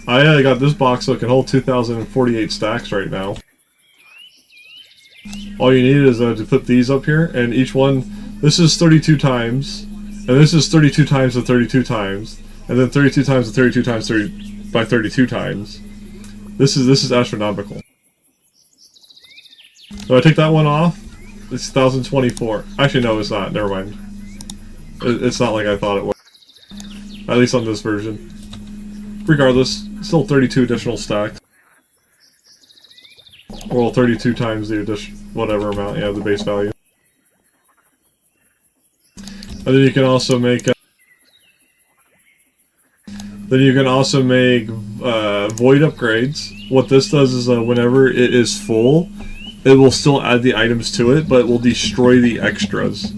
I got this box so it can hold 2,048 stacks right now. All you need is to put these up here, and each one, this is 32 times, and this is 32 times to 32 times, and then 32 times to 32 times 30 by 32 times. This is astronomical. So I take that one off. It's 1,024. Actually, no, it's not. Never mind. It's not like I thought it was. At least on this version. Regardless, still 32 additional stacks. Well, 32 times the addition, whatever amount, yeah, the base value. And then you can also make. Void upgrades. What this does is whenever it is full, it will still add the items to it, but it will destroy the extras.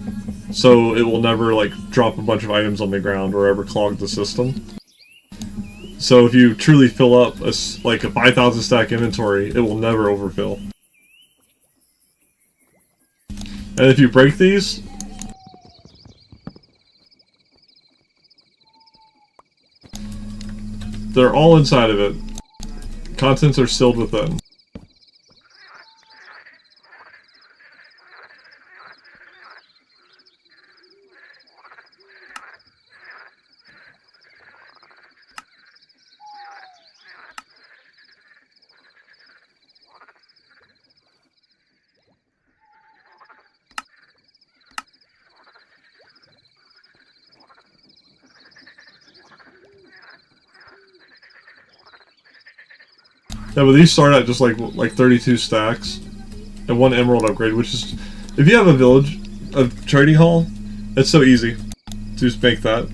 So it will never like drop a bunch of items on the ground or ever clog the system. So if you truly fill up a 5,000 stack inventory, it will never overfill. And if you break these, they're all inside of it. Contents are sealed within. Yeah, but these start at just like 32 stacks and 1 emerald upgrade, which is, if you have a village, a trading hall, it's so easy to just make that.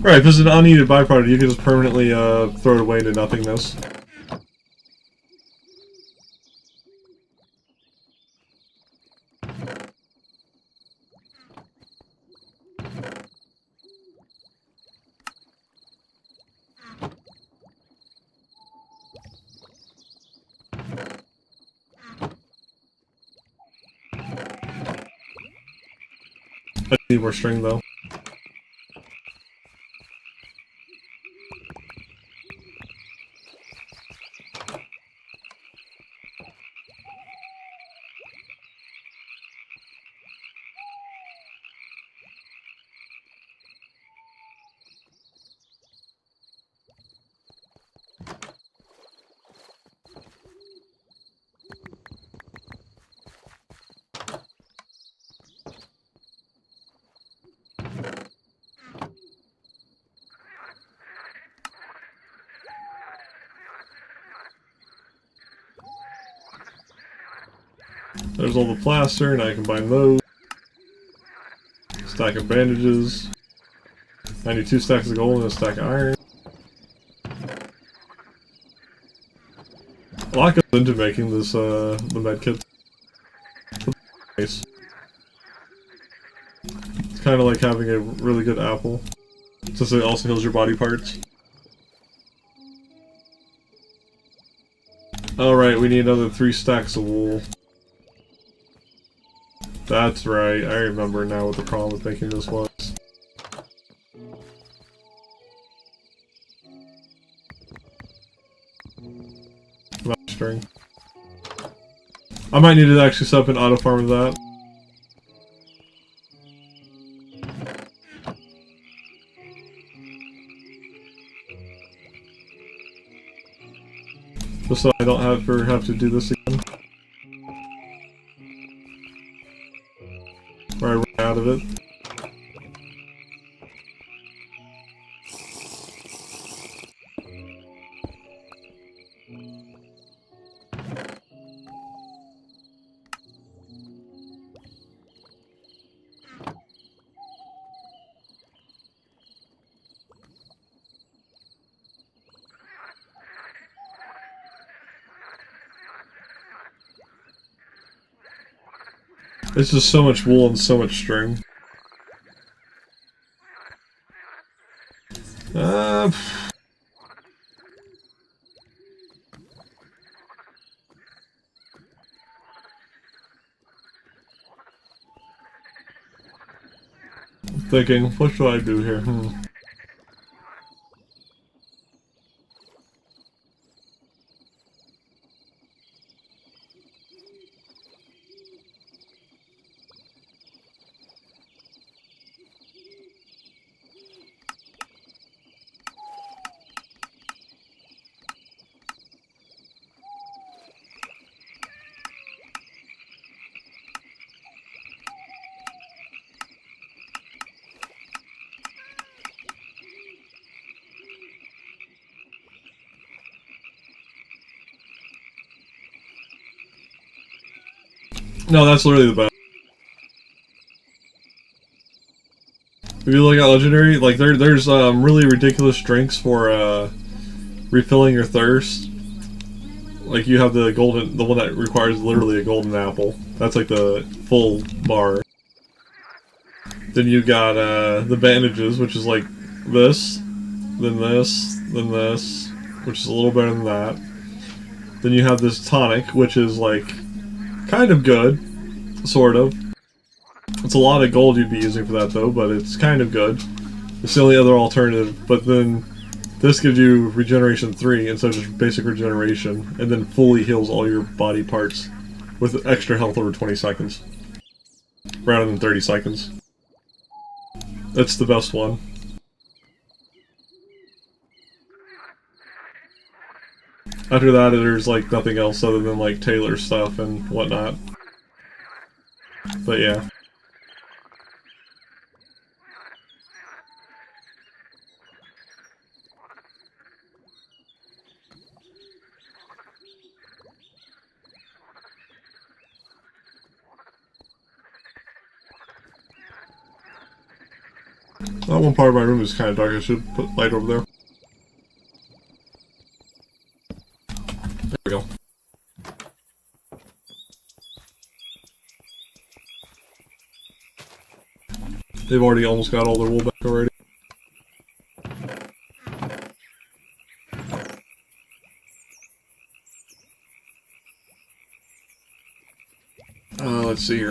Right, if it's an unneeded byproduct, you can just permanently throw it away into nothingness. I need more string though. There's all the plaster, and I combine those. Stack of bandages. 92 stacks of gold and a stack of iron. A lot goes into making this, the medkit. Nice. It's kind of like having a really good apple, since it also heals your body parts. Alright, we need another 3 stacks of wool. That's right, I remember now what the problem with making this was. String. I might need to actually set up an auto farm of that. Just so I don't have to do this again. Where I run out of it. It's just so much wool and so much string. Uh... Thinking, what should I do here? No, that's literally the best. If you look at Legendary, like there's really ridiculous drinks for refilling your thirst. Like you have the golden, the one that requires literally a golden apple. That's like the full bar. Then you got the bandages, which is like this, then this, then this, which is a little better than that. Then you have this tonic, which is like kind of good, sort of. It's a lot of gold you'd be using for that though, but it's kind of good. It's the only other alternative, but then this gives you regeneration 3 instead of just basic regeneration, and then fully heals all your body parts with extra health over 20 seconds. Rather than 30 seconds. That's the best one. After that, there's like nothing else other than like Taylor stuff and whatnot. But yeah. That one part of my room is kind of dark. I should put light over there. There we go. They've already almost got all their wool back already. Let's see here.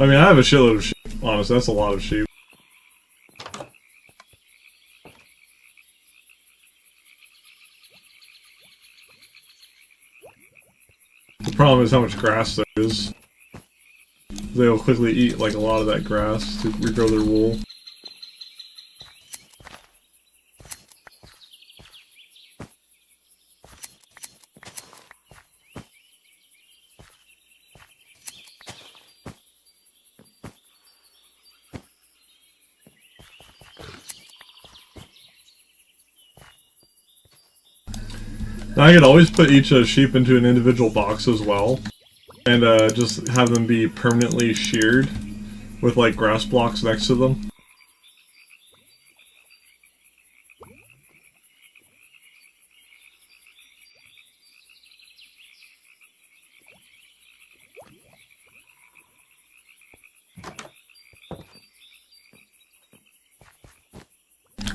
I mean, I have a shitload of sheep, honestly, that's a lot of sheep. The problem is how much grass there is. They'll quickly eat like a lot of that grass to regrow their wool. Now I could always put each sheep into an individual box as well, and just have them be permanently sheared with like grass blocks next to them.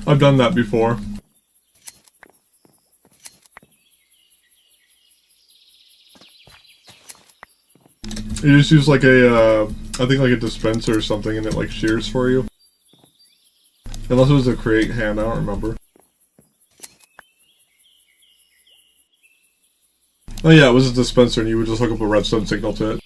I've done that before. You just use like a, I think like a dispenser or something, and it like shears for you. Unless it was a create hand, I don't remember. Oh yeah, it was a dispenser, and you would just hook up a redstone signal to it.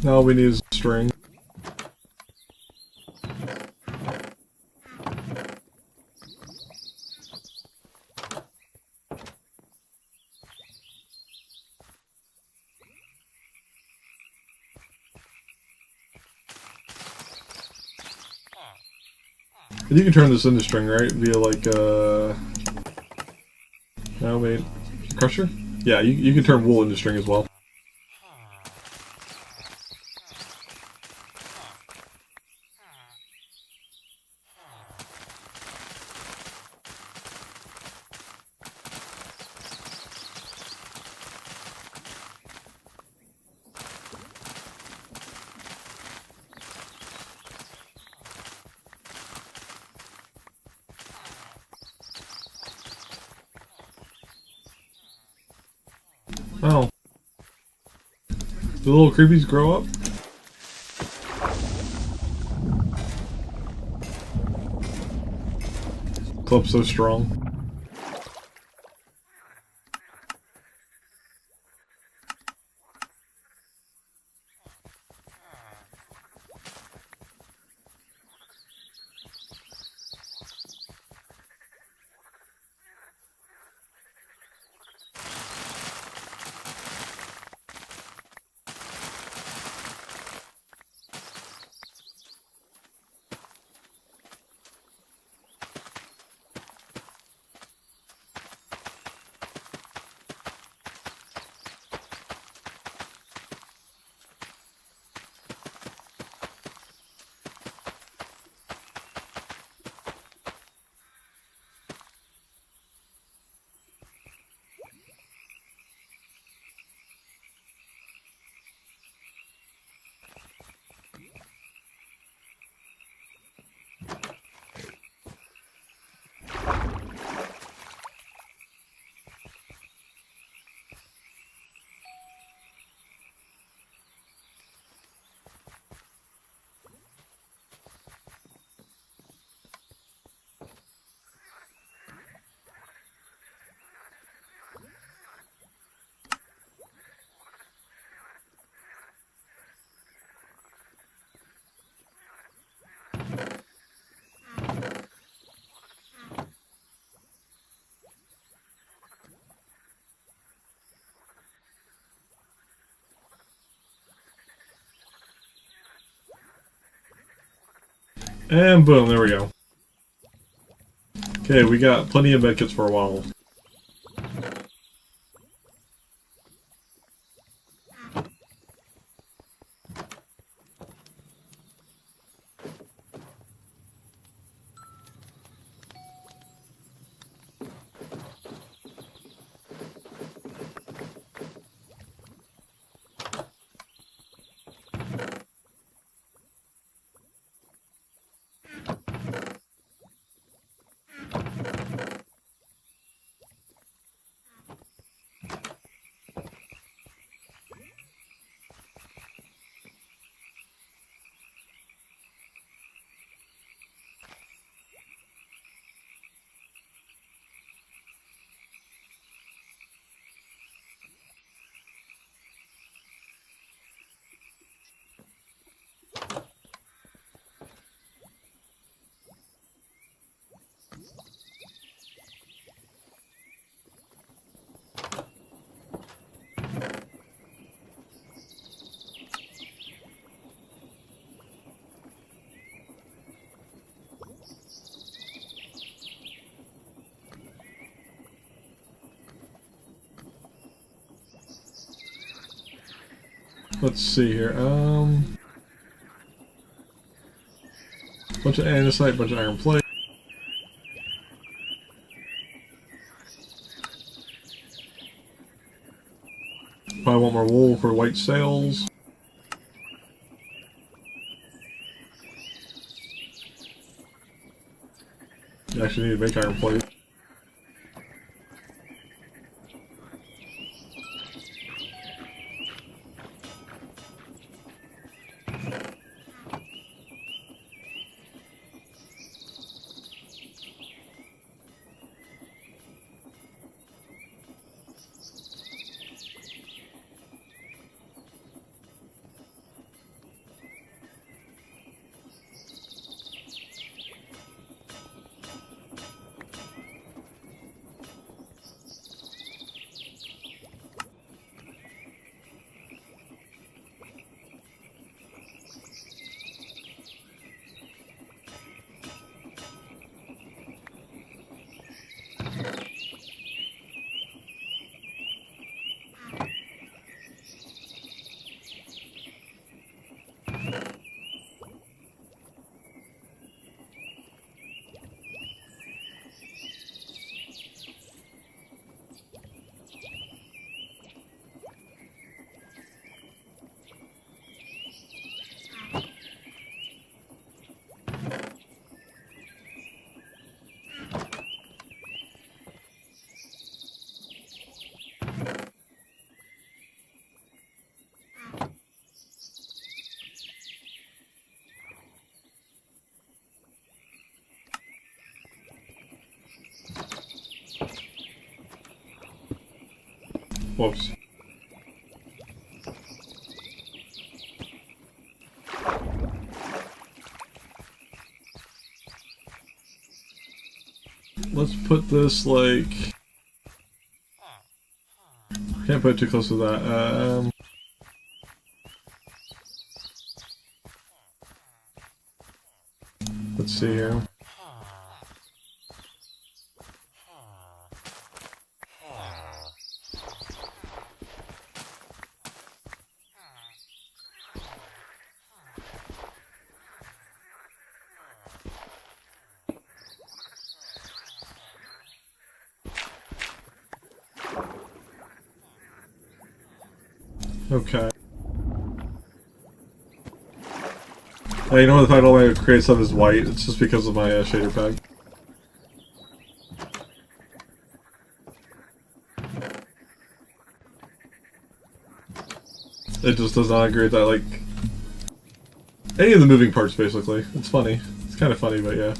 Now all we need is string. And you can turn this into string, right? Via like, no, wait. Crusher? Yeah, you can turn wool into string as well. Oh. The little creepies grow up? Club's so strong. And boom, there we go. Okay, we got plenty of medkits for a while. Let's see here. Bunch of andesite, bunch of iron plate. Probably want more wool for white sails. You actually need to make iron plate. Whoops. Let's put this like... Can't put it too close to that. Let's see here. Okay. Yeah, you know what, the fact all I create stuff is white, it's just because of my shader pack. It just does not agree with that, like... Any of the moving parts, basically. It's funny. It's kind of funny, but yeah.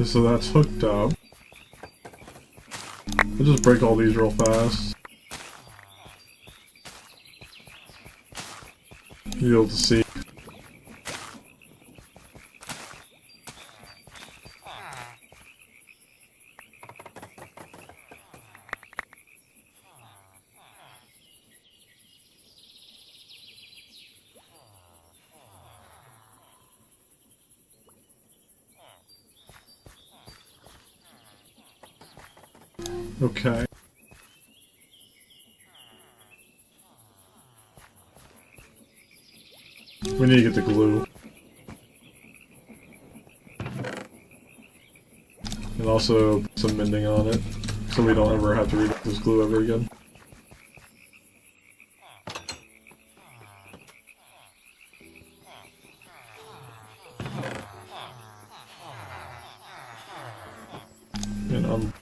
So that's hooked up. I'll just break all these real fast. You'll be able to see. Okay. We need to get the glue. And also put some mending on it, so we don't ever have to read this glue ever again. And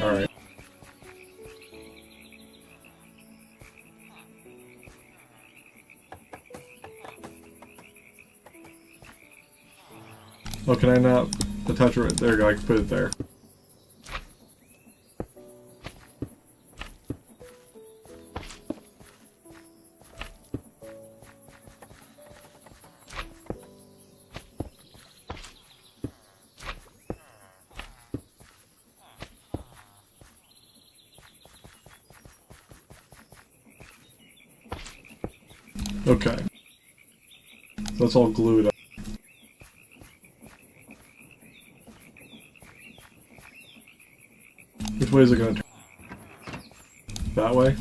Alright. Oh, can I not attach it? There we go, I can put it there. Okay. So that's all glued up. Which way is it going to turn? That way?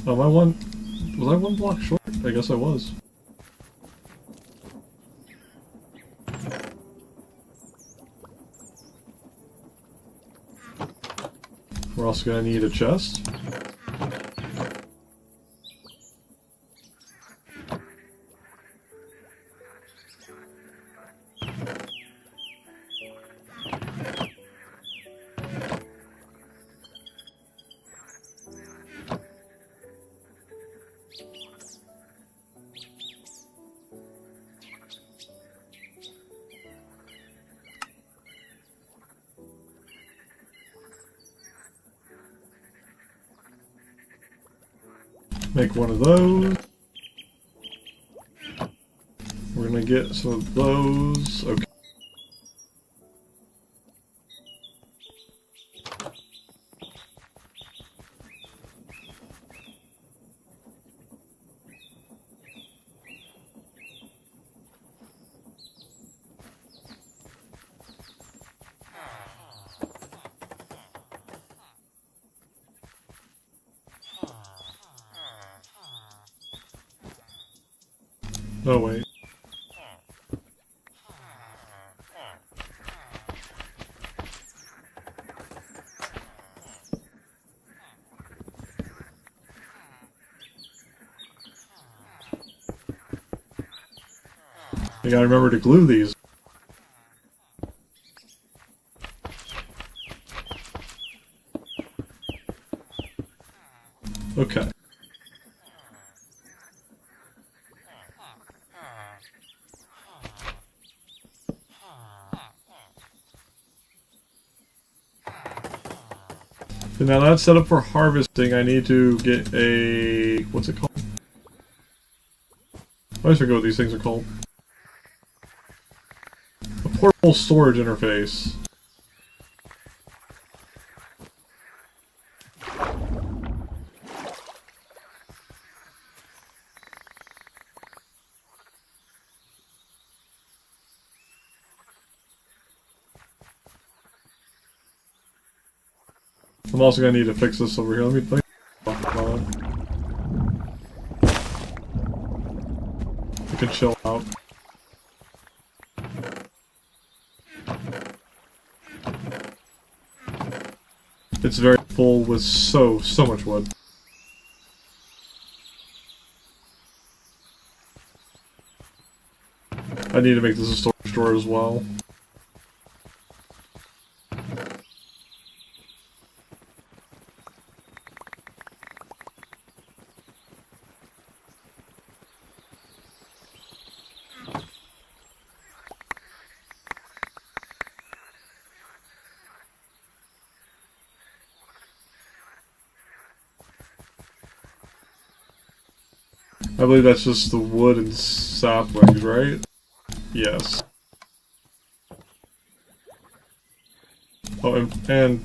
Oh, was I one block short? I guess I was. We're also gonna need a chest. Make one of those. We're gonna get some of those. Okay. Oh wait. You gotta remember to glue these. Okay. So now that's set up for harvesting. I need to get a... what's it called? I always forget what these things are called. A portable storage interface. I'm also gonna need to fix this over here. Let me I can chill out. It's very full with so much wood. I need to make this a storage drawer as well. I believe that's just the wood and saplings, right? Yes. Oh, and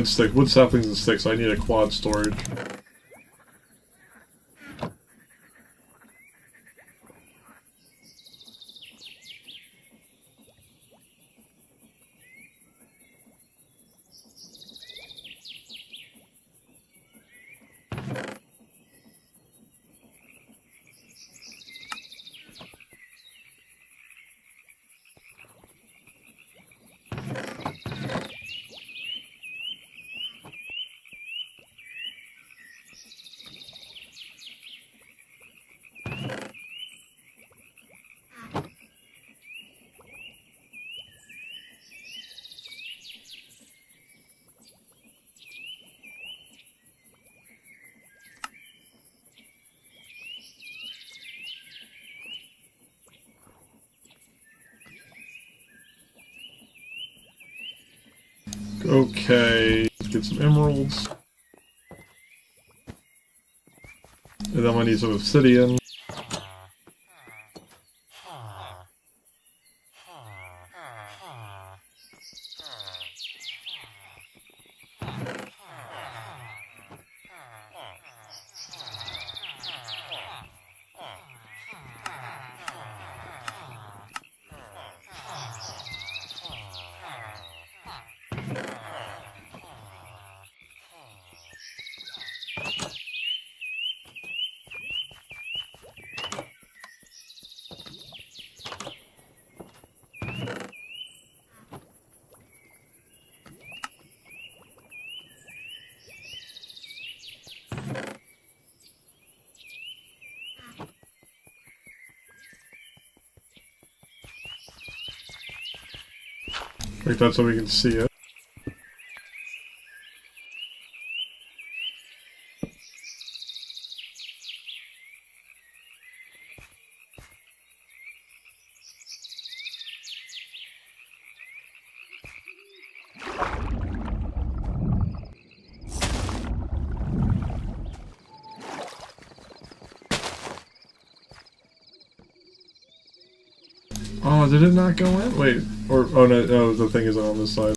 stick. Wood, saplings, and sticks. I need a quad storage. Okay, get some emeralds. And then I need some obsidian. Like that so we can see it. Oh, did it not go in? Wait, or oh no, oh, the thing isn't on this side.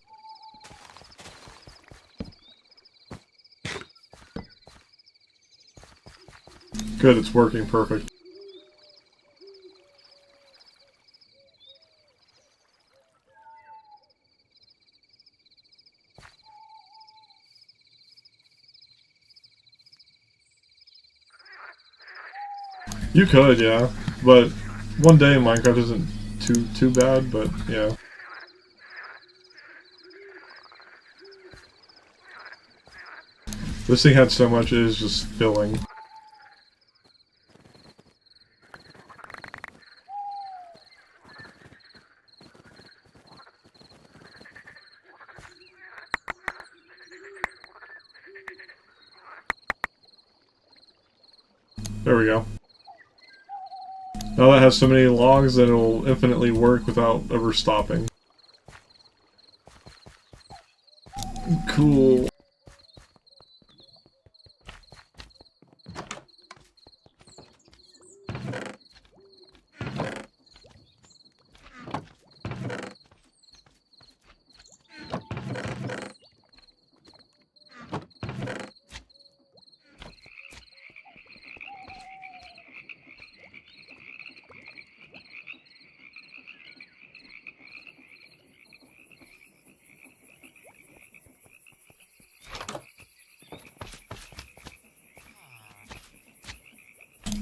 Good, it's working perfect. You could, yeah, but one day Minecraft isn't too bad, but yeah. This thing had so much it is just filling. There we go. Now that has so many logs that it'll infinitely work without ever stopping. Cool.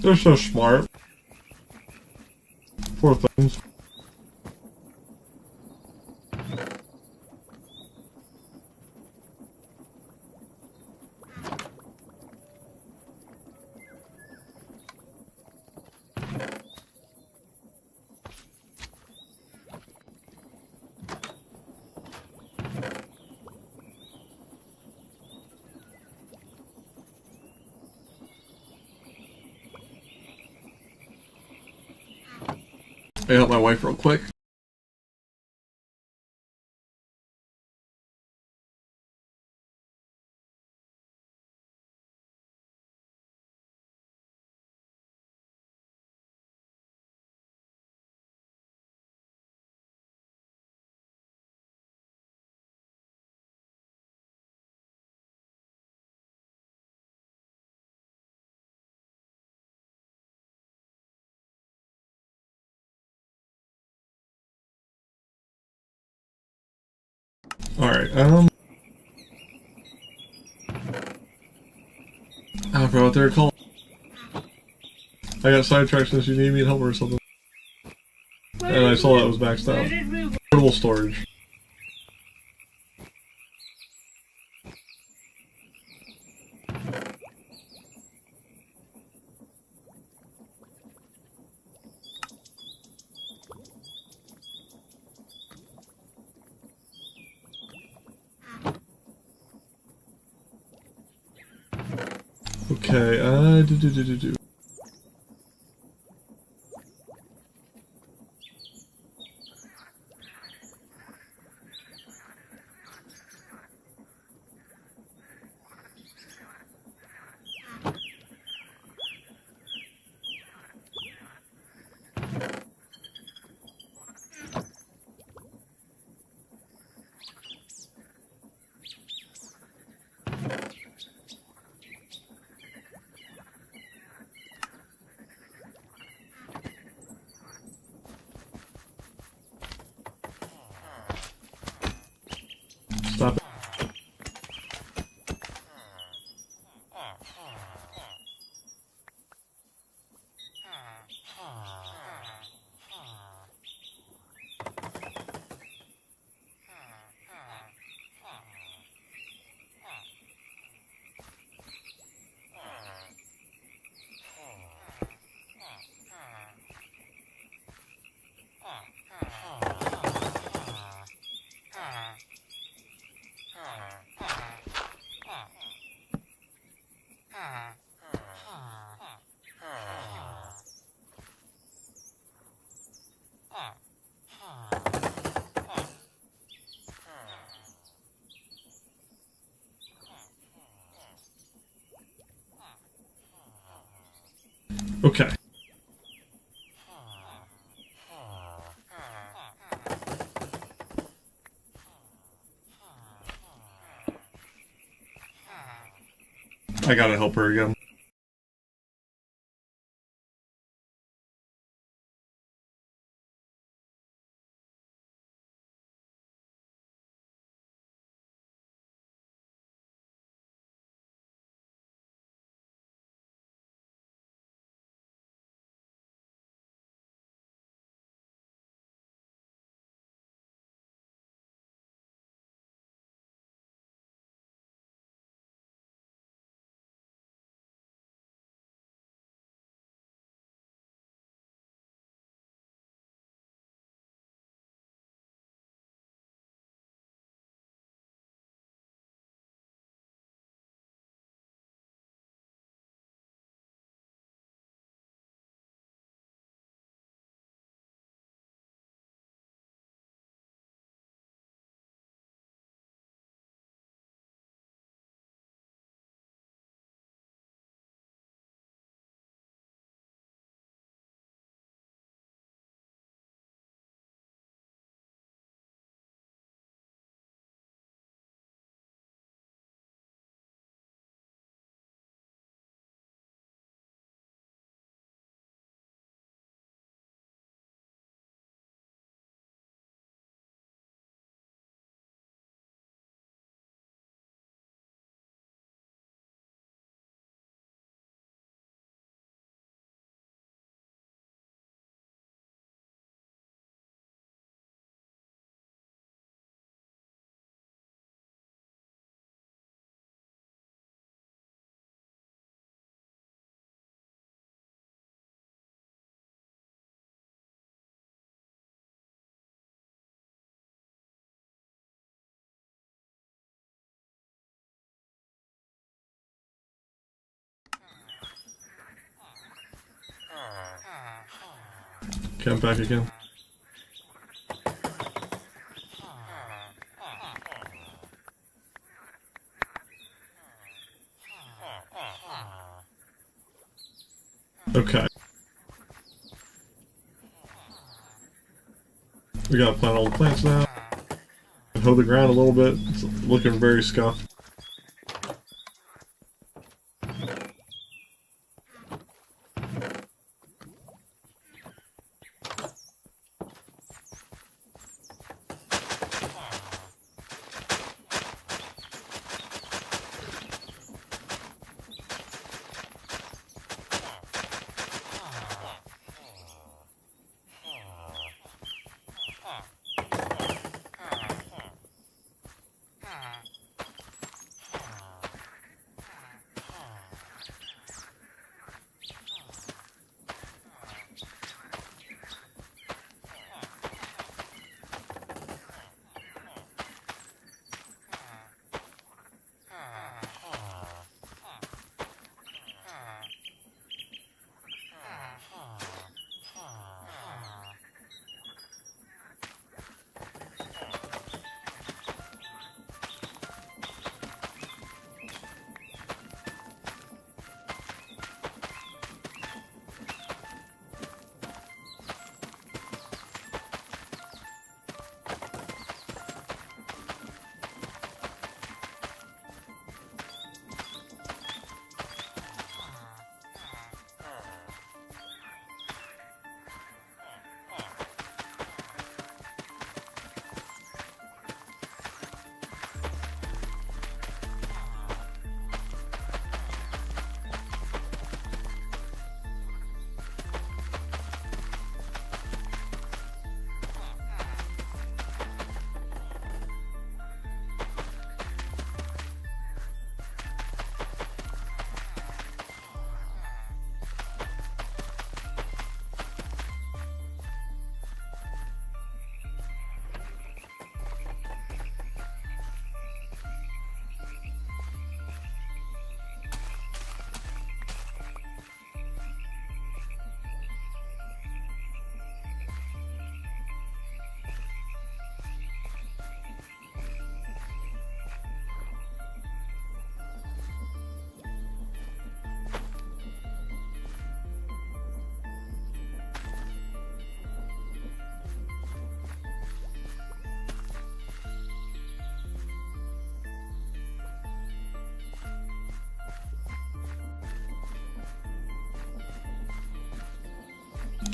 They're so smart. Poor things. I help my wife real quick. Alright, I forgot what they're called. I got sidetracked since you needed me to help or something. And I saw that was maxed out. Portable storage. Okay, do. Okay. I gotta help her again. Okay, I'm back again. Okay. We gotta plant all the plants now. Hoe the ground a little bit. It's looking very scuffed.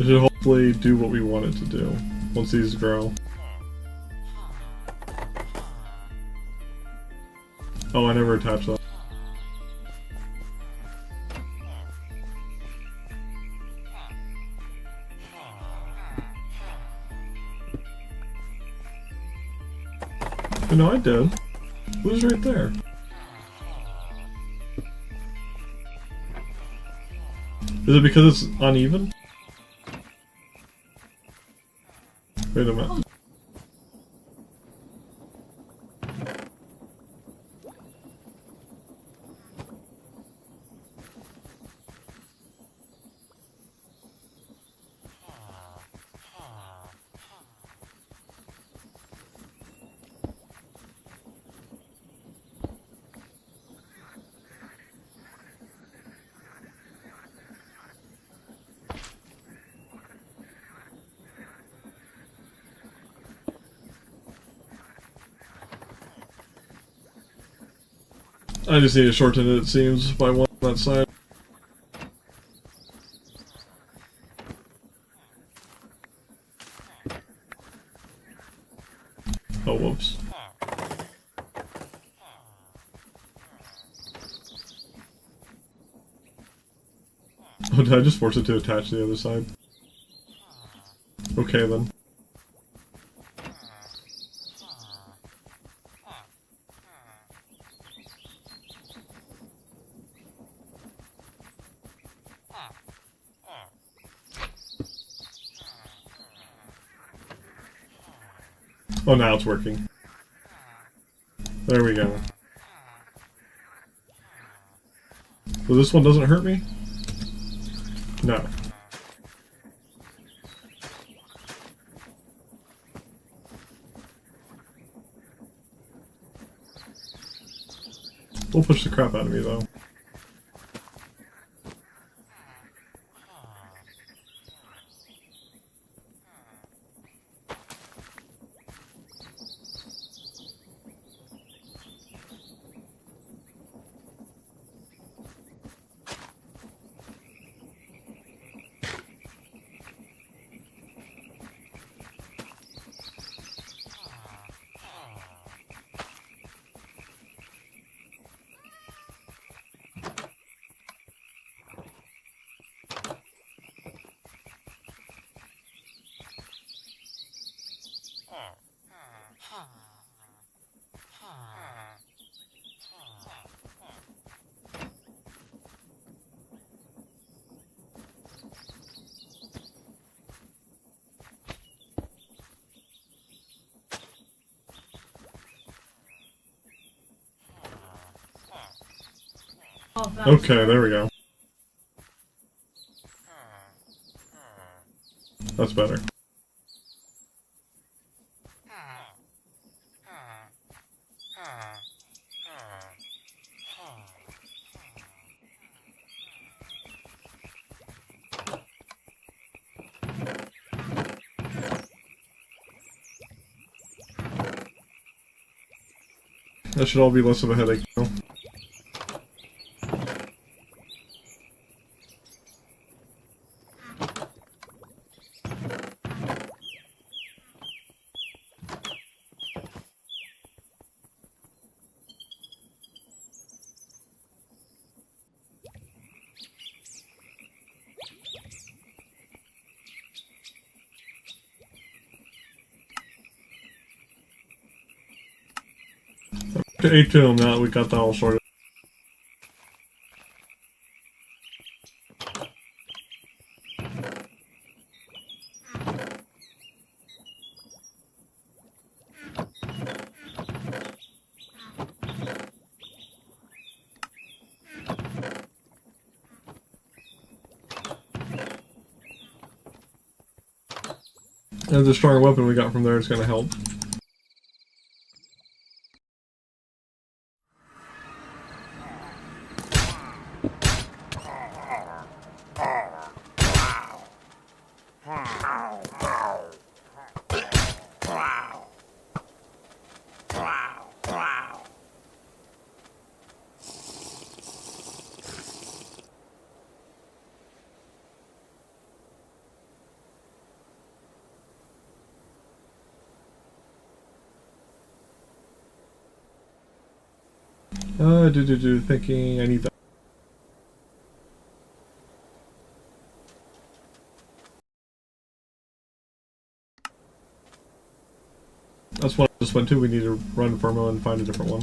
It should hopefully do what we want it to do once these grow. Oh, I never attached that. Oh, no, I did. It was right there. Is it because it's uneven? Wait a minute. I just need to shorten it seems, by one on that side. Oh, whoops. Oh, did I just force it to attach to the other side? Okay, then. Oh, now it's working. There we go. So this one doesn't hurt me? No. Will push the crap out of me, though. Okay, there we go. That's better. That should all be less of a headache now. To Atum now that we got that all sorted. And the stronger weapon we got from there is going to help. Thinking I need that. That's what I just went to. We need to run Inferno and find a different one.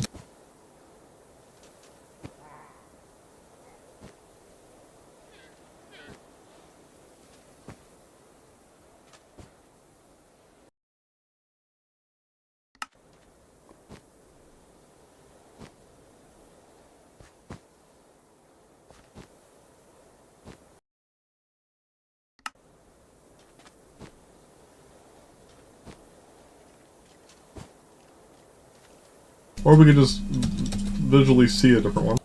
Or we could just visually see a different one.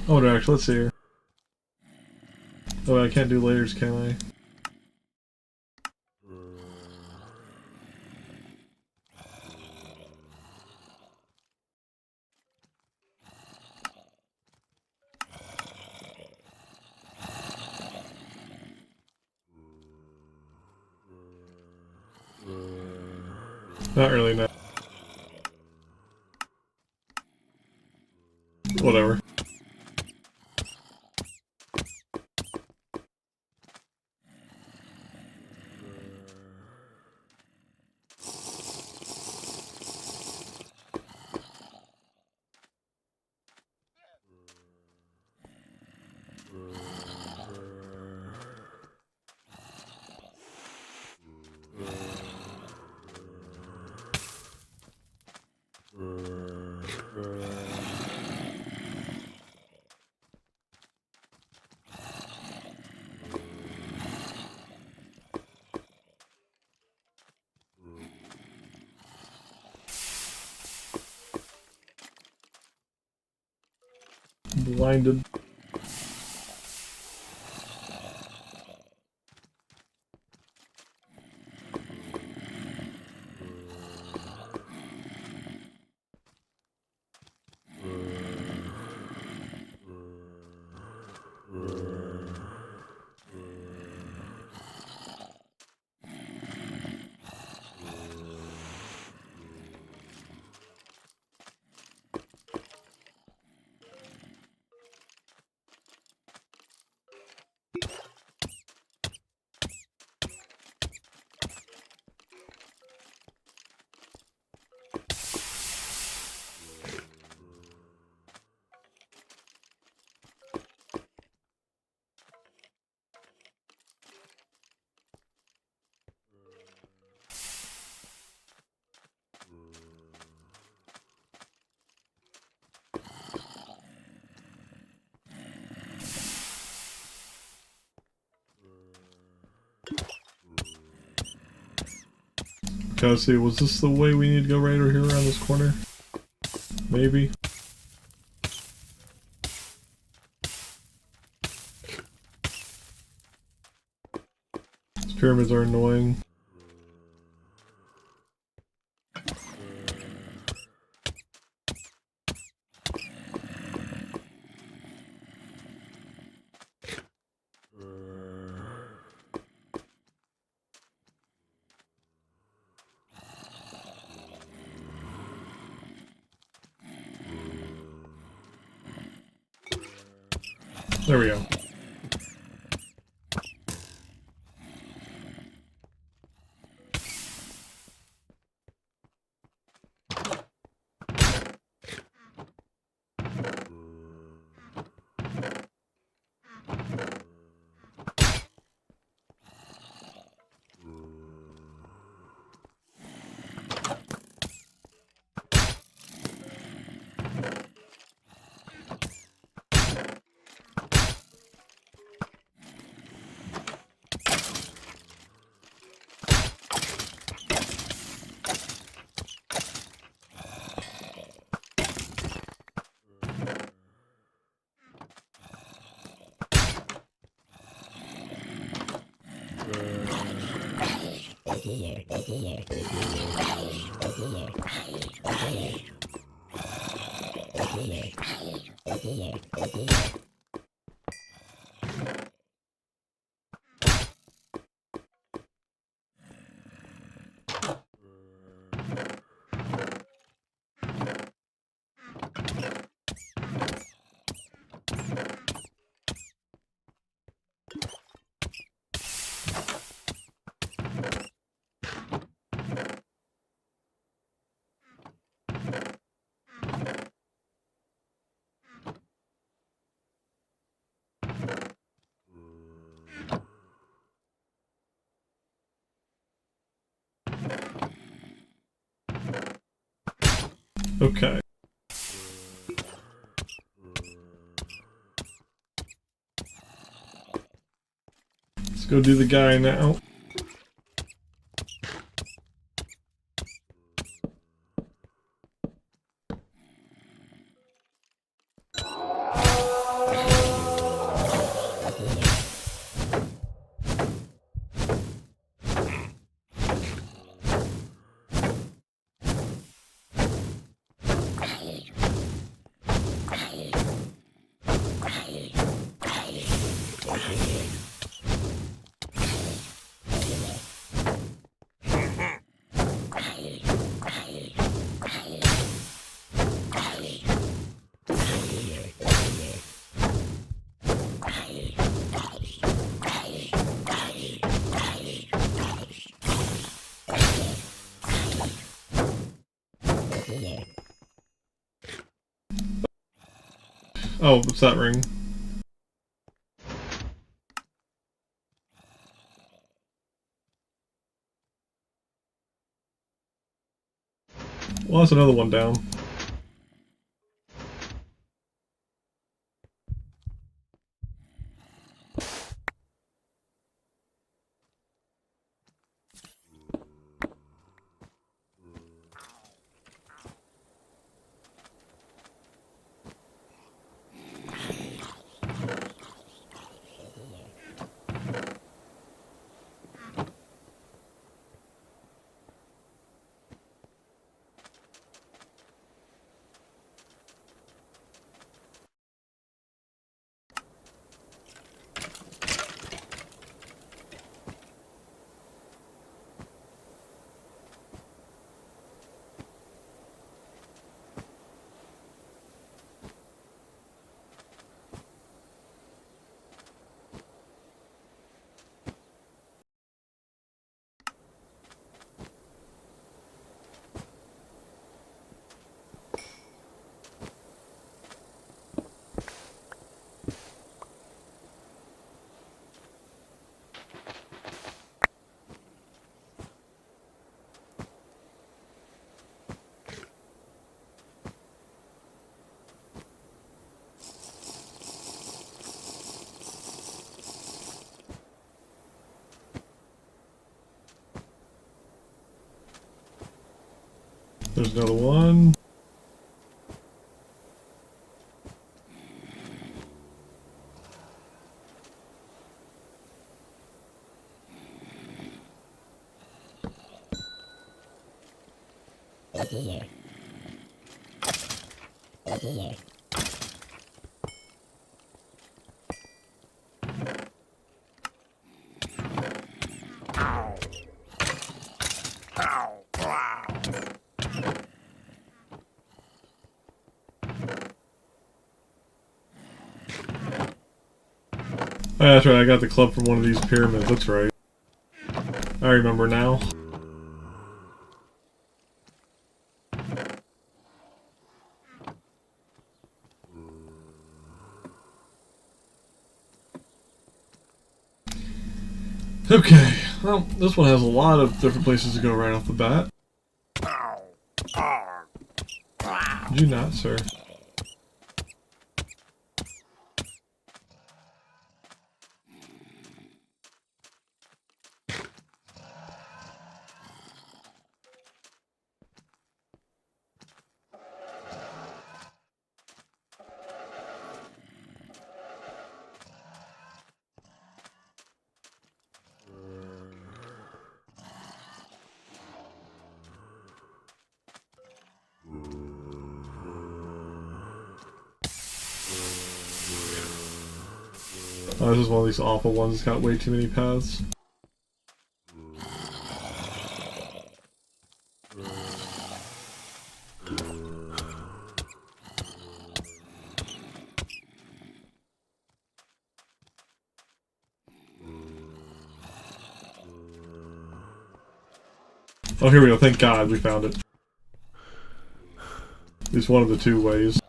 Oh, no, actually, let's see here. Oh, I can't do layers, can I? Not really, no. Whatever. Blinded. Gotta see, was this the way we need to go right over here around this corner? Maybe? These pyramids are annoying. There we go. Okay. Let's go do the guy now. Oh, what's that ring? Well, that's another one down. There's another one. Oh, yeah, that's right, I got the club from one of these pyramids, that's right. I remember now. Okay, well, this one has a lot of different places to go right off the bat. Did you not, sir? Oh, this is one of these awful ones that's got way too many paths. Oh, here we go. Thank God we found it. At least one of the two ways.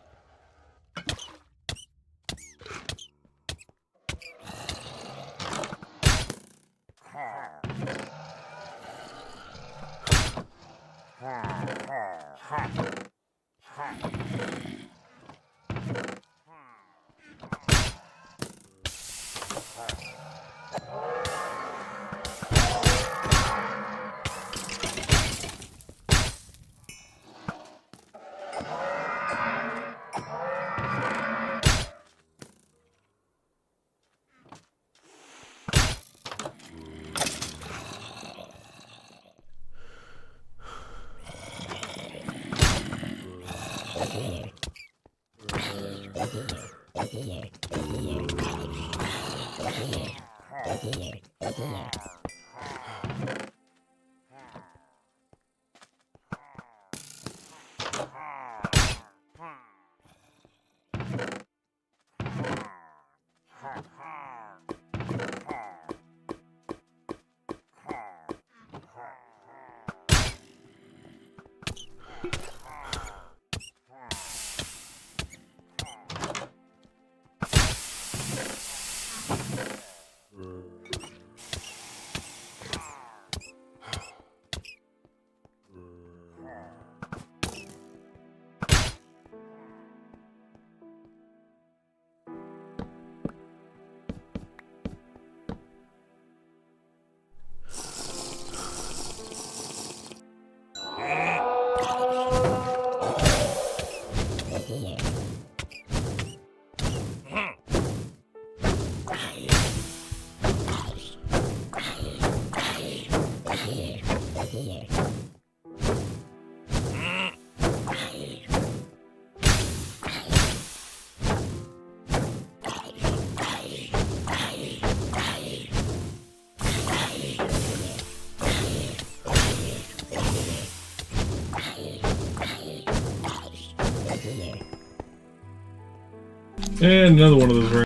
And another one of those rings.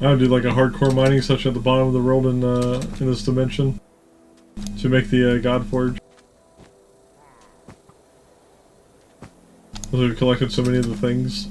I would do like a hardcore mining section at the bottom of the world in this dimension to make the God Forge. We collected so many of the things.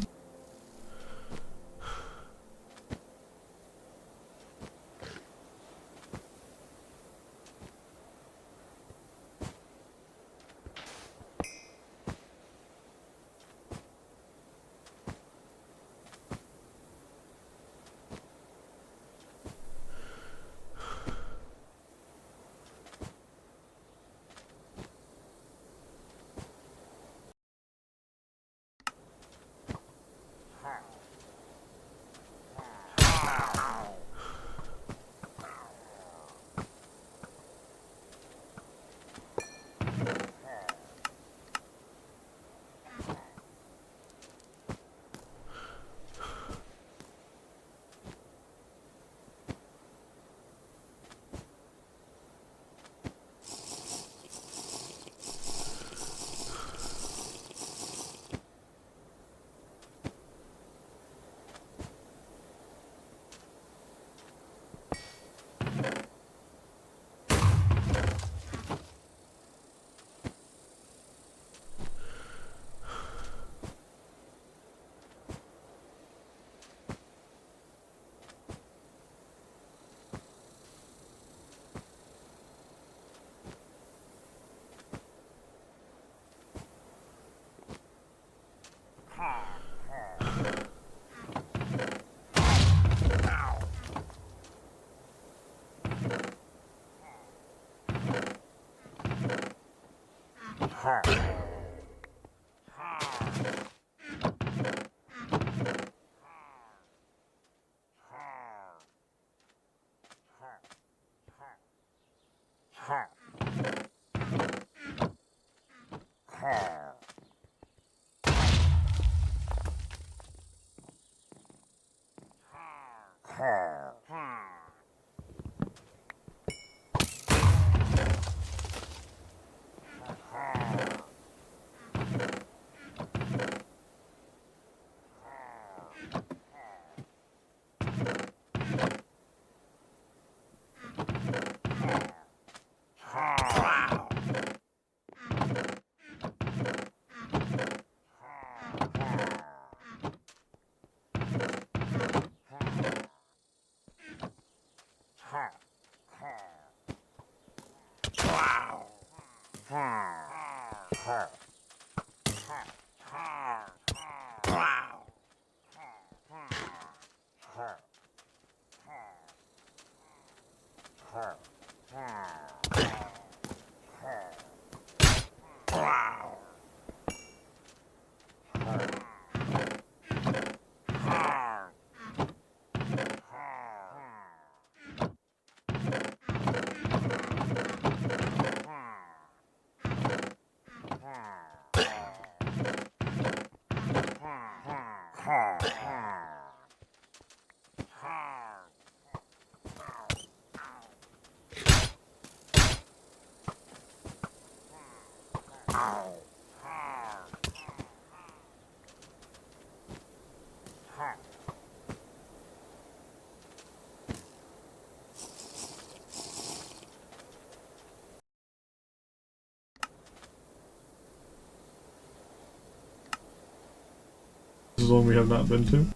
This is one we have not been to.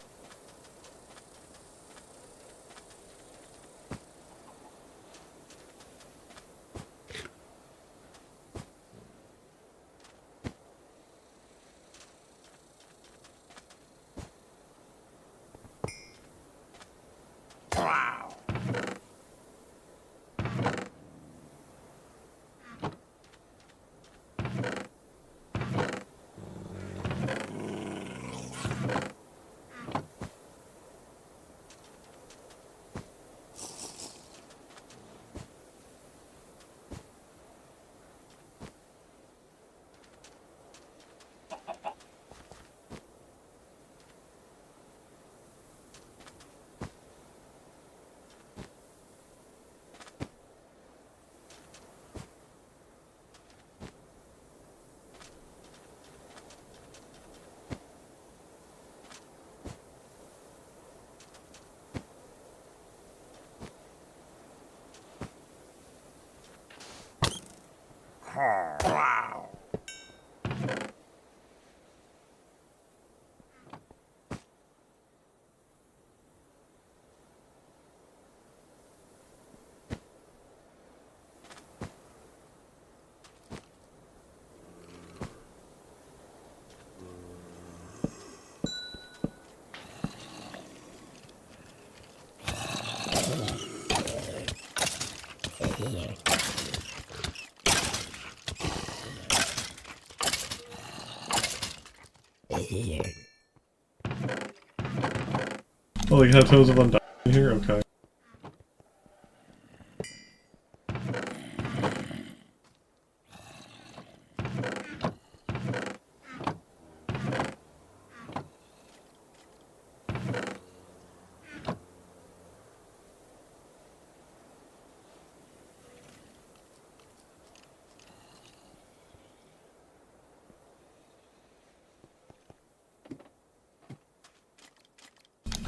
Oh, like have toes of undying here? Okay.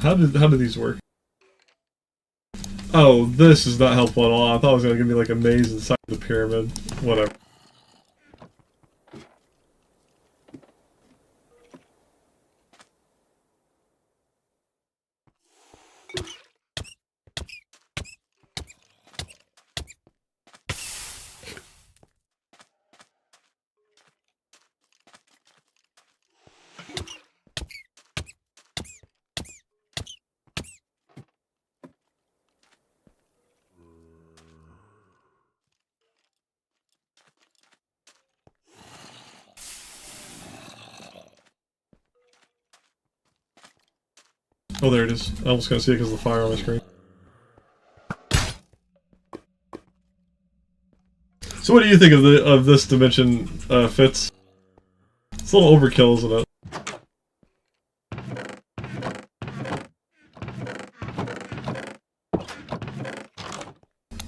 How did these work? Oh, this is not helpful at all. I thought it was gonna give me like a maze inside the pyramid. Whatever. Oh, there it is. I almost couldn't see it because of the fire on my screen. So what do you think of this dimension, Fitz? It's a little overkill, isn't it?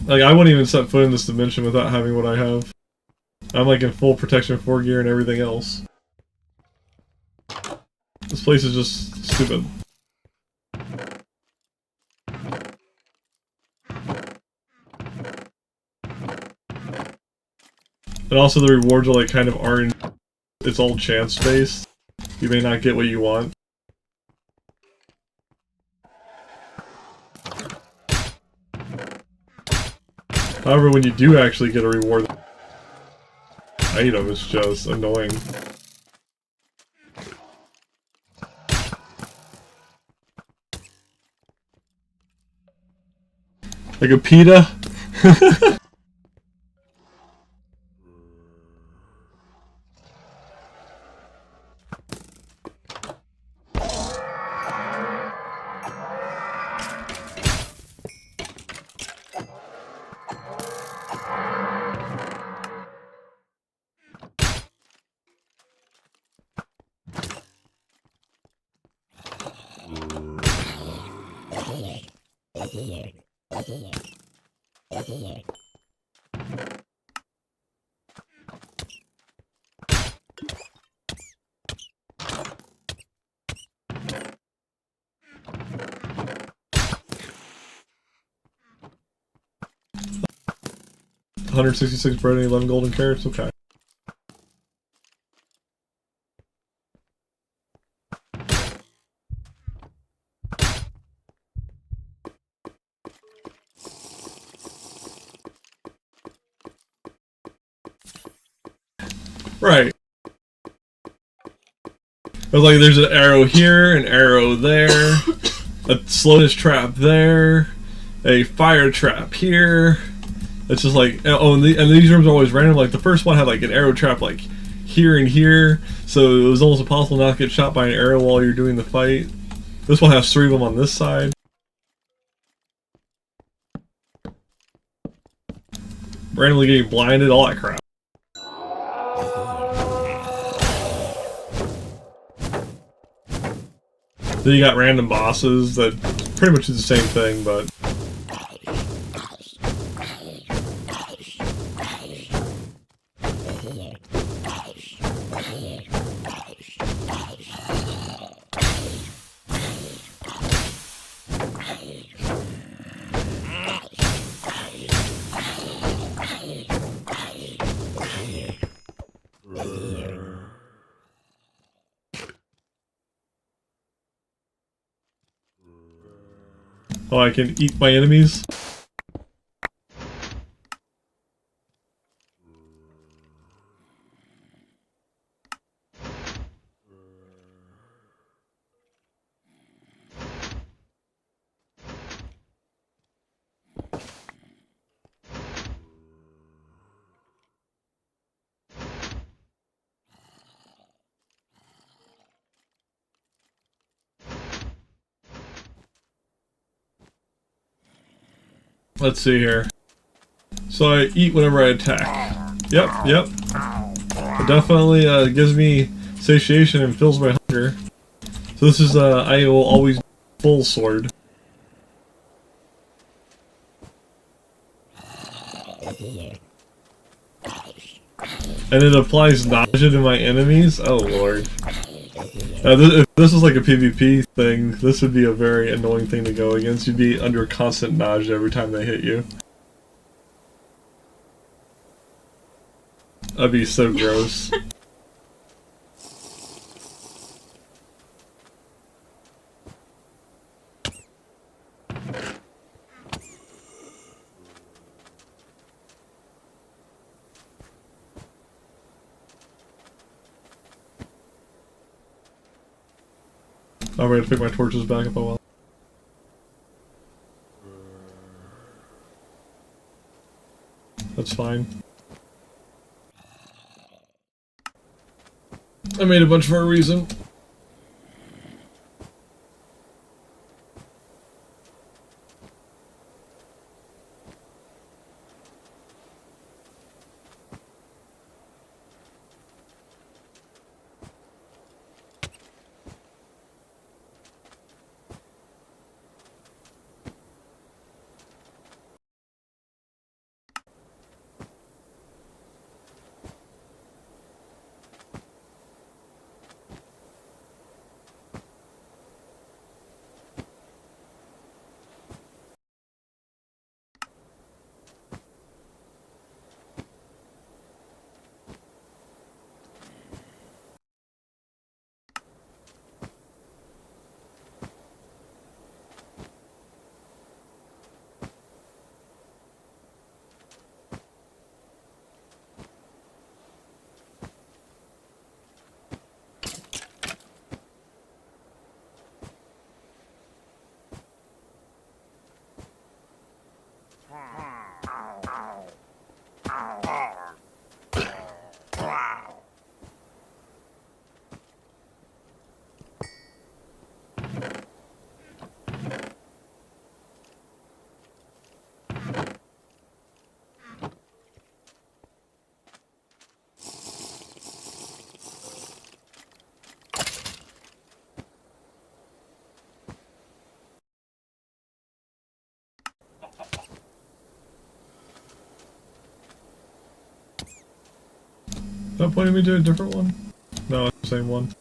Like, I wouldn't even set foot in this dimension without having what I have. I'm like in full protection 4 gear and everything else. This place is just stupid. And also the rewards are like kind of aren't... It's all chance based. You may not get what you want. However, when you do actually get a reward item, it's just annoying. Like a pita? $166 bread and 11 golden carrots? Okay. Right. But like there's an arrow here, an arrow there, a slowness trap there, a fire trap here. It's just like, oh, and these rooms are always random. Like the first one had like an arrow trap like here and here, so it was almost impossible not to get shot by an arrow while you're doing the fight. This one has 3 of them on this side. Randomly getting blinded, all that crap. Then you got random bosses that pretty much do the same thing, but... Oh, I can eat my enemies? Let's see here. So I eat whenever I attack. Yep, yep. It definitely gives me satiation and fills my hunger. So this is, I will always full sword. And it applies nausea to my enemies? Oh lord. If this was like a PvP thing, this would be a very annoying thing to go against. You'd be under constant nausea every time they hit you. That'd be so gross. I'm ready to pick my torches back up a while. That's fine. I made a bunch for a reason. That pointed me to a different one? No, it's the same one.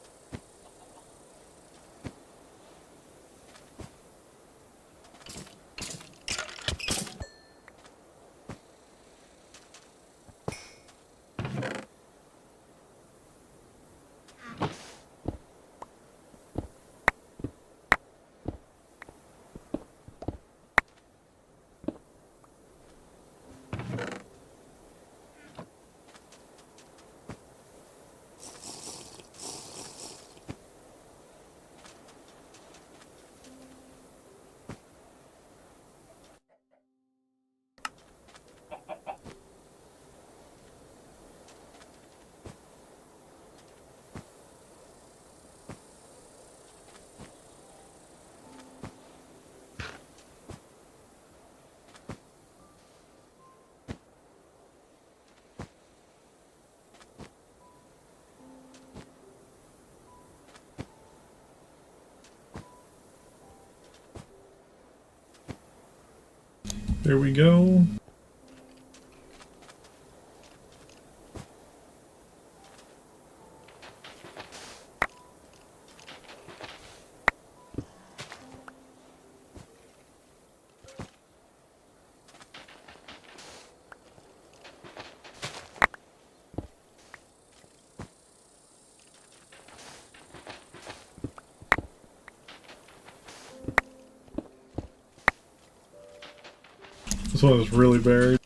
There we go. This one is really buried.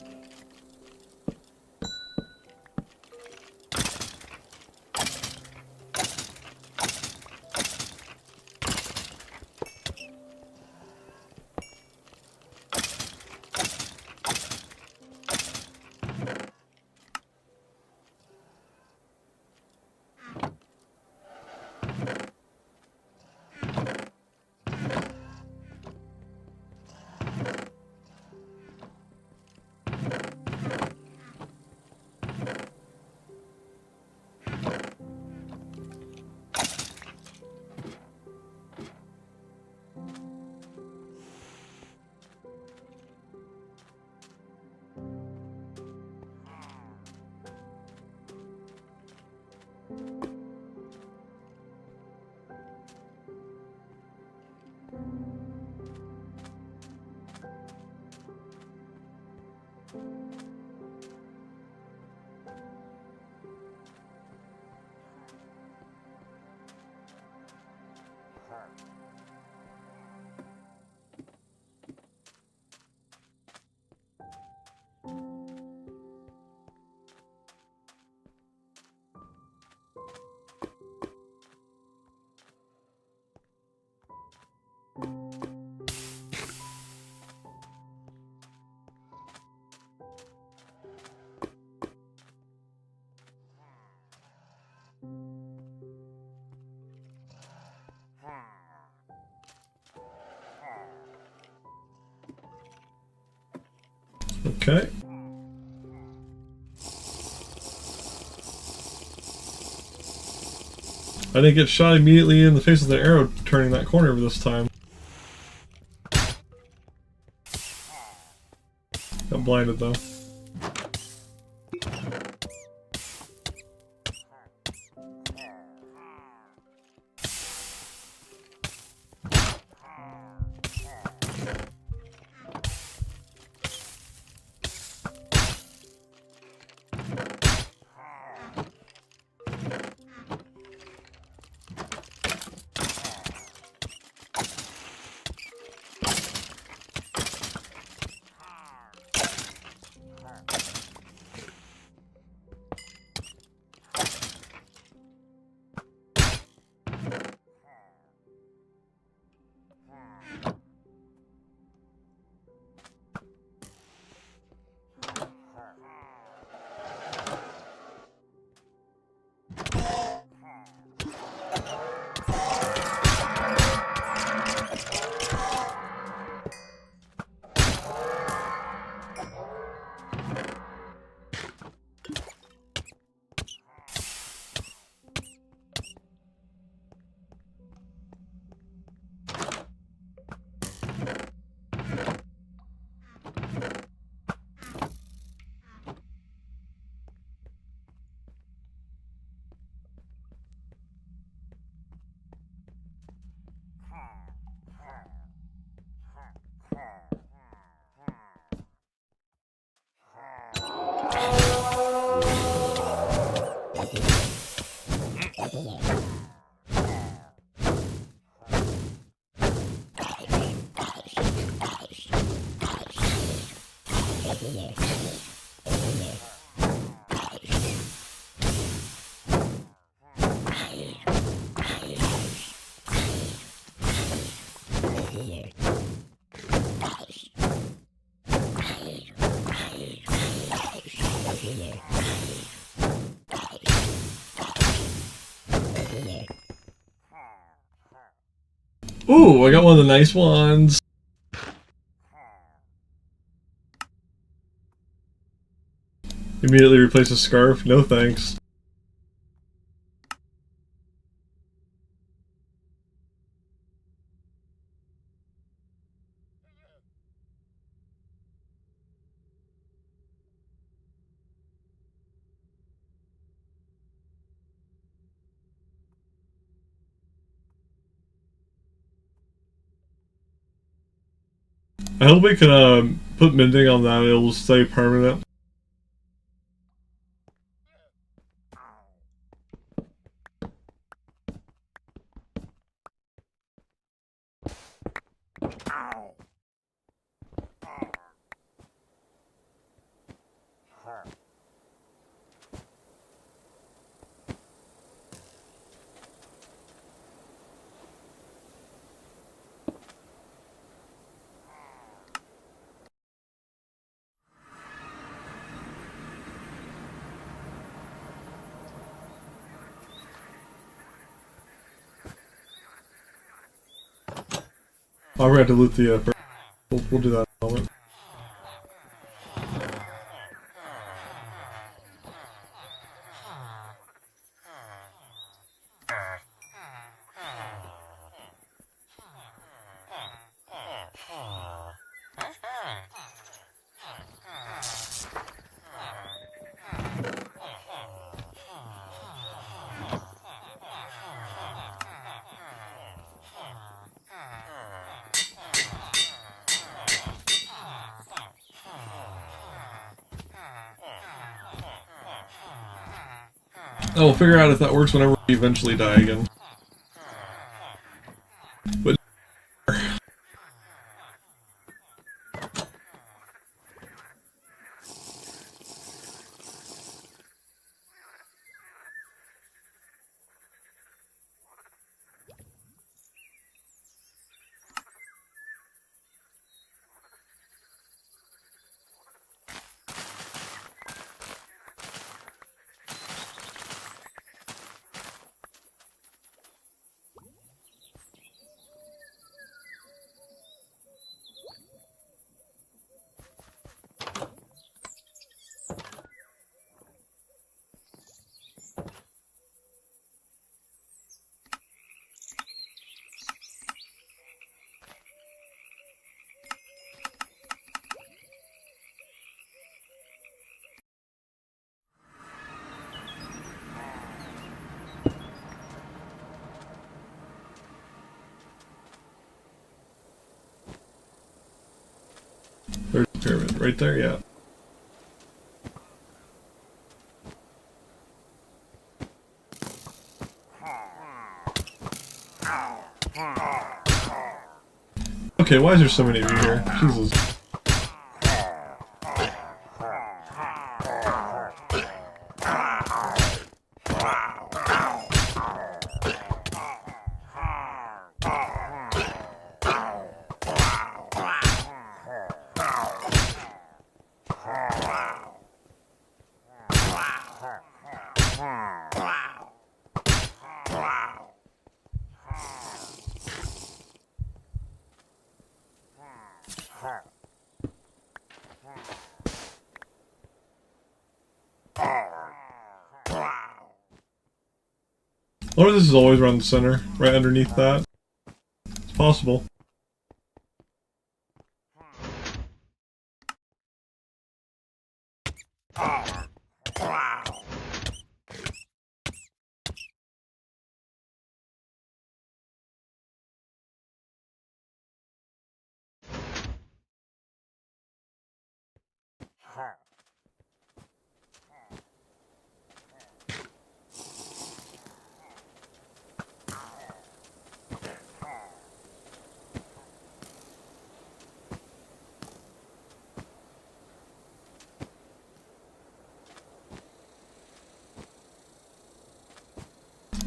Okay. I didn't get shot immediately in the face with the arrow turning that corner this time. Got blinded though. Ooh, I got one of the nice ones. Immediately replace a scarf. No thanks. I hope we can put mending on that. It'll stay permanent. I'll have to loot the we'll do that in a moment. Oh, we'll figure out if that works whenever we eventually die again. But there's the pyramid right there, yeah. Okay, why is there so many of you here? Jesus. Or this is always around the center, right underneath that. It's possible.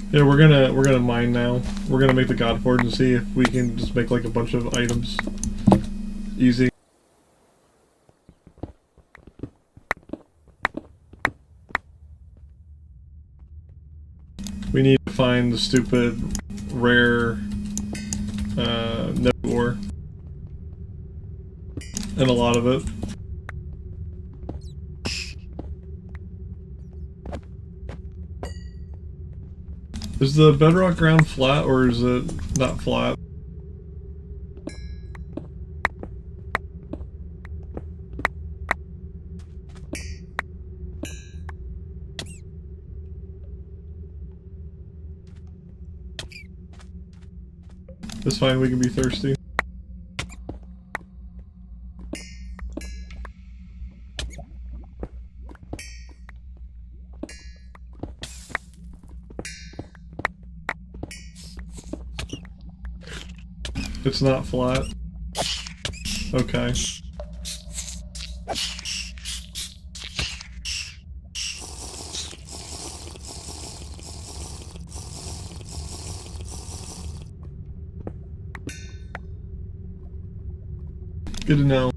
Yeah, we're gonna mine now. We're gonna make the God Forge and see if we can just make like a bunch of items. Easy. We need to find the stupid rare nether ore. And a lot of it. Is the bedrock ground flat or is it not flat? It's fine, we can be thirsty. It's not flat. Okay. Good to know.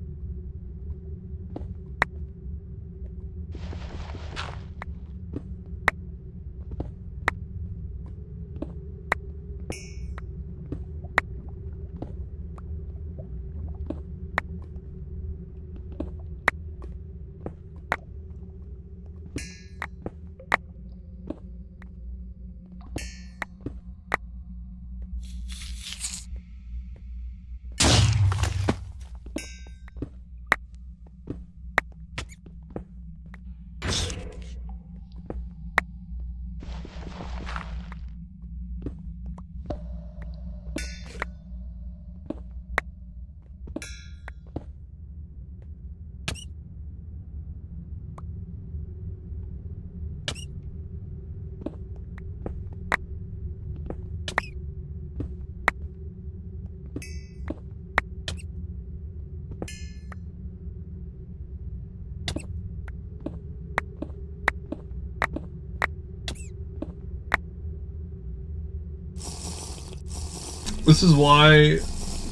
This is why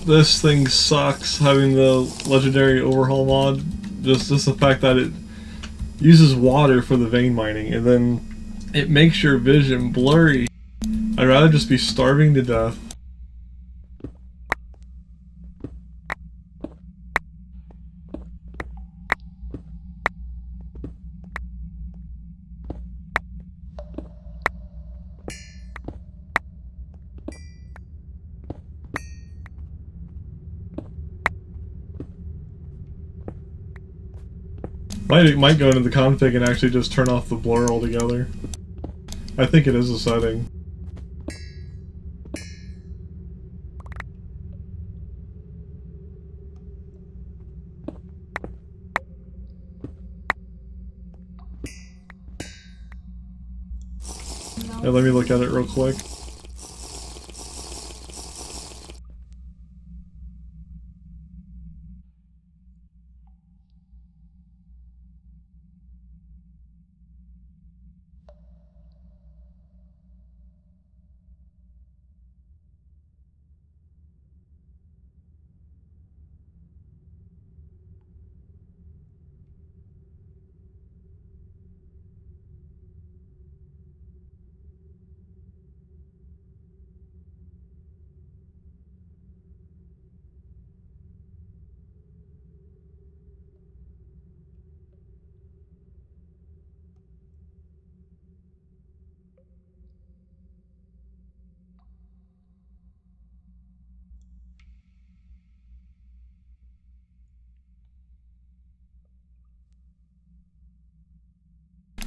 this thing sucks, having the legendary overhaul mod. Just the fact that it uses water for the vein mining, and then it makes your vision blurry. I'd rather just be starving to death. Might go into the config and actually just turn off the blur altogether. I think it is a setting. Yeah, let me look at it real quick.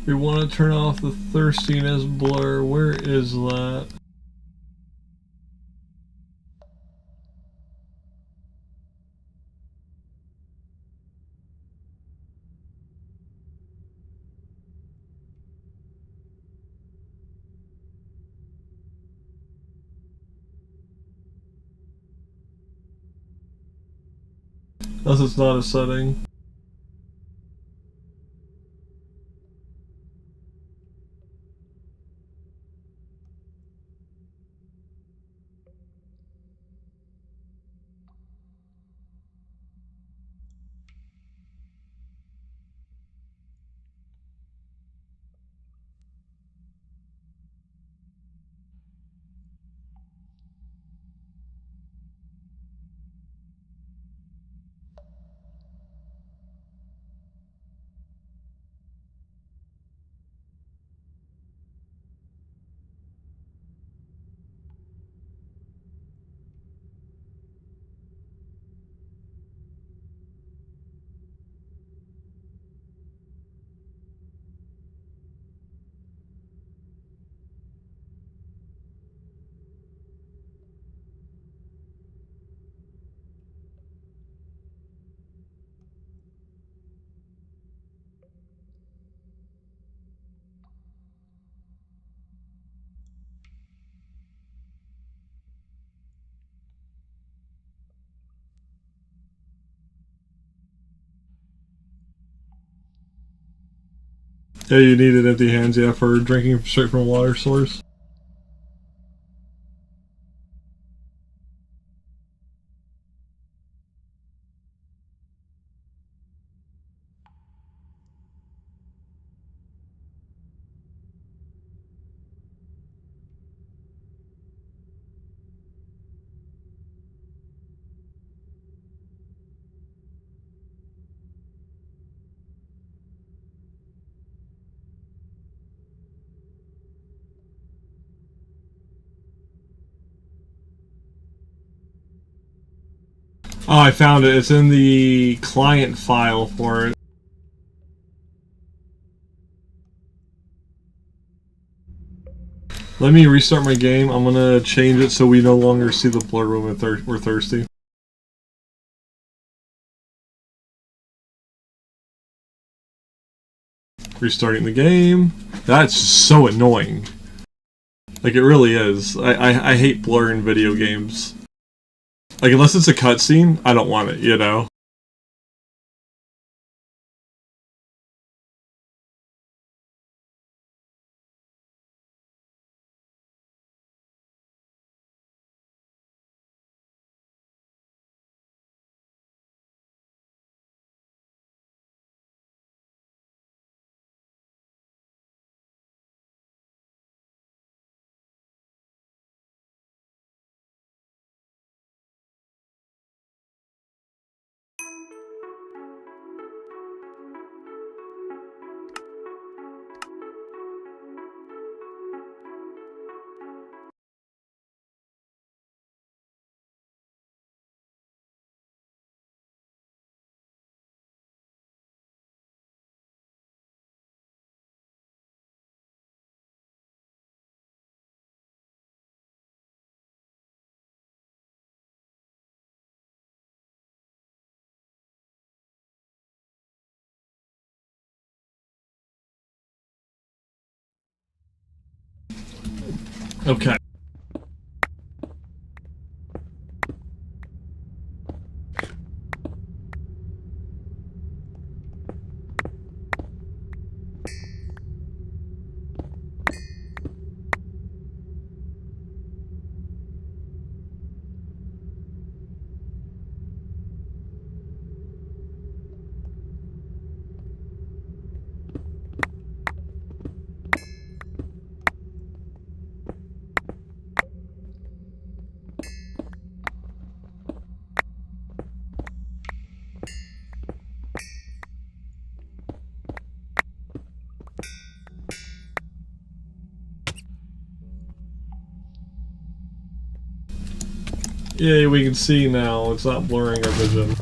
We want to turn off the thirstiness blur. Where is that? Unless it's not a setting. Yeah, you needed empty hands, yeah, for drinking straight from a water source. Oh, I found it. It's in the client file for it. Let me restart my game. I'm gonna change it so we no longer see the blur when we're thirsty. Restarting the game. That's so annoying. Like, it really is. I hate blur in video games. Like, unless it's a cutscene, I don't want it, you know? Okay. Yay, we can see now. It's not blurring our vision.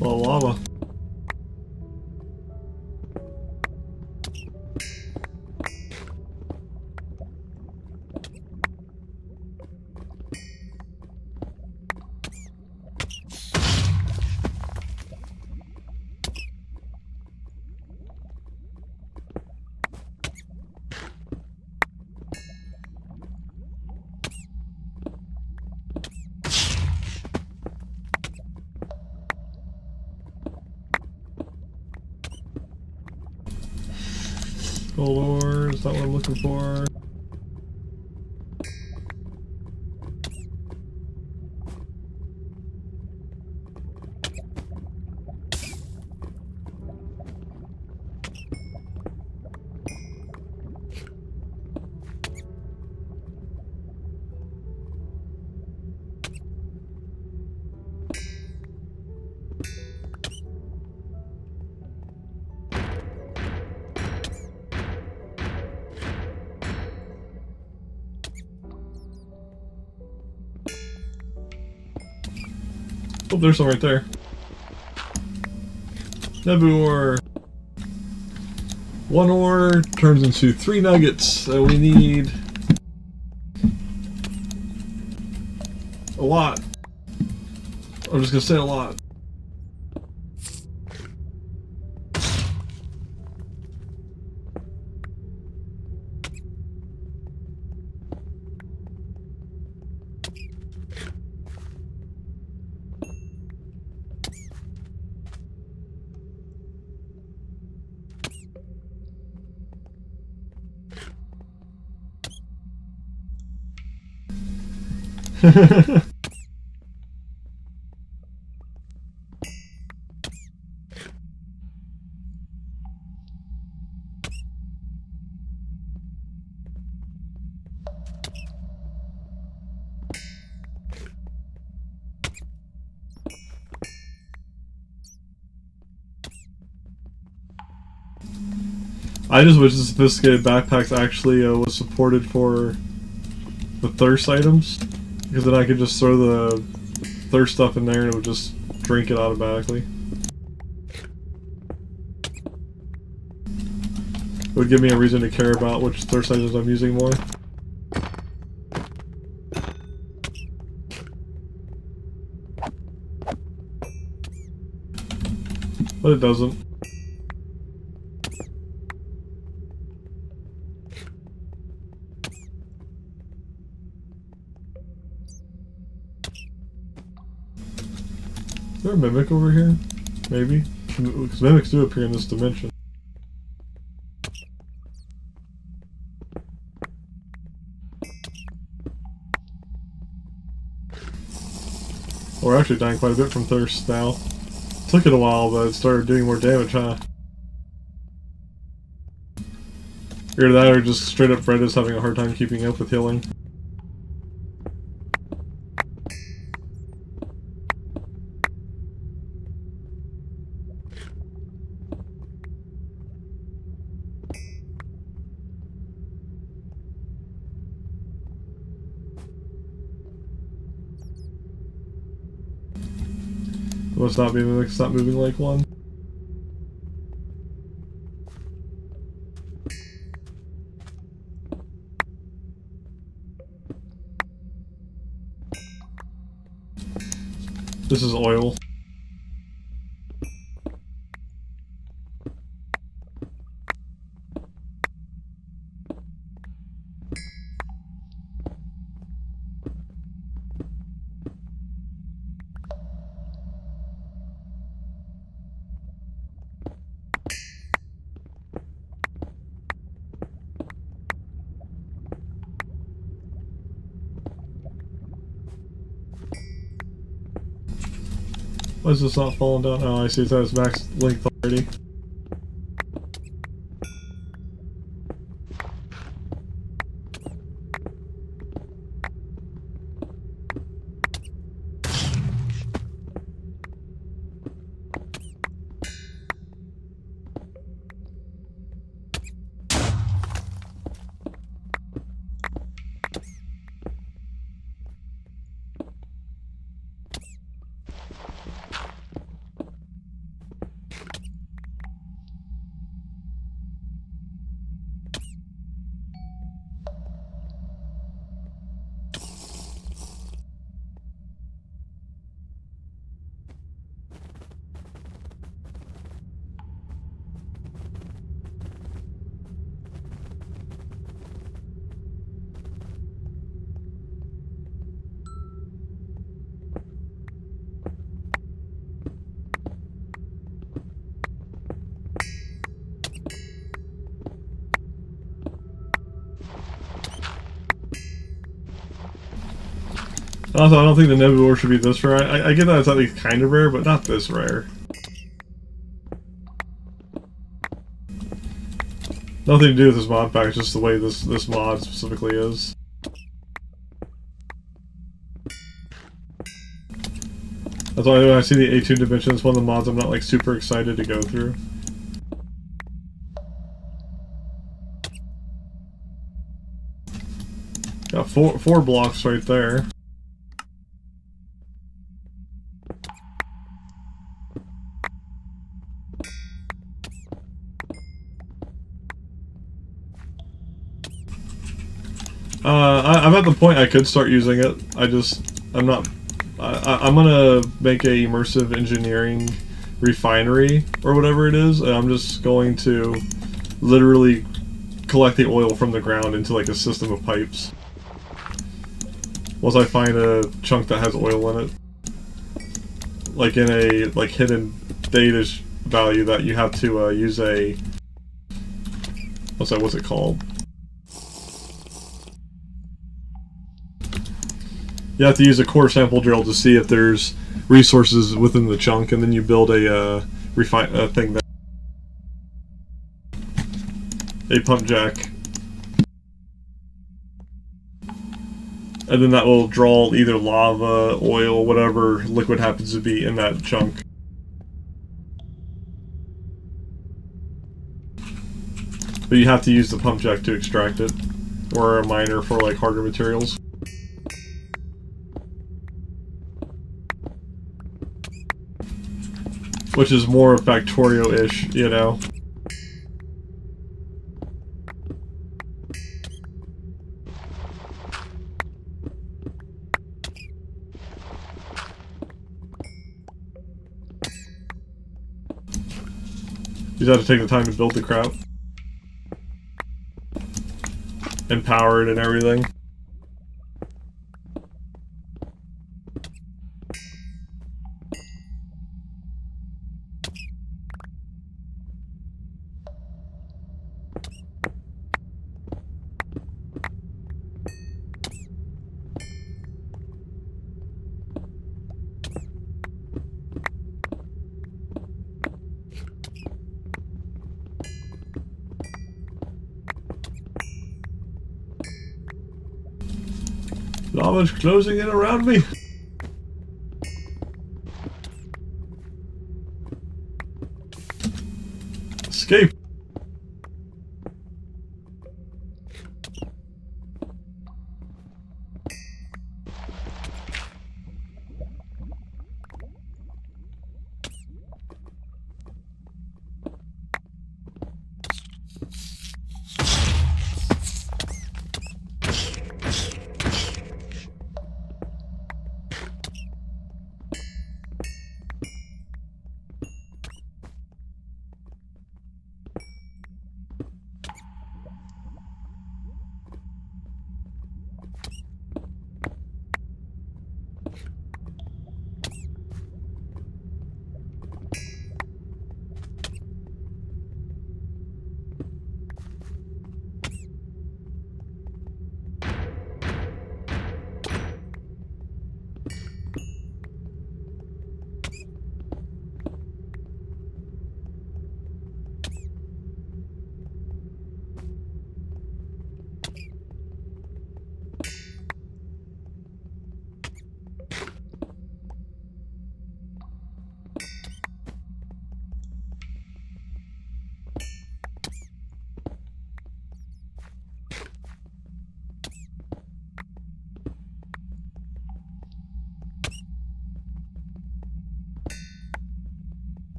Well, lava. Gold ore, is that what I'm looking for? Oh, there's some right there. Nebu ore. 1 ore turns into 3 nuggets, so we need a lot. I'm just gonna say a lot. I just wish the sophisticated backpacks actually was supported for the thirst items, because then I could just throw the thirst stuff in there and it would just drink it automatically. It would give me a reason to care about which thirst items I'm using more. But it doesn't. Is there a mimic over here? Maybe? Because mimics do appear in this dimension. We're actually dying quite a bit from thirst now. Took it a while, but it started doing more damage, huh? Either that or just straight up Fred is having a hard time keeping up with healing. Must not be mimic, stop moving like one. This is oil. Why is this not falling down? Oh, I see it's at its max length already. Also, I don't think the nebula should be this rare. I get that it's at least kind of rare, but not this rare. Nothing to do with this mod pack, just the way this mod specifically is. That's why when I see the A2 dimension, it's one of the mods I'm not like super excited to go through. Got four blocks right there. I'm at the point I could start using it. I'm not. I'm gonna make a immersive engineering refinery or whatever it is, and I'm just going to literally collect the oil from the ground into like a system of pipes. Once I find a chunk that has oil in it, like in a hidden data value that you have to use a what's it called? You have to use a core sample drill to see if there's resources within the chunk, and then you build a thing that a pump jack, and then that will draw either lava, oil, whatever liquid happens to be in that chunk. But you have to use the pump jack to extract it, or a miner for like harder materials. Which is more Factorio-ish, you know? You have to take the time to build the crap. And power it and everything. Lava's closing in around me. Escape.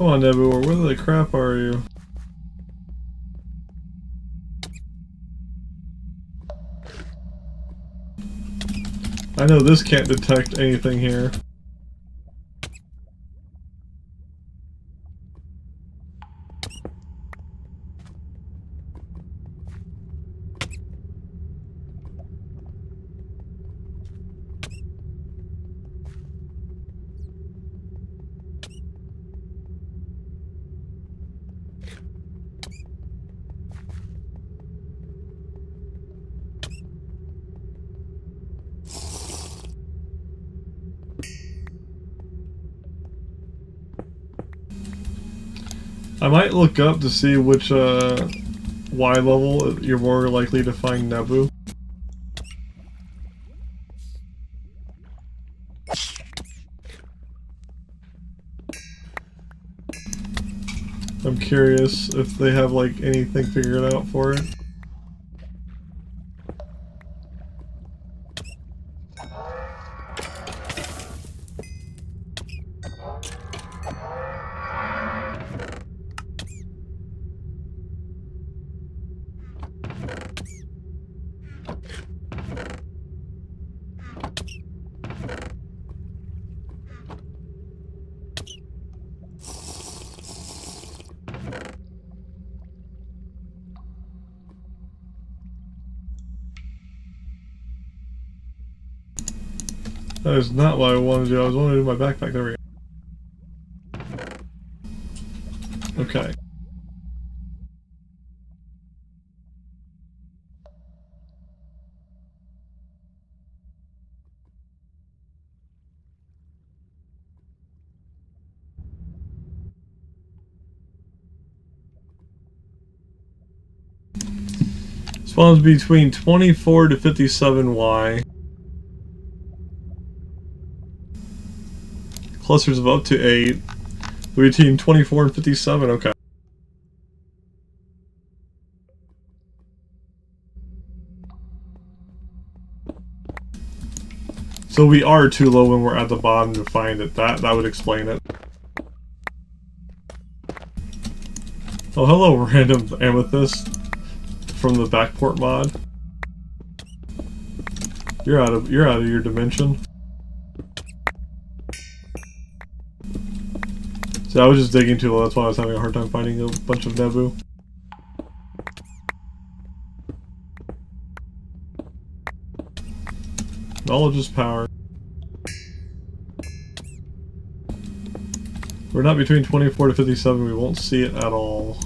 Come on, Nebor, where the crap are you? I know this can't detect anything here. I might look up to see which Y level you're more likely to find Nebu. I'm curious if they have like anything figured out for it. That is not what I wanted to do. I was wanting to do my backpack. There we go. Okay. Spawns between 24 to 57Y. Clusters of up to 8. Between 24 and 57, okay. So we are too low when we're at the bottom to find it. That would explain it. Oh, hello, random amethyst from the backport mod. You're out of your dimension. So I was just digging too low. That's why I was having a hard time finding a bunch of Nebu. Knowledge is power. We're not between 24 to 57. We won't see it at all.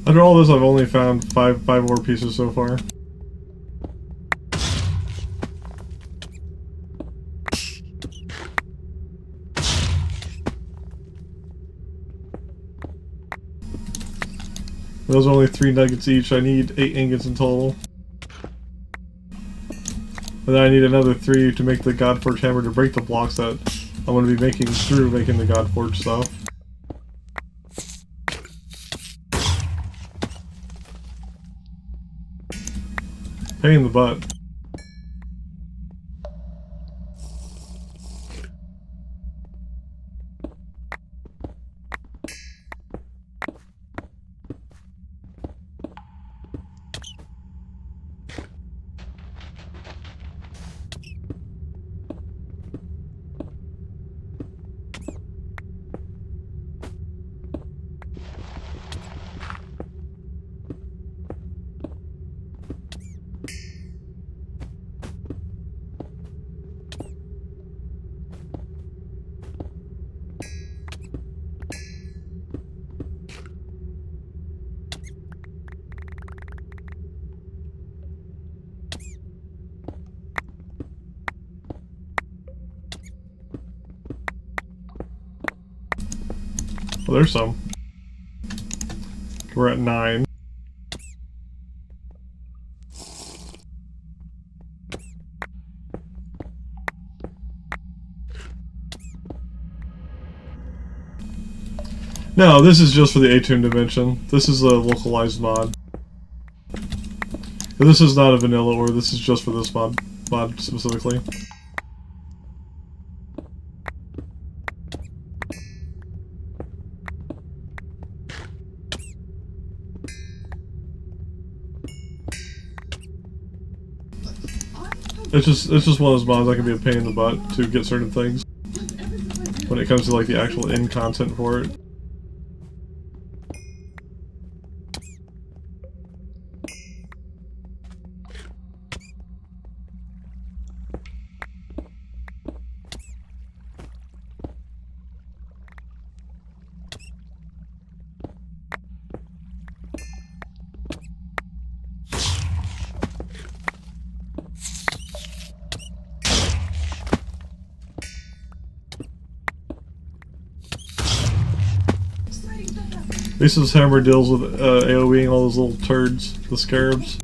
After all this, I've only found five more pieces so far. Those are only 3 nuggets each. I need 8 ingots in total. And then I need another 3 to make the Godforge hammer to break the blocks that I'm going to be making through making the Godforge stuff. Pain in the butt. Oh, there's some. We're at 9. No, this is just for the Atum dimension. This is a localized mod. This is not a vanilla ore, this is just for this mod specifically. It's just one of those mods that can be a pain in the butt to get certain things when it comes to like the actual end content for it. At least this hammer deals with AoEing all those little turds, the scarabs.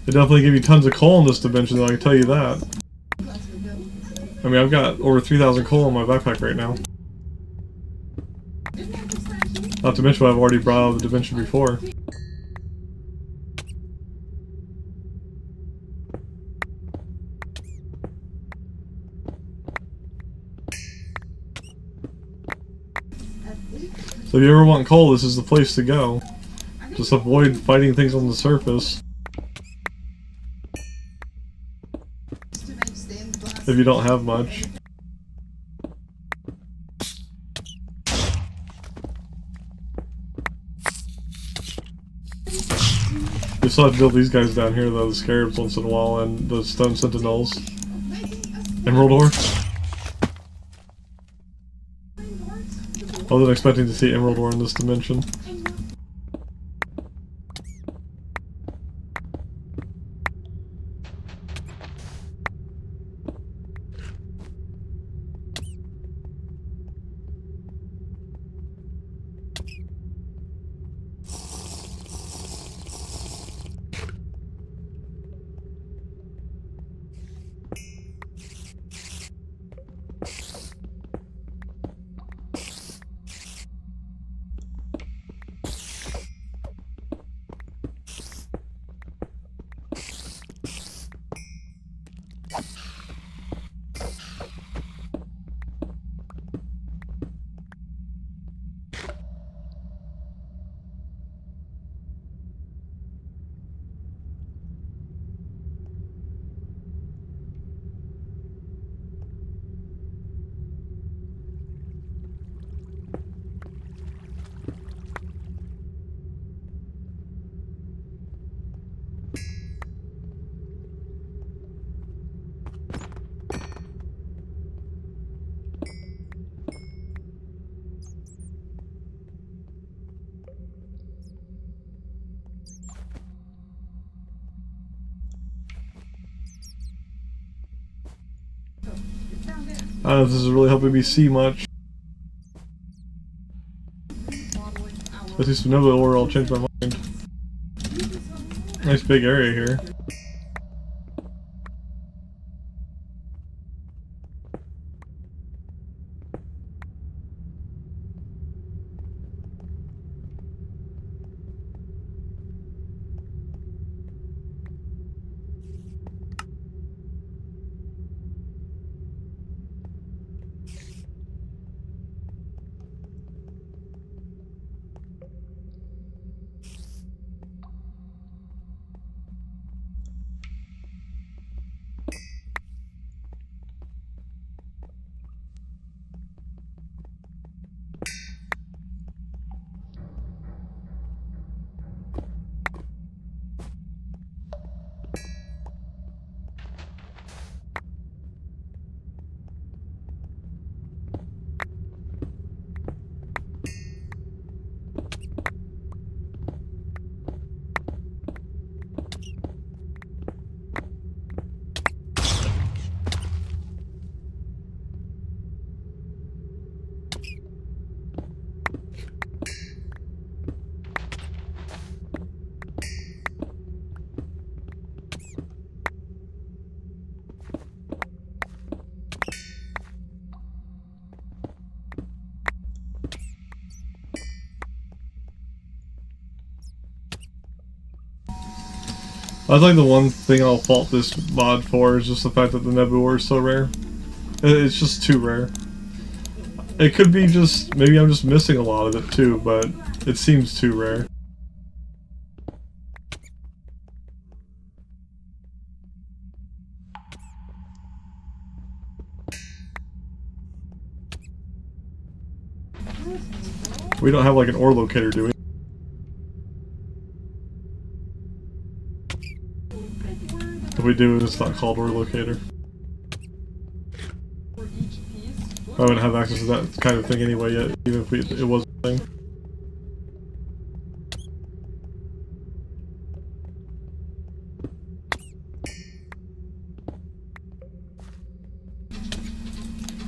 They definitely give you tons of coal in this dimension, though, I can tell you that. I mean, I've got over 3,000 coal in my backpack right now. Not to mention what I've already brought out of the dimension before. So if you ever want coal, this is the place to go. Just avoid fighting things on the surface. If you don't have much. You still have to build these guys down here though, the scarabs once in a while, and the stone sentinels. Emerald ore? I wasn't expecting to see emerald ore in this dimension. I don't know if this is really helping me see much. Let's do some Nova ore, I'll change my mind. Nice big area here. I think the one thing I'll fault this mod for is just the fact that the Nebula is so rare. It's just too rare. It could be just, maybe I'm just missing a lot of it too, but it seems too rare. We don't have like an ore locator, do we? If we do, it's not called ore locator. I wouldn't have access to that kind of thing anyway yet, even if it was a thing.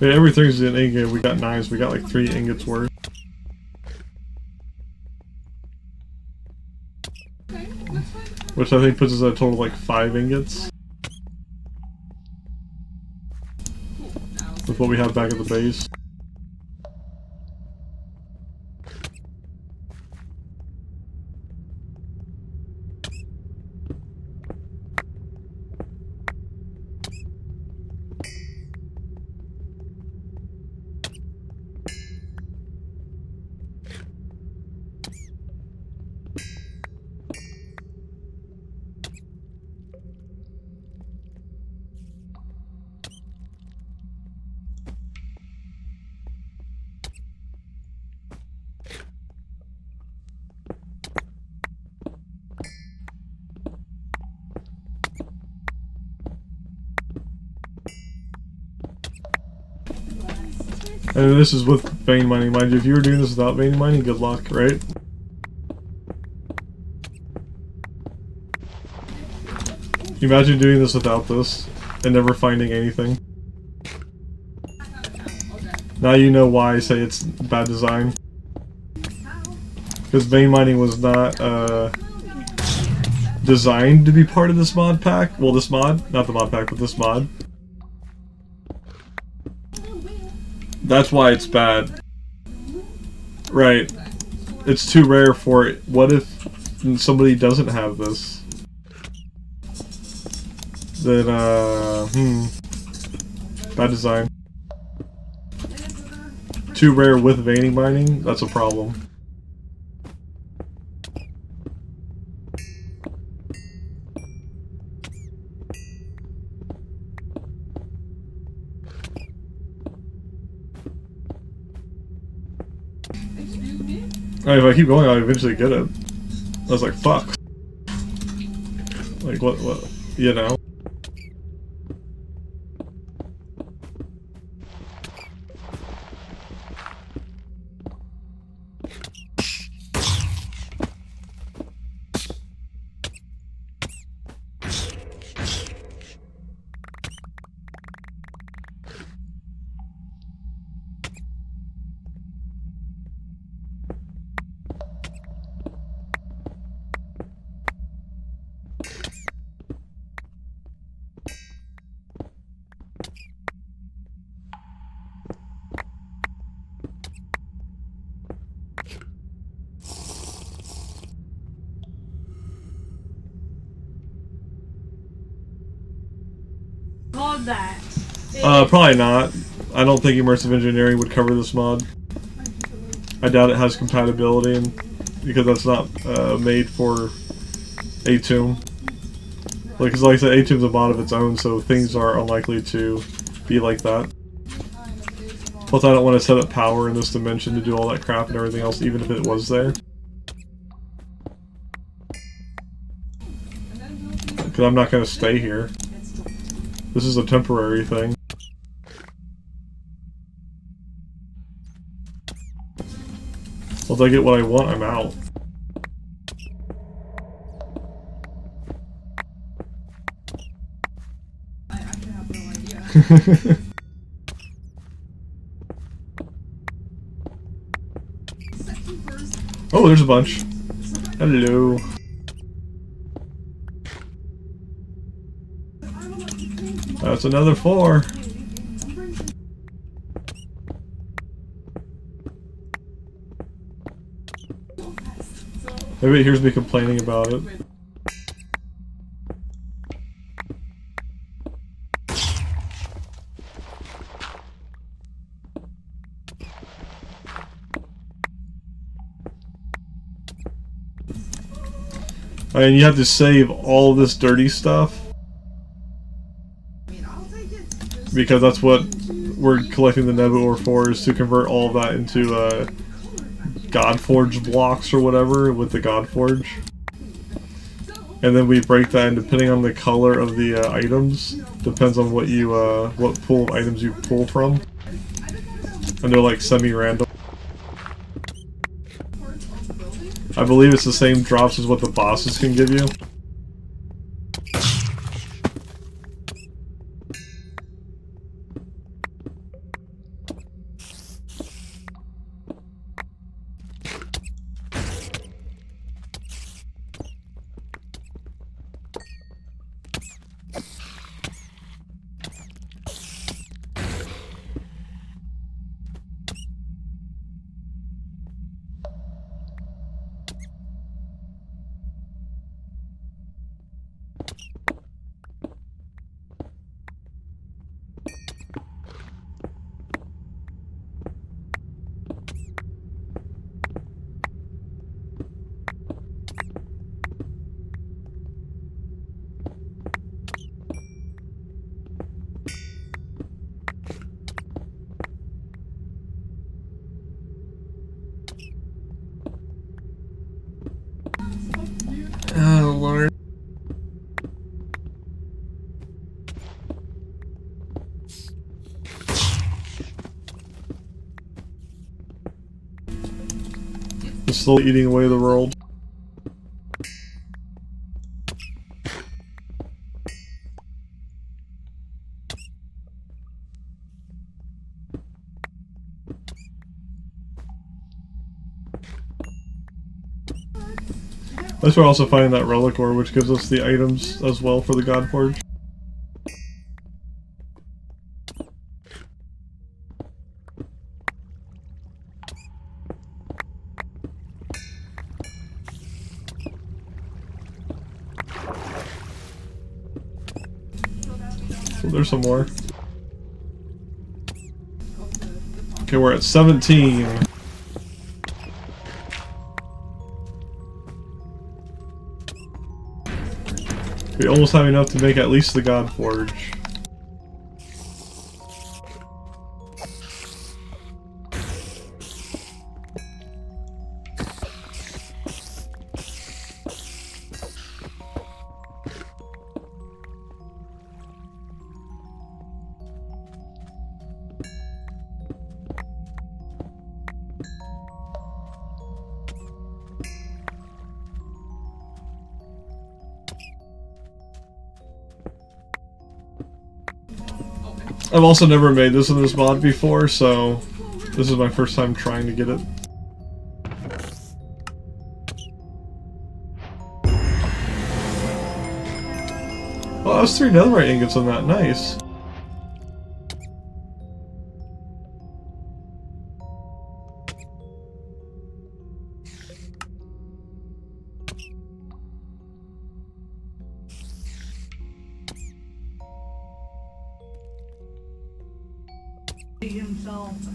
Yeah, everything's an ingot. We got knives. We got like 3 ingots worth. Which I think puts us at a total of like 5 ingots. With what we have back at the base. And this is with vein mining, mind you. If you were doing this without vein mining, good luck, right? Imagine doing this without this, and never finding anything. Now you know why I say it's bad design. Because vein mining was not, designed to be part of this mod pack. Well, this mod. Not the mod pack, but this mod. That's why it's bad. Right. It's too rare for it. What if somebody doesn't have this? Then, bad design. Too rare with veining mining? That's a problem. Alright, if I keep going, I'll eventually get it. I was like, fuck. Like, what, you know? That. Probably not. I don't think immersive engineering would cover this mod. I doubt it has compatibility, and because that's not made for Atum. Like I said, Atum's a mod of its own, so things are unlikely to be like that. Plus, I don't want to set up power in this dimension to do all that crap and everything else, even if it was there. Because I'm not going to stay here. This is a temporary thing. Once I get what I want, I'm out. I actually have no idea. Oh, there's a bunch. Hello. That's another 4. Maybe it hears me complaining about it. And you have to save all this dirty stuff. Because that's what we're collecting the nether ore for, is to convert all of that into Godforge blocks or whatever with the Godforge. And then we break that, and depending on the color of the items, depends on what you what pool of items you pull from. And they're like semi-random. I believe it's the same drops as what the bosses can give you. Oh, Lord. It's still eating away the world. That's where we're also finding that relic ore, which gives us the items as well for the Godforge. So there's some more. Okay, we're at 17. We almost have enough to make at least the Godforge. I've also never made this in this mod before, so this is my first time trying to get it. Oh, that was 3 netherite ingots on that. Nice.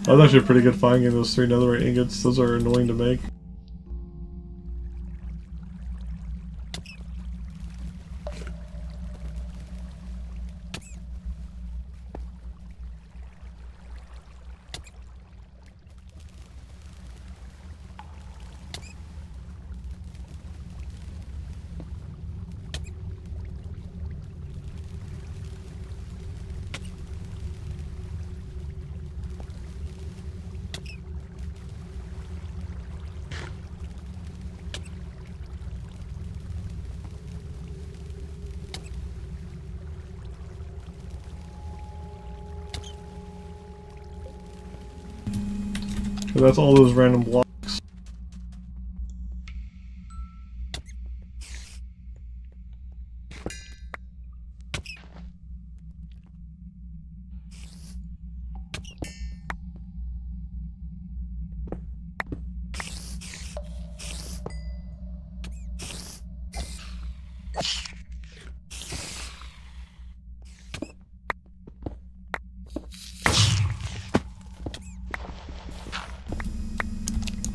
That was actually a pretty good find getting those 3 netherite ingots. Those are annoying to make. So that's all those random blocks.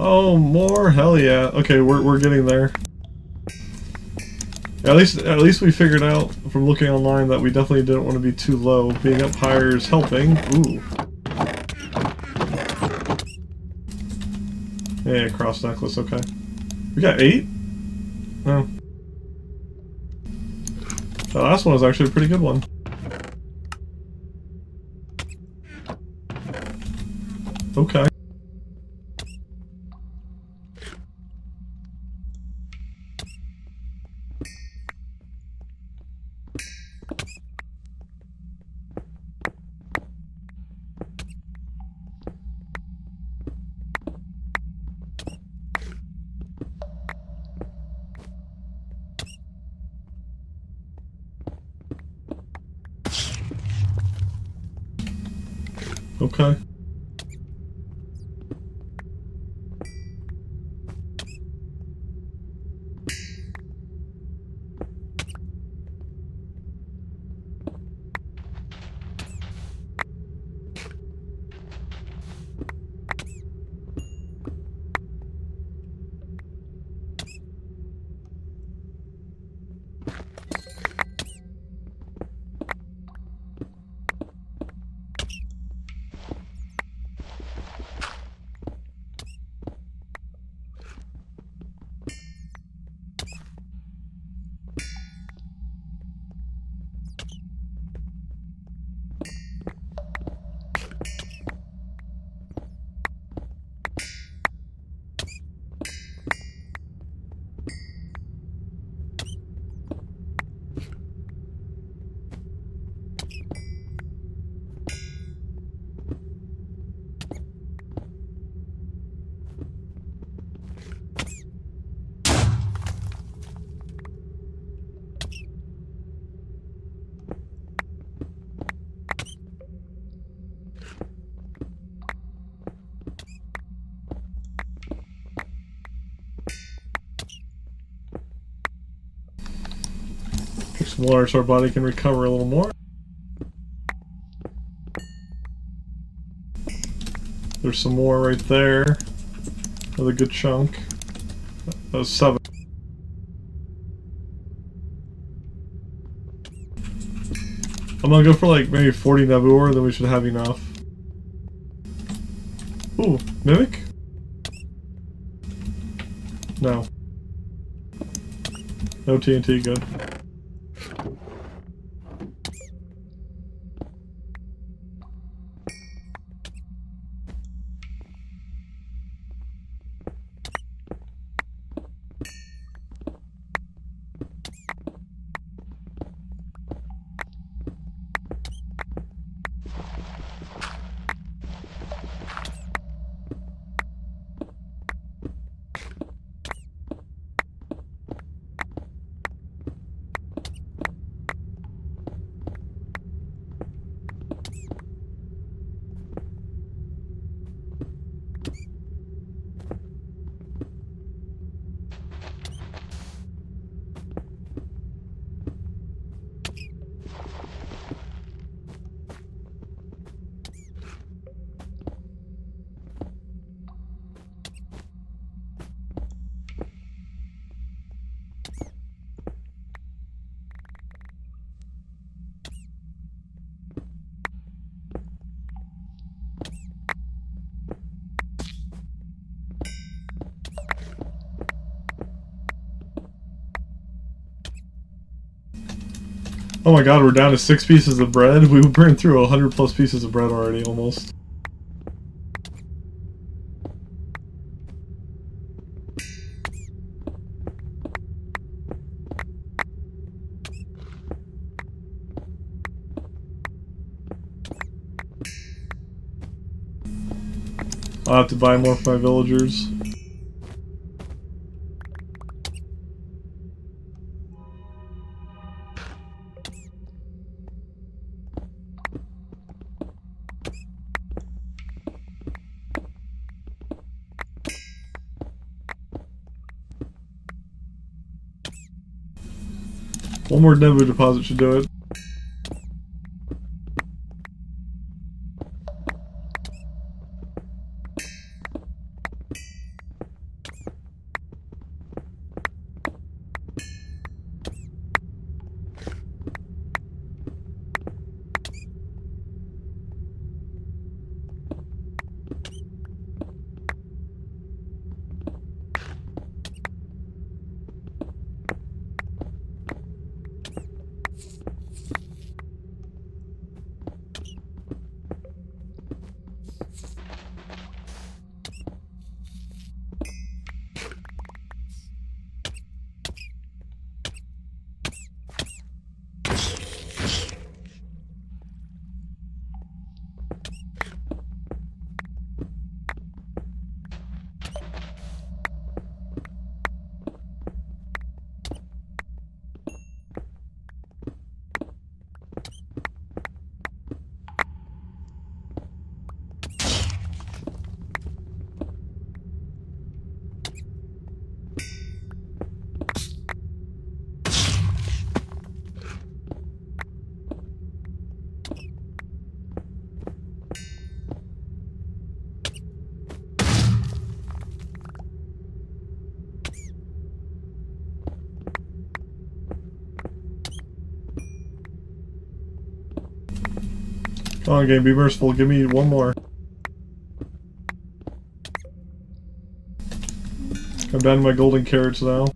Oh, more? Hell yeah. Okay, we're getting there. At least we figured out from looking online that we definitely didn't want to be too low. Being up higher is helping. Ooh. Yeah, cross necklace, okay. We got 8? No. The last one was actually a pretty good one. Okay. Okay. Take some water so our body can recover a little more. There's some more right there. Another good chunk. That was 7. I'm gonna go for like maybe 40 Nebuor, then we should have enough. Ooh, Mimic? No. No TNT, good. Oh my god, we're down to 6 pieces of bread. We burned through 100 plus pieces of bread already, almost. I'll have to buy more for my villagers. One more Nebu deposit should do it. Come on, game, be merciful. Give me one more. I'm down to my golden carrots now.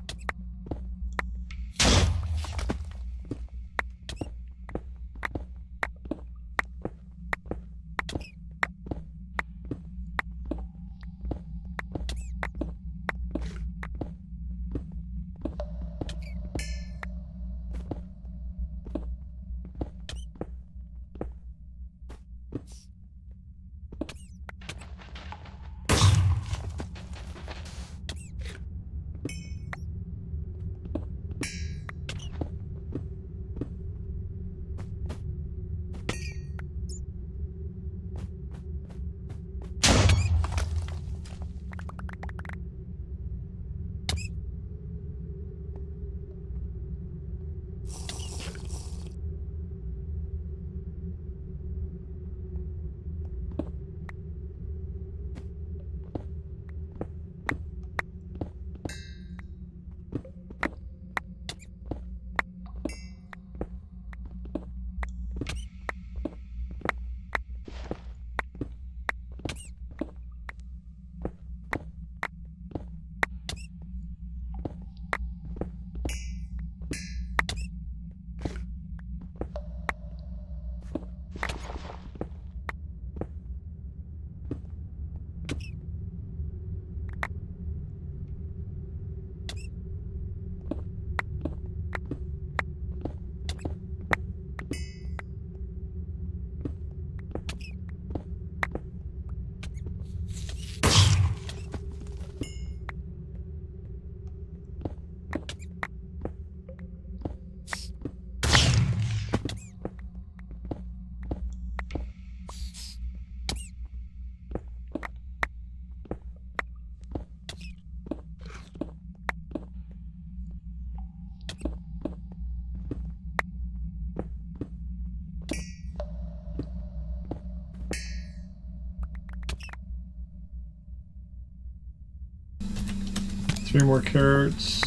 Three more carrots.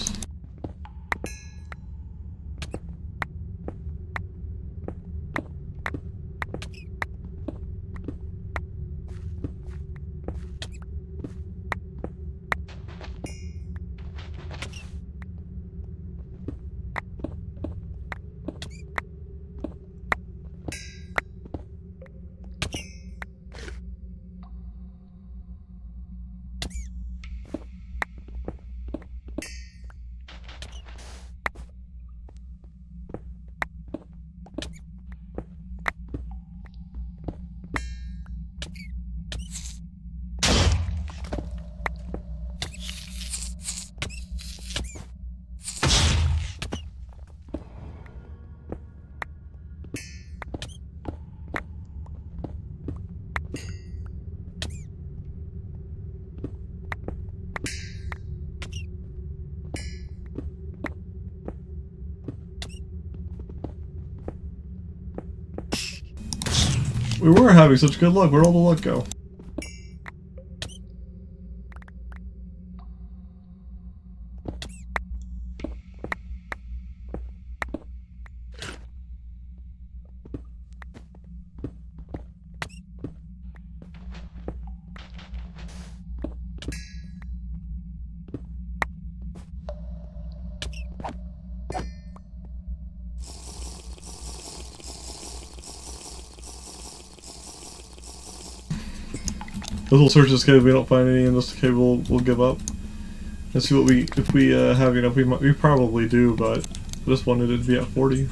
We were having such good luck. Where'd all the luck go? We'll search this cave. If we don't find any in this cave, we'll give up. Let's see what we if we have. You know, we probably do, but this one it'd be at 40.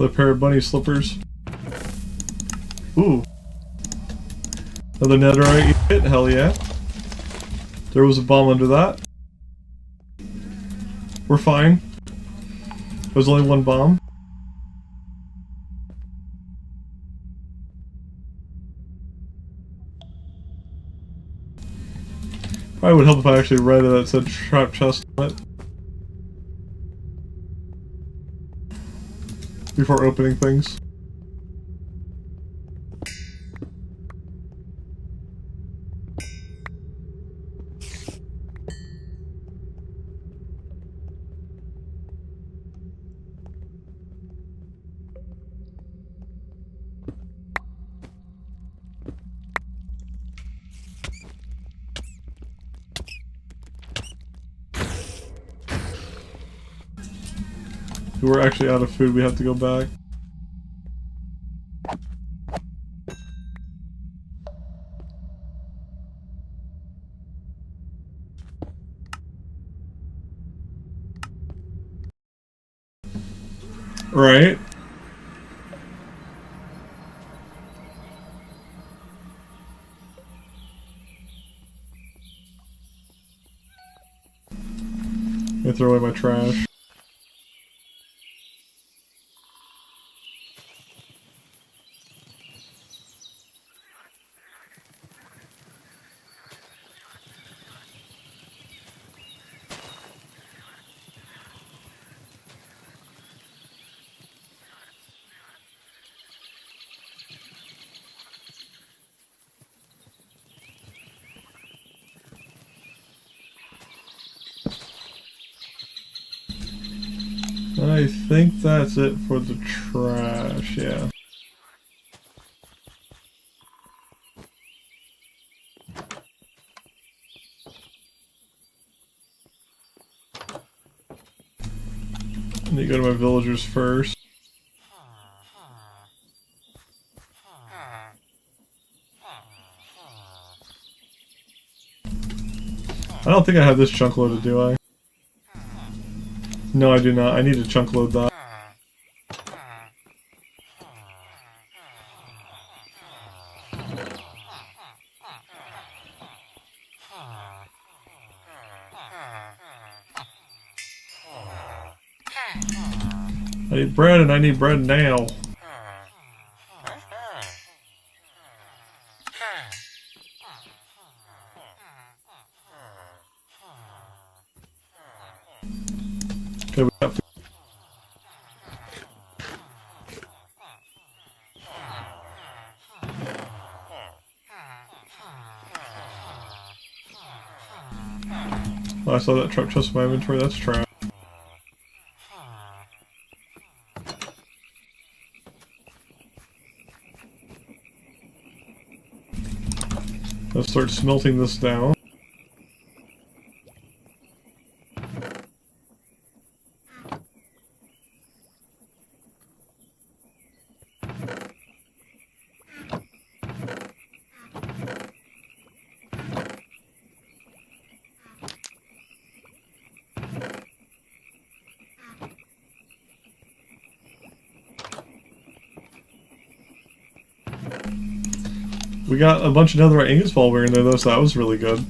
Another pair of bunny slippers. Ooh. Another netherite hit, hell yeah. There was a bomb under that. We're fine. There's only one bomb. Probably would help if I actually read it that said trap chest on it. Before opening things. We're actually out of food, we have to go back. Right. I throw away my trash. I think that's it for the trash, yeah. I need to go to my villagers first. I don't think I have this chunk loaded, do I? No, I do not. I need to chunk load that. I need bread and I need bread now. Okay, we got food. Oh, I saw that truck chest in my inventory, that's trash. Let's start smelting this down. We got a bunch of netherite ingots while we were in there though, so that was really good.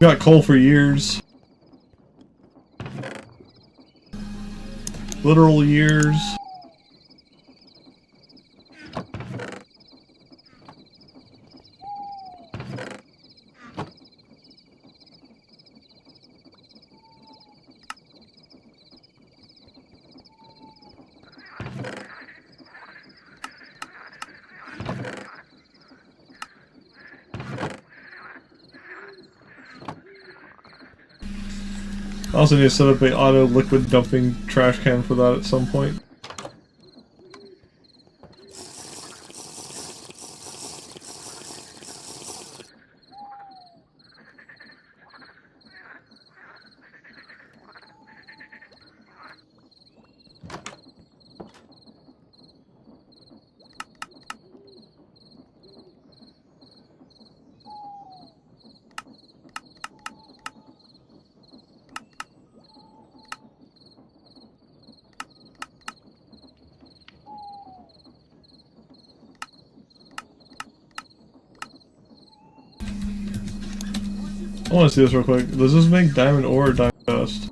got coal for years. Literal years. I also need to set up a auto liquid dumping trash can for that at some point. I want to see this real quick. Does this make diamond ore or diamond dust?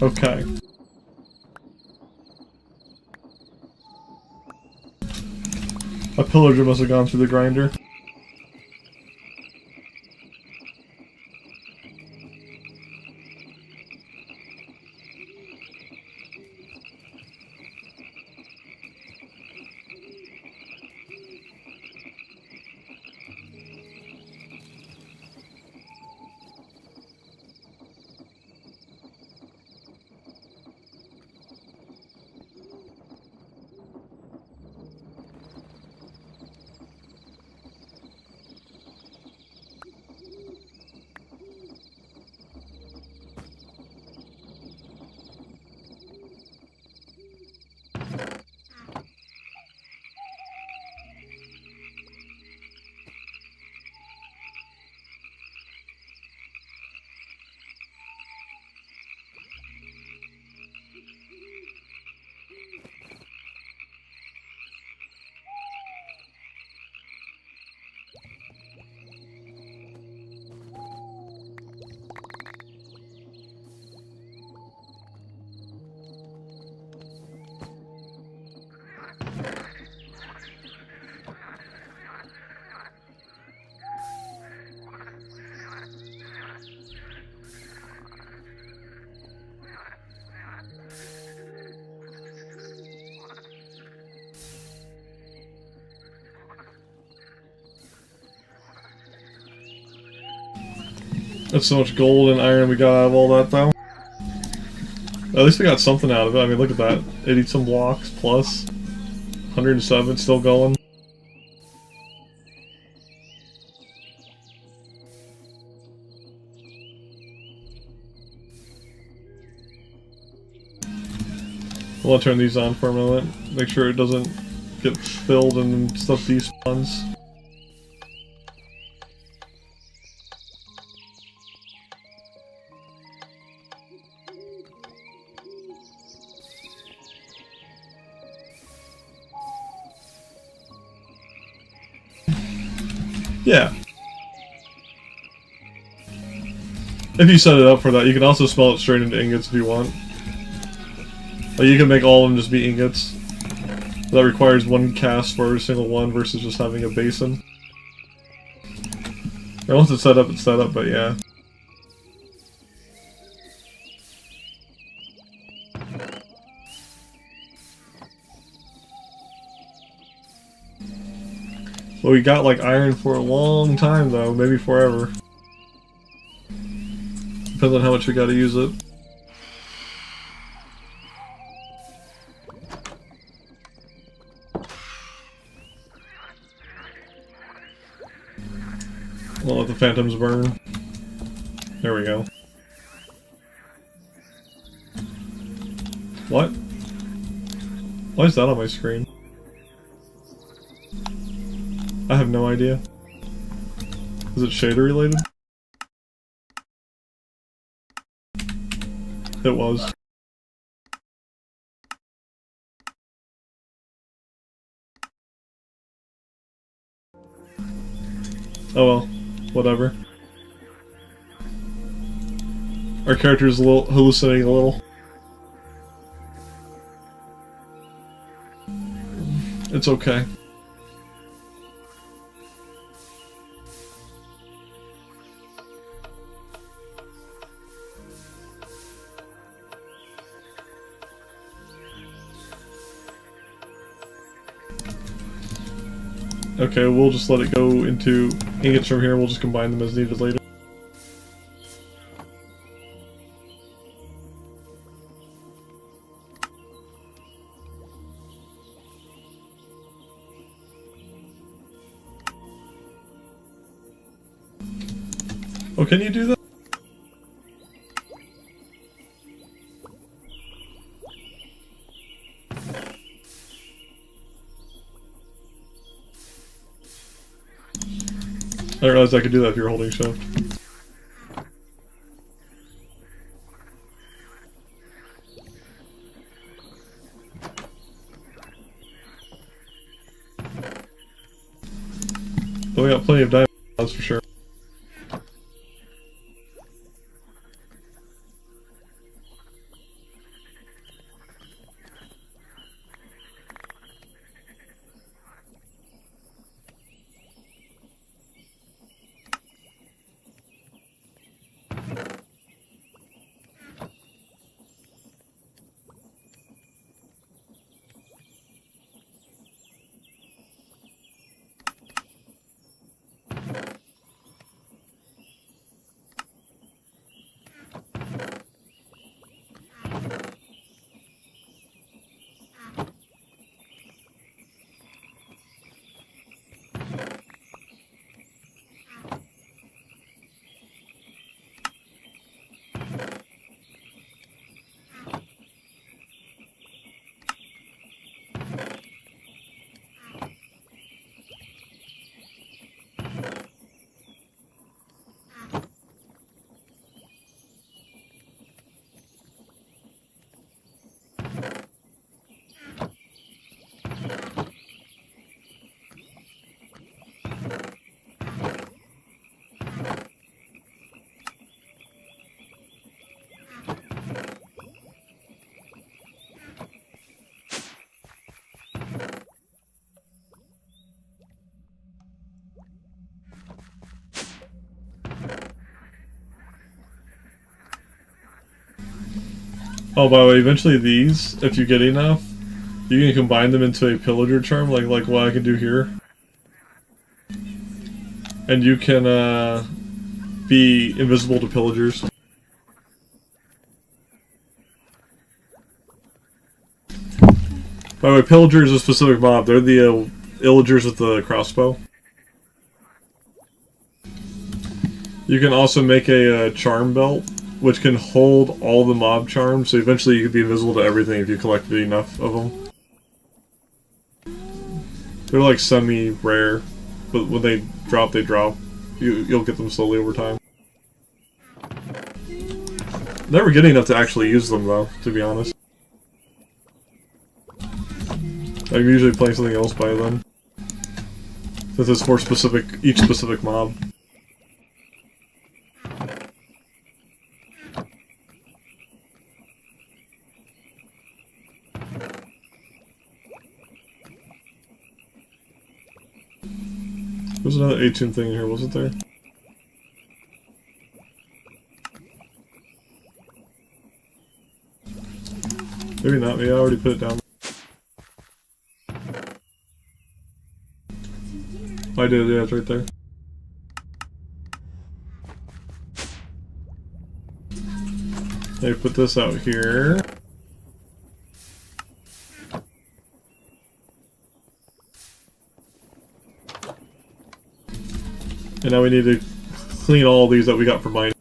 Okay. A pillager must have gone through the grinder. That's so much gold and iron we got out of all that, though. At least we got something out of it. I mean, look at that. 80 some blocks plus. 107 still going. I want to turn these on for a moment. Make sure it doesn't get filled and stuff despawns. Yeah. If you set it up for that, you can also smelt it straight into ingots if you want. Like you can make all of them just be ingots. That requires one cast for every single one versus just having a basin. And once it's set up, but yeah. Well, we got like iron for a long time though, maybe forever. Depends on how much we gotta use it. We'll let the phantoms burn. There we go. What? Why is that on my screen? I have no idea. Is it shader related? It was. Oh well. whatever. Our character is a little hallucinating a little. It's okay. Okay, we'll just let it go into ingots from here, we'll just combine them as needed later. Oh, can you do that? I didn't realize I could do that if you were holding shift. But we got plenty of diamonds, that's for sure. Oh, by the way, eventually these, if you get enough, you can combine them into a pillager charm, like what I can do here. And you can, be invisible to pillagers. By the way, pillager is a specific mob. They're the illagers with the crossbow. You can also make a charm belt, which can hold all the mob charms, so eventually you can be invisible to everything if you collected enough of them. They're like semi-rare, but when they drop, they drop. You'll get them slowly over time. Never getting enough to actually use them though, to be honest. I'm usually playing something else by then. Since it's for each specific mob. There's another atum thing in here, wasn't there? Maybe not, maybe I already put it down. I did, yeah, it's right there. They put this out here. And now we need to clean all these that we got from mining.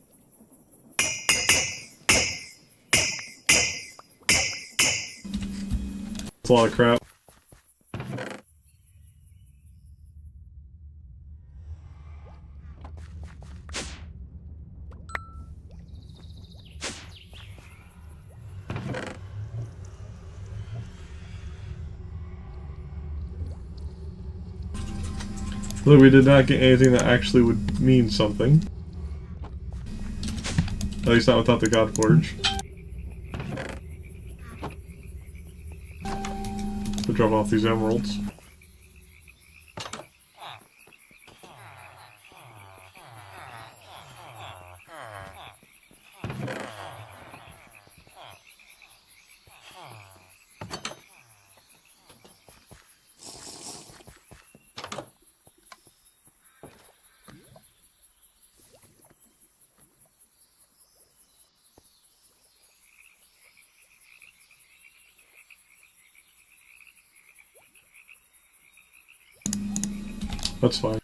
It's a lot of crap. Though we did not get anything that actually would mean something. At least not without the God Forge. To drop off these emeralds. That's fine.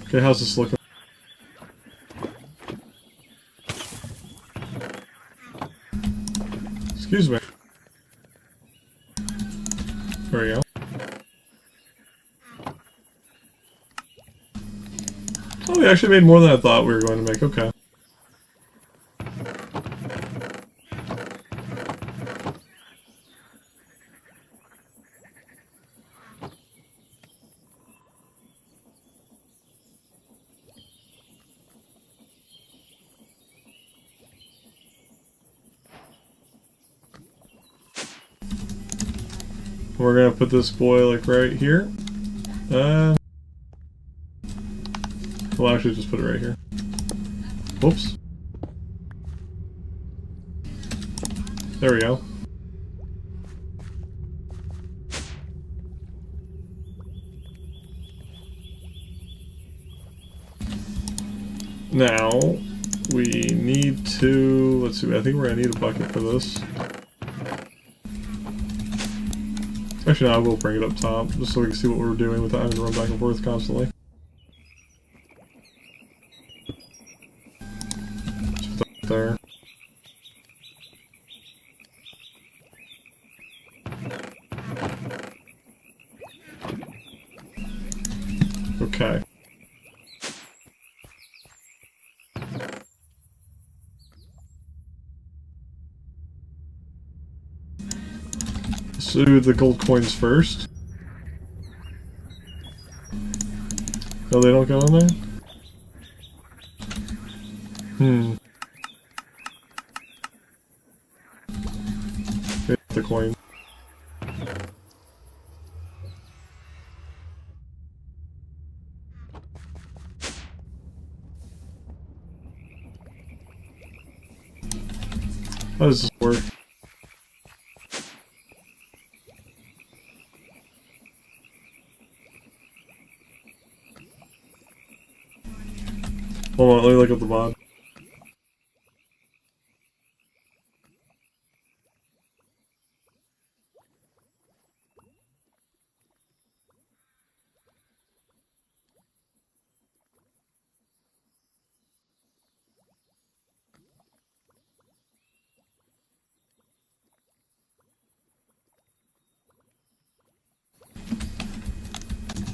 Okay, how's this looking? Excuse me. There we go. Oh, we actually made more than I thought we were going to make. Okay. We're gonna put this boy like right here. We'll actually just put it right here. Whoops. There we go. Now, we need to, let's see, I think we're gonna need a bucket for this. Actually, no, I will bring it up top, just so we can see what we're doing without having to run back and forth constantly. Just put that there. Okay. Let's do the gold coins first. No, they don't go in there? Get the coin. How does this work? Hold on, let me look up the mod.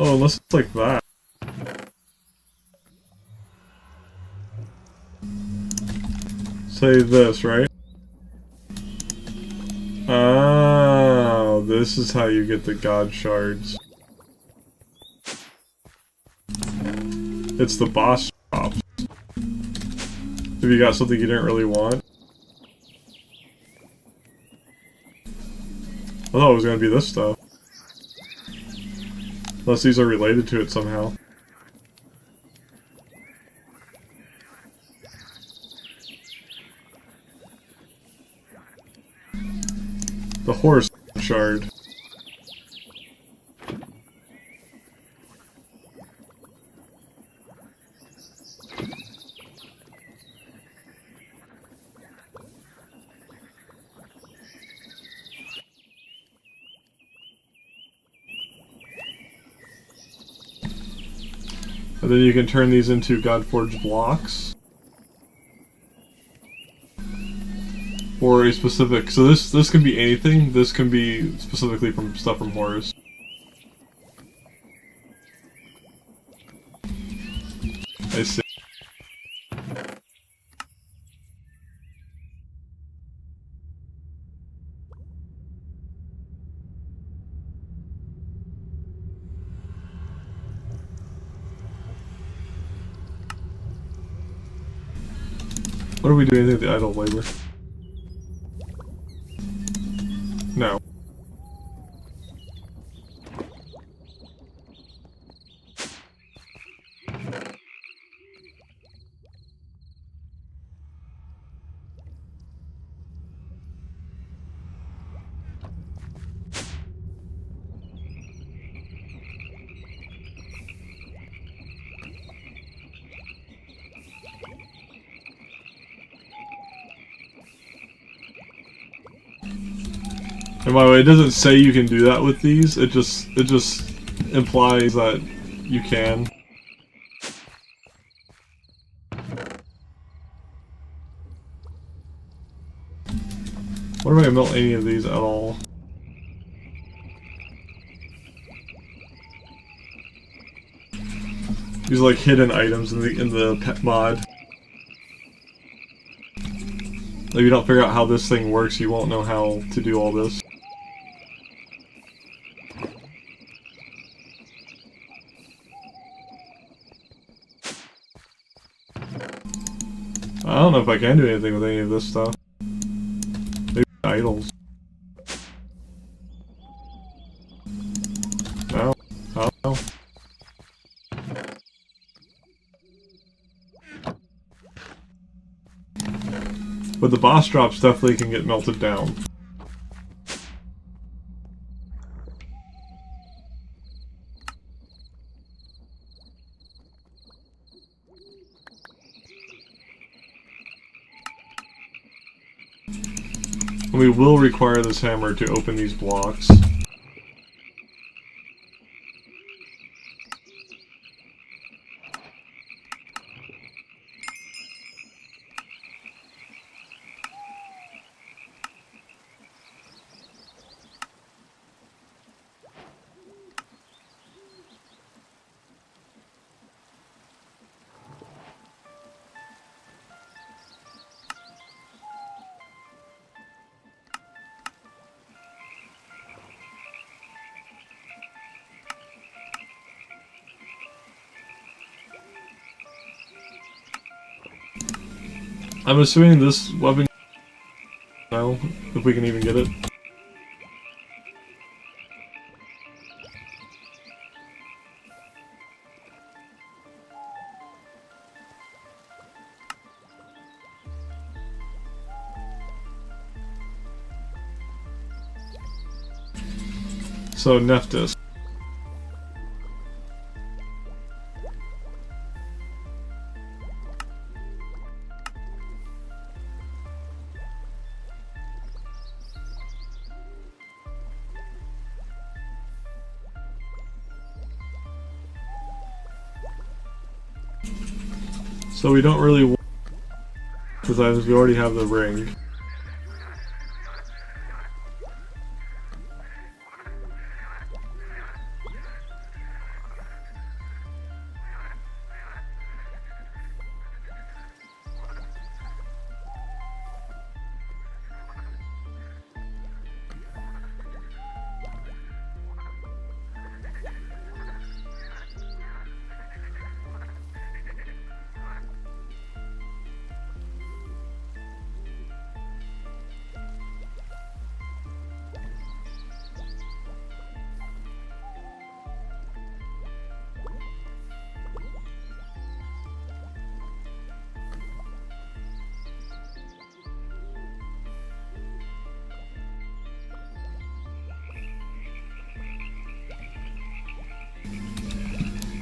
Oh, unless it's like that. Say this, right? Oh, this is how you get the god shards. It's the boss drops. If you got something you didn't really want. I thought it was gonna be this stuff. Unless these are related to it somehow. The horse shard. And then you can turn these into Godforged blocks. Or a specific, so this can be anything, this can be specifically from stuff from Horus. I see. What are we doing with the idle labor? No. And by the way, it doesn't say you can do that with these. It just implies that you can. What if I melt any of these at all? These are like hidden items in the pet mod. If you don't figure out how this thing works, you won't know how to do all this. I don't know if I can do anything with any of this stuff. Maybe idols. No, I don't know. But the boss drops definitely can get melted down. And we will require this hammer to open these blocks. I'm assuming this weapon now, if we can even get it. So, Nephthys. So we don't really want because we already have the ring.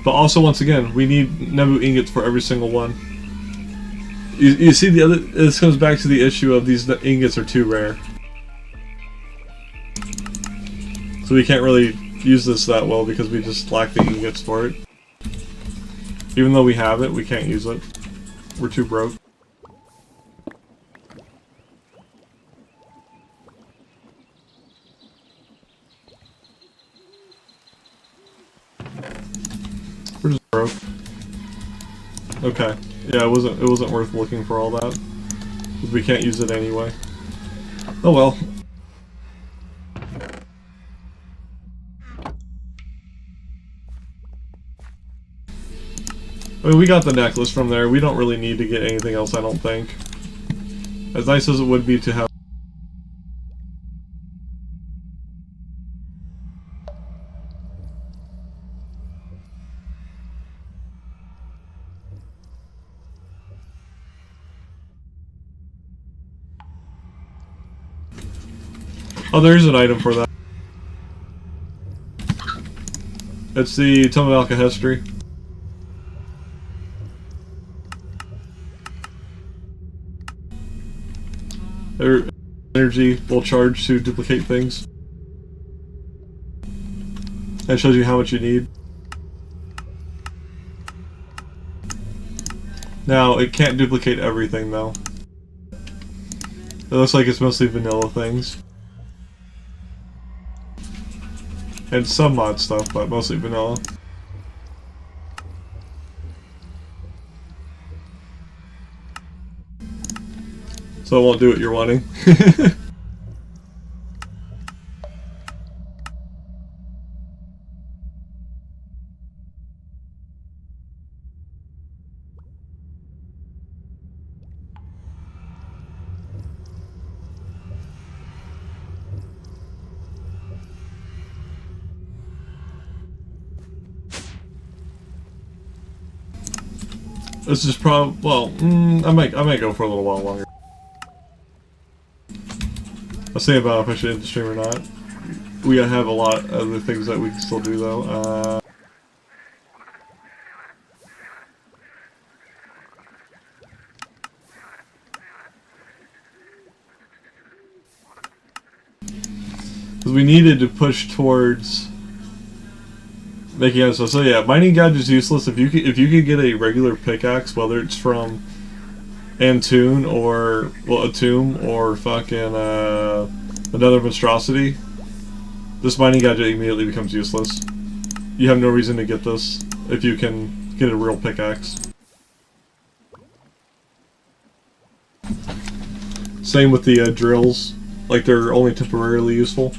But also, once again, we need Nebu ingots for every single one. You see, the other. This comes back to the issue of these ingots are too rare, so we can't really use this that well because we just lack the ingots for it. Even though we have it, we can't use it. We're too broke. We're just broke. Okay. Yeah, it wasn't worth looking for all that. We can't use it anyway. Oh well. I mean, we got the necklace from there. We don't really need to get anything else, I don't think. As nice as it would be to have. Oh, there is an item for that. It's the Tome of Alkahestry. Energy will charge to duplicate things. That shows you how much you need. Now, it can't duplicate everything, though. It looks like it's mostly vanilla things. And some mod stuff, but mostly vanilla. So it won't do what you're wanting. This is probably, well, I might go for a little while longer. I'll say about if I should end the stream or not. We gotta have a lot of other things that we can still do though. Because we needed to push towards making it so yeah, mining gouge is useless if you could get a regular pickaxe, whether it's from Antoon or Atum or fucking another monstrosity. This mining gouge immediately becomes useless. You have no reason to get this if you can get a real pickaxe. Same with the drills, like they're only temporarily useful.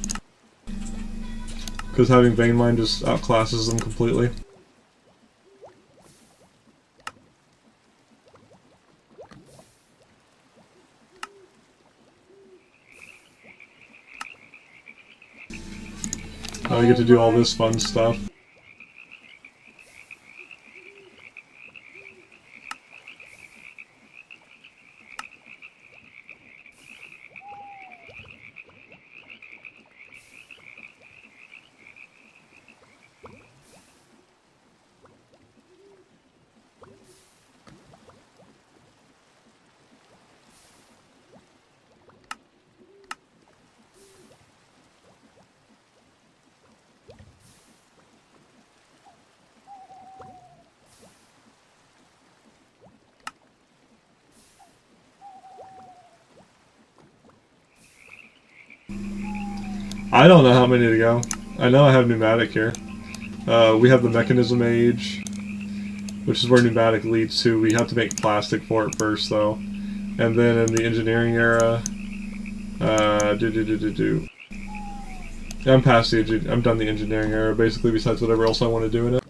Because having vein mine just outclasses them completely. Now we get to do all this fun stuff. I don't know how many to go. I know I have pneumatic here. We have the mechanism age, which is where pneumatic leads to. We have to make plastic for it first, though. And then in the engineering era, I'm past the I'm done the engineering era, basically, besides whatever else I want to do in it.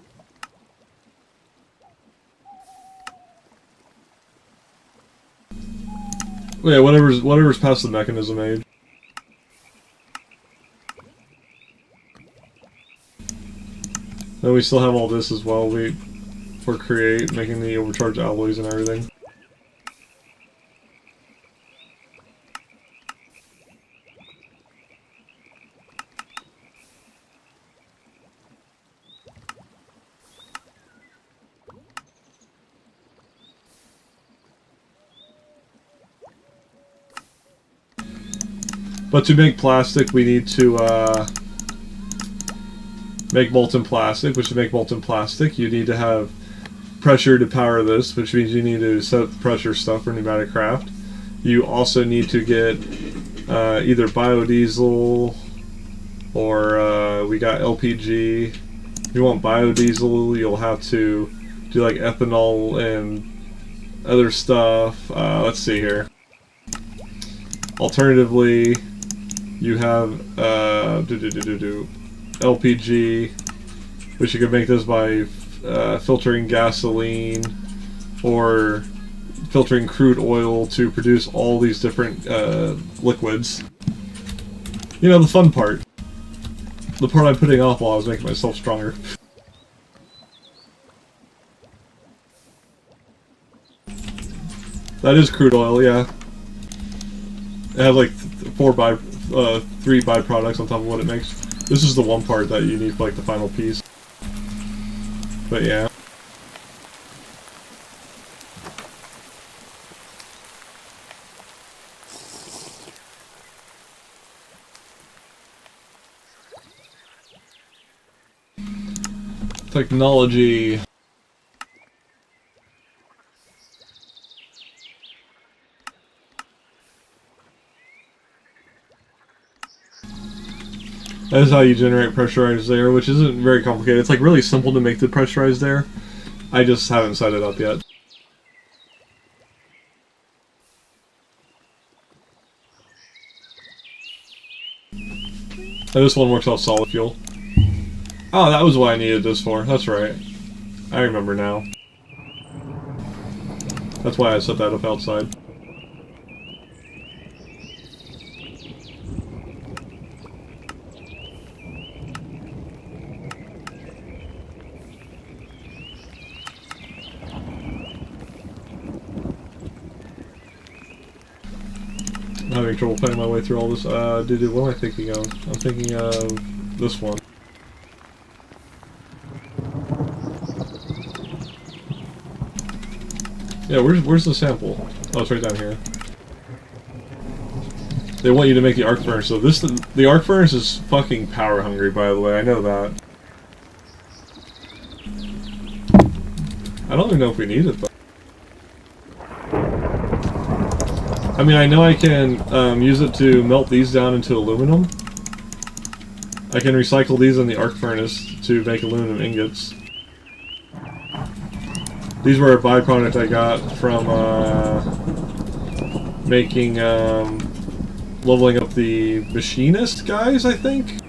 Yeah, whatever's past the mechanism age. Then we still have all this as well. For create, making the overcharged alloys and everything. But to make plastic, we need to make molten plastic, which to make molten plastic, you need to have pressure to power this, which means you need to set up the pressure stuff for pneumatic craft. You also need to get either biodiesel or we got LPG. If you want biodiesel, you'll have to do like ethanol and other stuff. Let's see here. Alternatively, you have LPG, which you can make this by filtering gasoline or filtering crude oil to produce all these different liquids. You know, the fun part. The part I'm putting off while I was making myself stronger. That is crude oil, yeah. It has like 3 byproducts on top of what it makes. This is the one part that you need for like the final piece. But yeah. Technology. That is how you generate pressurized air, which isn't very complicated. It's like really simple to make the pressurized air. I just haven't set it up yet. And this one works off solid fuel. Oh, that was what I needed this for. That's right. I remember now. That's why I set that up outside. I'm having trouble finding my way through all this. What am I thinking of? I'm thinking of this one. Yeah, where's the sample? Oh, it's right down here. They want you to make the arc furnace, so the arc furnace is fucking power hungry, by the way, I know that. I don't even know if we need it, though. I mean, I know I can use it to melt these down into aluminum. I can recycle these in the arc furnace to make aluminum ingots. These were a byproduct I got from making, leveling up the machinist guys, I think?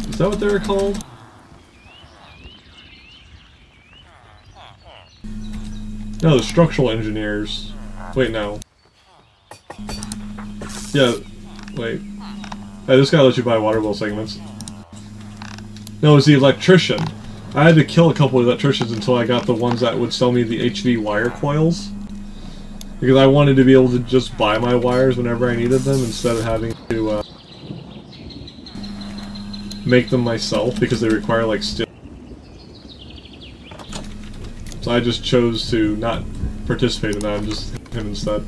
Is that what they were called? No, the structural engineers. Wait, no. Yeah, wait. Hey, this guy lets you buy water well segments. No, it was the electrician. I had to kill a couple of electricians until I got the ones that would sell me the HV wire coils. Because I wanted to be able to just buy my wires whenever I needed them instead of having to make them myself because they require like steel. So I just chose to not participate in that and just him instead.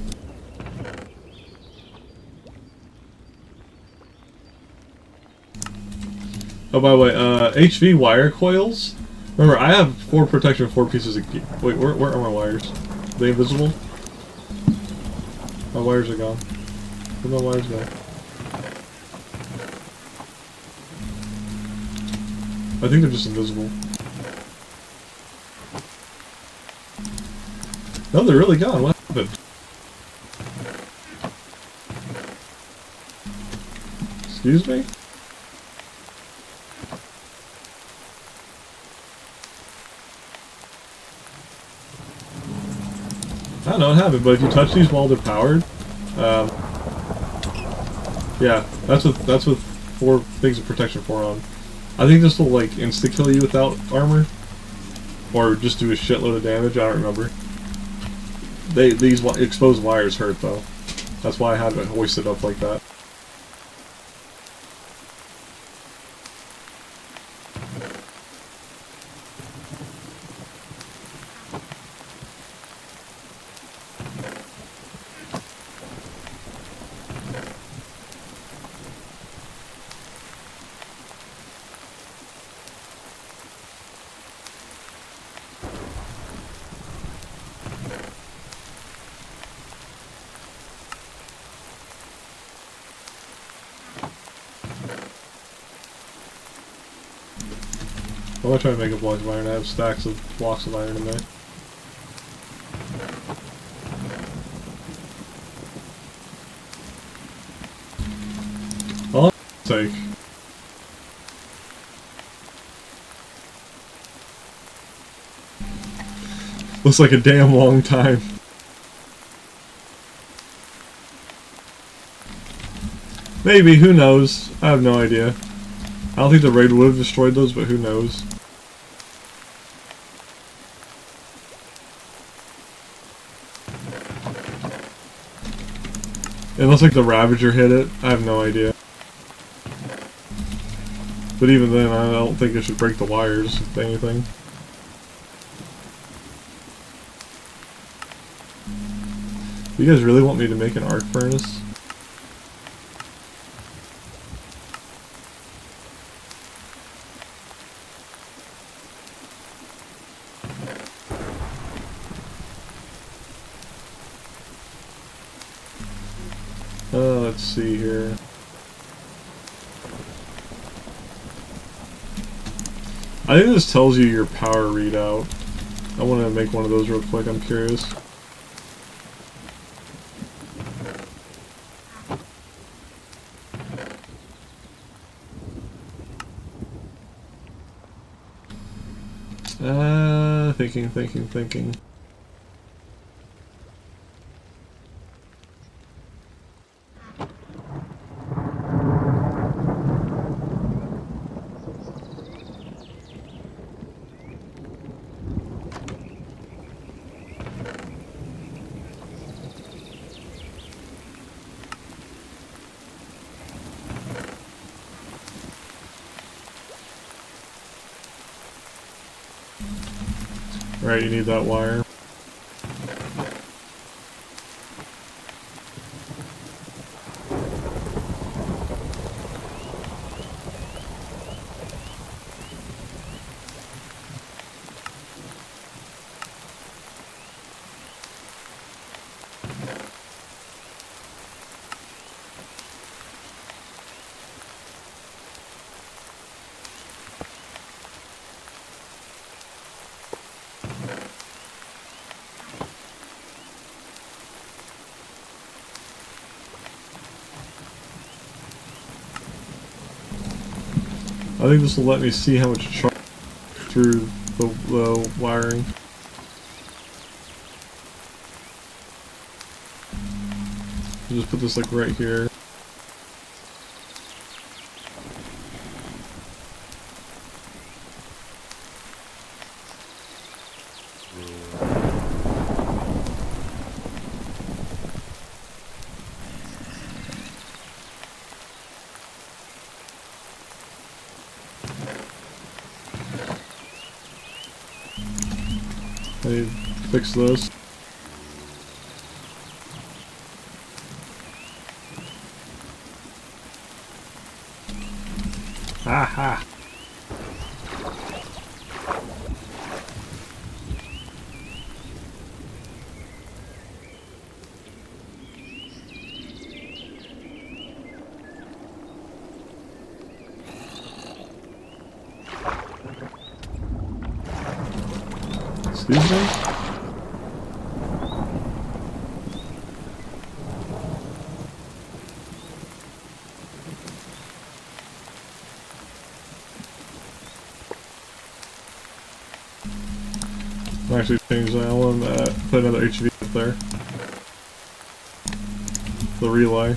Oh, by the way, HV wire coils. Remember, I have 4 protection, 4 pieces of gear. Wait, where are my wires? Are they invisible? My wires are gone. Where'd my wires go? I think they're just invisible. No, they're really gone. What happened? Excuse me? I don't know what happened, but if you touch these while they're powered, yeah, that's with 4 things of protection 4 on. I think this will like insta kill you without armor, or just do a shitload of damage. I don't remember. These exposed wires hurt though. That's why I had it hoisted up like that. I'm trying to make a block of iron. I have stacks of blocks of iron in there. Oh, sake. Looks like a damn long time. Maybe, who knows? I have no idea. I don't think the raid would have destroyed those, but who knows? It looks like the Ravager hit it. I have no idea. But even then, I don't think it should break the wires, if anything. You guys really want me to make an arc furnace? Let's see here. I think this tells you your power readout. I want to make one of those real quick, I'm curious. Thinking. Right, you need that wire. I think this will let me see how much charge through the wiring. I'll just put this like right here. I fix this. Aha! Excuse me? I'll actually change that one, put another HV up there. The relay.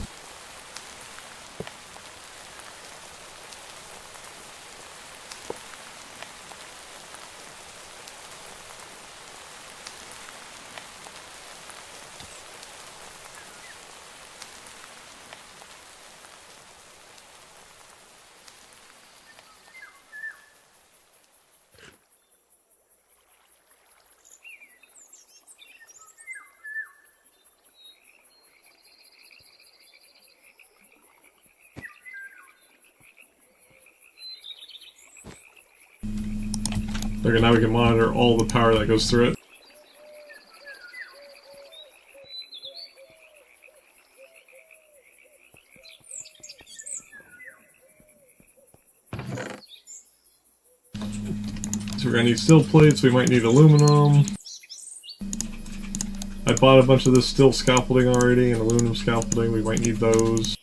Okay, now we can monitor all the power that goes through it. So we're gonna need steel plates, we might need aluminum. I bought a bunch of this steel scaffolding already and aluminum scaffolding, we might need those.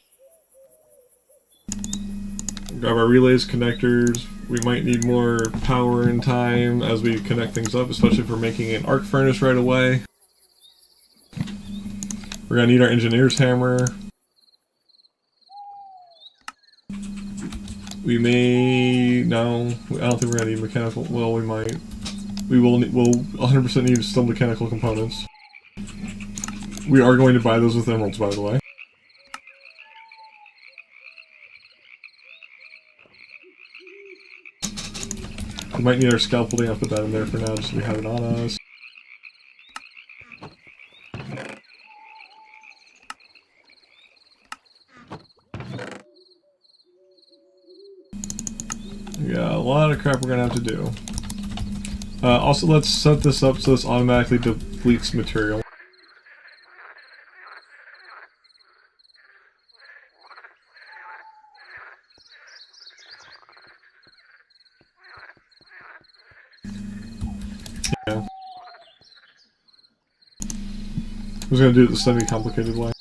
Grab our relays connectors, we might need more power and time as we connect things up, especially if we're making an arc furnace right away. We're gonna need our engineer's hammer. We may... no, I don't think we're gonna need mechanical... well, we might. We'll 100% need still mechanical components. We are going to buy those with emeralds, by the way. We might need our scaffolding, I'll put that in there for now, just so we have it on us. Yeah, a lot of crap we're gonna have to do. Also, let's set this up so this automatically deletes material. Yeah. I was gonna do it the semi-complicated way.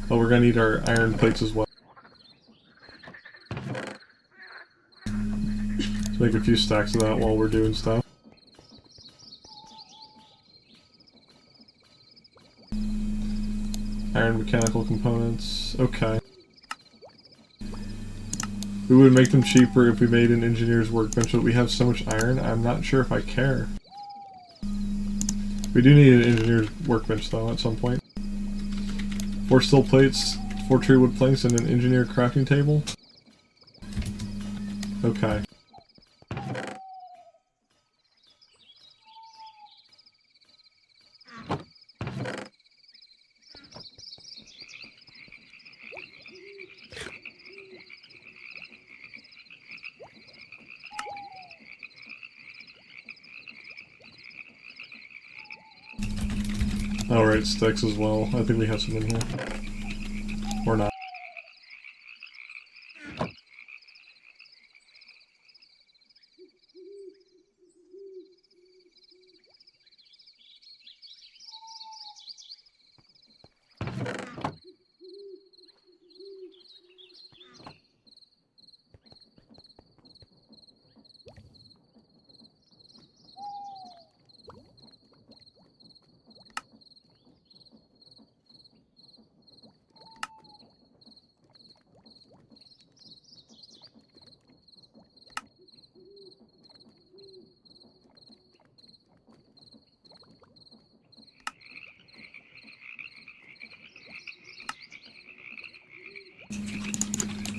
But we're gonna need our iron plates as well. Let's make a few stacks of that while we're doing stuff. Iron mechanical components. Okay. We would make them cheaper if we made an engineer's workbench, but we have so much iron, I'm not sure if I care. We do need an engineer's workbench though at some point. 4 steel plates, 4 tree wood planks, and an engineer crafting table. Okay. Alright, sticks as well. I think we have some in here. Or not.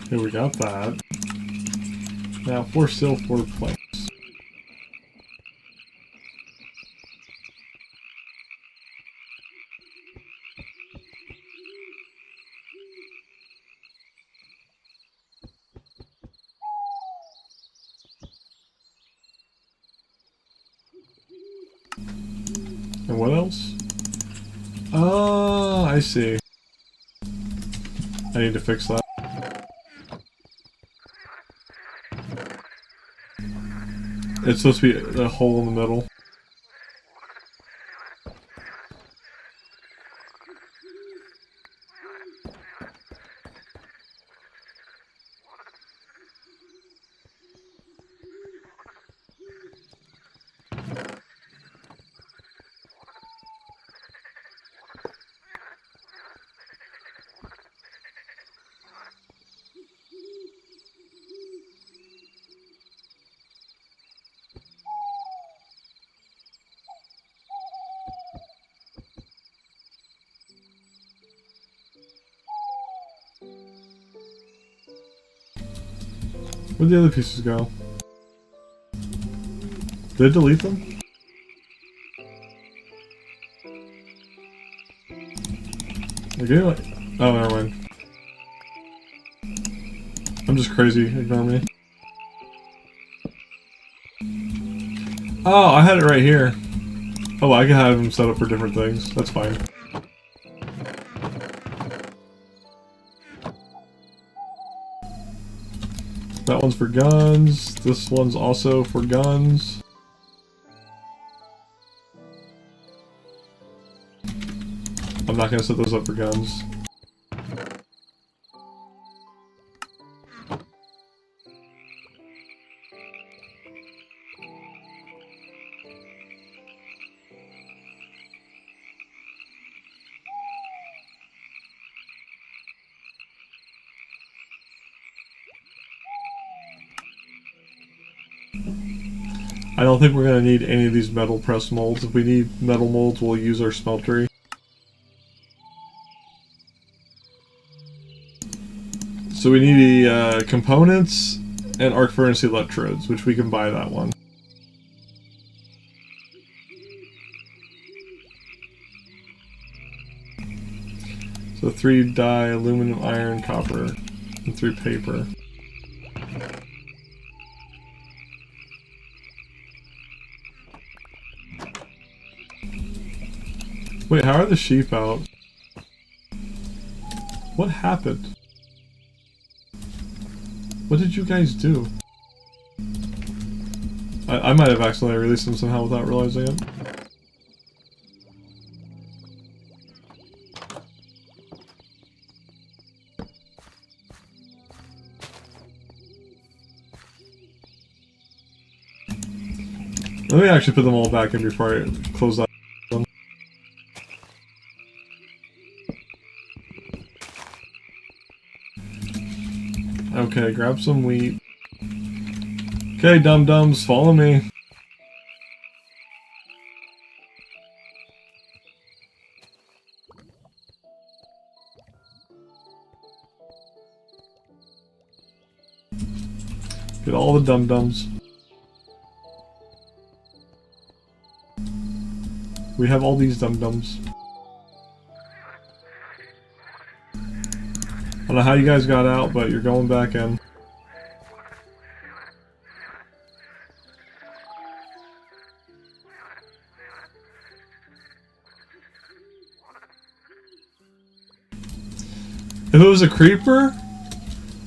Okay, we got that. Now, 4 steel, 4 planks. And what else? Oh, I see. I need to fix that. It's supposed to be a hole in the middle. Where'd the other pieces go? Did I delete them? Okay, oh, never mind. I'm just crazy, ignore me. Oh, I had it right here. Oh, I can have them set up for different things. That's fine. That one's for guns. This one's also for guns. I'm not gonna set those up for guns. I don't think we're going to need any of these metal press molds. If we need metal molds, we'll use our smeltery. So we need the components and arc furnace electrodes, which we can buy that one. So 3 dye, aluminum, iron, copper, and 3 paper. Wait, how are the sheep out? What happened? What did you guys do? I might have accidentally released them somehow without realizing it. Let me actually put them all back in before I close that. Okay, grab some wheat. Okay, dum-dums, follow me. Get all the dum-dums. We have all these dum-dums. I don't know how you guys got out, but you're going back in. If it was a creeper,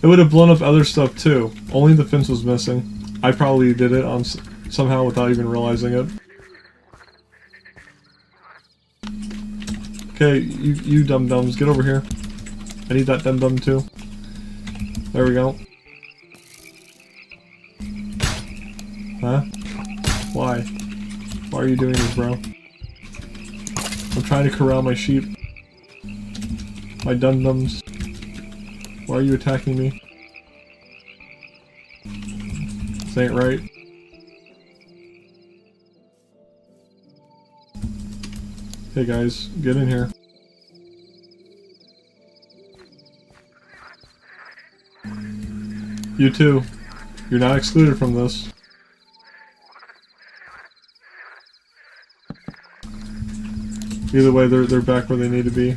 it would have blown up other stuff too. Only the fence was missing. I probably did it on somehow without even realizing it. Okay, you dum-dums, get over here. I need that dum-dum too. There we go. Huh? Why? Why are you doing this, bro? I'm trying to corral my sheep. My dum-dums. Why are you attacking me? This ain't right. Hey guys, get in here. You too. You're not excluded from this. Either way, they're back where they need to be.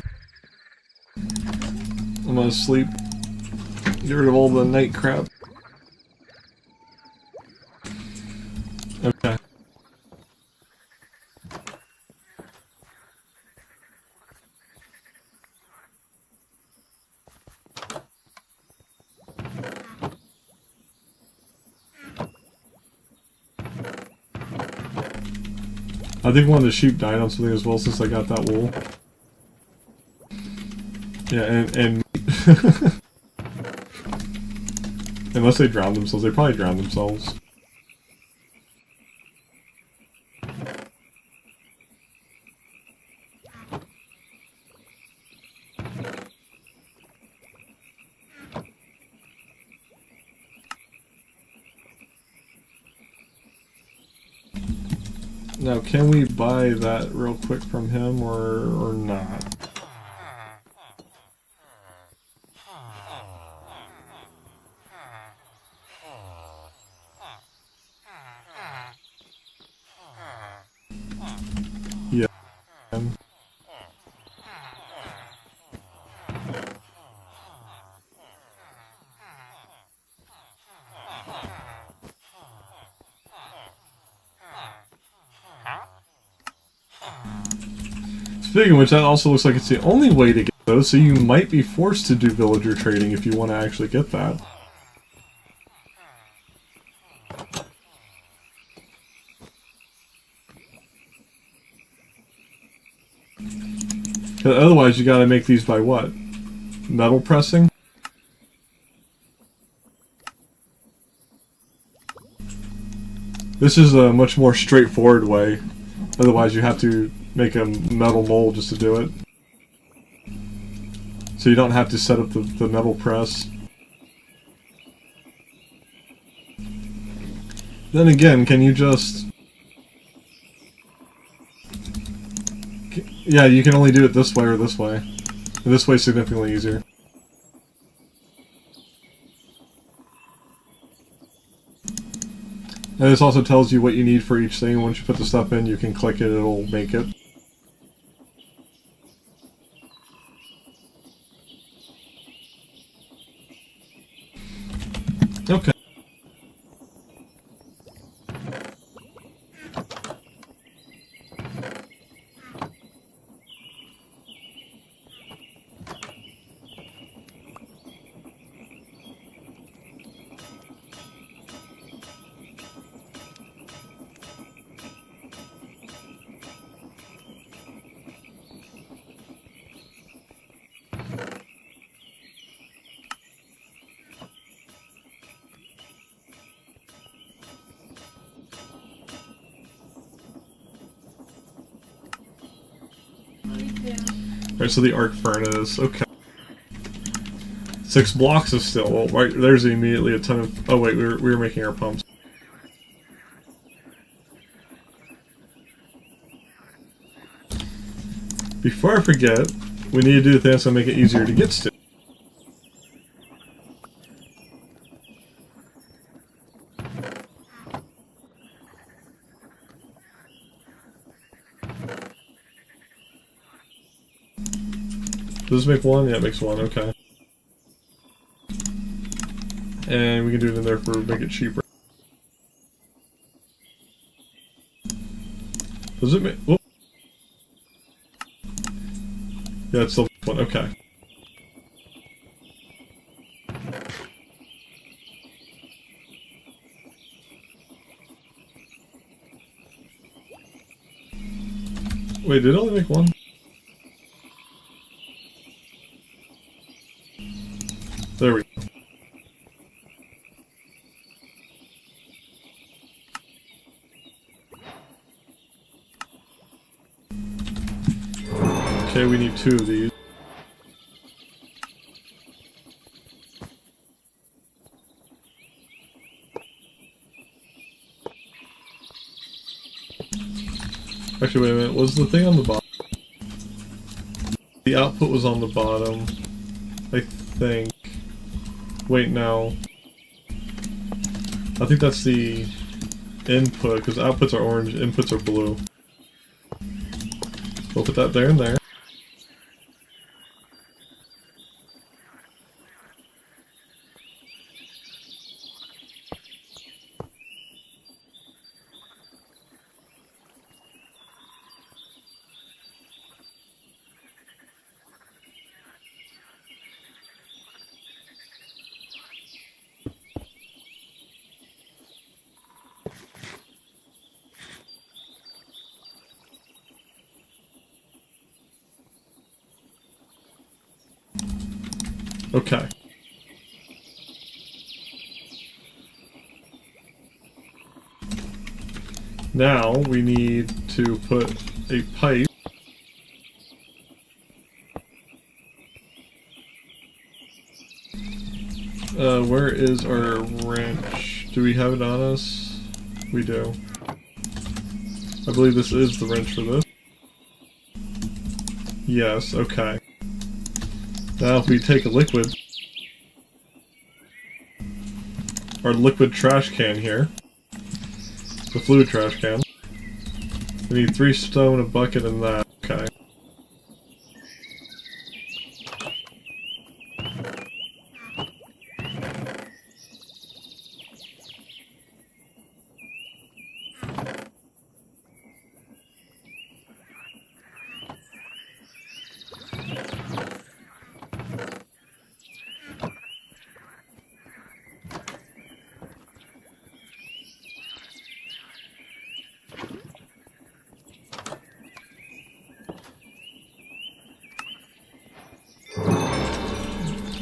I'm gonna sleep. Get rid of all the night crap. Okay. I think one of the sheep died on something as well since I got that wool. Yeah, and unless they drowned themselves, they probably drowned themselves. Now, can we buy that real quick from him or not? Yeah. Speaking of which, that also looks like it's the only way to get those, so you might be forced to do villager trading if you want to actually get that. But otherwise, you gotta make these by what? Metal pressing? This is a much more straightforward way. Otherwise, you have to make a metal mold just to do it. So you don't have to set up the metal press. Then again, can you just... Yeah, you can only do it this way or this way. And this way is significantly easier. And this also tells you what you need for each thing. Once you put the stuff in, you can click it, it'll make it. Okay. Alright, so the arc furnace, okay. 6 blocks of steel. Well, right there's immediately a ton of... Oh wait, we were making our pumps. Before I forget, we need to do the thing that's gonna make it easier to get steel. Does this make 1? Yeah, it makes 1, okay. And we can do it in there for make it cheaper. Does it make... Whoop. Yeah, it's still 1, okay. Wait, did it only make 1? There we go. Okay, we need 2 of these. Actually, wait a minute. Was the thing on the bottom? The output was on the bottom, I think. Wait, no. I think that's the input, because outputs are orange, inputs are blue. We'll put that there and there. Okay. Now we need to put a pipe. Where is our wrench? Do we have it on us? We do. I believe this is the wrench for this. Yes, okay. Now if we take a liquid, our liquid trash can here, the fluid trash can, we need 3 stone, a bucket, and that. Okay.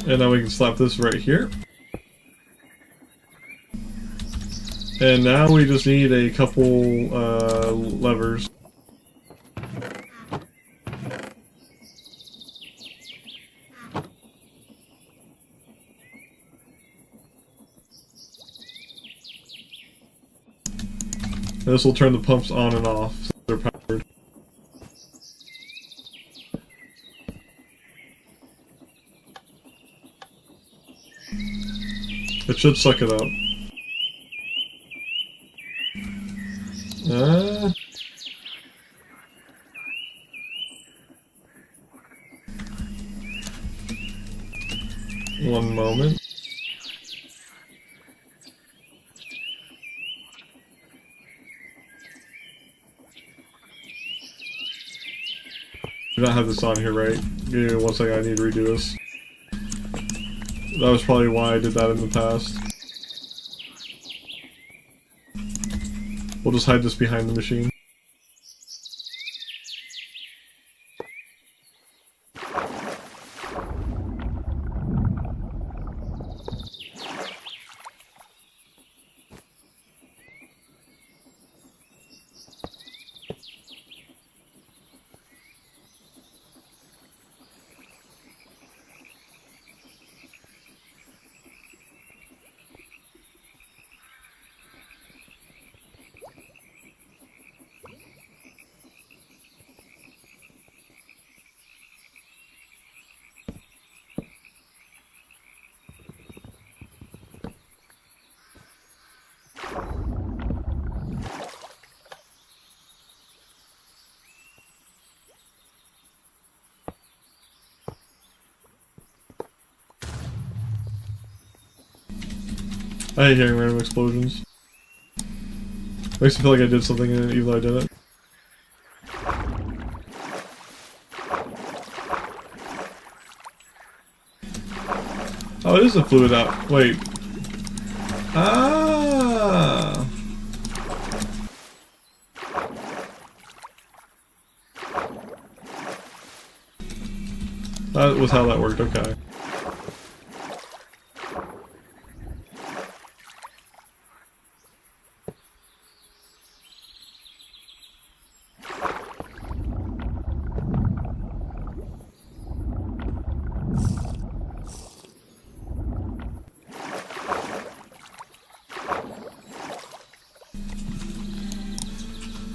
And now we can slap this right here. And now we just need a couple levers. And this will turn the pumps on and off so they're powered. It should suck it up. One moment. Do not have this on here, right? Give me 1 second, I need to redo this. That was probably why I did that in the past. We'll just hide this behind the machine. I hate hearing random explosions. Makes me feel like I did something in it even though I didn't. Oh, it is a fluid out. Wait. Ah! That was how that worked, okay.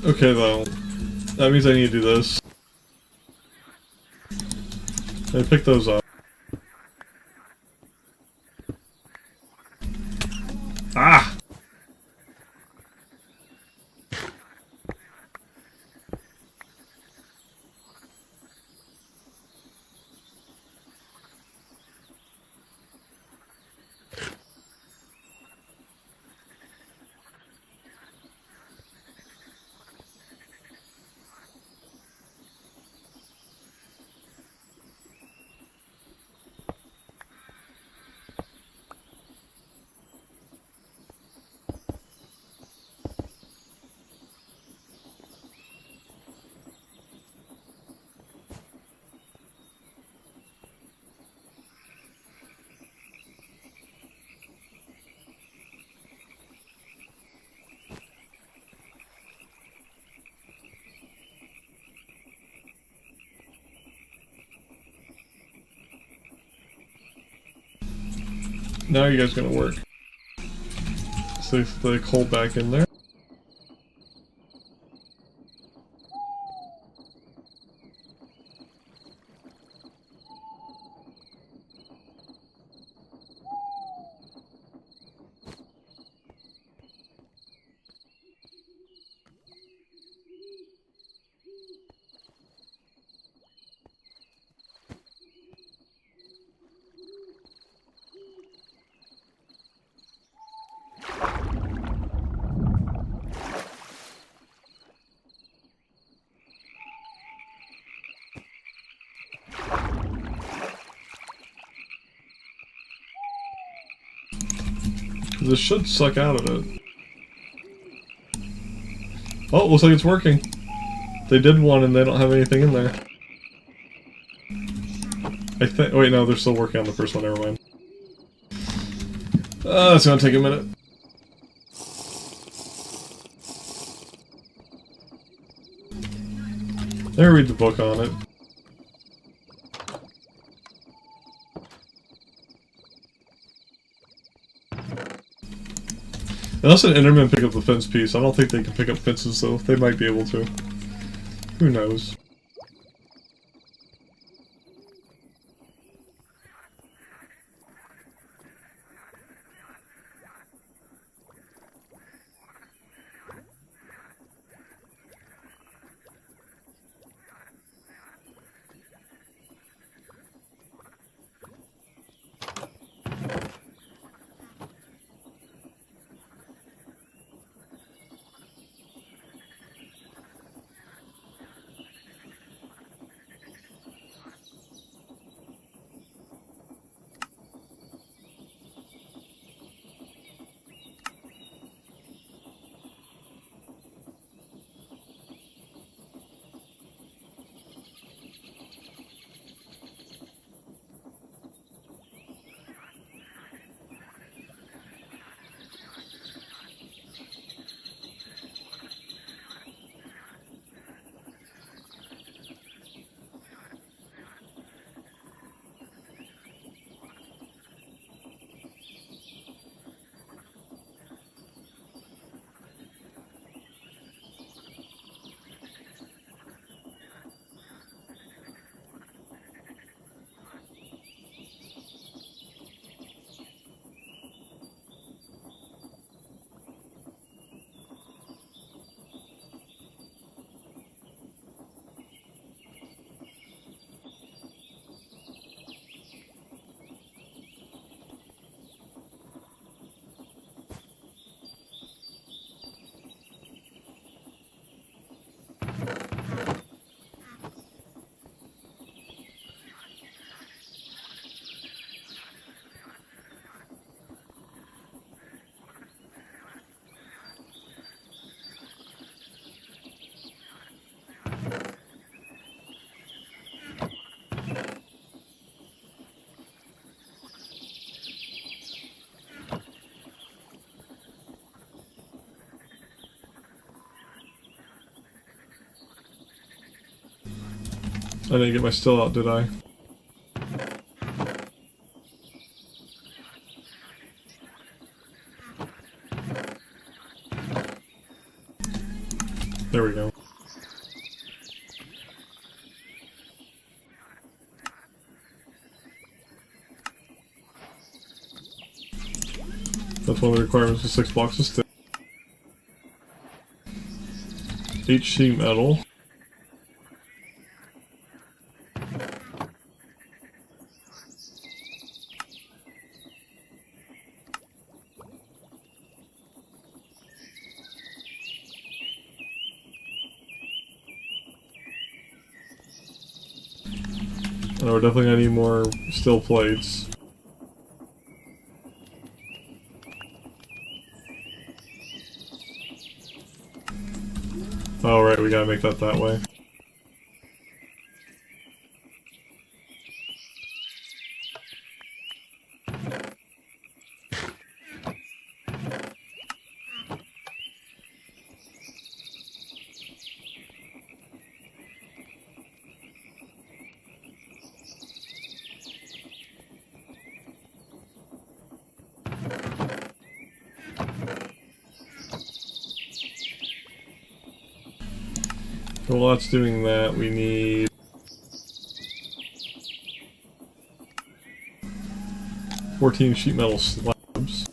Okay, though. That means I need to do this. I pick those up. Ah! Now you guys gonna work. So if the coal back in there. This should suck out of it. Oh, looks like it's working. They did one and they don't have anything in there. I think. Wait, no, they're still working on the first one. Never mind. It's gonna take a minute. Let me read the book on it. Unless an Enderman pick up the fence piece. I don't think they can pick up fences, though. They might be able to. Who knows? I didn't get my still out, did I? There we go. That's one of the requirements of 6 blocks of stick. HC metal. And we're definitely gonna need more steel plates. Oh right, we gotta make that way. So while that's doing that, we need 14 sheet metal slabs.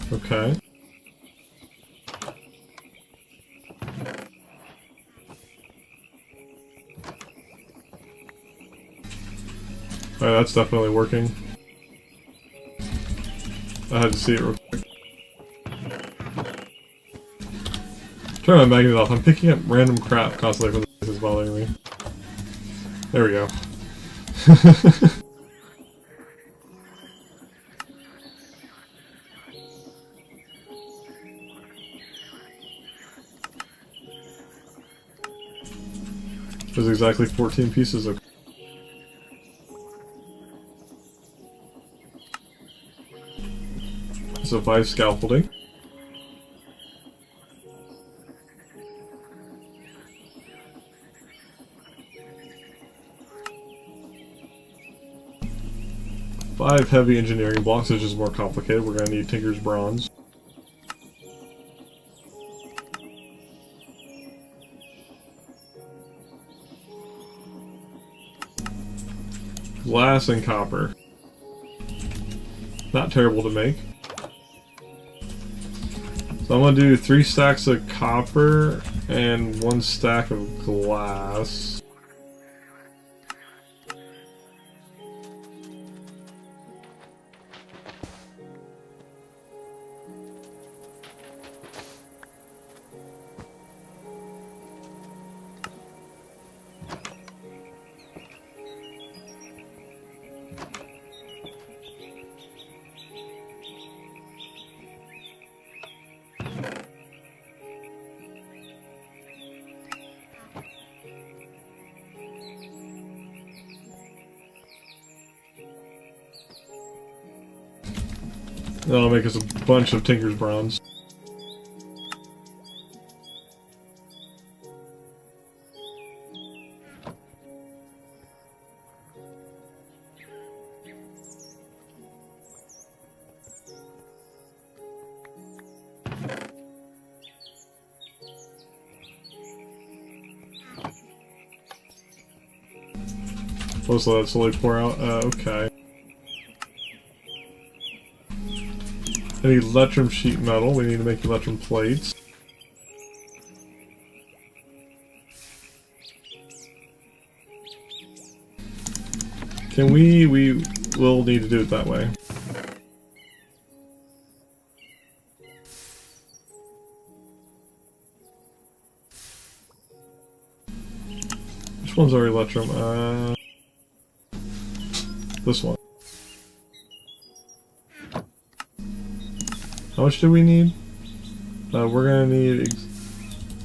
Okay. Alright, that's definitely working. I had to see it real quick. Turn my magnet off. I'm picking up random crap constantly from this is bothering me. There we go. There's exactly 14 pieces of. So 5 scaffolding. Five heavy engineering blocks, which is more complicated. We're gonna need Tinker's Bronze. Glass and copper. Not terrible to make. So I'm gonna do 3 stacks of copper and 1 stack of glass. That'll make us a bunch of Tinker's Bronze. Let's let it slowly pour out. Okay. I need electrum sheet metal. We need to make electrum plates. Can we will need to do it that way. Which one's our electrum? This one. How much do we need? We're gonna need...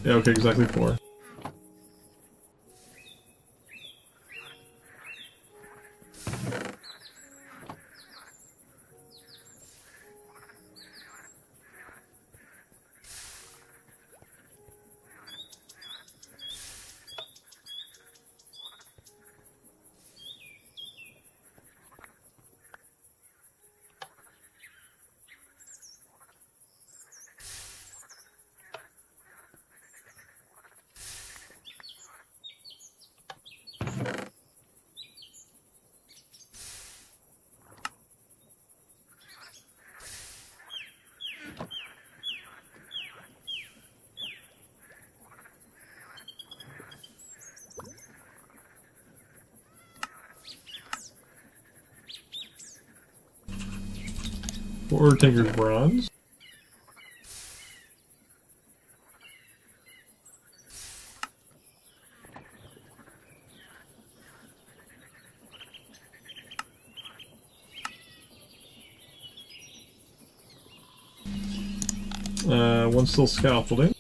yeah, okay, exactly 4. Or Tinker's Bronze. One still scaffolding.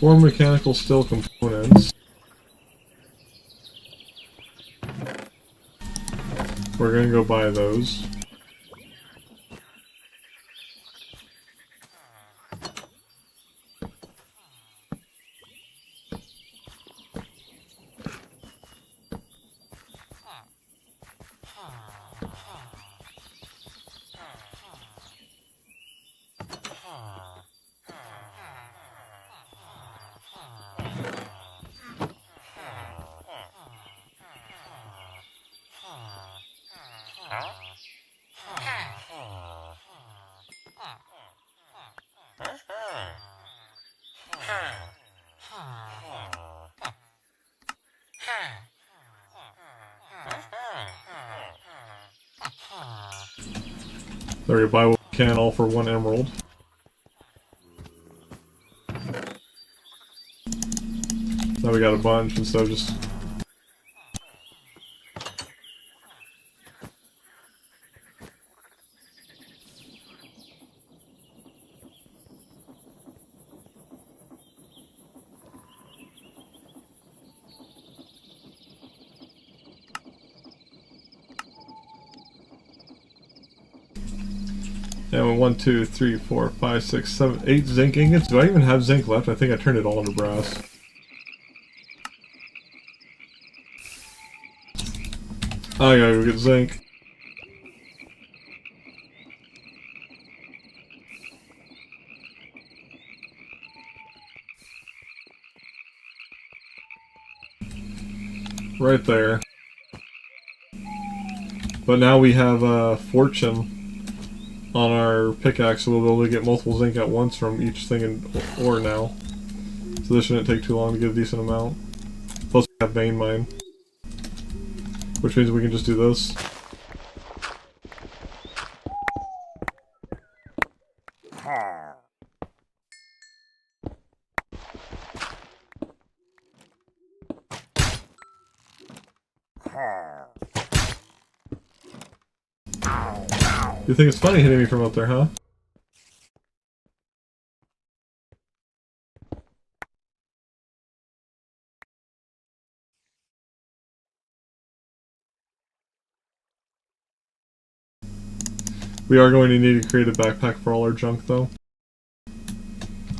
Four mechanical steel components. We're gonna go buy those. There we buy what we can, all for 1 emerald. Now we got a bunch instead of just... Yeah, 1, 2, 3, 4, 5, 6, 7, 8 zinc ingots. Do I even have zinc left? I think I turned it all into brass. I gotta go get zinc. Right there. But now we have fortune on our pickaxe, so we'll be able to get multiple zinc at once from each thing in ore now. So this shouldn't take too long to get a decent amount. Plus we have vein mine. Which means we can just do this. You think it's funny hitting me from up there, huh? We are going to need to create a backpack for all our junk, though.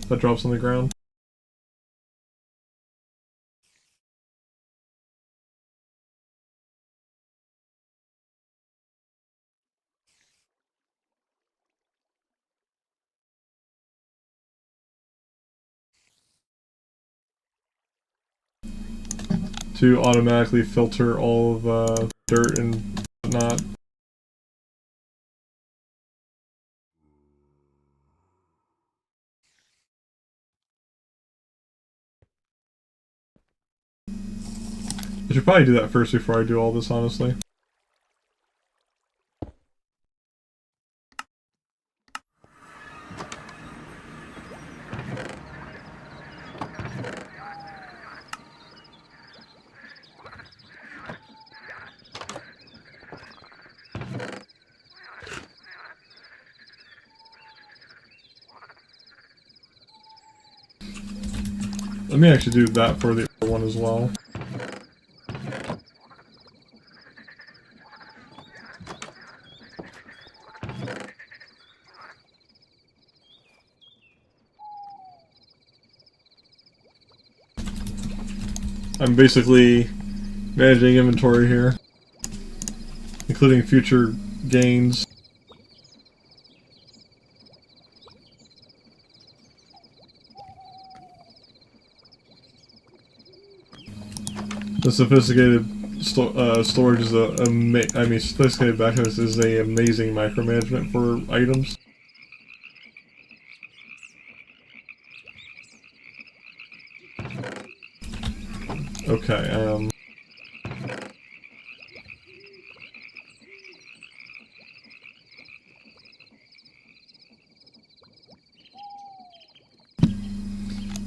That drops on the ground. To automatically filter all of dirt and whatnot. I should probably do that first before I do all this, honestly. Let me actually do that for the other one as well. I'm basically managing inventory here, including future gains. The sophisticated storage is sophisticated backups is a amazing micromanagement for items. Okay, I'm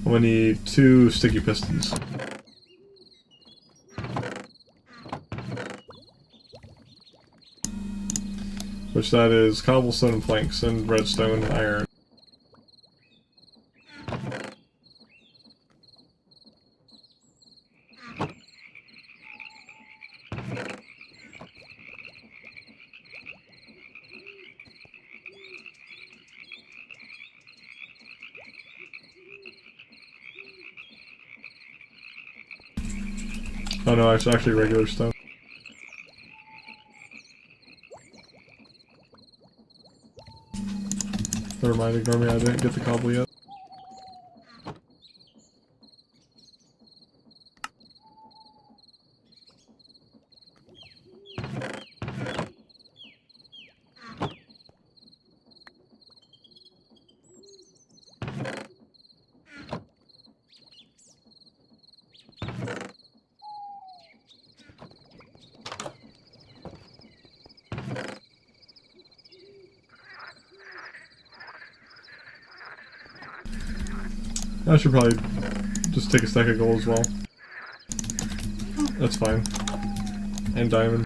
gonna need 2 sticky pistons. Which that is cobblestone and planks and redstone and iron. Oh no, it's actually regular stone. Never mind, ignore me, I didn't get the cobble yet. I should probably just take a stack of gold as well. That's fine. And diamond.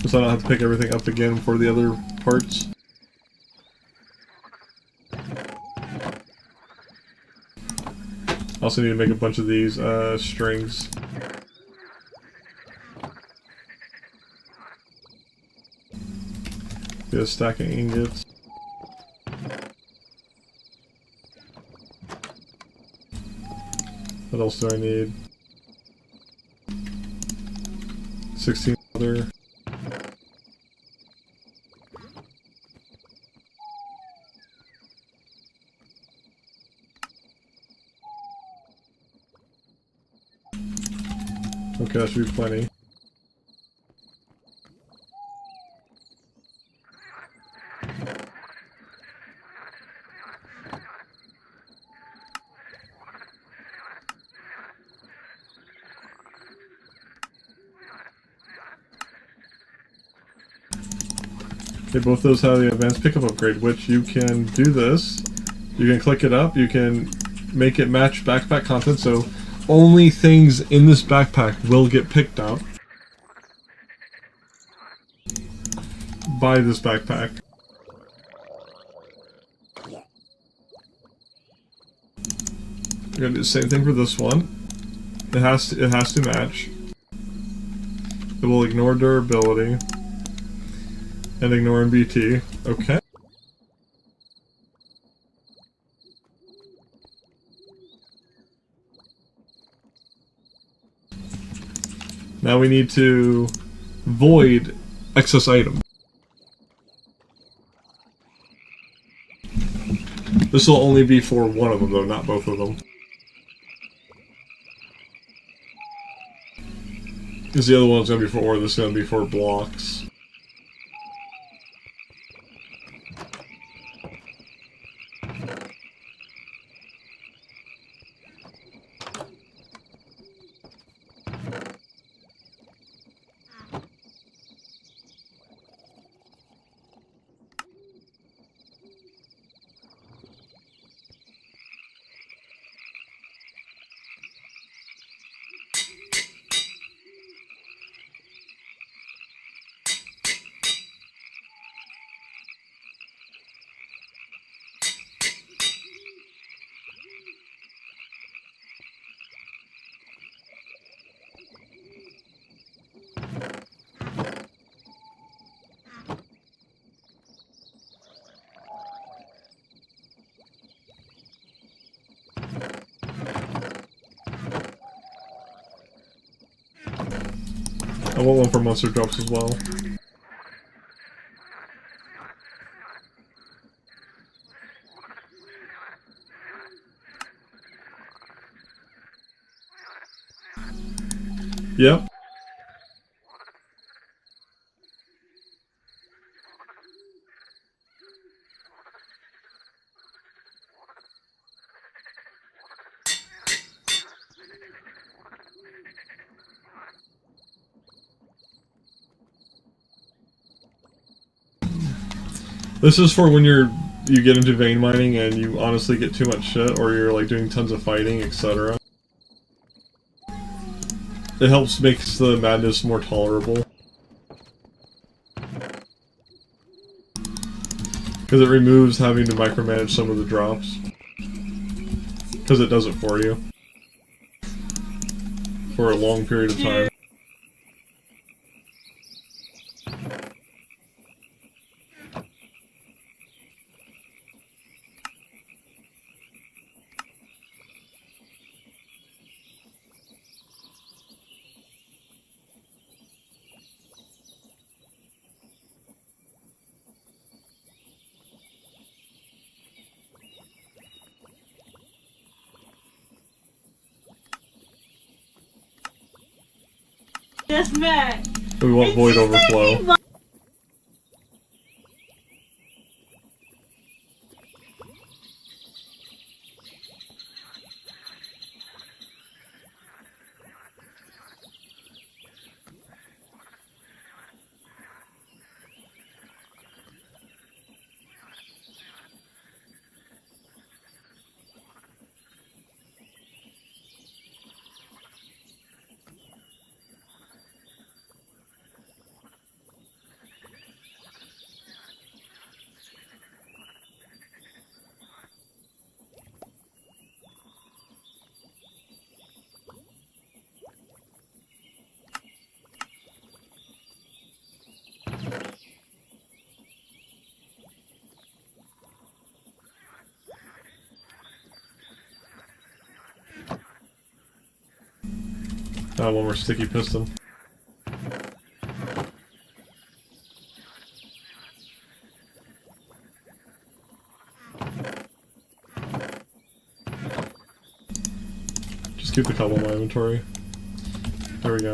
So I don't have to pick everything up again for the other parts. I also need to make a bunch of these strings. Get a stack of ingots. What else do I need? 16 leather. Okay, that should be plenty. Okay, both those have the advanced pickup upgrade, which you can do this. You can click it up, you can make it match backpack content, so only things in this backpack will get picked up by this backpack. We're gonna do the same thing for this one. It has to match. It will ignore durability and ignore MBT. Okay. Now we need to void excess item. This will only be for one of them though, not both of them. Because the other one's going to be for ore, this is going to be for blocks. I want one for monster drops as well. Yep. This is for when you get into vein mining and you honestly get too much shit, or you're like doing tons of fighting, etc. It helps make the madness more tolerable. Because it removes having to micromanage some of the drops. Because it does it for you. For a long period of time. Yes, Matt. We want void overflow. Oh, one more sticky piston. Just keep the cobble in my inventory. There we go.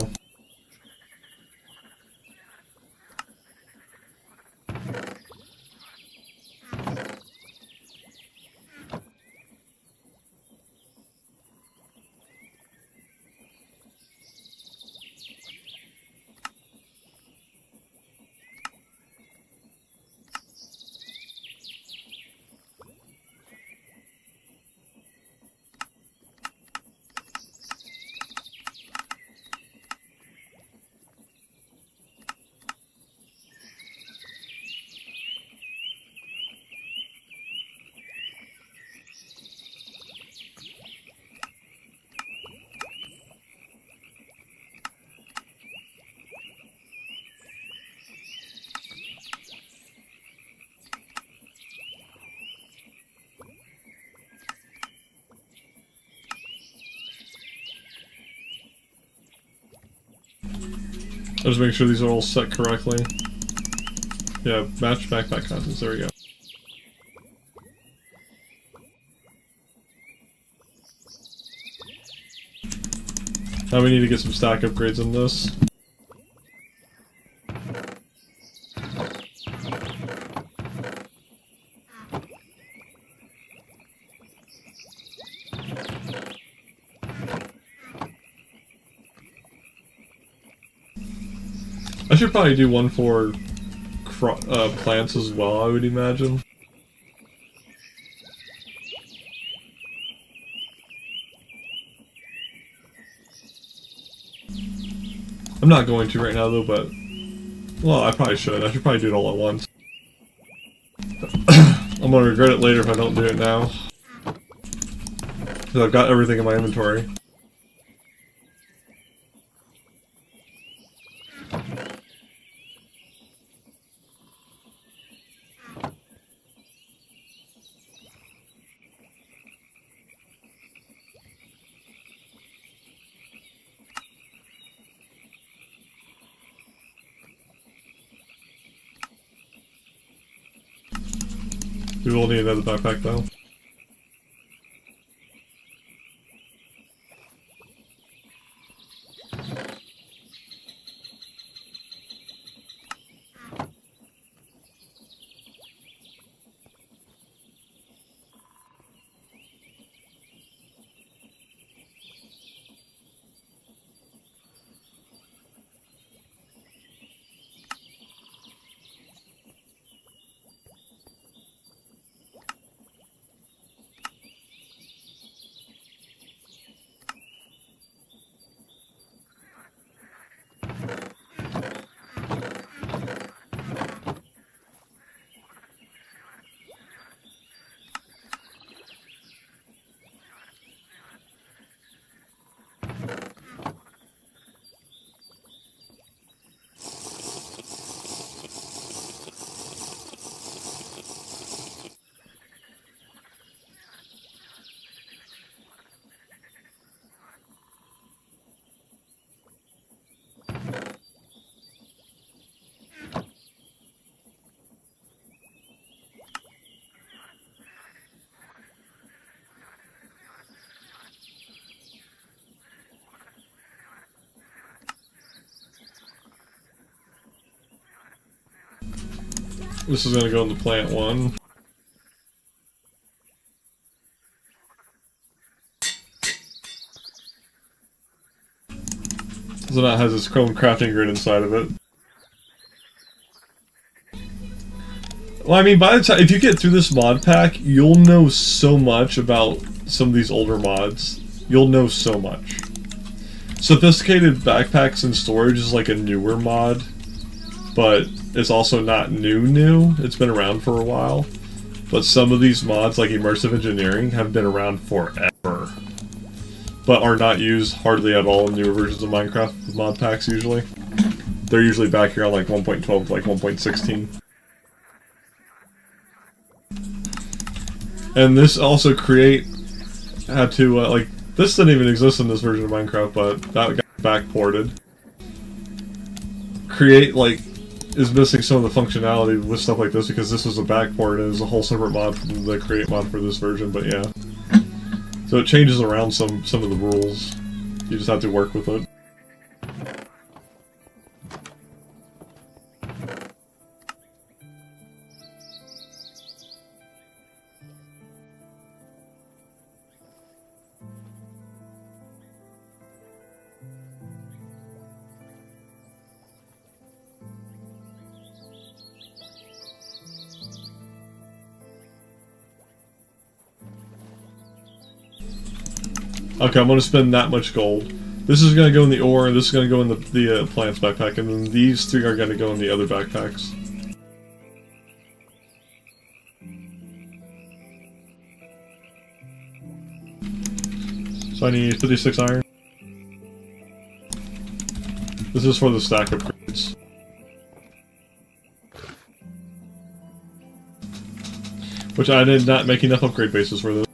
I'll just make sure these are all set correctly. Yeah, match backpack contents, there we go. Now we need to get some stack upgrades in this. I should probably do one for plants as well, I would imagine. I'm not going to right now though, but... Well, I probably should. I should probably do it all at once. I'm gonna regret it later if I don't do it now. Because I've got everything in my inventory. We will need another backpack though. This is gonna go into plant 1. So that has its chrome crafting grid inside of it. Well, I mean, by the time, if you get through this mod pack, you'll know so much about some of these older mods. You'll know so much. Sophisticated backpacks and storage is like a newer mod, but it's also not new. It's been around for a while. But some of these mods, like immersive engineering, have been around forever, but are not used hardly at all in newer versions of Minecraft with mod packs usually. They're usually back here on like 1.12 to like 1.16. And this also had to, like, this didn't even exist in this version of Minecraft, but that got backported. Create, like, is missing some of the functionality with stuff like this because this is a backport and is a whole separate mod from the create mod for this version, but yeah. So it changes around some of the rules. You just have to work with it. Okay, I'm going to spend that much gold. This is going to go in the ore, and this is going to go in the plants backpack, and then these three are going to go in the other backpacks. So I need 56 iron. This is for the stack upgrades. Which I did not make enough upgrade bases for this.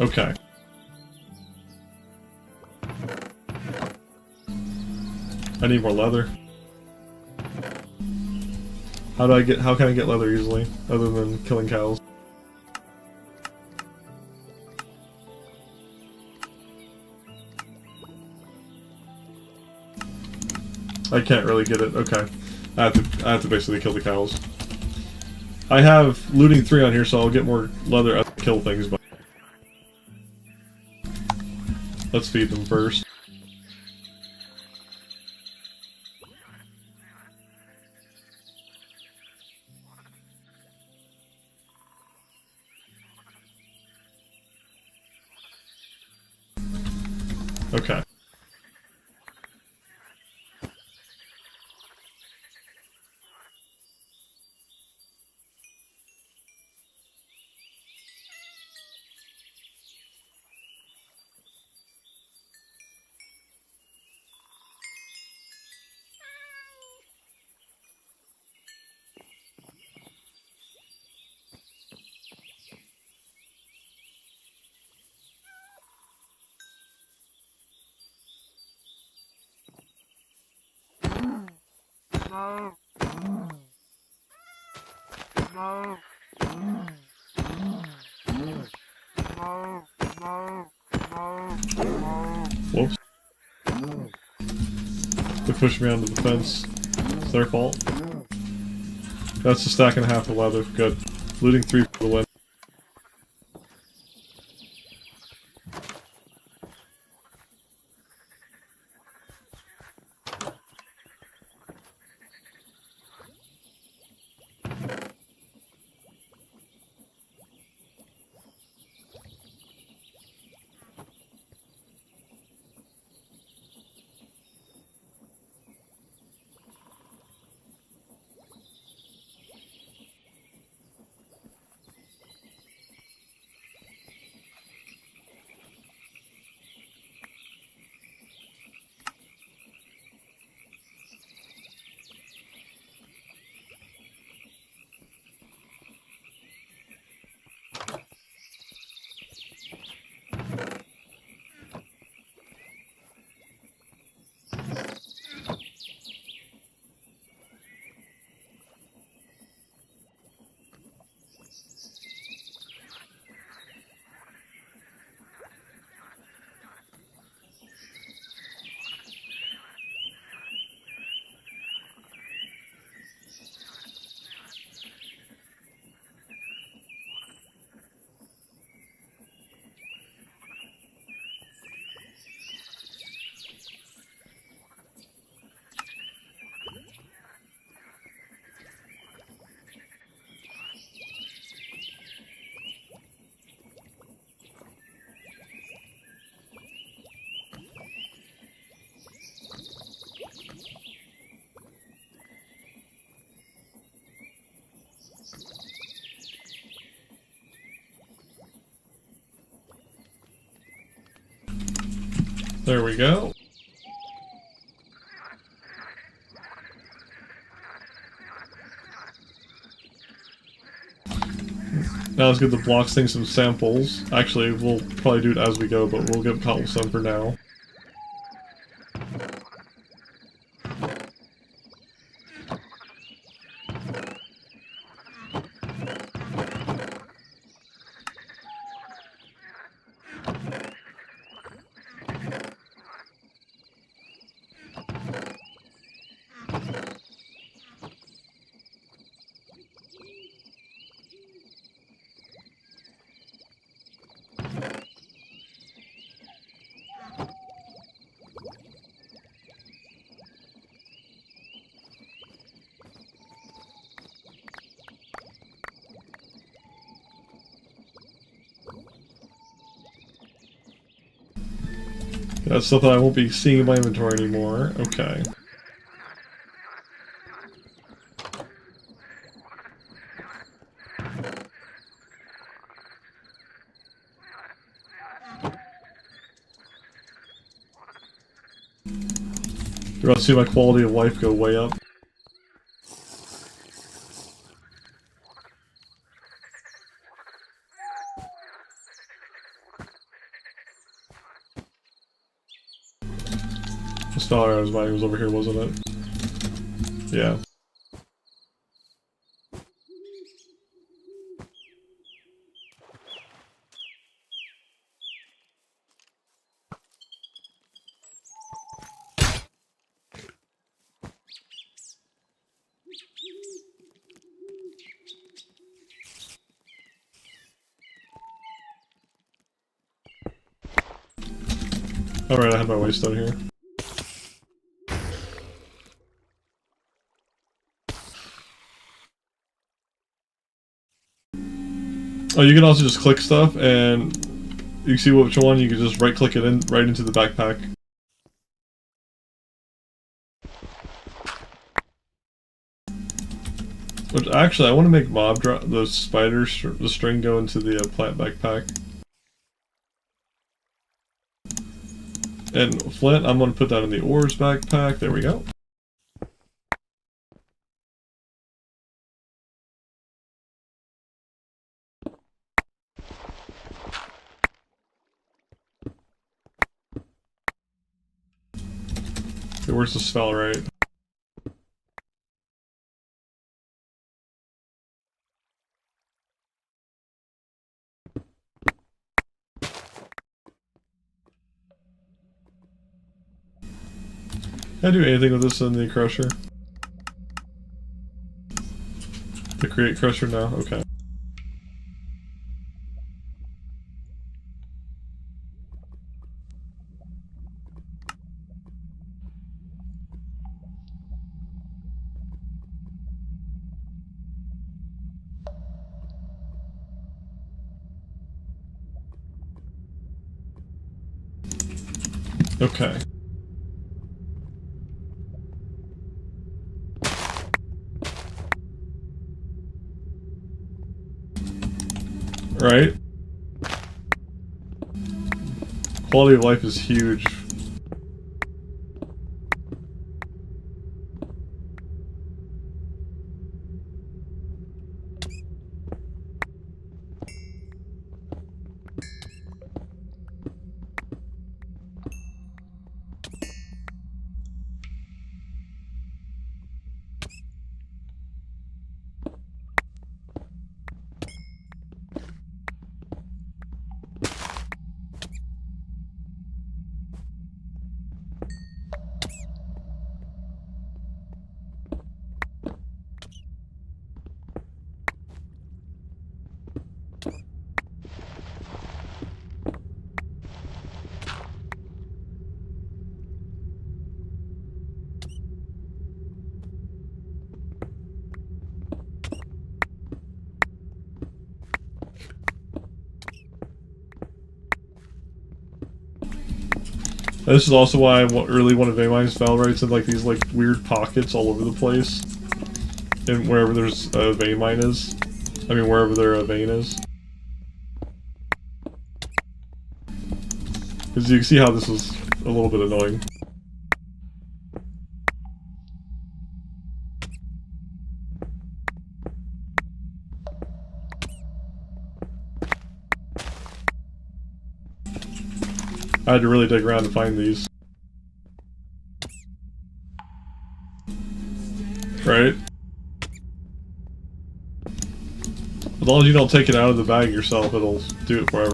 Okay. I need more leather. How can I get leather easily, other than killing cows? I can't really get it. Okay. I have to basically kill the cows. I have looting 3 on here, so I'll get more leather as I kill things, but let's feed them first. Okay. Whoops. They pushed me onto the fence. It's their fault. That's a stack and a half of leather. Good. Looting 3 for the win. There we go. Now let's get the blocks thing some samples. Actually, we'll probably do it as we go, but we'll get cobblestone for now. That's stuff that I won't be seeing in my inventory anymore. Okay. You're about to see my quality of life go way up. The spell I was buying was over here, wasn't it? Yeah. Alright, I have my waystone here. Oh, you can also just click stuff and you see which one, you can just right click it in right into the backpack. Which actually, I want to make mob drop the the string go into the plant backpack. And flint, I'm going to put that in the ores backpack. There we go. Okay, where's the spell right? Can I do anything with this in the crusher? The create crusher now? Okay. Okay. Right? Quality of life is huge. This is also why I really want to vein mine Valrites in like these like weird pockets all over the place. And wherever there's a vein mine is. I mean wherever there a vein is. Because you can see how this is a little bit annoying. I had to really dig around to find these. Right? As long as you don't take it out of the bag yourself, it'll do it forever.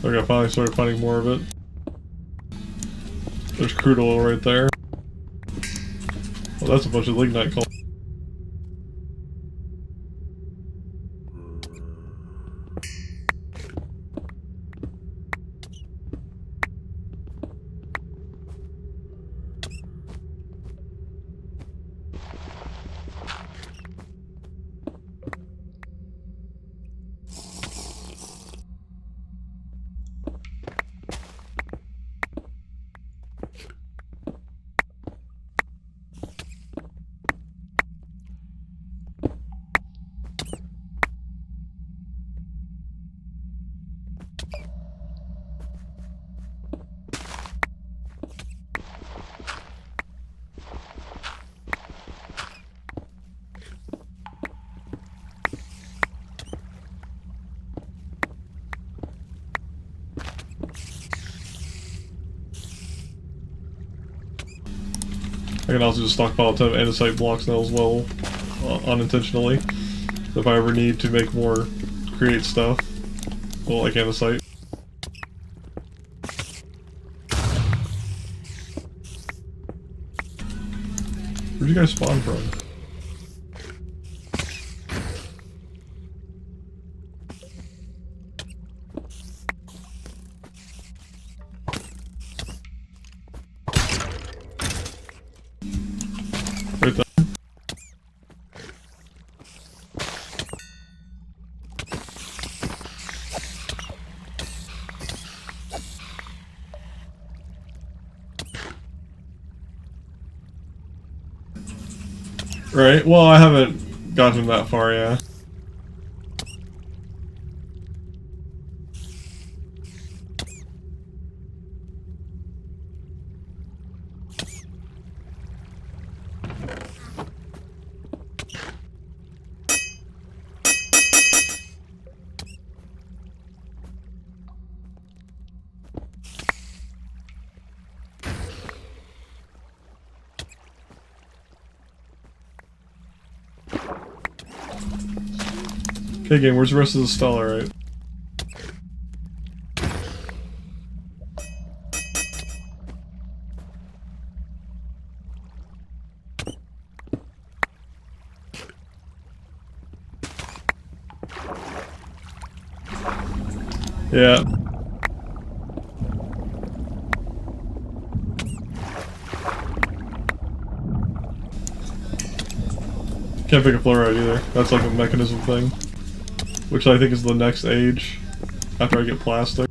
Okay, I finally started finding more of it. There's crude oil right there. Well, that's a bunch of lignite coal. I can also just stockpile a ton of andesite blocks now as well, unintentionally. If I ever need to make more, create stuff, well, like andesite. Where'd you guys spawn from? Right there. Right, well, I haven't gotten that far yet. Okay, game, where's the rest of the stellarite? Yeah. Can't pick a fluorite either. That's like a mechanism thing. Which I think is the next age. After I get plastic.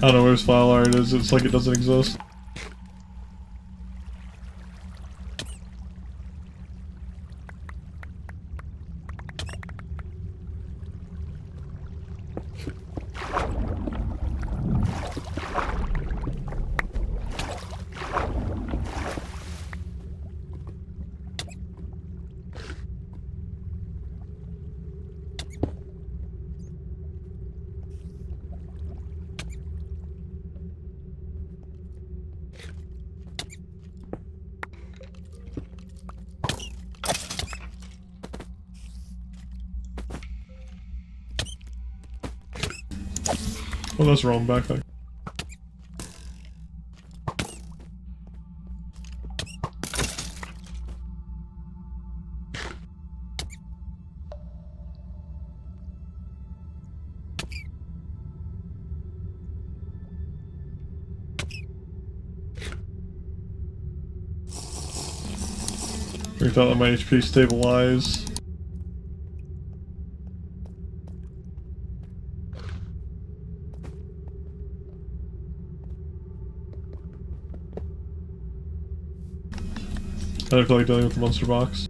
I don't know where his file art is, it's like it doesn't exist. Oh, that's the wrong backpack. We thought that my HP stabilize. I don't feel like dealing with the monster box.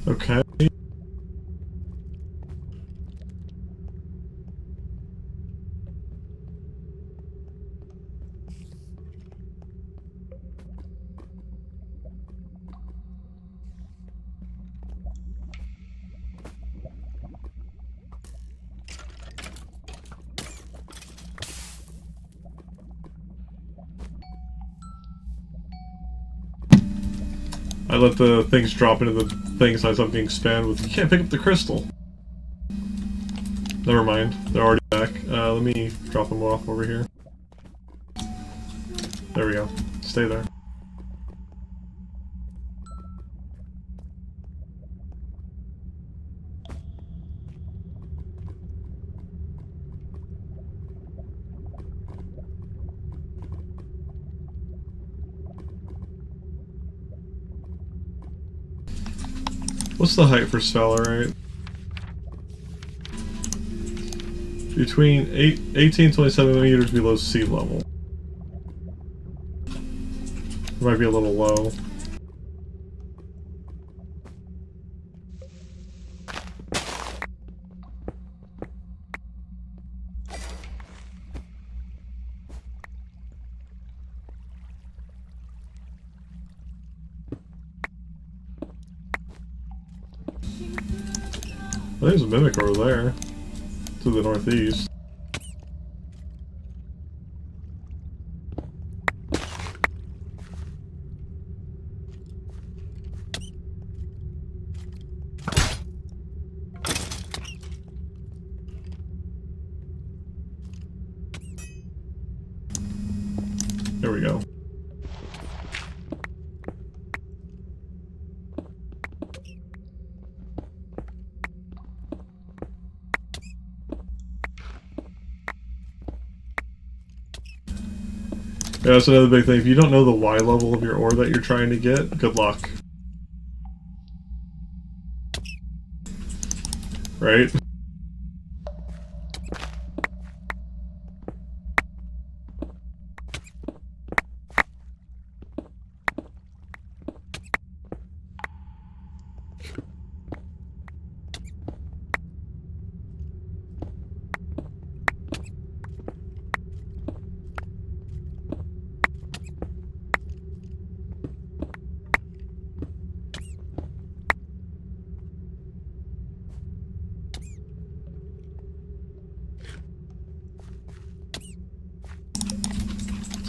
Okay. I let the things drop into the things I stop getting spammed with. You can't pick up the crystal. Never mind, they're already back. Let me drop them off over here. There we go. Stay there. What's the height for sphalerite? Between 18 and 27 meters below sea level. It might be a little low. I think there's a mimic over there, to the northeast. There we go. Yeah, that's another big thing. If you don't know the Y level of your ore that you're trying to get, good luck. right?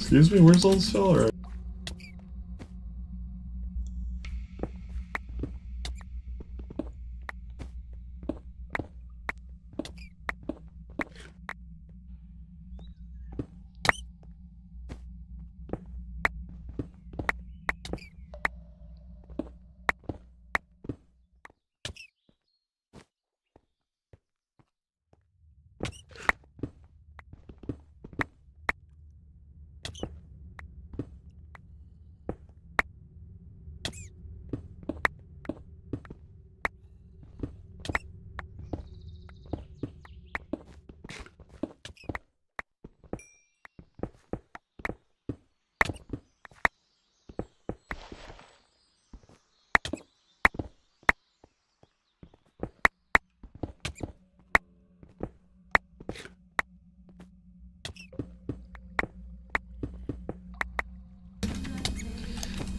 Excuse me, where's all this fell? Right.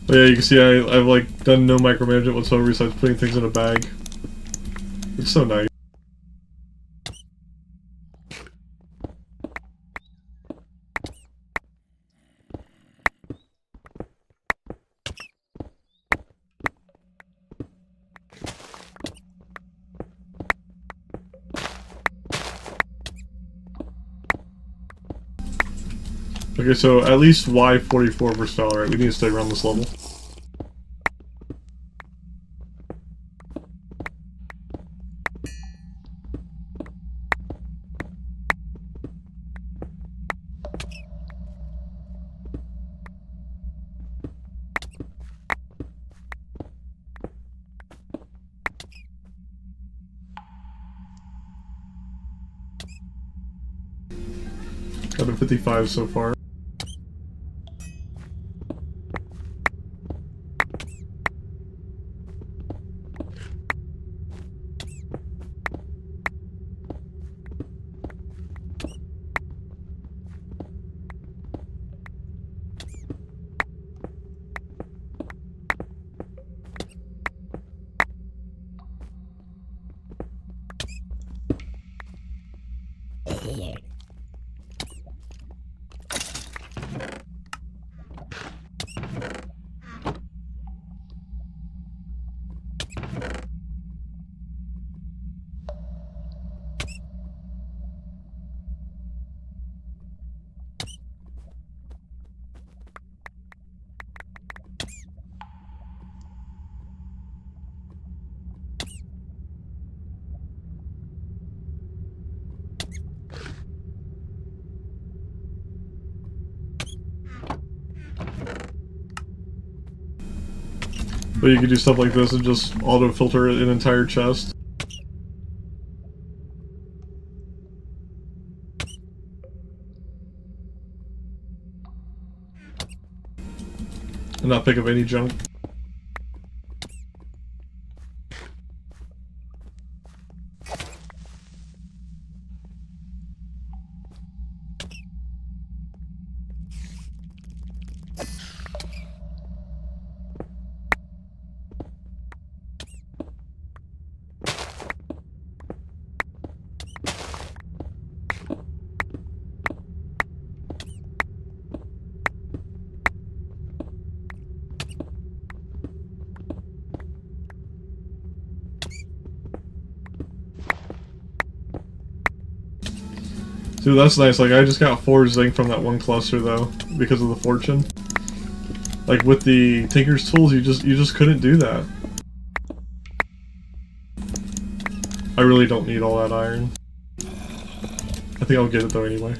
But yeah, you can see I've like done no micromanagement whatsoever besides putting things in a bag. It's so nice. Okay, so at least Y44 for spell, right? We need to stay around this level. Got a 55 so far. But you could do stuff like this and just auto-filter an entire chest. And not pick up any junk. Dude, that's nice. Like, I just got 4 zinc from that one cluster, though, because of the fortune. Like, with the Tinker's tools, you just couldn't do that. I really don't need all that iron. I think I'll get it, though, anyway.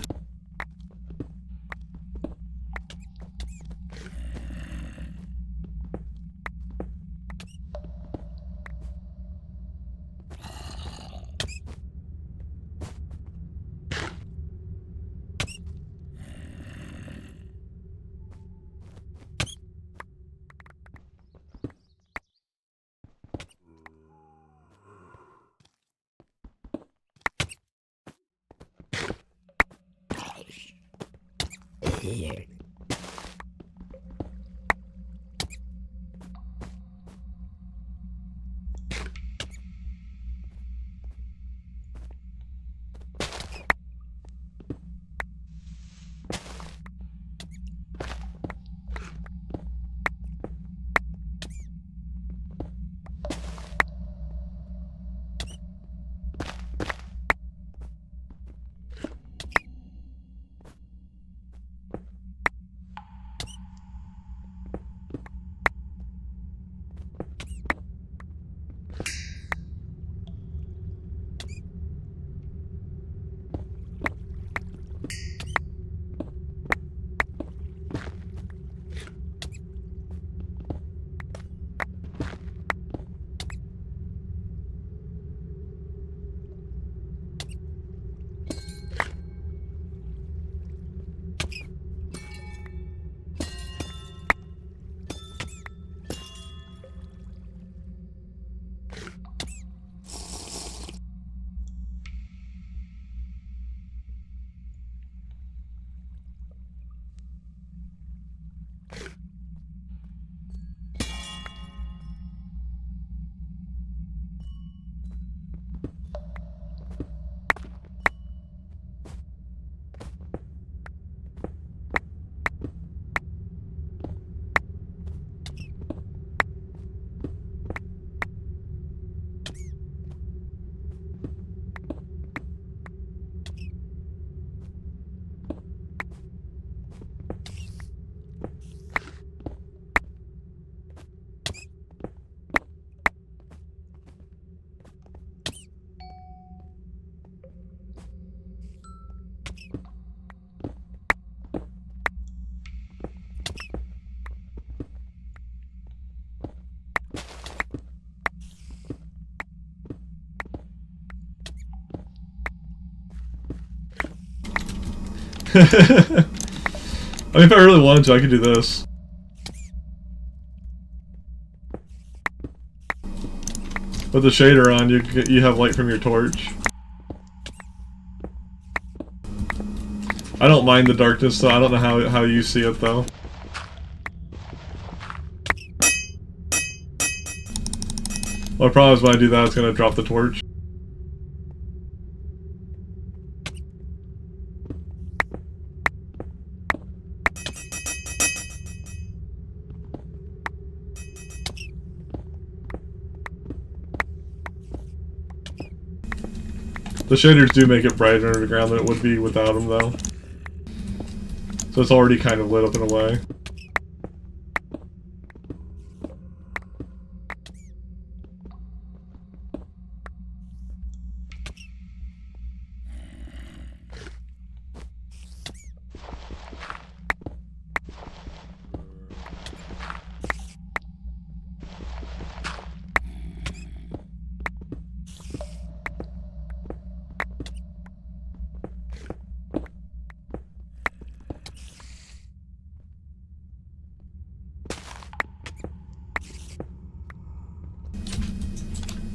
I mean, if I really wanted to, I could do this. With the shader on, you have light from your torch. I don't mind the darkness, though. I don't know how you see it, though. Well, the problem is when I do that, it's gonna drop the torch. The shaders do make it brighter underground than it would be without them, though. So it's already kind of lit up in a way.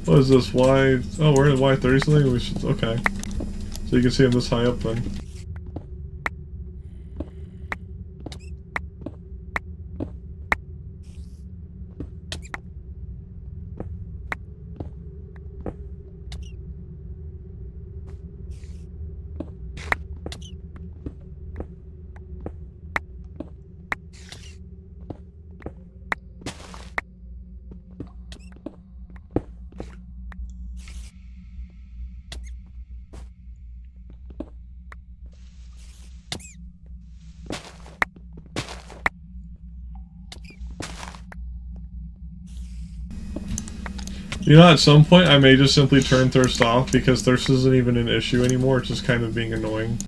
What is this? Y? Oh, we're in Y30 something? We should. Okay. So you can see him this high up then. You know, at some point I may just simply turn thirst off because thirst isn't even an issue anymore, it's just kind of being annoying.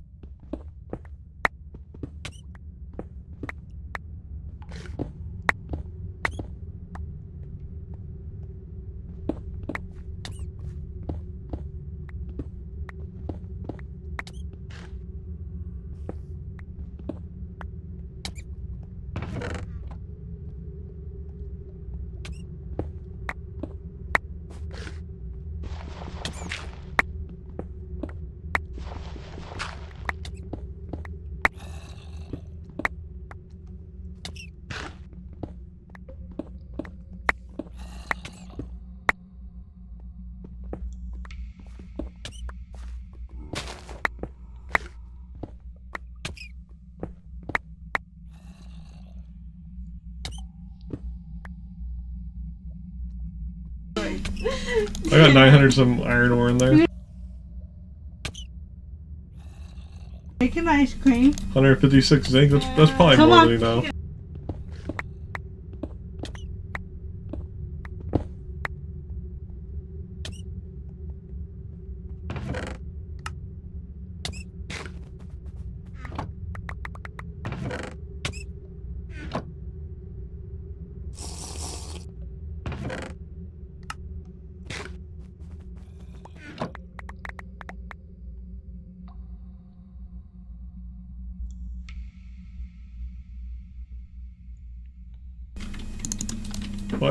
I got 900 some iron ore in there. Making ice cream. 156 zinc. That's probably Come more on. than you know.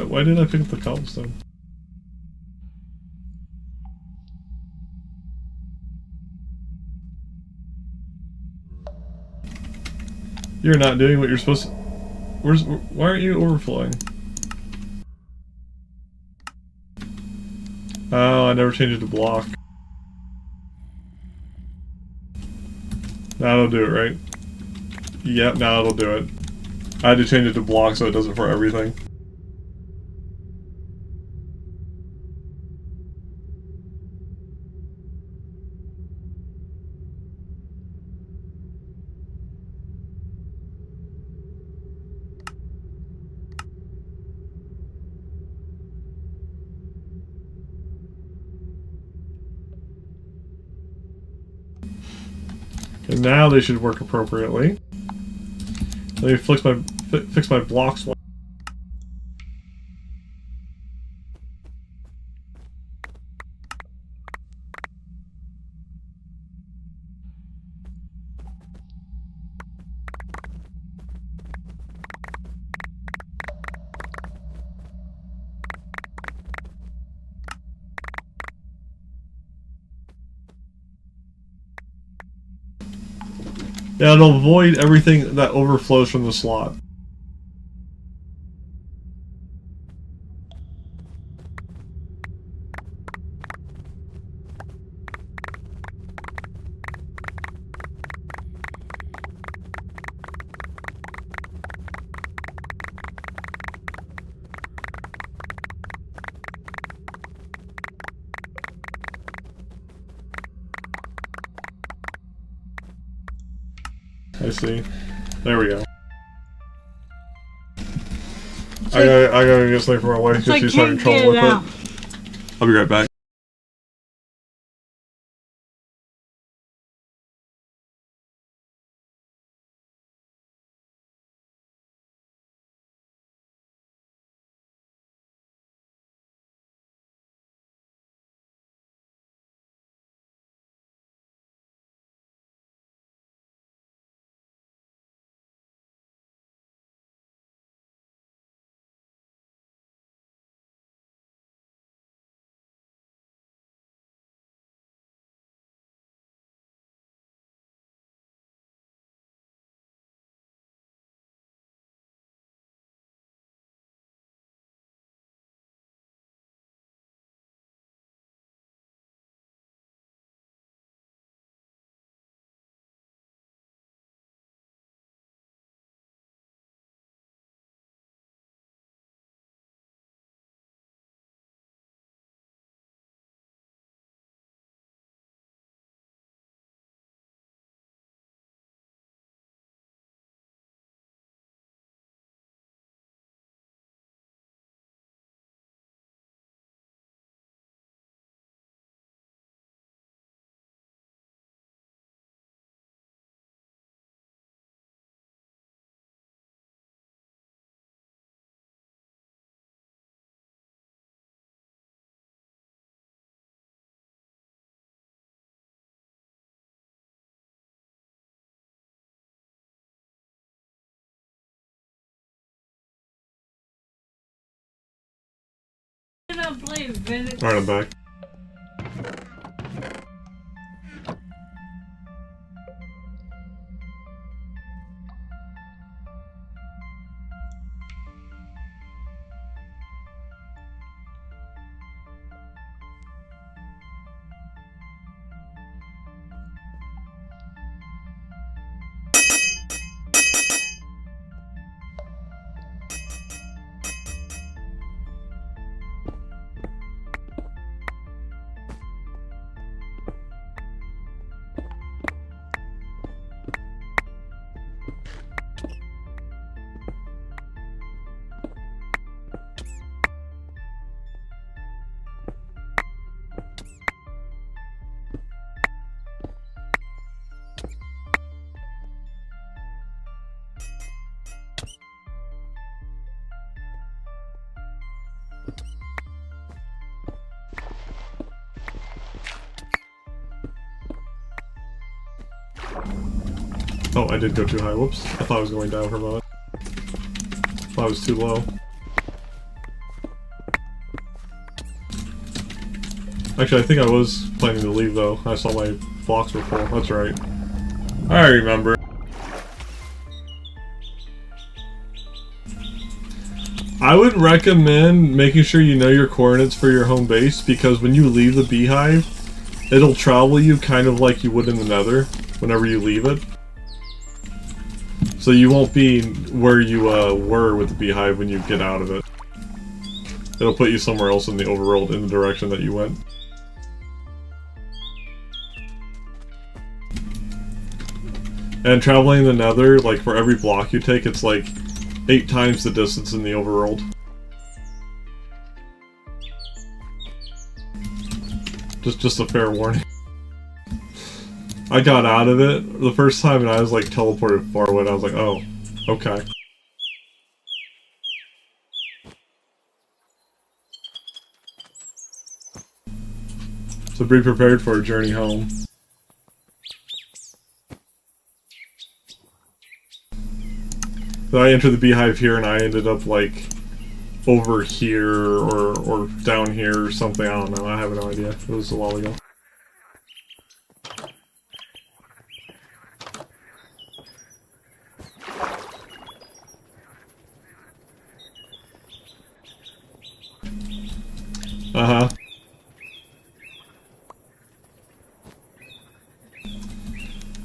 Why did I pick up the cobblestone? You're not doing what you're supposed to. Why aren't you overflowing? Oh, I never changed it to block. Now it'll do it, right? Yep, now it'll do it. I had to change it to block so it does it for everything. And now they should work appropriately. Let me fix my blocks one. Yeah, it'll avoid everything that overflows from the slot. I see. There we go. I gotta get something from my wife because she's having trouble with it. I'll be right back. Alright, I'm back. Oh, I did go too high. Whoops. I thought I was going down for a moment. Thought I was too low. Actually, I think I was planning to leave though. I saw my blocks were full. That's right. I remember. I would recommend making sure you know your coordinates for your home base, because when you leave the beehive, it'll travel you kind of like you would in the nether whenever you leave it. So you won't be where you were with the beehive when you get out of it. It'll put you somewhere else in the overworld in the direction that you went. And traveling the nether, like for every block you take, it's like 8 times the distance in the overworld. Just a fair warning. I got out of it the first time and I was like teleported far away and I was like, oh, okay. So be prepared for a journey home. So I entered the beehive here and I ended up like over here or down here or something. I don't know. I have no idea. It was a while ago. Uh-huh.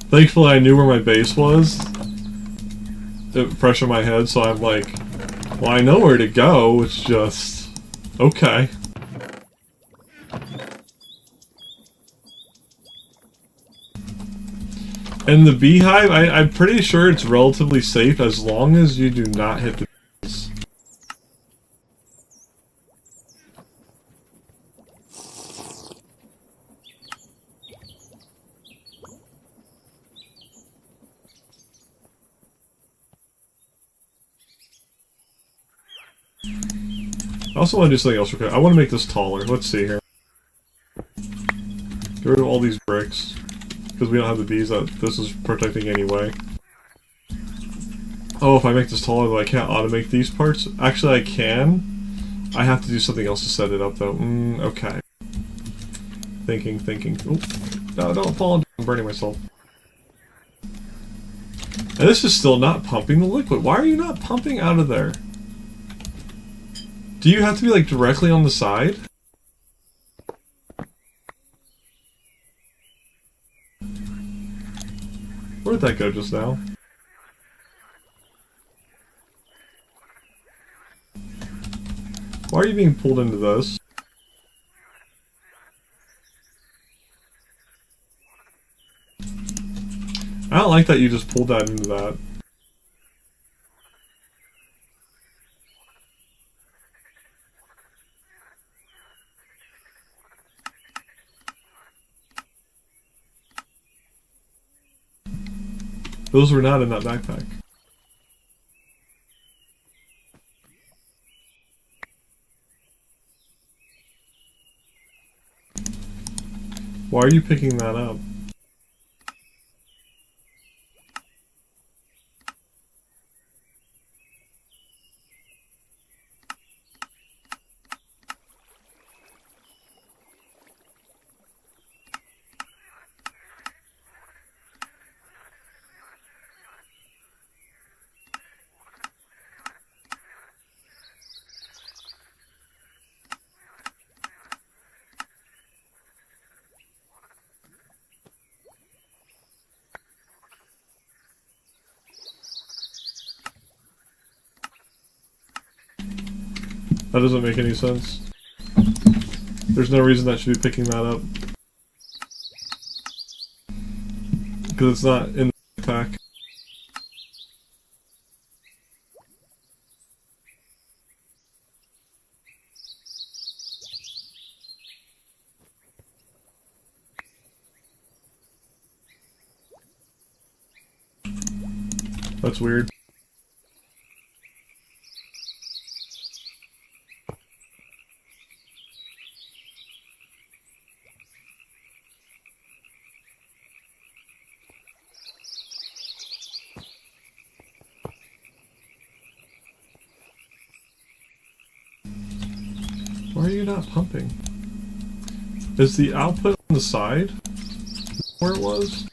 Thankfully I knew where my base was. Fresh in my head, so I'm like, well, I know where to go, it's just... okay. And the beehive, I'm pretty sure it's relatively safe as long as you do not hit the bees. I also want to do something else real quick. I want to make this taller. Let's see here. Get rid of all these bricks. Because we don't have the bees that this is protecting anyway. Oh, if I make this taller, though, I can't automate these parts? Actually, I can. I have to do something else to set it up, though. Okay. Thinking. Ooh. No, don't fall into... I'm burning myself. And this is still not pumping the liquid. Why are you not pumping out of there? Do you have to be, like, directly on the side? Where'd that go just now? Why are you being pulled into this? I don't like that you just pulled that into that. Those were not in that backpack. Why are you picking that up? That doesn't make any sense. There's no reason that should be picking that up. Because it's not in the pack. That's weird. Why are you not pumping? Is the output on the side where it was?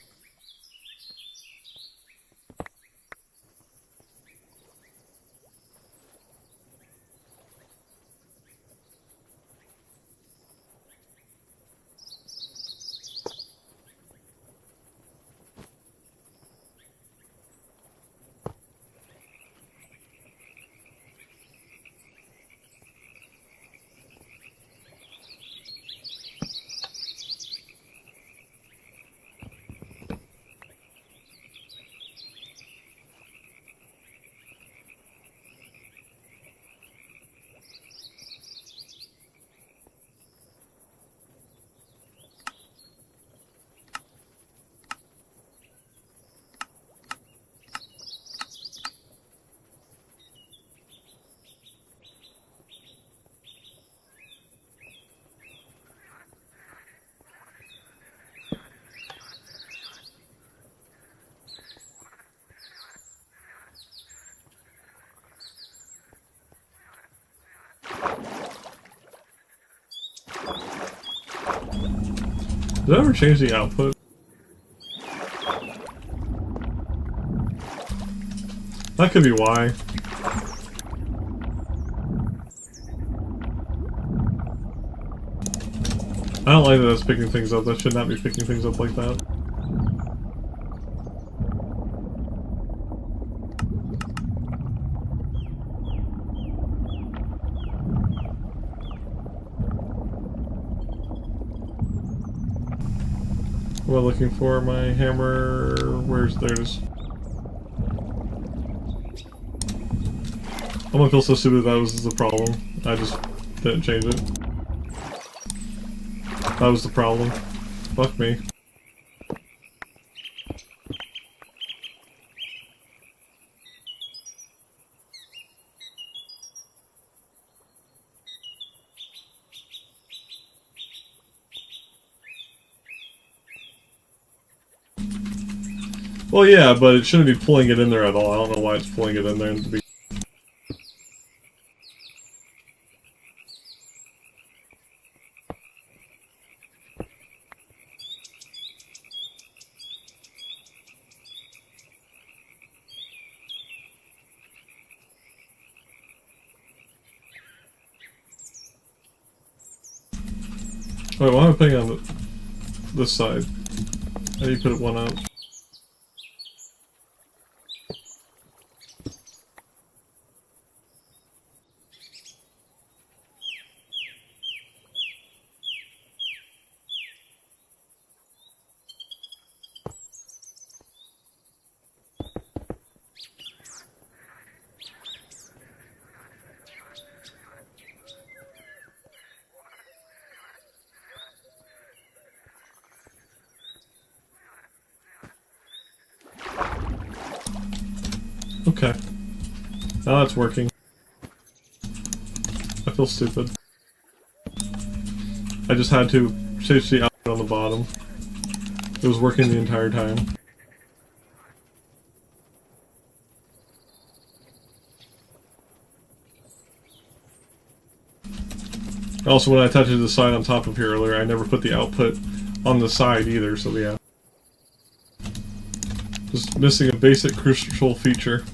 Did I ever change the output? That could be why. I don't like that it's picking things up. That should not be picking things up like that. Am I looking for my hammer? Where's theirs? I'm gonna feel so stupid that was the problem. I just didn't change it. That was the problem. Fuck me. Well, yeah, but it shouldn't be pulling it in there at all. I don't know why it's pulling it in there to be. Wait, why am I putting it on this side? How do you put it one out? Okay. Now that's working. I feel stupid. I just had to change the output on the bottom. It was working the entire time. Also, when I touched the side on top of here earlier, I never put the output on the side either, so yeah. Just missing a basic crucial feature.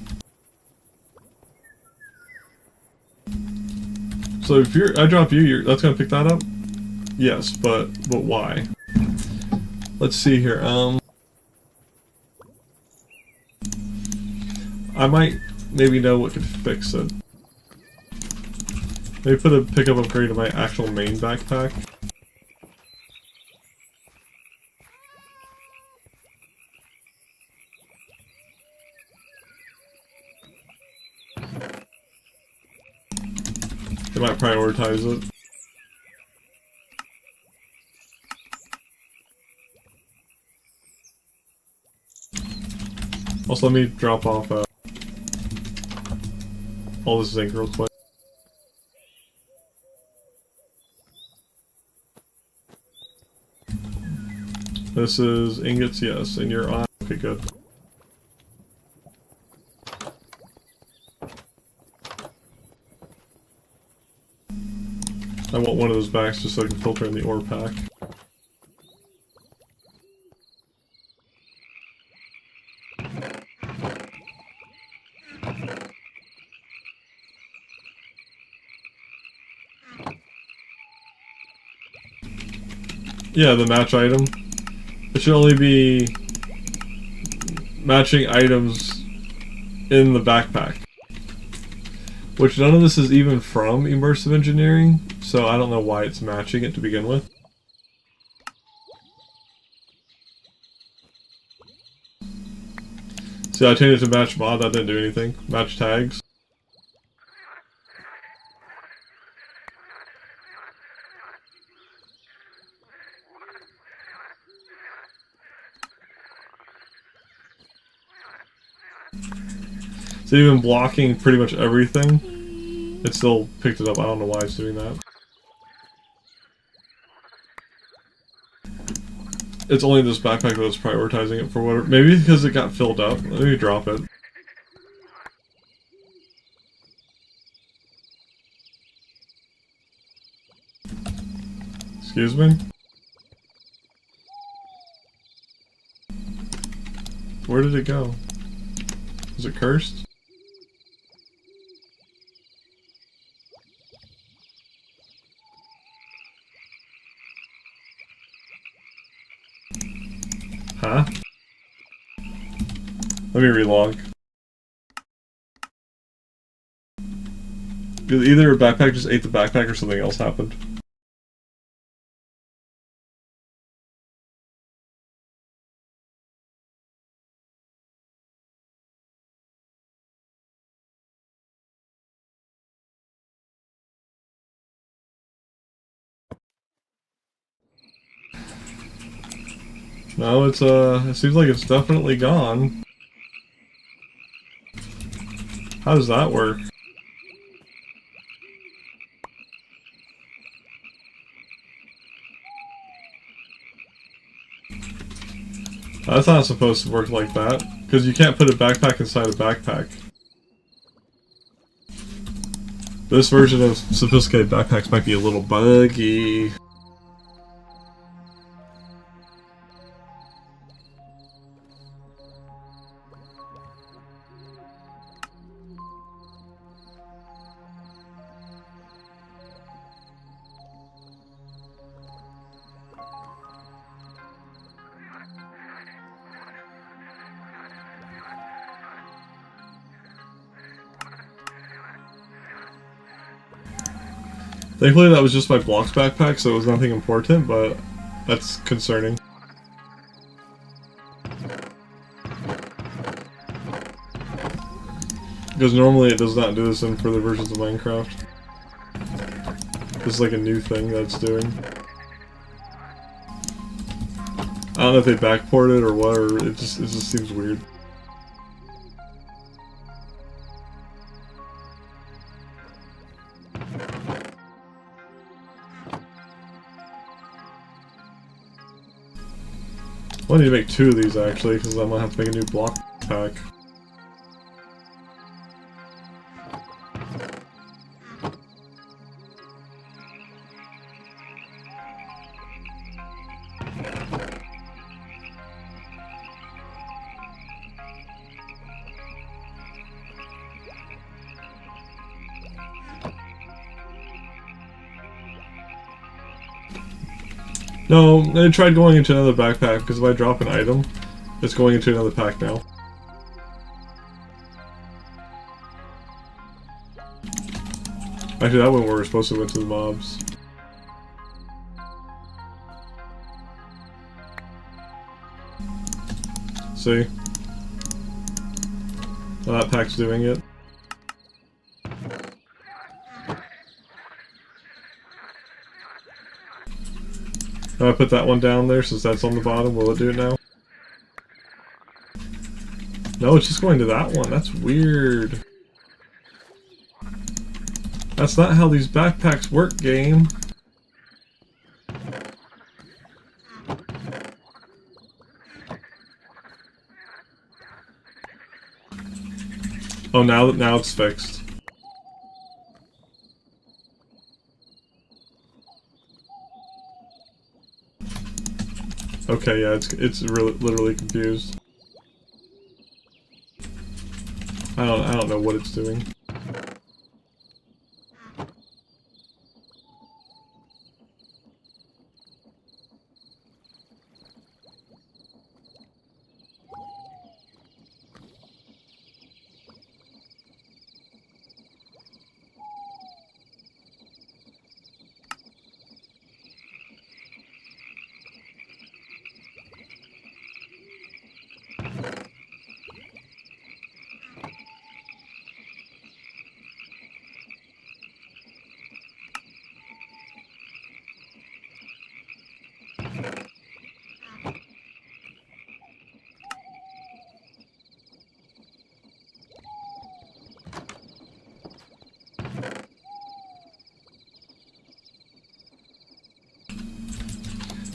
So if I drop you, that's gonna pick that up? Yes, but why? Let's see here, I might maybe know what could fix it. Maybe put a pickup upgrade in my actual main backpack. They might prioritize it. Also, let me drop off all this zinc real quick. This is ingots, yes, and you're on. Okay, good. I want one of those bags just so I can filter in the ore pack. Yeah, the match item. It should only be matching items in the backpack. Which none of this is even from immersive engineering, so I don't know why it's matching it to begin with. See, I changed it to match mod, that didn't do anything. Match tags. So even blocking pretty much everything, it still picked it up. I don't know why it's doing that. It's only this backpack that's prioritizing it for whatever. Maybe because it got filled up. Let me drop it. Excuse me? Where did it go? Is it cursed? Huh? Let me relog. Either a backpack just ate the backpack or something else happened. No, it's it seems like it's definitely gone. How does that work? That's not supposed to work like that, because you can't put a backpack inside a backpack. This version of sophisticated backpacks might be a little buggy. Thankfully that was just my blocks backpack, so it was nothing important, but that's concerning. Because normally it does not do this in further versions of Minecraft. This is like a new thing that it's doing. I don't know if they backported or what, or it just seems weird. I need to make 2 of these actually, because I'm gonna have to make a new block pack. No, I tried going into another backpack, because if I drop an item, it's going into another pack now. Actually, that went where we're supposed to went to the mobs. See? Now that pack's doing it. I put that one down there since that's on the bottom. Will it do it now? No, it's just going to that one. That's weird. That's not how these backpacks work, game. Oh, now it's fixed. Okay, yeah, it's really literally confused. I don't know what it's doing.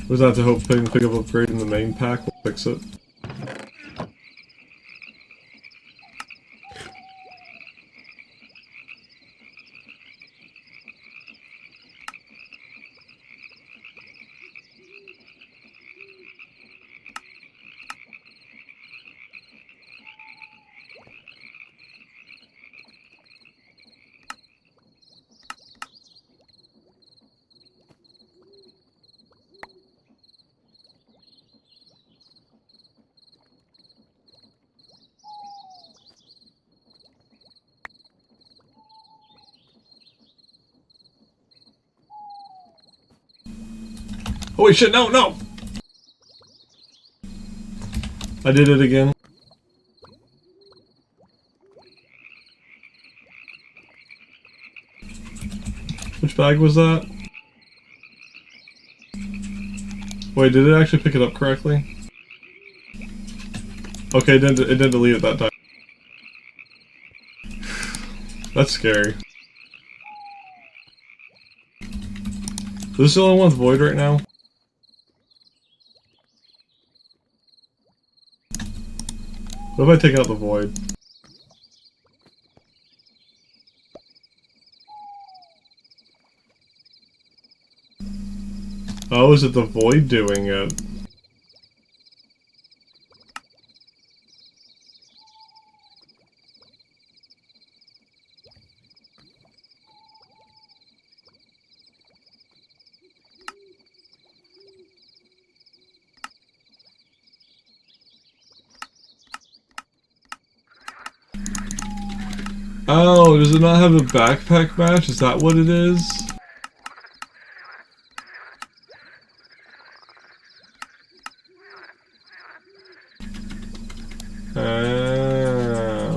Was that to hope pick up upgrade in the main pack will fix it? Holy shit, no, no! I did it again. Which bag was that? Wait, did it actually pick it up correctly? Okay, it didn't delete it that time. That's scary. Is this the only one with void right now? What if I take out the void? Oh, is it the void doing it? Oh, does it not have a backpack match? Is that what it is? Ah.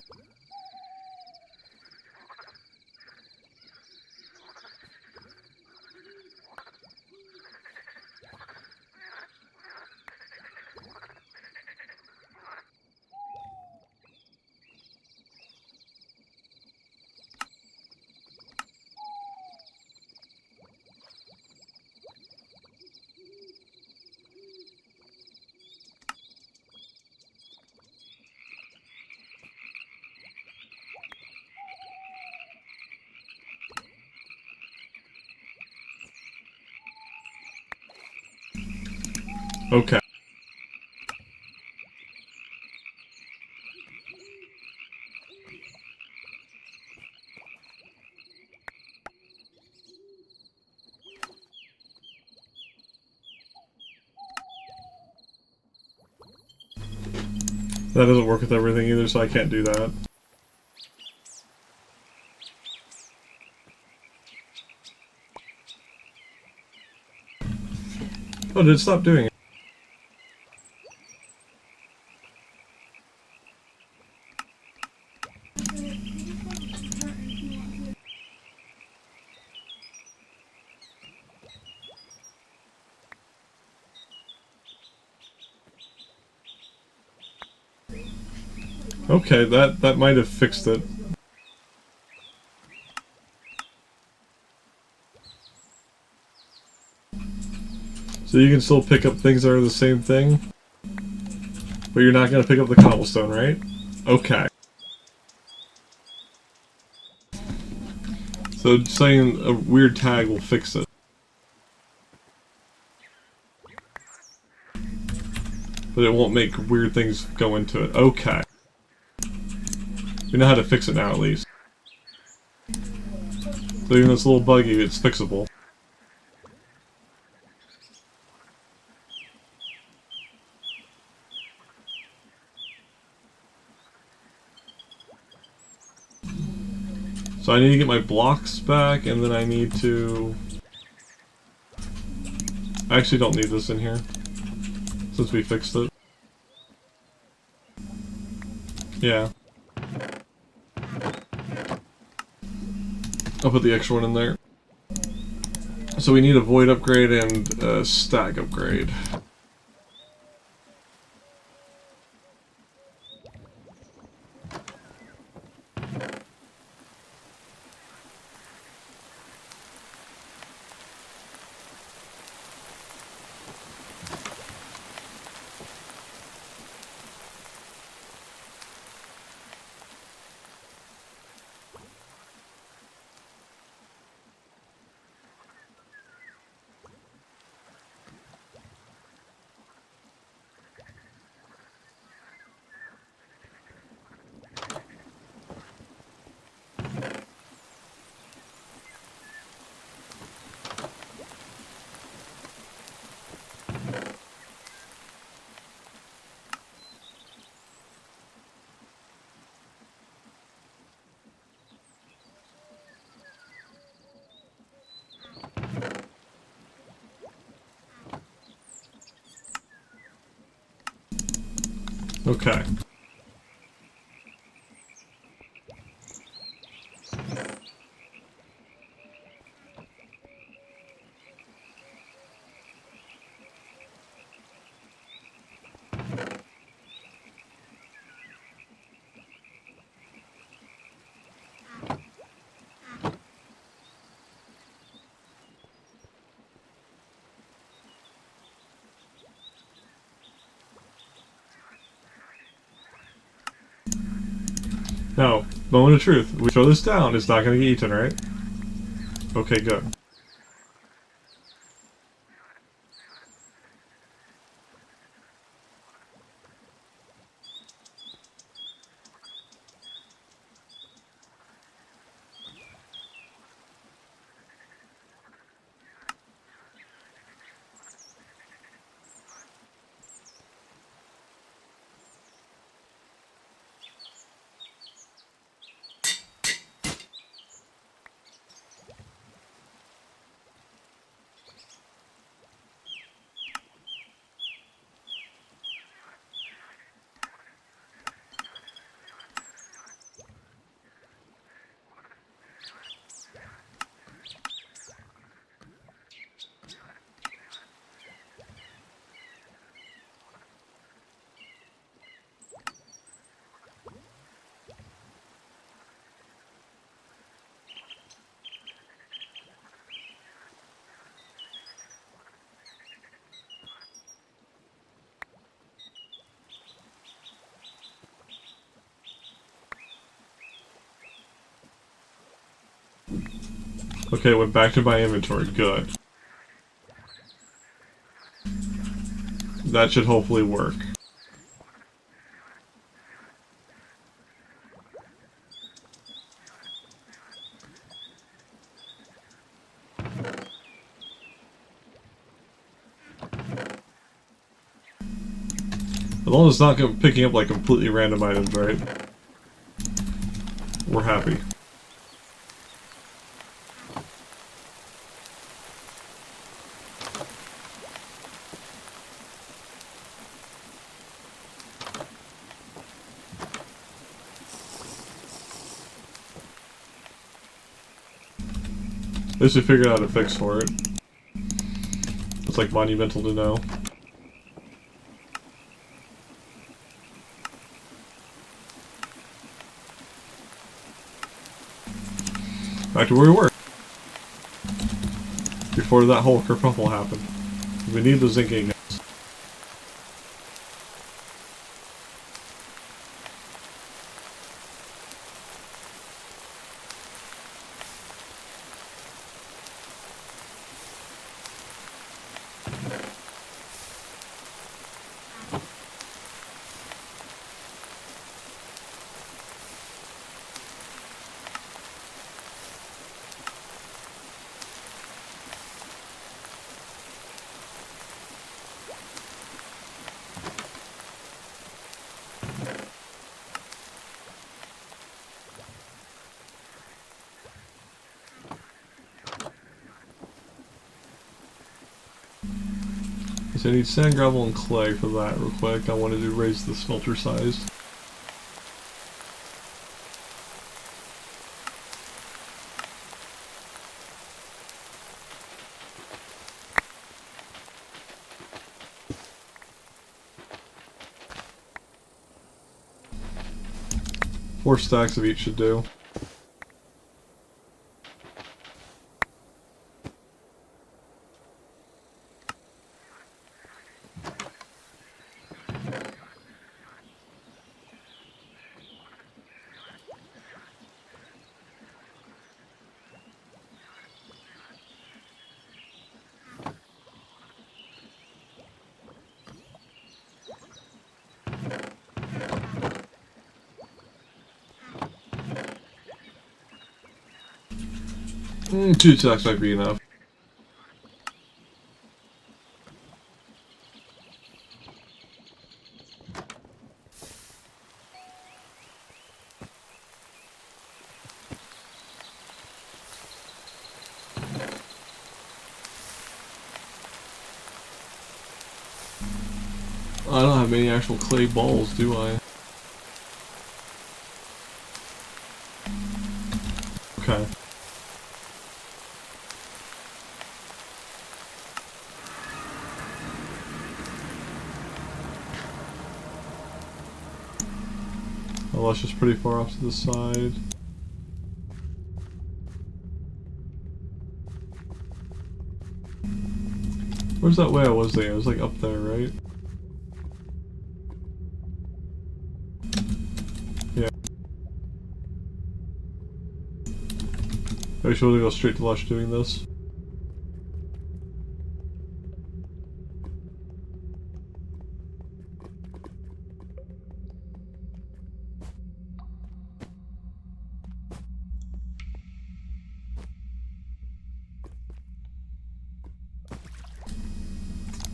Okay. That doesn't work with everything either, so I can't do that. Oh, did it stop doing it? Okay, that might have fixed it. So you can still pick up things that are the same thing, but you're not going to pick up the cobblestone, right? Okay. So saying a weird tag will fix it. But it won't make weird things go into it. Okay. We know how to fix it now, at least. So even this little buggy, it's fixable. So I need to get my blocks back, and then I need to... I actually don't need this in here, since we fixed it. Yeah. I'll put the extra one in there. So we need a void upgrade and a stack upgrade. Okay. Now, moment of truth. We throw this down, it's not going to get eaten, right? Okay, good. Okay, went back to my inventory. Good. That should hopefully work. As long as it's not picking up like completely random items, right? We're happy. At least we figured out a fix for it. It's like monumental to know. Back to where we were. Before that whole kerfuffle happened. We need the zinc ingots. So I need sand, gravel, and clay for that real quick. I wanted to raise the smelter size. Four stacks of each should do. Two stacks might be enough. I don't have many actual clay balls, do I? Okay. Oh, that's just pretty far off to the side. Where's that way I was there? It was like up there, right? Yeah. I should really go straight to Lush doing this.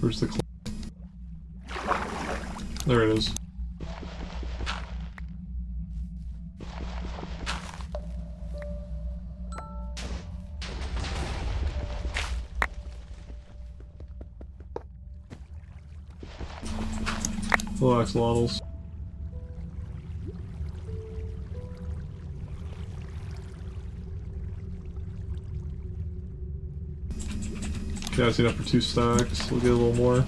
Where's the clay? There it is. Hello, axolotls. Okay, I see enough for 2 stacks. We'll get a little more.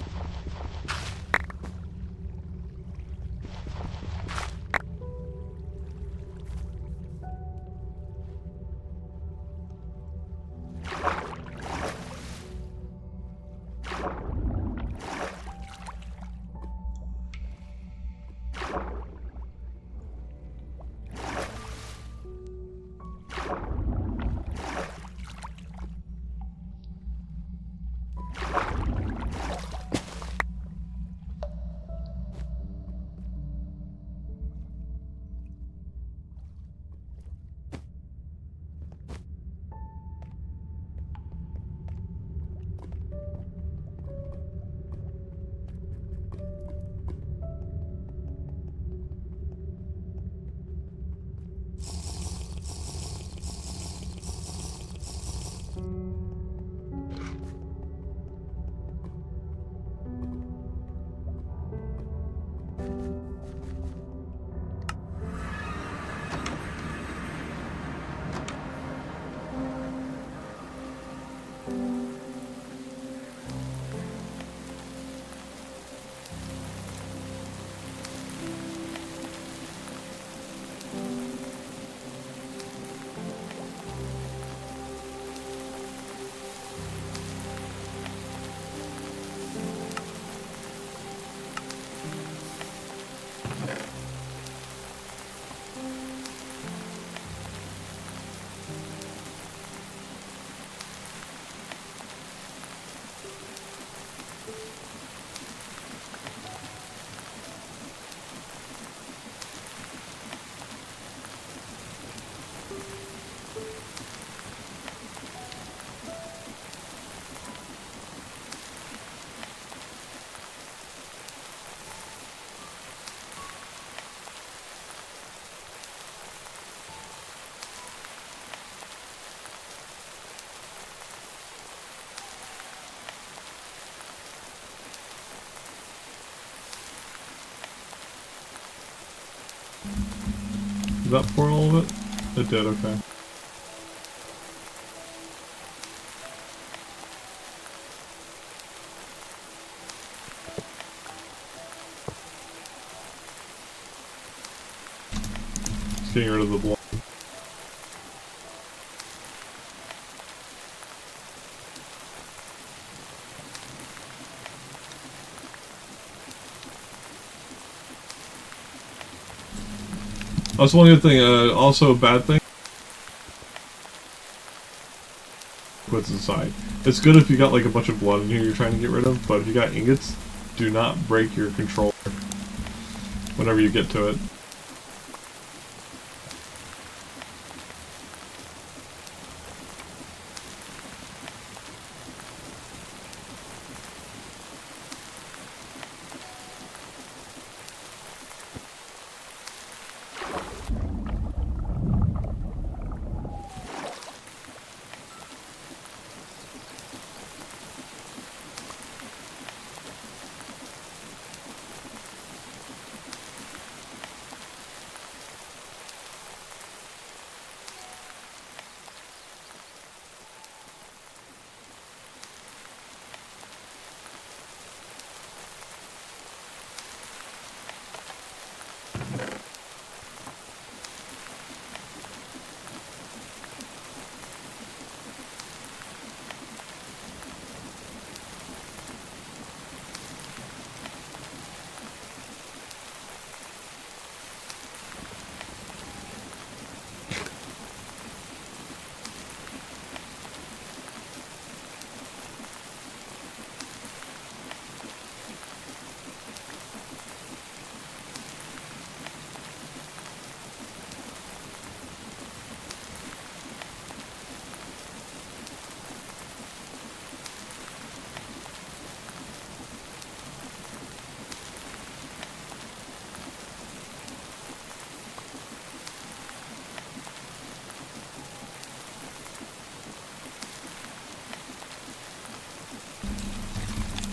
Did that pour all of it? It did, okay. Just getting rid of the blood. That's one good thing. Also a bad thing. What's inside? It's good if you got like a bunch of blood in here you're trying to get rid of, but if you got ingots, do not break your controller whenever you get to it.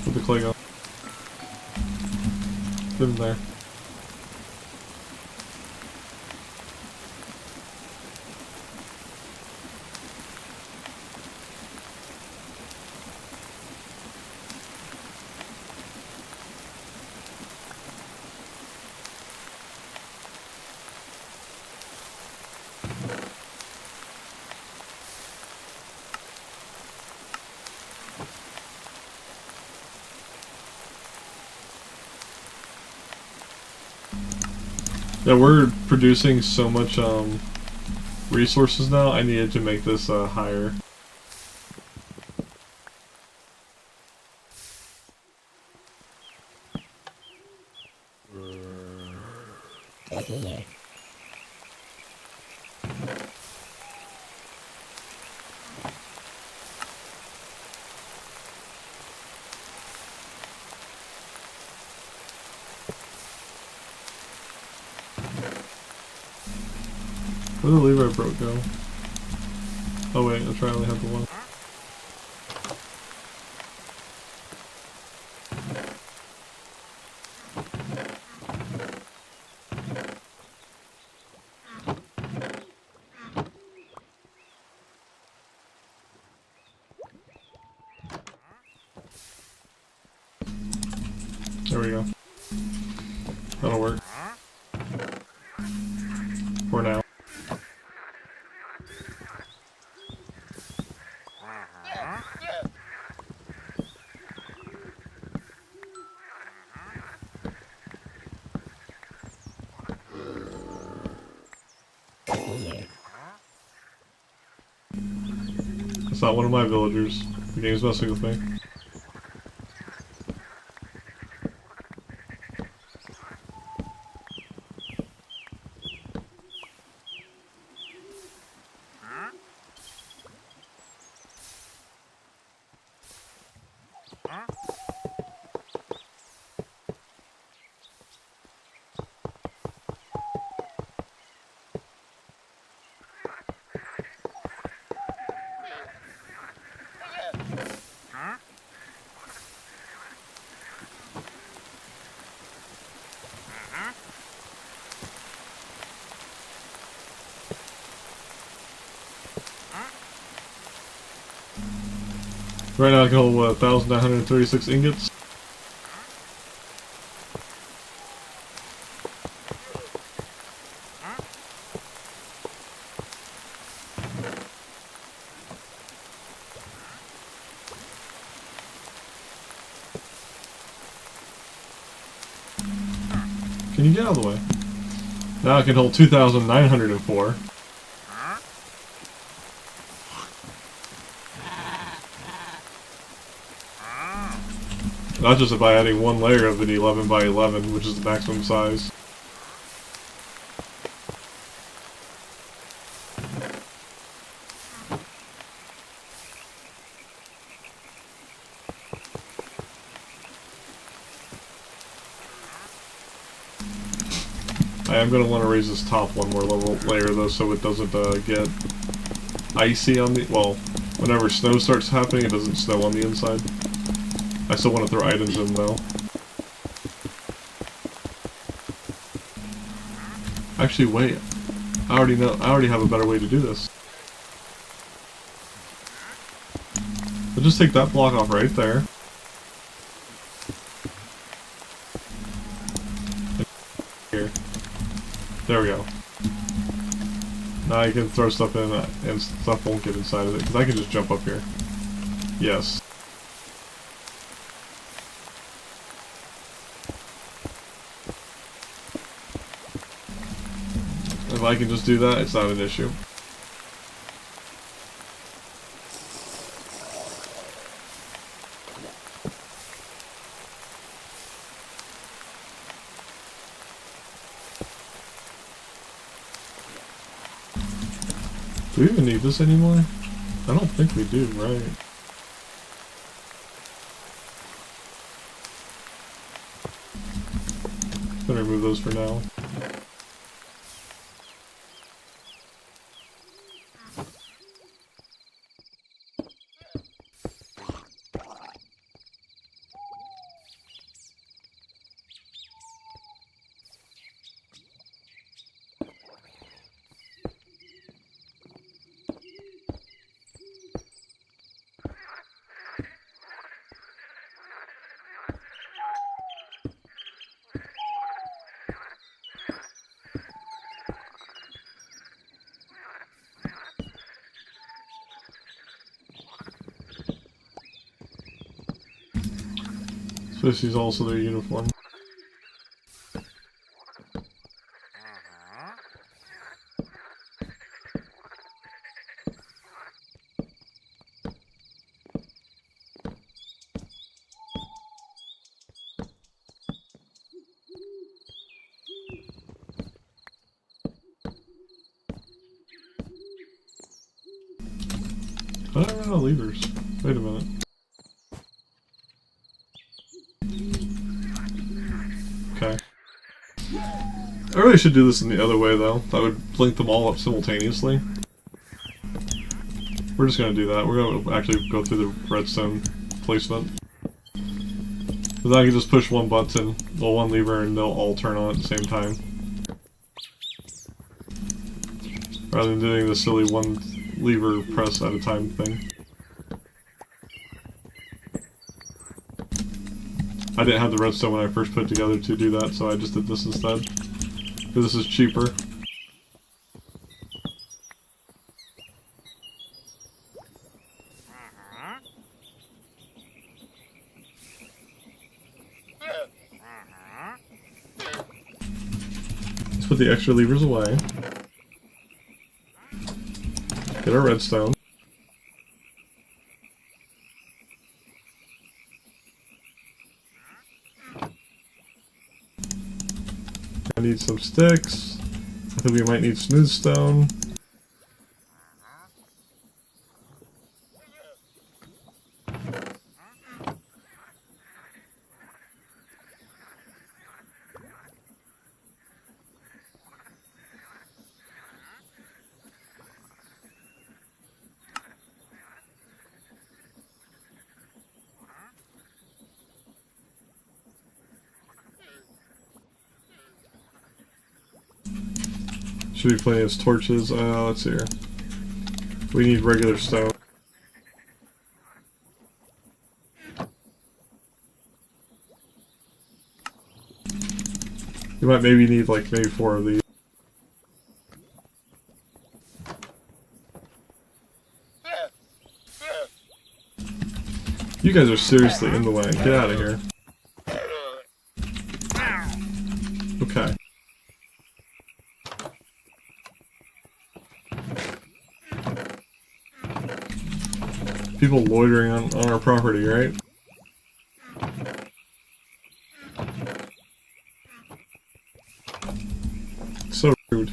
Put the clay on. Put him there. Yeah, we're producing so much resources now, I needed to make this higher. Where did the lever I broke go? Oh wait, that's right, I only have the one. There we go. That'll work. For now. It's not one of my villagers. The game's messing with me. Right now I can hold 1,936 ingots. Can you get out of the way? Now I can hold 2,904. Not just by adding one layer of an 11 by 11, which is the maximum size. I am going to want to raise this top one more layer though, so it doesn't get icy on the... well, whenever snow starts happening, it doesn't snow on the inside. I still want to throw items in though. Actually, wait. I already have a better way to do this. I'll just take that block off right there. Here. There we go. Now I can throw stuff in and stuff won't get inside of it, because I can just jump up here. Yes. If I can just do that, it's not an issue. Do we even need this anymore? I don't think we do, right? Better remove those for now. So this is also their uniform. I don't run out of levers. Wait a minute. Okay. I really should do this in the other way though. That would link them all up simultaneously. We're just gonna do that. We're gonna actually go through the redstone placement. But then I can just push one button, well, one lever, and they'll all turn on at the same time. Rather than doing the silly one lever press at a time thing. I didn't have the redstone when I first put it together to do that, so I just did this instead. Because this is cheaper. Let's put the extra levers away. Get our redstone. I need some sticks. I think we might need smooth stone. Should be plenty of torches. Let's see here. We need regular stone. You might maybe need like maybe 4 of these. You guys are seriously in the way. Get out of here. Okay. People loitering on our property, right? So rude.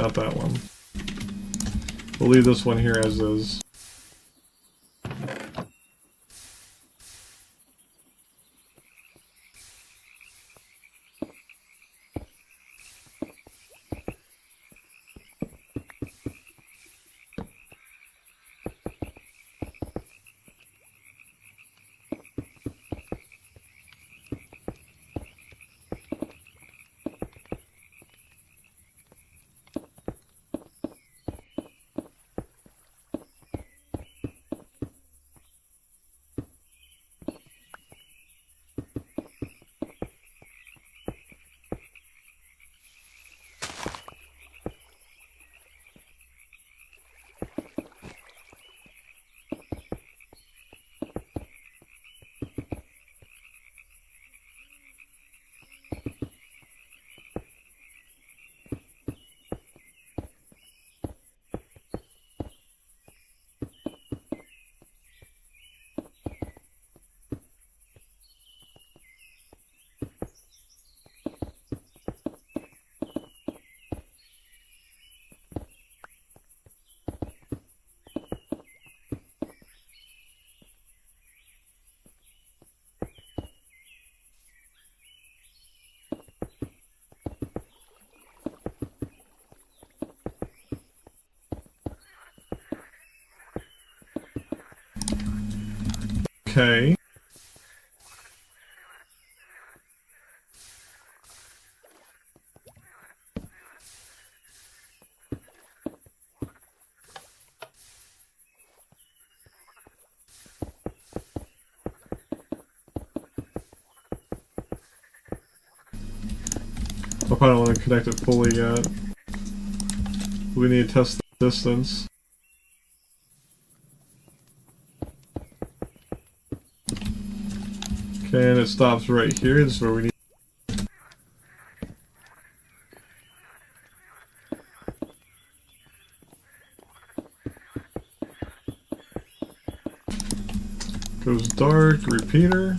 Not that one. We'll leave this one here as is. Okay. I probably don't want to connect it fully yet. We need to test the distance. Okay, and it stops right here. This is where we need. Goes dark, repeater.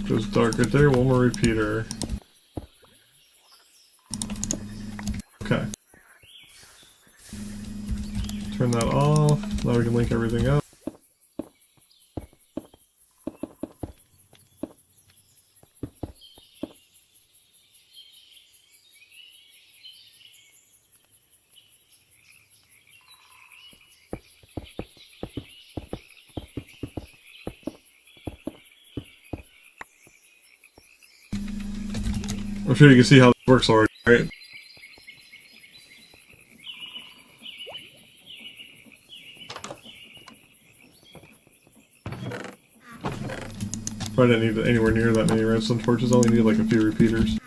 Goes dark right there, one more repeater. Okay. Turn that off. Now we can link everything up. I'm sure you can see how this works already, right? Probably didn't need anywhere near that many redstone torches, only need like a few repeaters.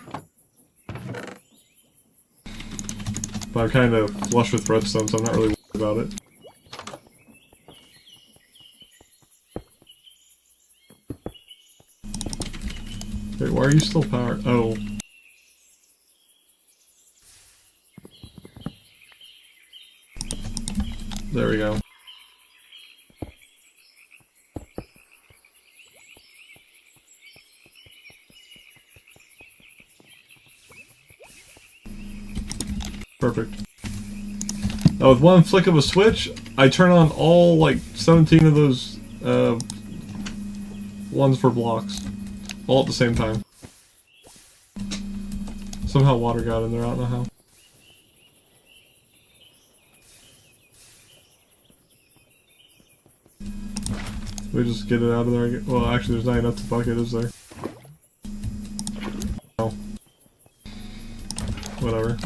But I'm kind of flush with redstone, so I'm not really worried about it. Wait, why are you still powered? Oh. There we go. Perfect. Now with one flick of a switch, I turn on all like 17 of those ones for blocks. All at the same time. Somehow water got in there, I don't know how. We just get it out of there. Well, actually, there's not enough to bucket, is there? No. whatever.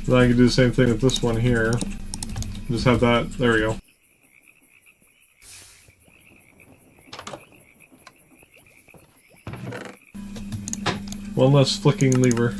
Then I can do the same thing with this one here. Just have that, there we go. One less flicking lever.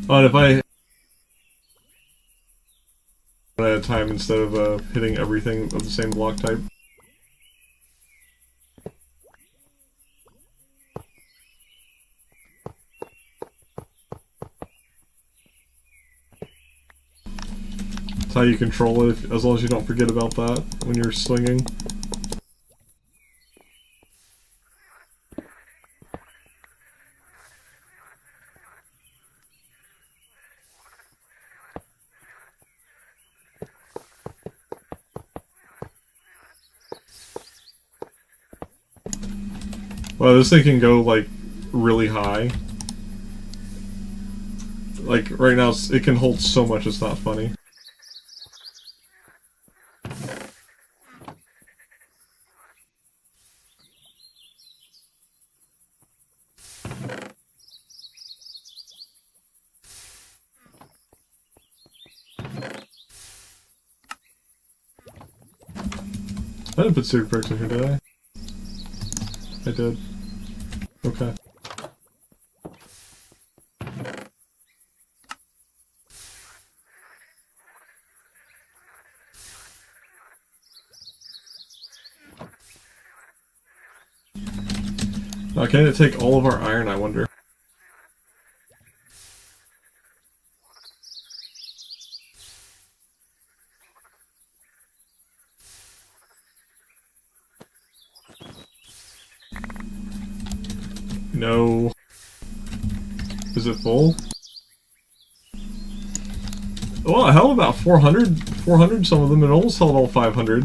But if I at a time instead of hitting everything of the same block type. That's how you control it, as long as you don't forget about that when you're swinging. Well, this thing can go, like, really high. Like, right now, it can hold so much, it's not funny. I didn't put super perks in here, did I? I did. Okay. Now, can it take all of our iron, I wonder? No. Is it full? Well, it held about 400 some of them. It almost held all 500.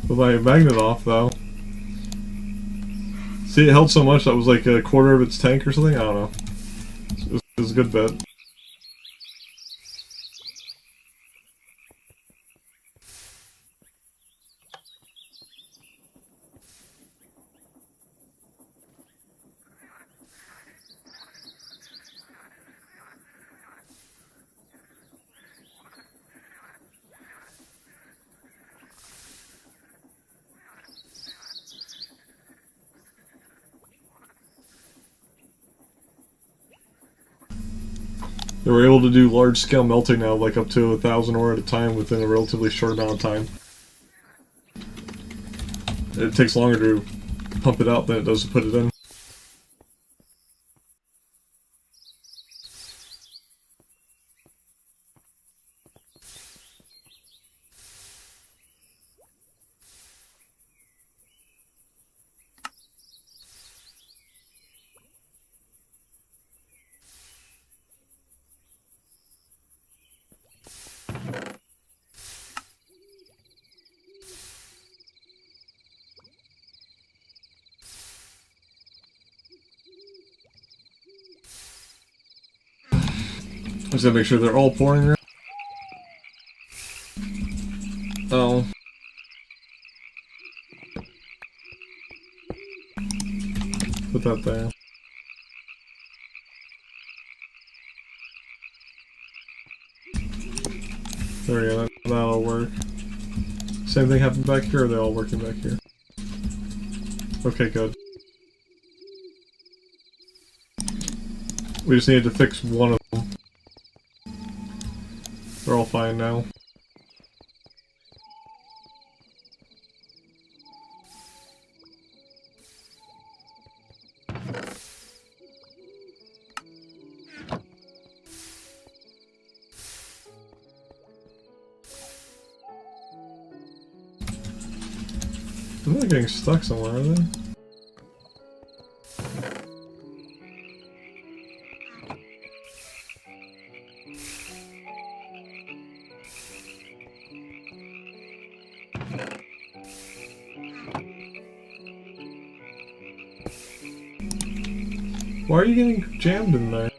With my magnet off, though. See, it held so much that was like a quarter of its tank or something? I don't know. It was a good bit. They were able to do large-scale melting now, like up to 1,000 ore at a time within a relatively short amount of time. It takes longer to pump it out than it does to put it in. Just gotta make sure they're all pouring around. Oh. Put that there. There we go, that'll work. Same thing happened back here, or are they all working back here? Okay, good. We just needed to fix one of them. They're all fine now. They're not getting stuck somewhere, are they? Why are you getting jammed in there?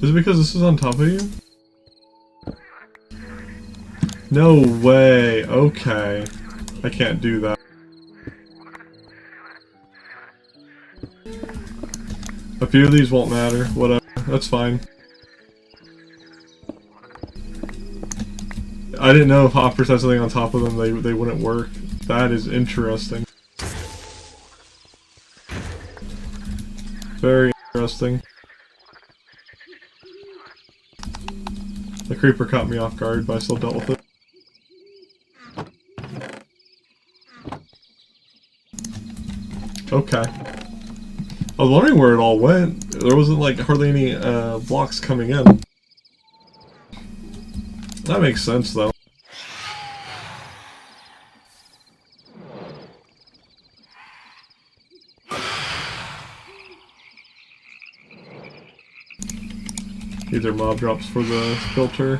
Is it because this is on top of you? No way. Okay. I can't do that. A few of these won't matter. Whatever. That's fine. I didn't know if hoppers had something on top of them, they wouldn't work. That is interesting. Very interesting. The creeper caught me off guard, but I still dealt with it. Okay. I was wondering where it all went. There wasn't like hardly any blocks coming in. That makes sense though. Either mob drops for the filter.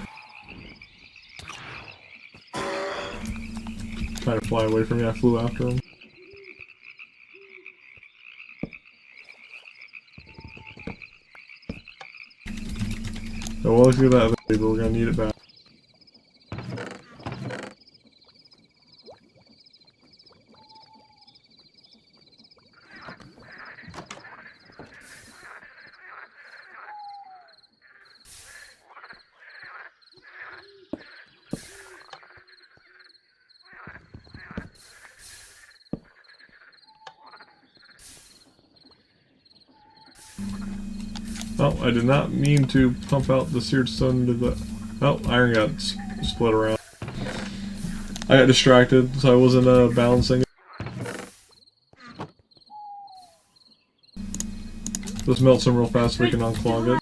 Trying to fly away from me, I flew after him. Oh, well, let's do that eventually, but we're gonna need it back. Oh, I did not mean to pump out the seared stone into the... Oh, iron got split around. I got distracted, so I wasn't balancing it. Let's melt some real fast so we can unclog it.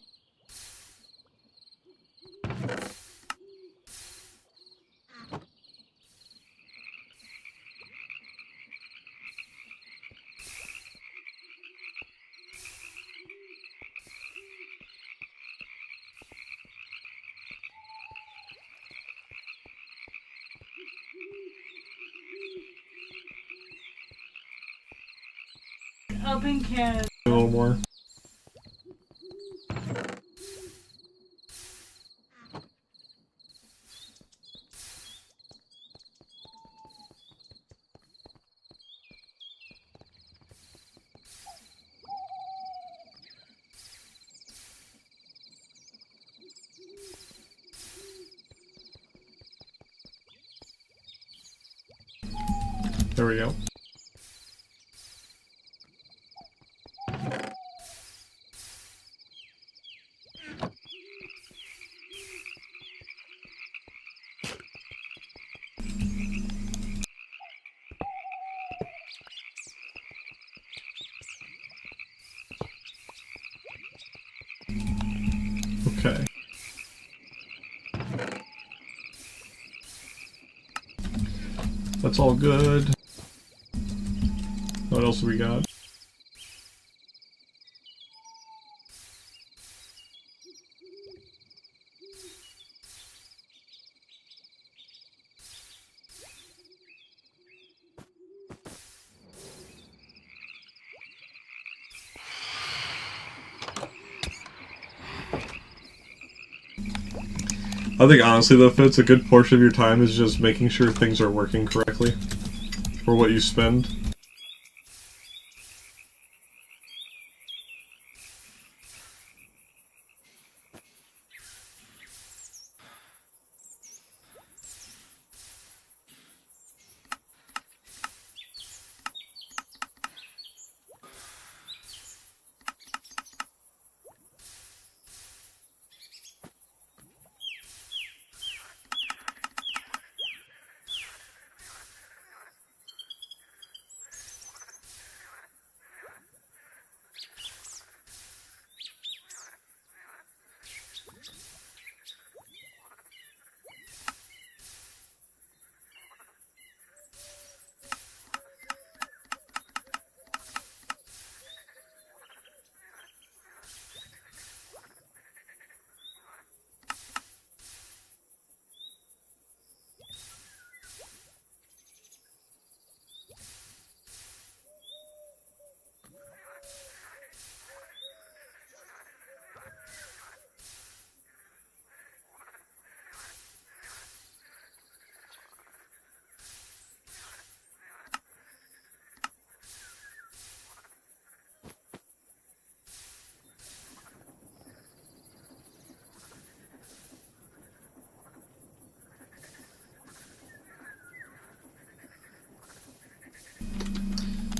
Open can. A little more. There we go. Okay. That's all good. What else have we got? I think honestly though, Fitz, a good portion of your time is just making sure things are working correctly for what you spend.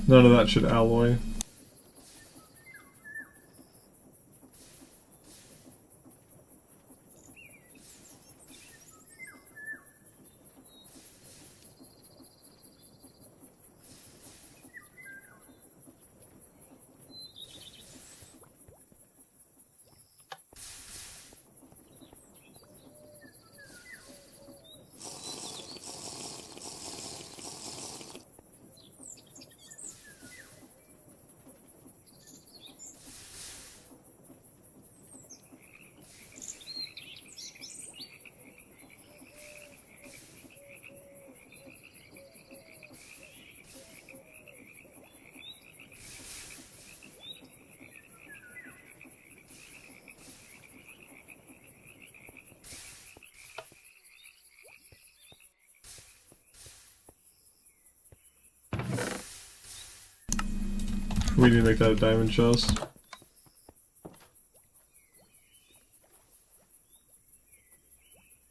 None of that should alloy. We need to make that a diamond chest.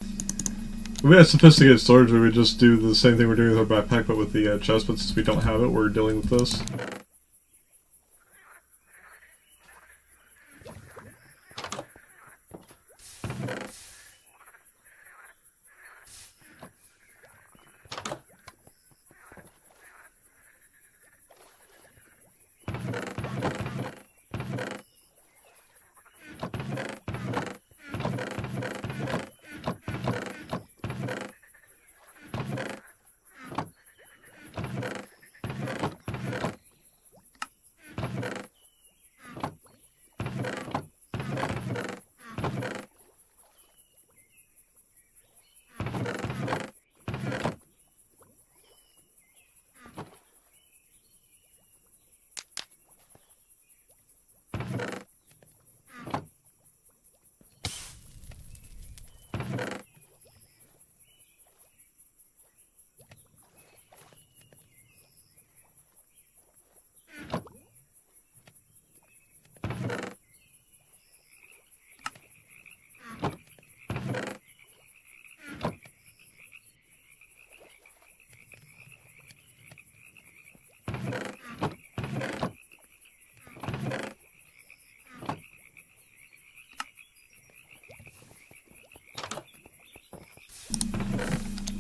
If we had sophisticated storage, we would just do the same thing we're doing with our backpack, but with the chest, but since we don't have it, we're dealing with this.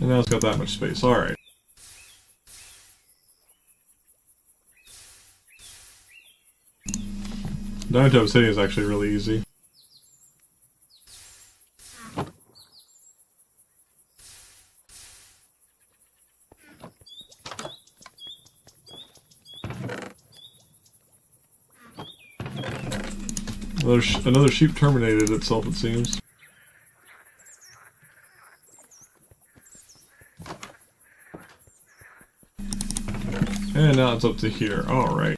And now it's got that much space. Alright. Diamond to obsidian is actually really easy. Another sheep terminated itself, it seems. And now it's up to here. Alright.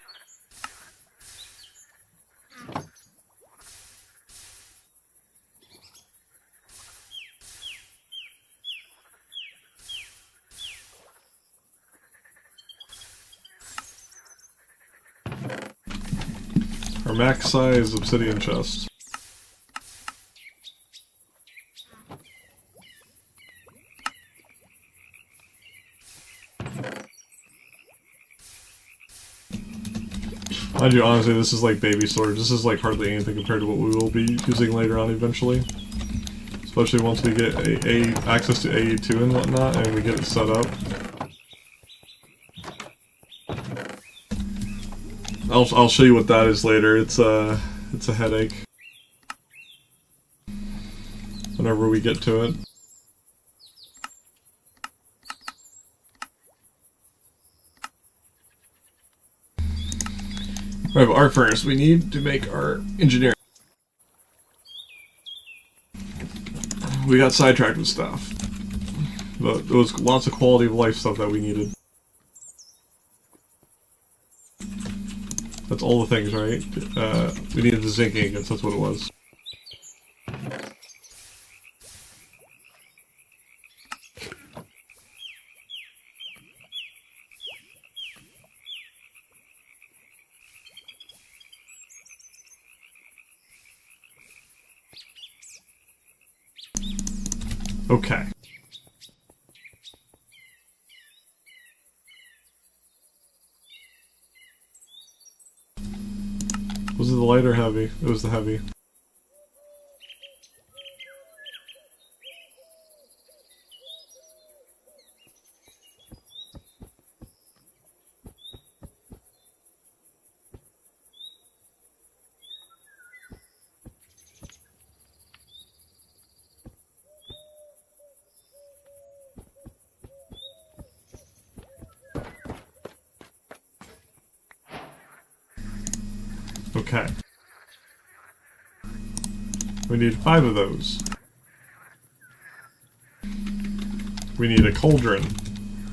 Our max size obsidian chest. Mind you, honestly, this is like baby storage. This is like hardly anything compared to what we will be using later on eventually. Especially once we get access to AE2 and whatnot, and we get it set up. I'll show you what that is later. It's a headache. Whenever we get to it. We have our furnace we need to make our engineering. We got sidetracked with stuff. But there was lots of quality of life stuff that we needed. That's all the things, right? We needed the zinc ingots, that's what it was. Okay. Was it the light or heavy? It was the heavy. Okay. We need 5 of those. We need a cauldron.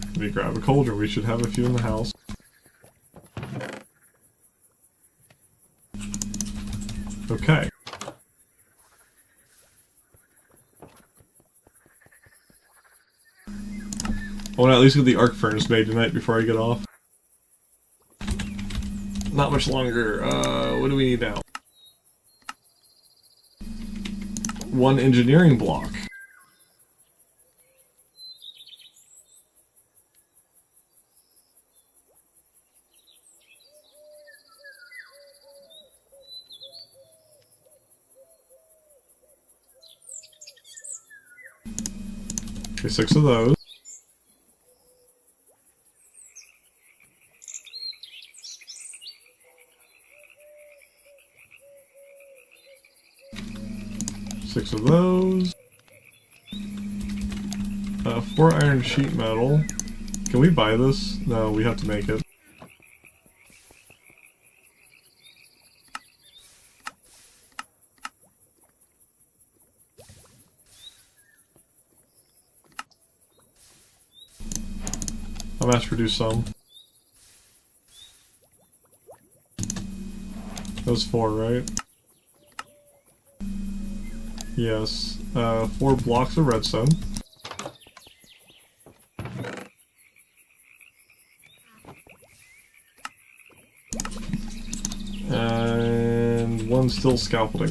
Let me grab a cauldron. We should have a few in the house. Okay. I want to at least get the arc furnace made tonight before I get off. Not much longer. What do we need now? 1 engineering block. Okay, 6 of those. Six of those. 4 iron sheet metal. Can we buy this? No, we have to make it. I'll mass produce some. That was 4, right? Yes. 4 blocks of redstone. And 1 still scaffolding.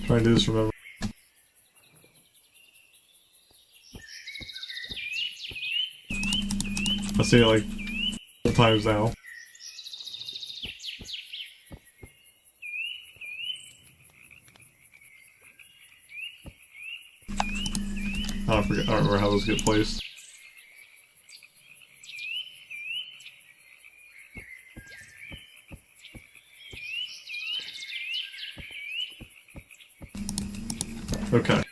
Trying to do this from everywhere. I've seen it like 4 times now. I don't remember how those get placed. Okay.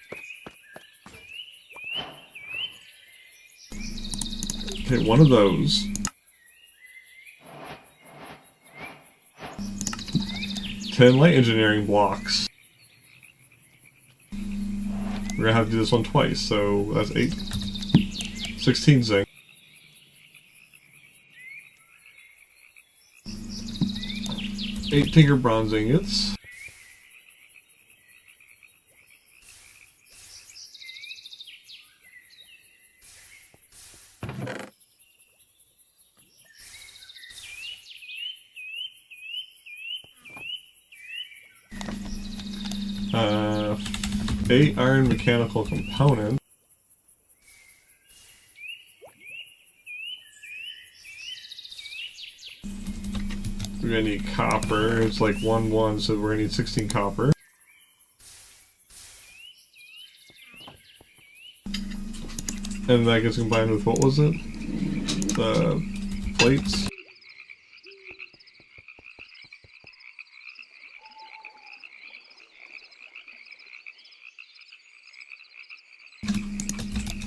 Okay, 1 of those. 10 light engineering blocks. We're gonna have to do this one twice, so that's 8. 16 zinc. 8 tinker bronze ingots. 8 iron mechanical components. We're gonna need copper. It's like 1, so we're gonna need 16 copper. And that gets combined with, what was it? The plates?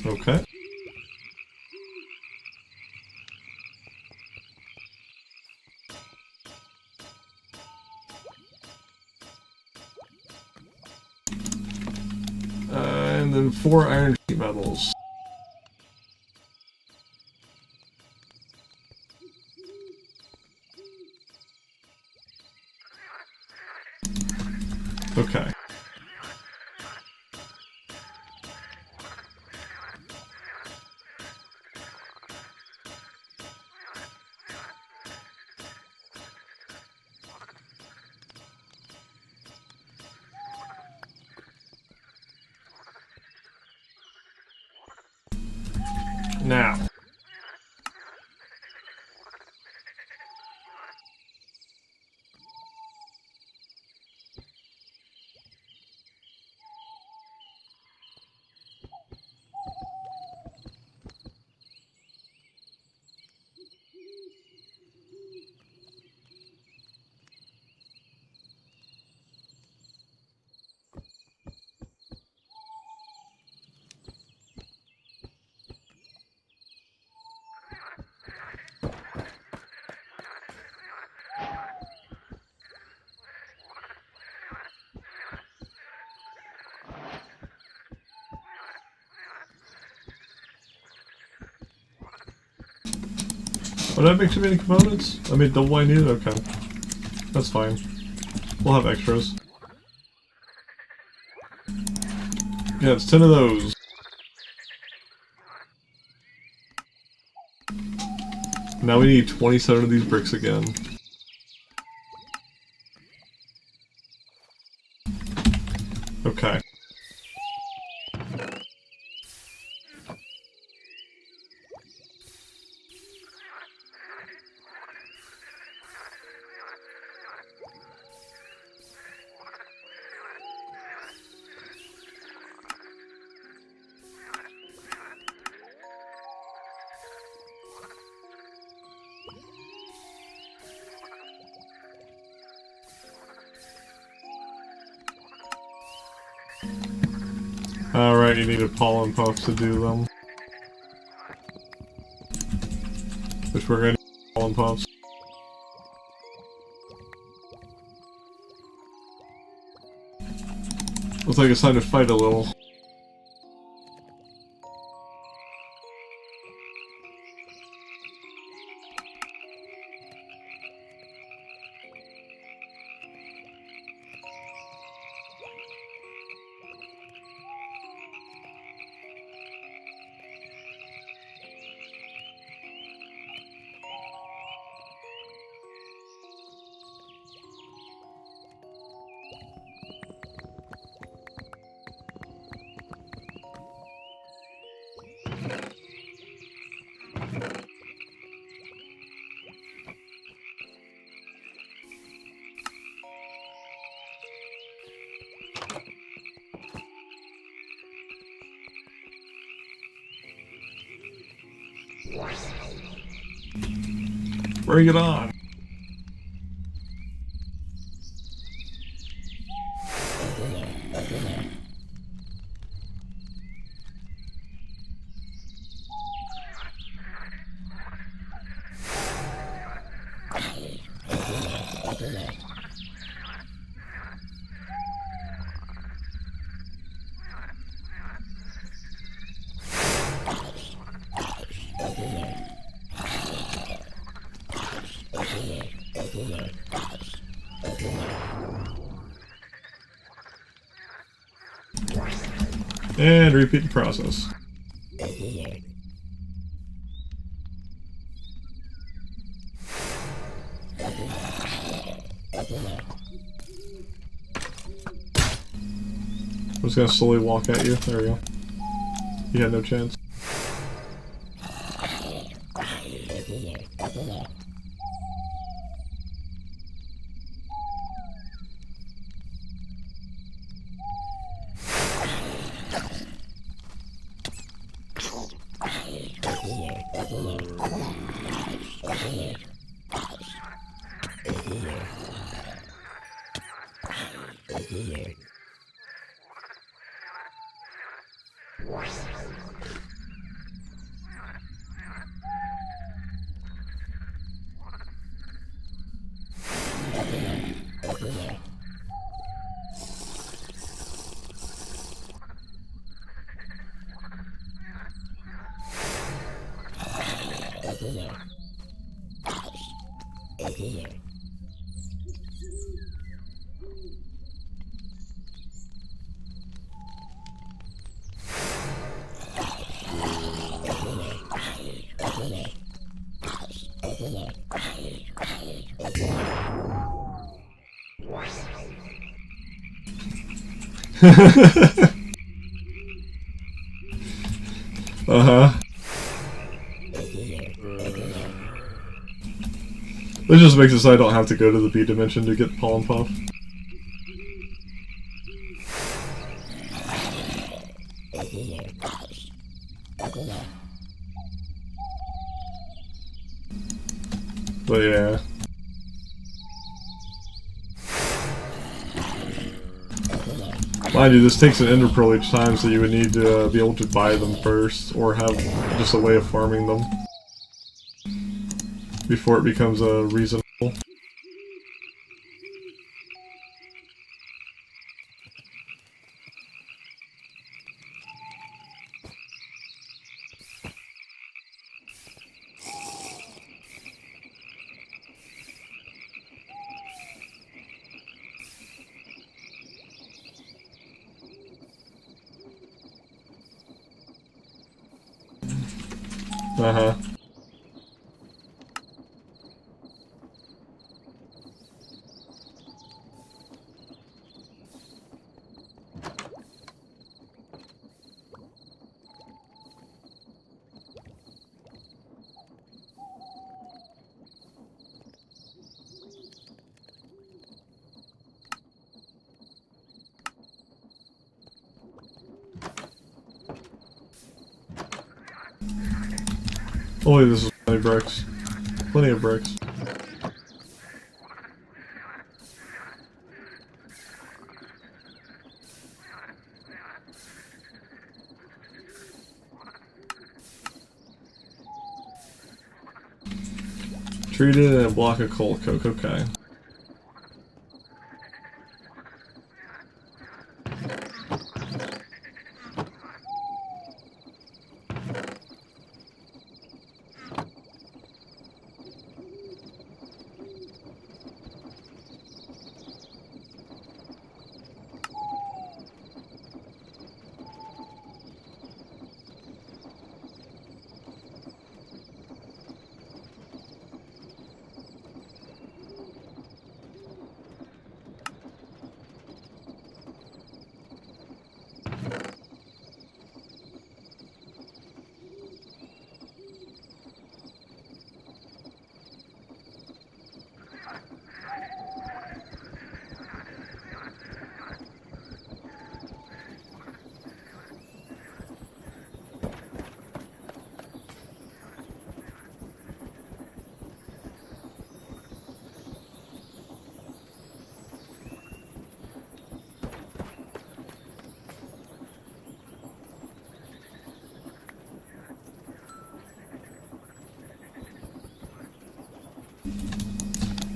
Okay. And then 4 iron sheet metals. Okay. Now. Oh, did I make too many components? I made double I needed? Okay. That's fine. We'll have extras. Yeah, it's 10 of those. Now we need 27 of these bricks again. Okay. Alright, you need a pollen puff to do them. Which we're gonna need pollen puffs. Looks like it's time to fight a little. Bring it on! And repeat the process. I'm just gonna slowly walk at you. There we go. You had no chance. Uh-huh. This just makes it so I don't have to go to the B dimension to get pollen puff. But yeah. Mind you, this takes an ender pearl each time, so you would need to be able to buy them first, or have just a way of farming them before it becomes reasonable. Uh-huh. Holy, this is plenty of bricks. Plenty of bricks. Treated in a block of coal coke, okay.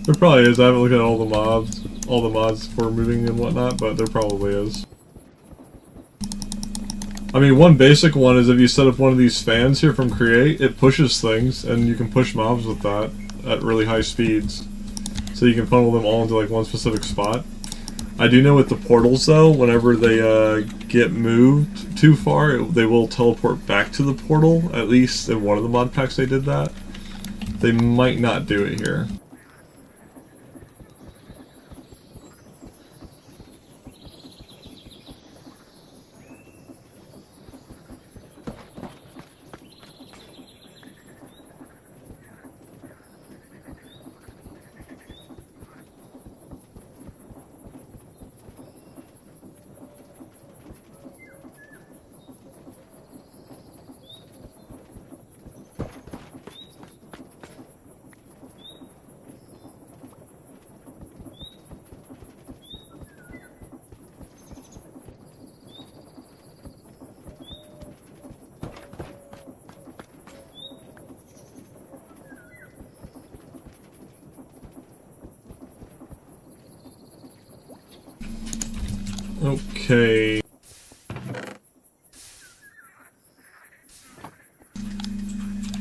There probably is. I haven't looked at all the mods for moving and whatnot, but there probably is. I mean, one basic one is if you set up one of these fans here from Create, it pushes things, and you can push mobs with that at really high speeds. So you can funnel them all into like one specific spot. I do know with the portals though, whenever they get moved too far, they will teleport back to the portal. At least in one of the mod packs they did that. They might not do it here. Okay.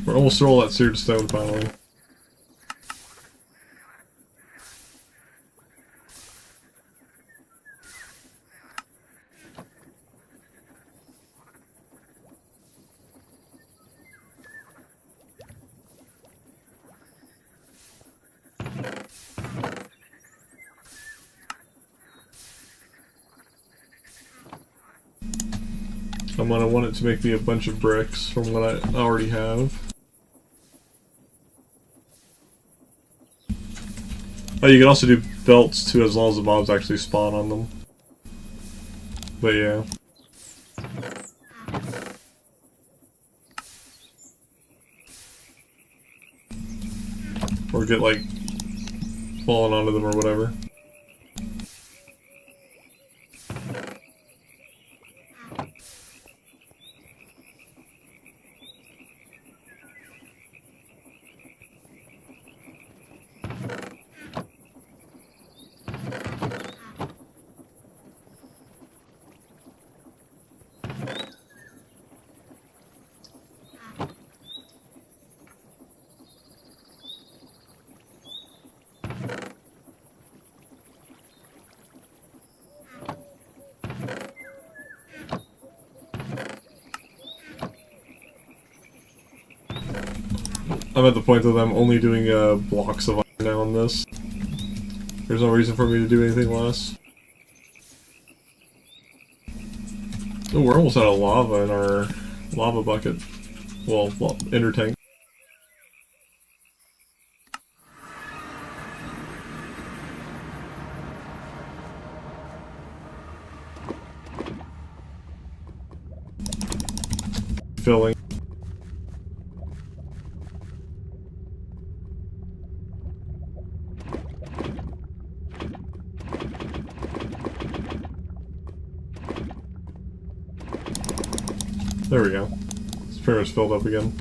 We're almost through all that seared stone finally. I'm gonna want it to make me a bunch of bricks from what I already have. Oh, you can also do belts too, as long as the mobs actually spawn on them. But yeah. Or get like falling onto them or whatever. I'm at the point that I'm only doing blocks of iron now on this. There's no reason for me to do anything less. Oh, we're almost out of lava in our lava bucket. Well, ender tank. Filling. There we go. It's pretty much filled up again.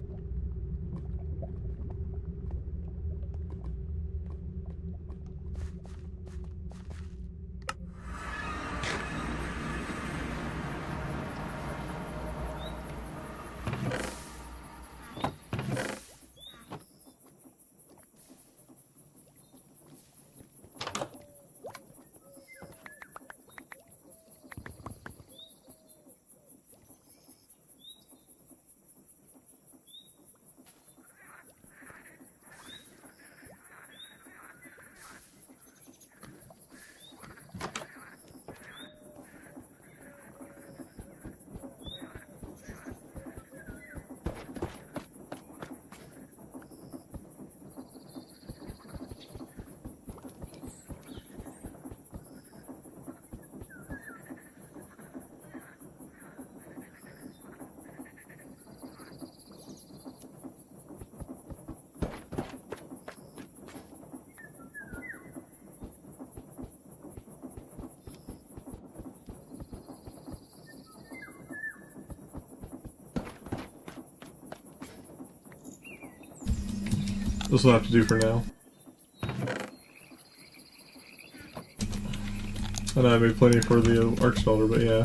This will have to do for now. I know I made plenty for the arc smelter, but yeah.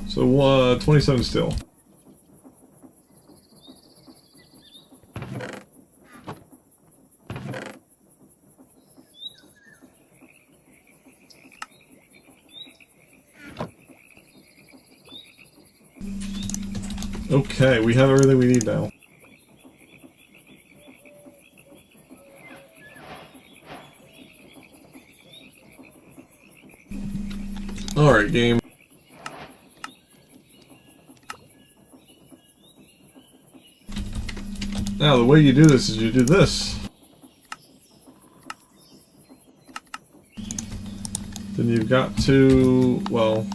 So, 27 still. Okay, we have everything we need now. Alright, game. Now, the way you do this is you do this. you've got to, well,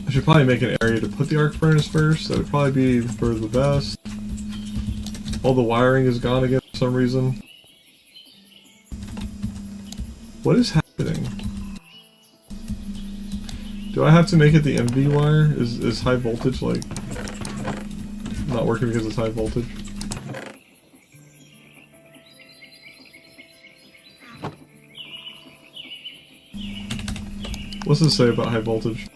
I should probably make an area to put the arc furnace first. That would probably be for the best. All the wiring is gone again for some reason. What is happening? Do I have to make it the MV wire? Is high voltage, like, not working because it's high voltage? What's this say about high voltage?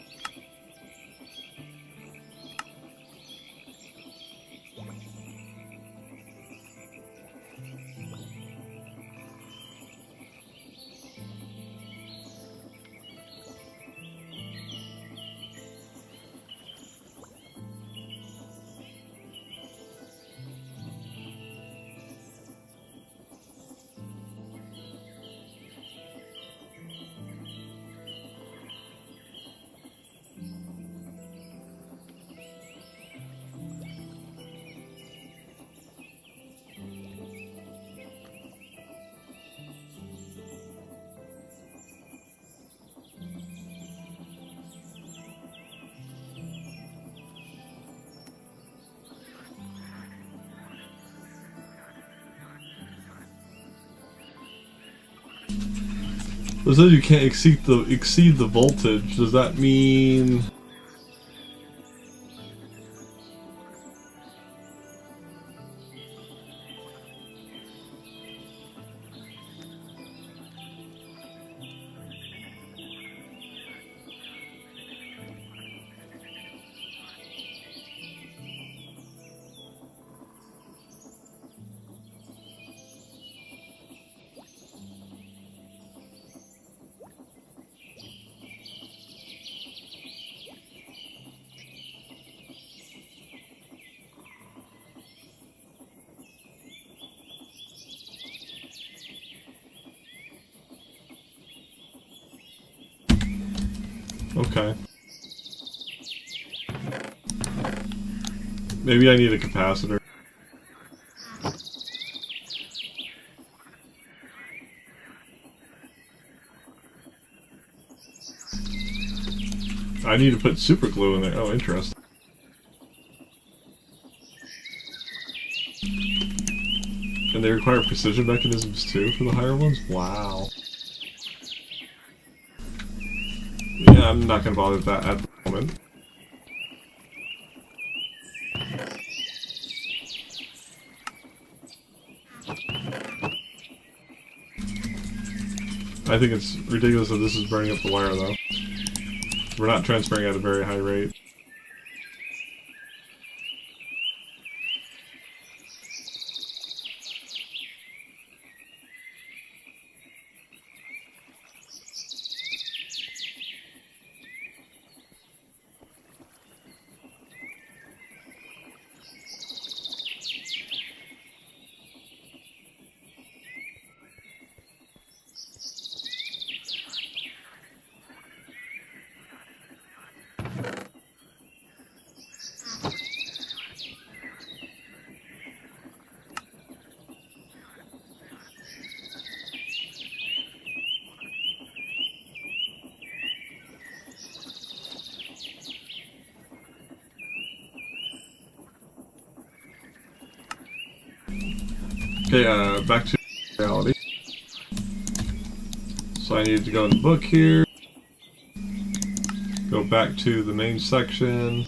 It says you can't exceed the voltage. Does that mean? Okay. Maybe I need a capacitor. I need to put super glue in there. Oh, interesting. And they require precision mechanisms too for the higher ones? Wow. Yeah, I'm not gonna bother with that at the moment. I think it's ridiculous that this is burning up the wire though. We're not transferring at a very high rate. Okay, back to reality. So I need to go in the book here. Go back to the main section.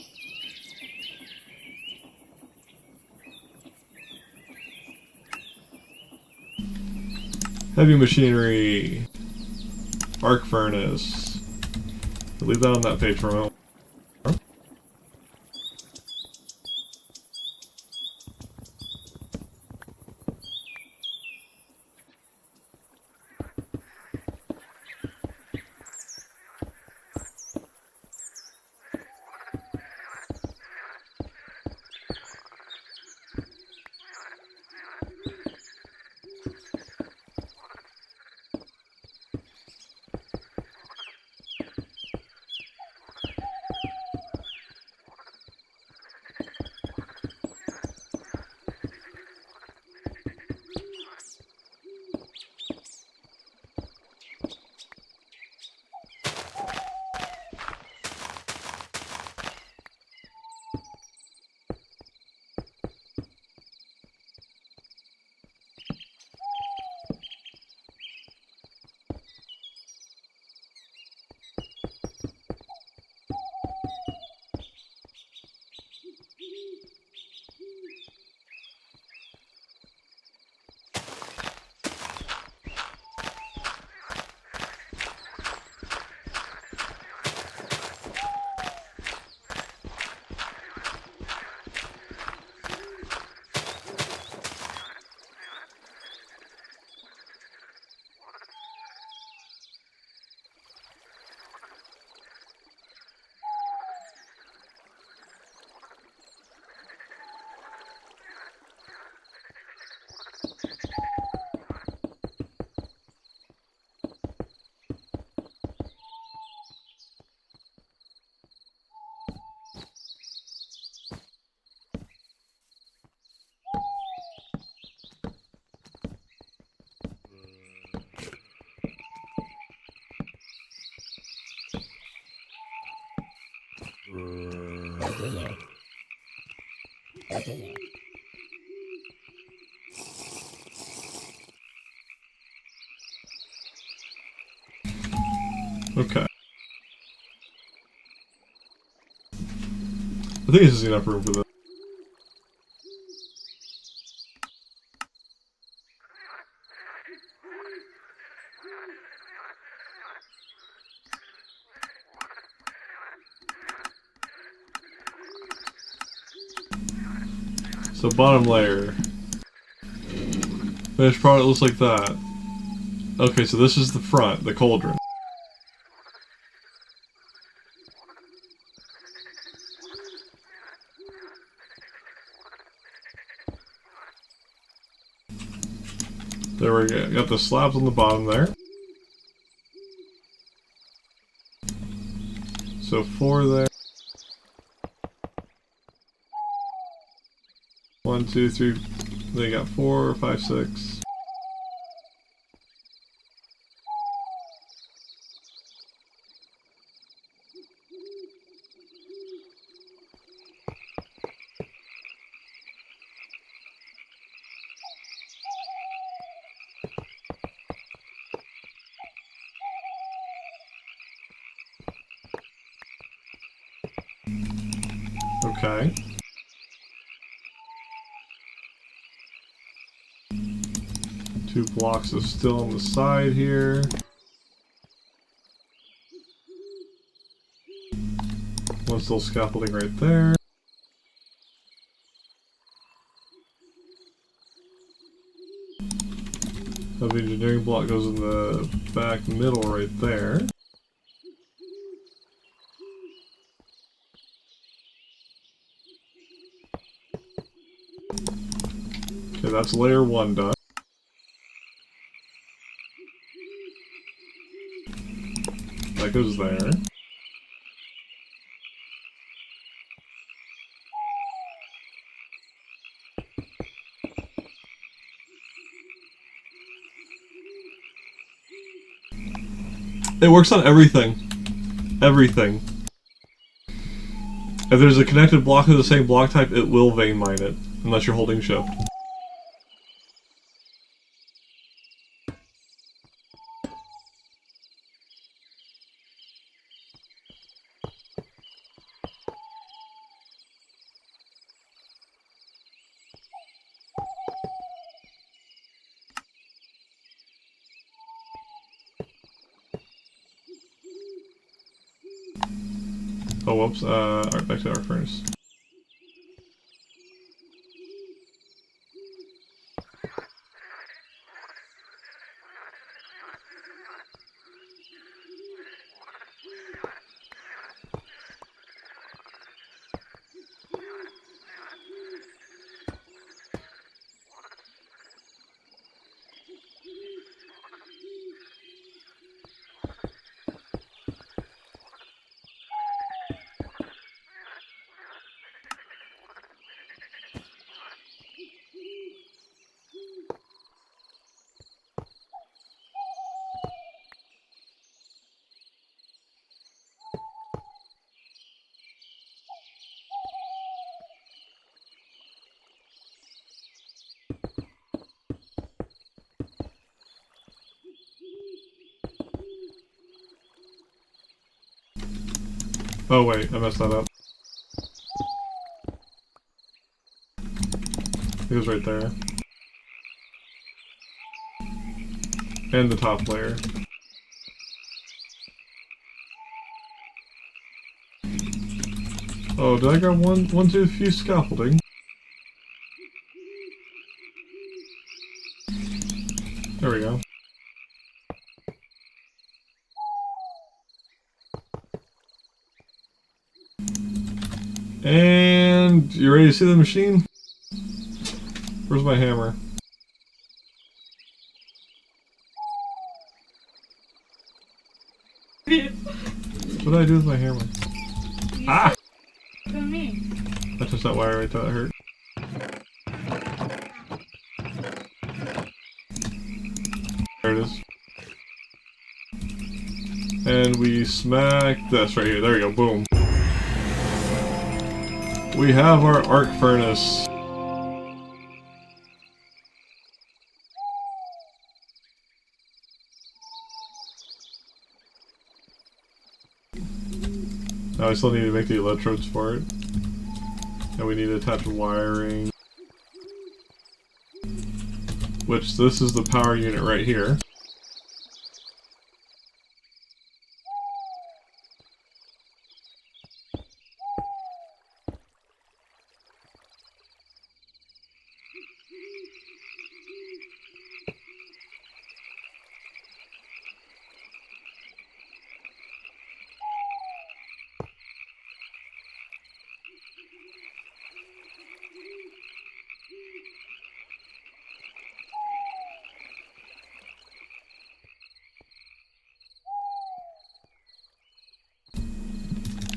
Heavy machinery. Arc furnace. Leave that on that page for a moment. Okay. I think this is enough room for this. So bottom layer. Finished product looks like that. Okay, so this is the front, the cauldron. There we go. Got the slabs on the bottom there. So 4 there. 1, 2, 3. They got 4, 5, 6. Okay. Two blocks of still on the side here. One still scaffolding right there. The engineering block goes in the back middle right there. Okay, that's layer 1 done. That goes there. It works on everything. Everything. If there's a connected block of the same block type, it will vein mine it, unless you're holding shift. Oh, whoops. Alright, back to our furnace. Oh wait, I messed that up. It goes right there. And the top layer. Oh, did I grab one too few scaffolding? There we go. And you ready to see the machine? Where's my hammer? What did I do with my hammer? Ah! To me. I touched that wire right there, that hurt. There it is. And we smack this right here. There we go, boom. We have our arc furnace. Now I still need to make the electrodes for it. And we need to attach wiring. Which, this is the power unit right here.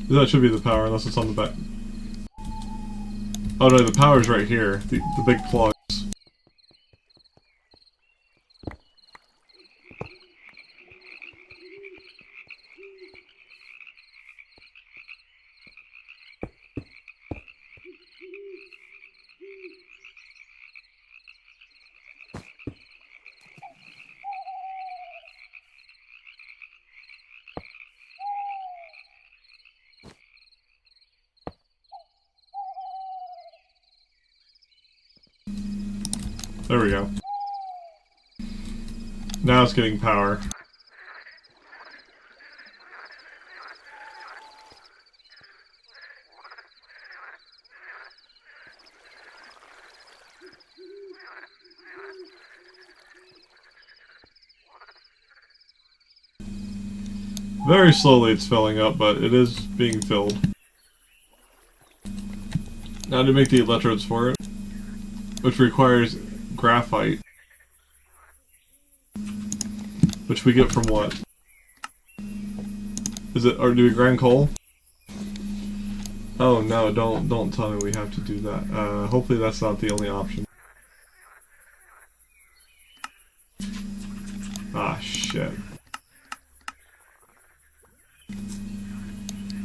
That should be the power, unless it's on the back. Oh no, the power's right here. The big plugs. There we go. Now it's getting power. Very slowly it's filling up, but it is being filled. Now to make the electrodes for it, which requires graphite. Which we get from what? Is it, or do we grind coal? Oh no, don't tell me we have to do that. Hopefully that's not the only option. Ah, shit.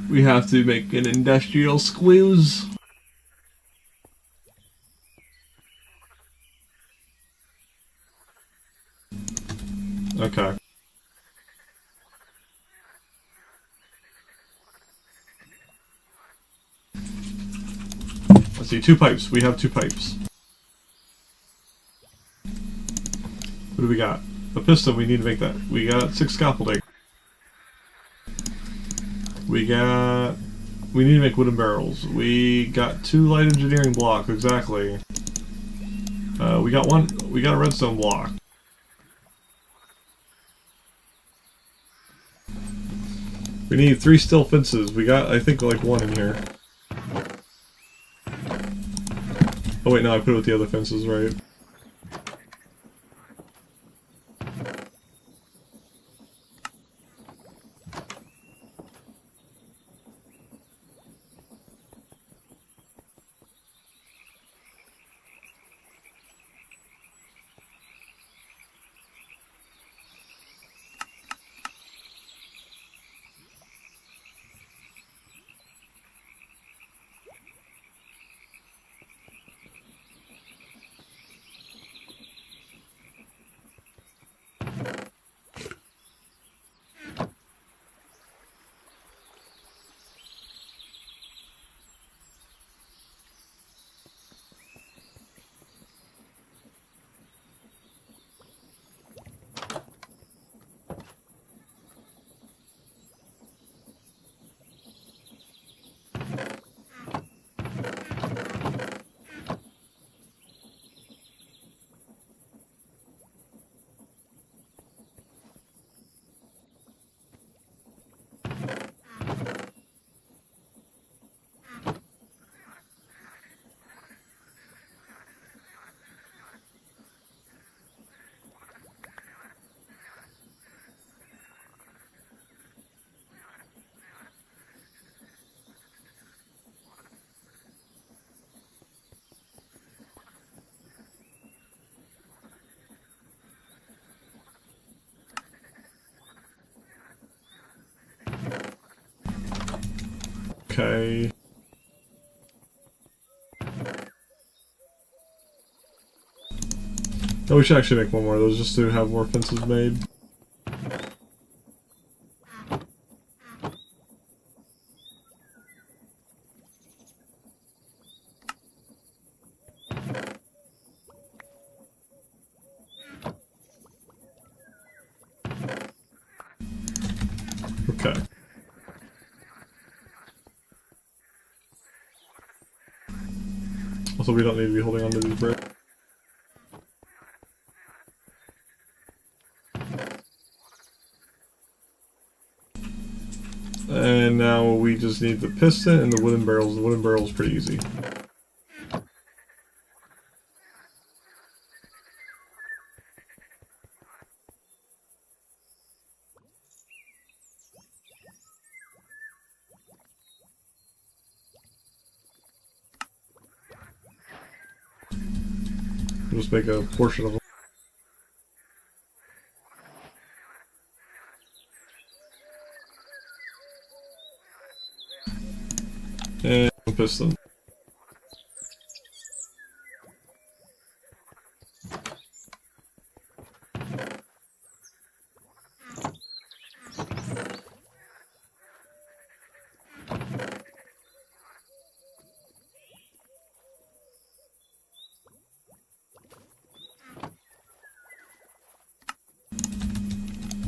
We have to make an industrial squeeze. Okay. Let's see, 2 pipes. We have 2 pipes. What do we got? A piston, we need to make that. We got 6 scaffolding. We need to make wooden barrels. We got 2 light engineering blocks, exactly. We got a redstone block. We need 3 steel fences. We got, I think, like 1 in here. Oh wait, no, I put it with the other fences, right? Okay. Oh, we should actually make one more of those just to have more fences made. Okay. Also, we don't need to be holding onto these bricks. And now we just need the piston and the wooden barrels. The wooden barrel is pretty easy. We'll just make a portion of them. And piston.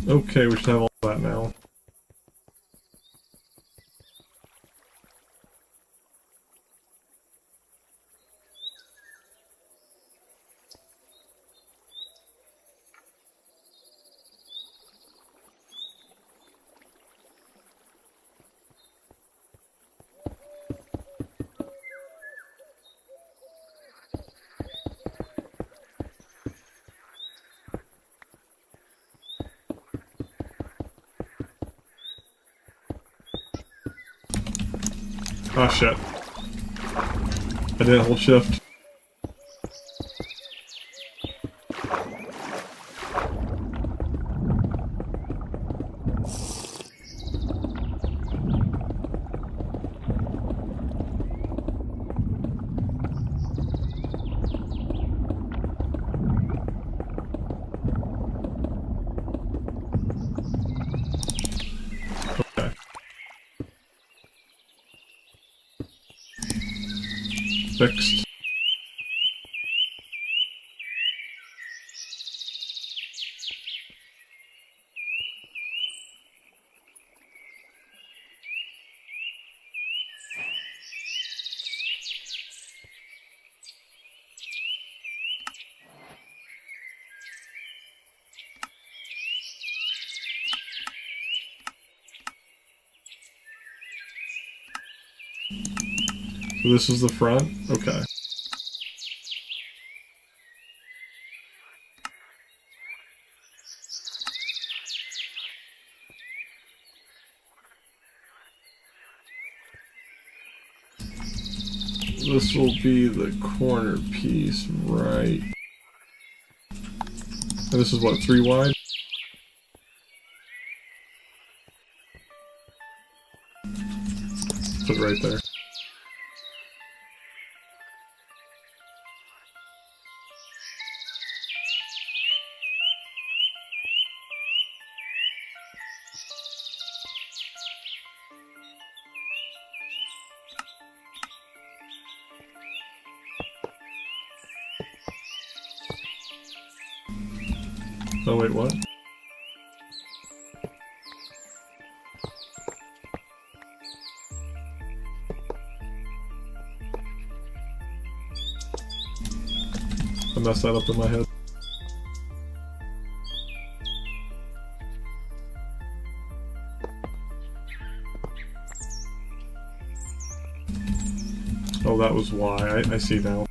Okay, we should have all that now. Oh shit. I didn't hold shift. Okay. Fixed. So this is the front? Okay. This will be the corner piece, right? And this is what, 3 wide? Put it right there. Oh wait, what? I messed that up in my head. Oh, that was why. I see now.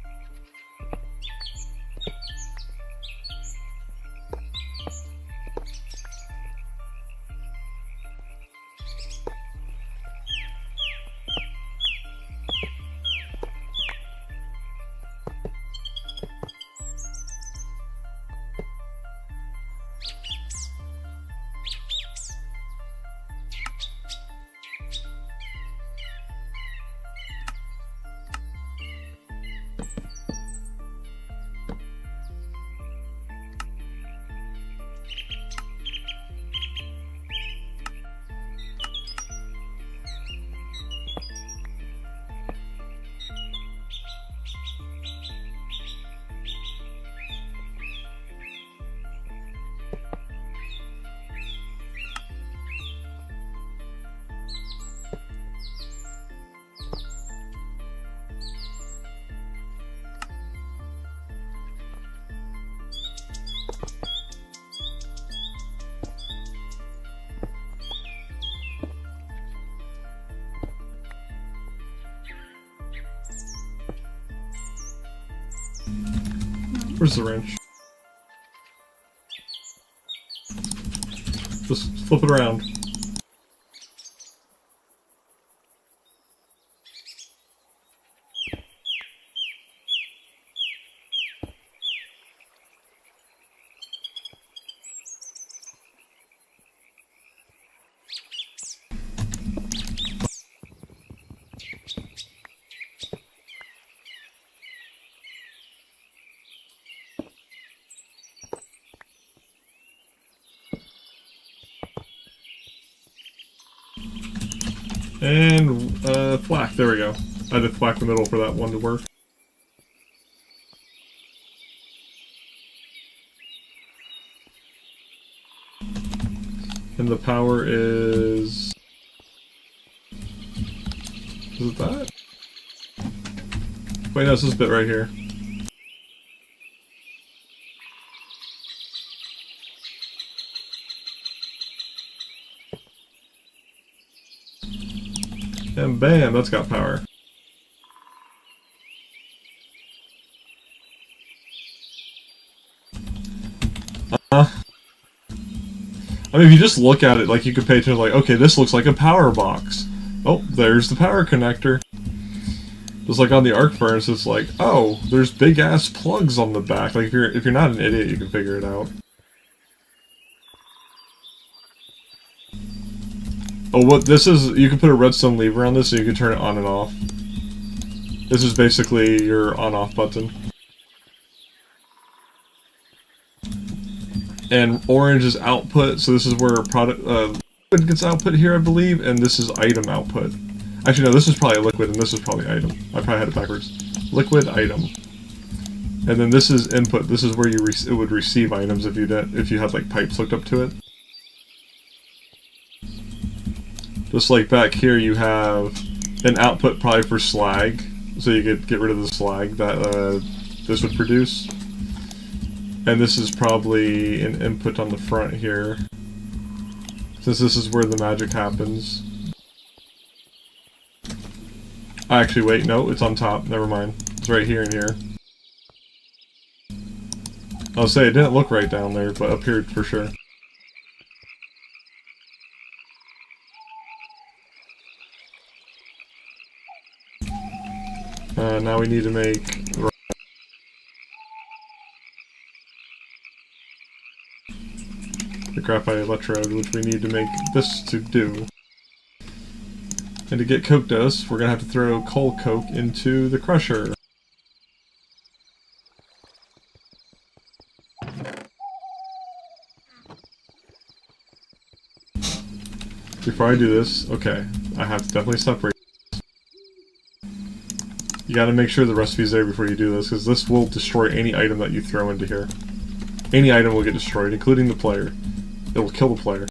Where's the wrench? Just flip it around. And, thwack, there we go. I had to thwack the middle for that one to work. And the power is... Is it that? Wait, no, it's this bit right here. And bam, that's got power. I mean, if you just look at it, like, you could pay attention, like, okay, this looks like a power box. Oh, there's the power connector. Just like on the arc furnace, it's like, oh, there's big-ass plugs on the back. Like, if you're not an idiot, you can figure it out. Oh, what this is, you can put a redstone lever on this so you can turn it on and off. This is basically your on-off button. And orange is output, so this is where product liquid gets output here, I believe, and this is item output. Actually, no, this is probably liquid, and this is probably item. I probably had it backwards. Liquid, item. And then this is input. This is where it would receive items if you had like pipes hooked up to it. Just like back here, you have an output probably for slag, so you could get rid of the slag that this would produce. And this is probably an input on the front here, since this is where the magic happens. Actually, wait, no, it's on top. Never mind. It's right here and here. I'll say it didn't look right down there, but up here for sure. Now we need to make the graphite electrode, which we need to make this to do. And to get coke dust, we're gonna have to throw coal coke into the crusher. Before I do this, okay, I have to definitely separate. You gotta make sure the recipe's there before you do this, because this will destroy any item that you throw into here. Any item will get destroyed, including the player. It will kill the player.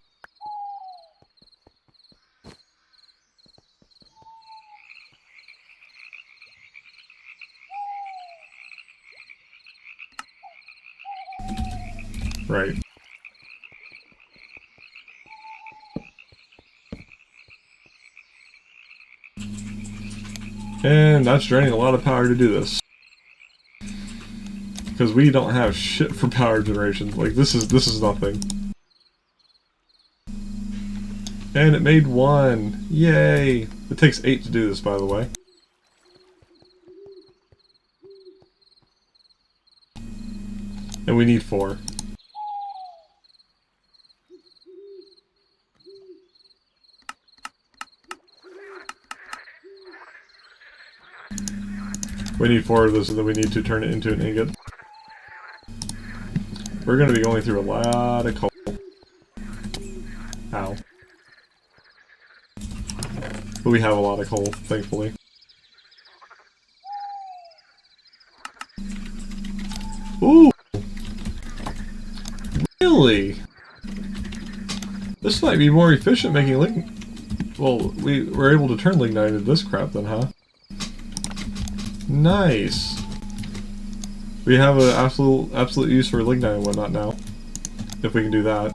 Right. And that's draining a lot of power to do this. Because we don't have shit for power generation. Like, this is nothing. And it made 1. Yay! It takes 8 to do this, by the way. And we need 4. We need 4 of those, and then we need to turn it into an ingot. We're going to be going through a lot of coal. Ow. But we have a lot of coal, thankfully. Ooh! Really? This might be more efficient making lignite. Well, we were able to turn lignite into this crap then, huh? Nice! We have an absolute use for lignite and whatnot now. If we can do that.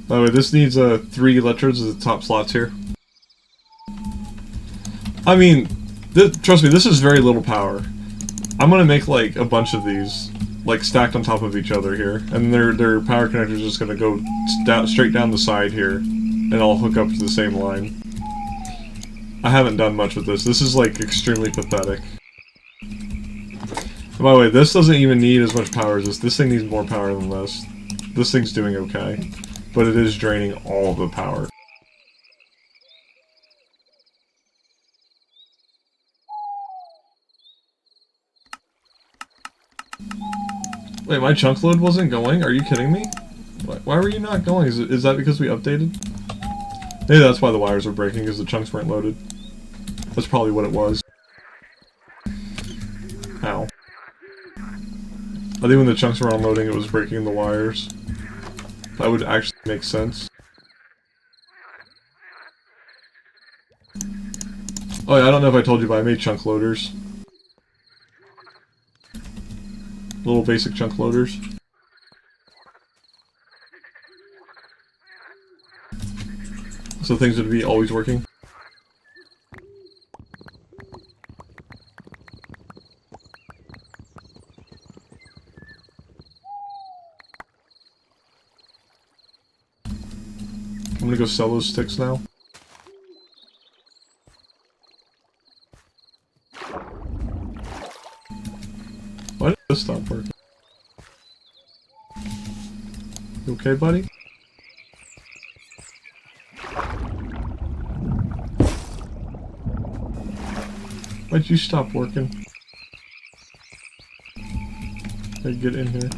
By the way, this needs 3 electrodes as the top slots here. I mean, Trust me, this is very little power. I'm gonna make like a bunch of these, like stacked on top of each other here, and their power connectors just gonna go straight down the side here, and all hook up to the same line. I haven't done much with this. This is like extremely pathetic. And by the way, this doesn't even need as much power as this. This thing needs more power than this. This thing's doing okay, but it is draining all of the power. Wait, my chunk load wasn't going? Are you kidding me? Why were you not going? Is that because we updated? Maybe that's why the wires were breaking, because the chunks weren't loaded. That's probably what it was. Ow. I think when the chunks were unloading, it was breaking the wires. That would actually make sense. Oh yeah, I don't know if I told you, but I made chunk loaders. Little basic chunk loaders. So things would be always working. I'm gonna go sell those sticks now. Why did this stop working? You okay, buddy? Why'd you stop working? Hey, get in here.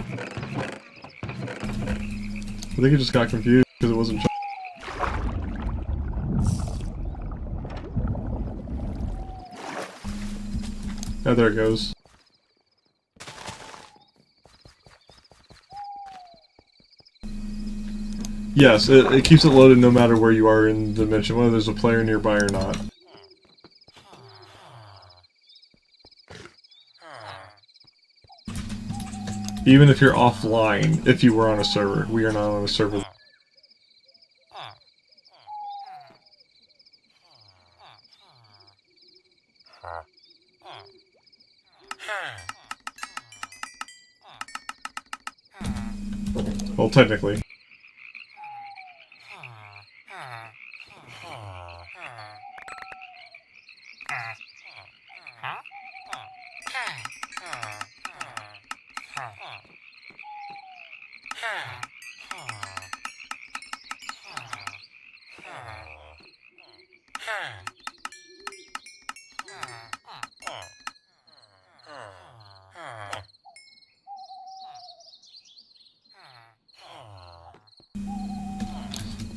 I think it just got confused because it wasn't. Yeah, there it goes. Yes, it keeps it loaded no matter where you are in the dimension, whether there's a player nearby or not. Even if you're offline, if you were on a server. We are not on a server. Well, technically.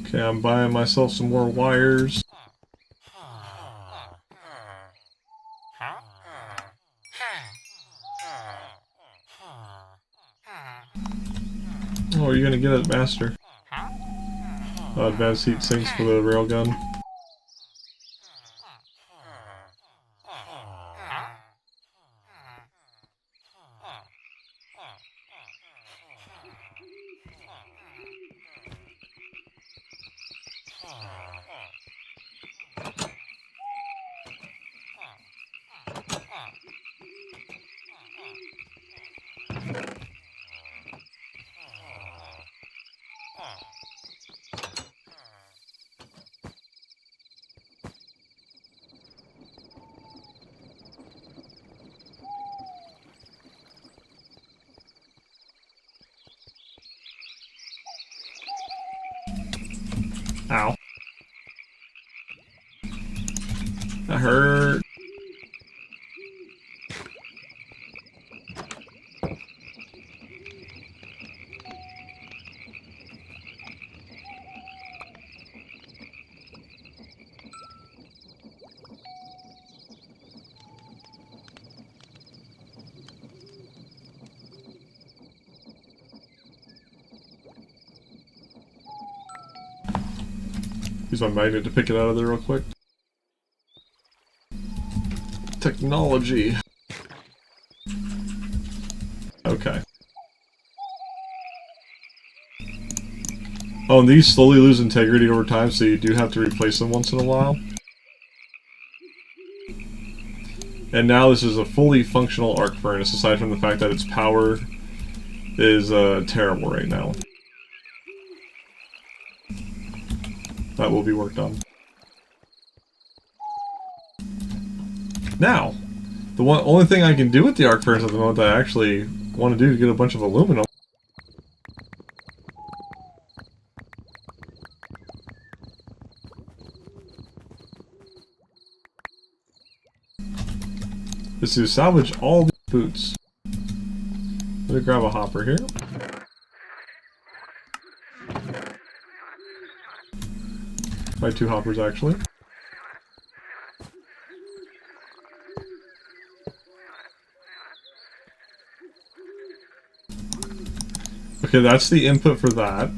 Okay, I'm buying myself some more wires. Oh, are you gonna get it, Master? Advanced heat sinks for the railgun. Ow. That hurt. Use my magnet to pick it out of there real quick. Technology. Okay. Oh, and these slowly lose integrity over time, so you do have to replace them once in a while. And now this is a fully functional arc furnace, aside from the fact that its power is terrible right now. That will be worked on. Now, the only thing I can do with the arc furnace at the moment that I actually want to do to get a bunch of aluminum is to salvage all the boots. Let me grab a hopper here. By 2 hoppers, actually. Okay, that's the input for that.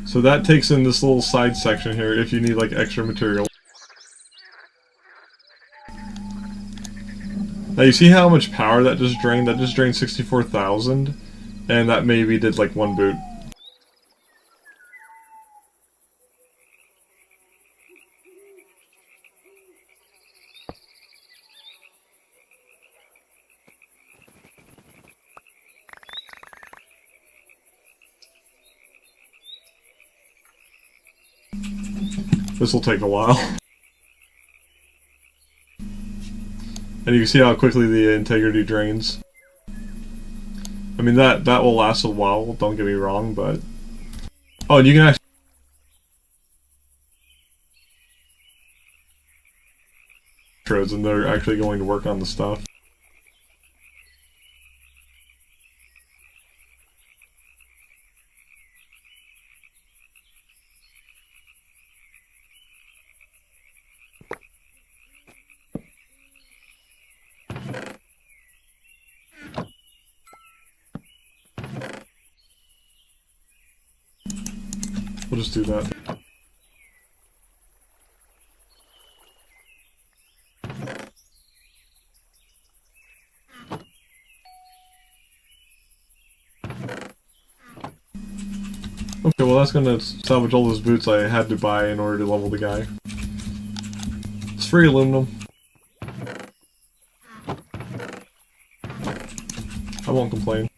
So that takes in this little side section here if you need like extra material. Now you see how much power that just drained? That just drained 64,000, and that maybe did like 1 boot. This will take a while. And you can see how quickly the integrity drains. I mean, that will last a while, don't get me wrong, but... Oh, and you can actually... and they're actually going to work on the stuff. We'll just do that. Okay, well that's gonna salvage all those boots I had to buy in order to level the guy. It's free aluminum. I won't complain.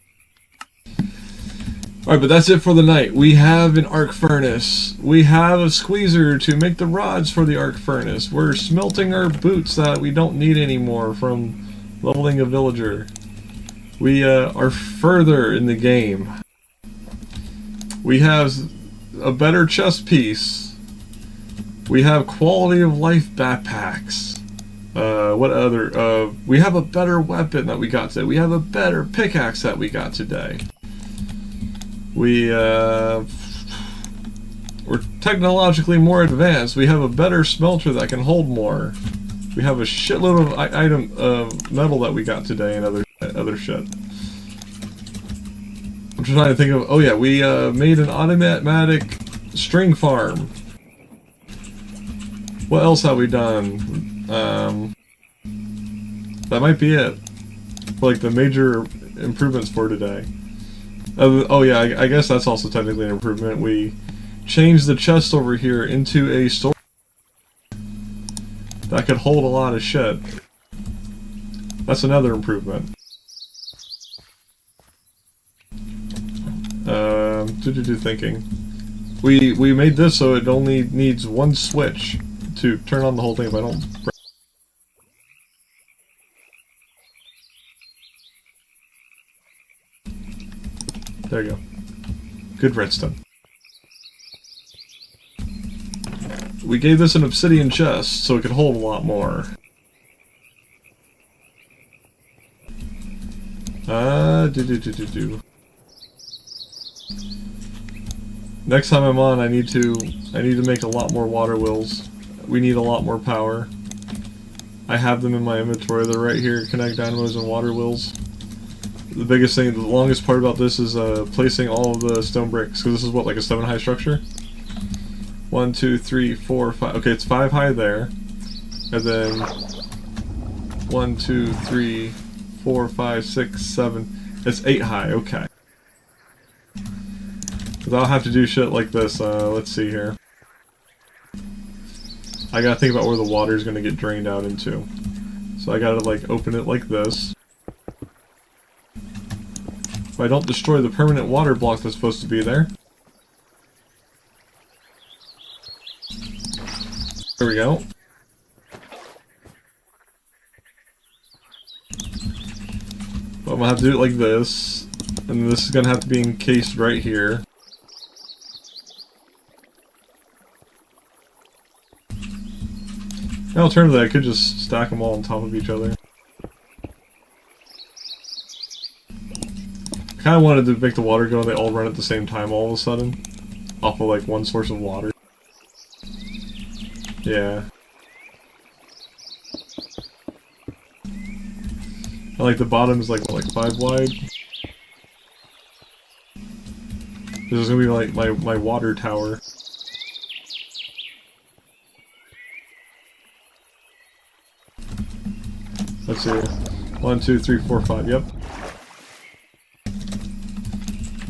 Alright, but that's it for the night. We have an arc furnace. We have a squeezer to make the rods for the arc furnace. We're smelting our boots that we don't need anymore from leveling a villager. We are further in the game. We have a better chest piece. We have quality of life backpacks. What other? We have a better weapon that we got today. We have a better pickaxe that we got today. We're technologically more advanced. We have a better smelter that can hold more. We have a shitload of metal that we got today and other shit. I'm trying to think of. Oh yeah, we made an automatic string farm. What else have we done? That might be it. Like the major improvements for today. Oh yeah, I guess that's also technically an improvement. We changed the chest over here into a storage that could hold a lot of shit. That's another improvement. Thinking. We made this so it only needs 1 switch to turn on the whole thing if I don't... There you go. Good redstone. We gave this an obsidian chest so it could hold a lot more. Next time I'm on, I need to make a lot more water wheels. We need a lot more power. I have them in my inventory. They're right here. Connect dynamos and water wheels. The biggest thing, the longest part about this is placing all of the stone bricks, because this is what, like a 7 high structure? 1, 2, 3, 4, 5. Okay, it's 5 high there, and then 1, 2, 3, 4, 5, 6, 7. It's 8 high. Okay. Because I'll have to do shit like this. Let's see here. I gotta think about where the water is gonna get drained out into. So I gotta like open it like this. If I don't destroy the permanent water block that's supposed to be there. There we go. But I'm gonna have to do it like this. And this is gonna have to be encased right here. Alternatively, I could just stack them all on top of each other. I kinda wanted to make the water go and they all run at the same time all of a sudden. Off of like one source of water. Yeah. And like the bottom is like, what, like 5 wide? This is gonna be like my water tower. Let's see. 1, 2, 3, 4, 5, yep.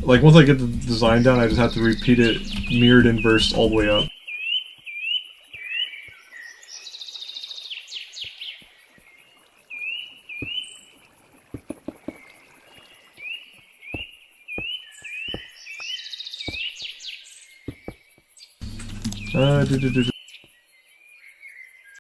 Like, once I get the design down, I just have to repeat it mirrored inverse all the way up. Do.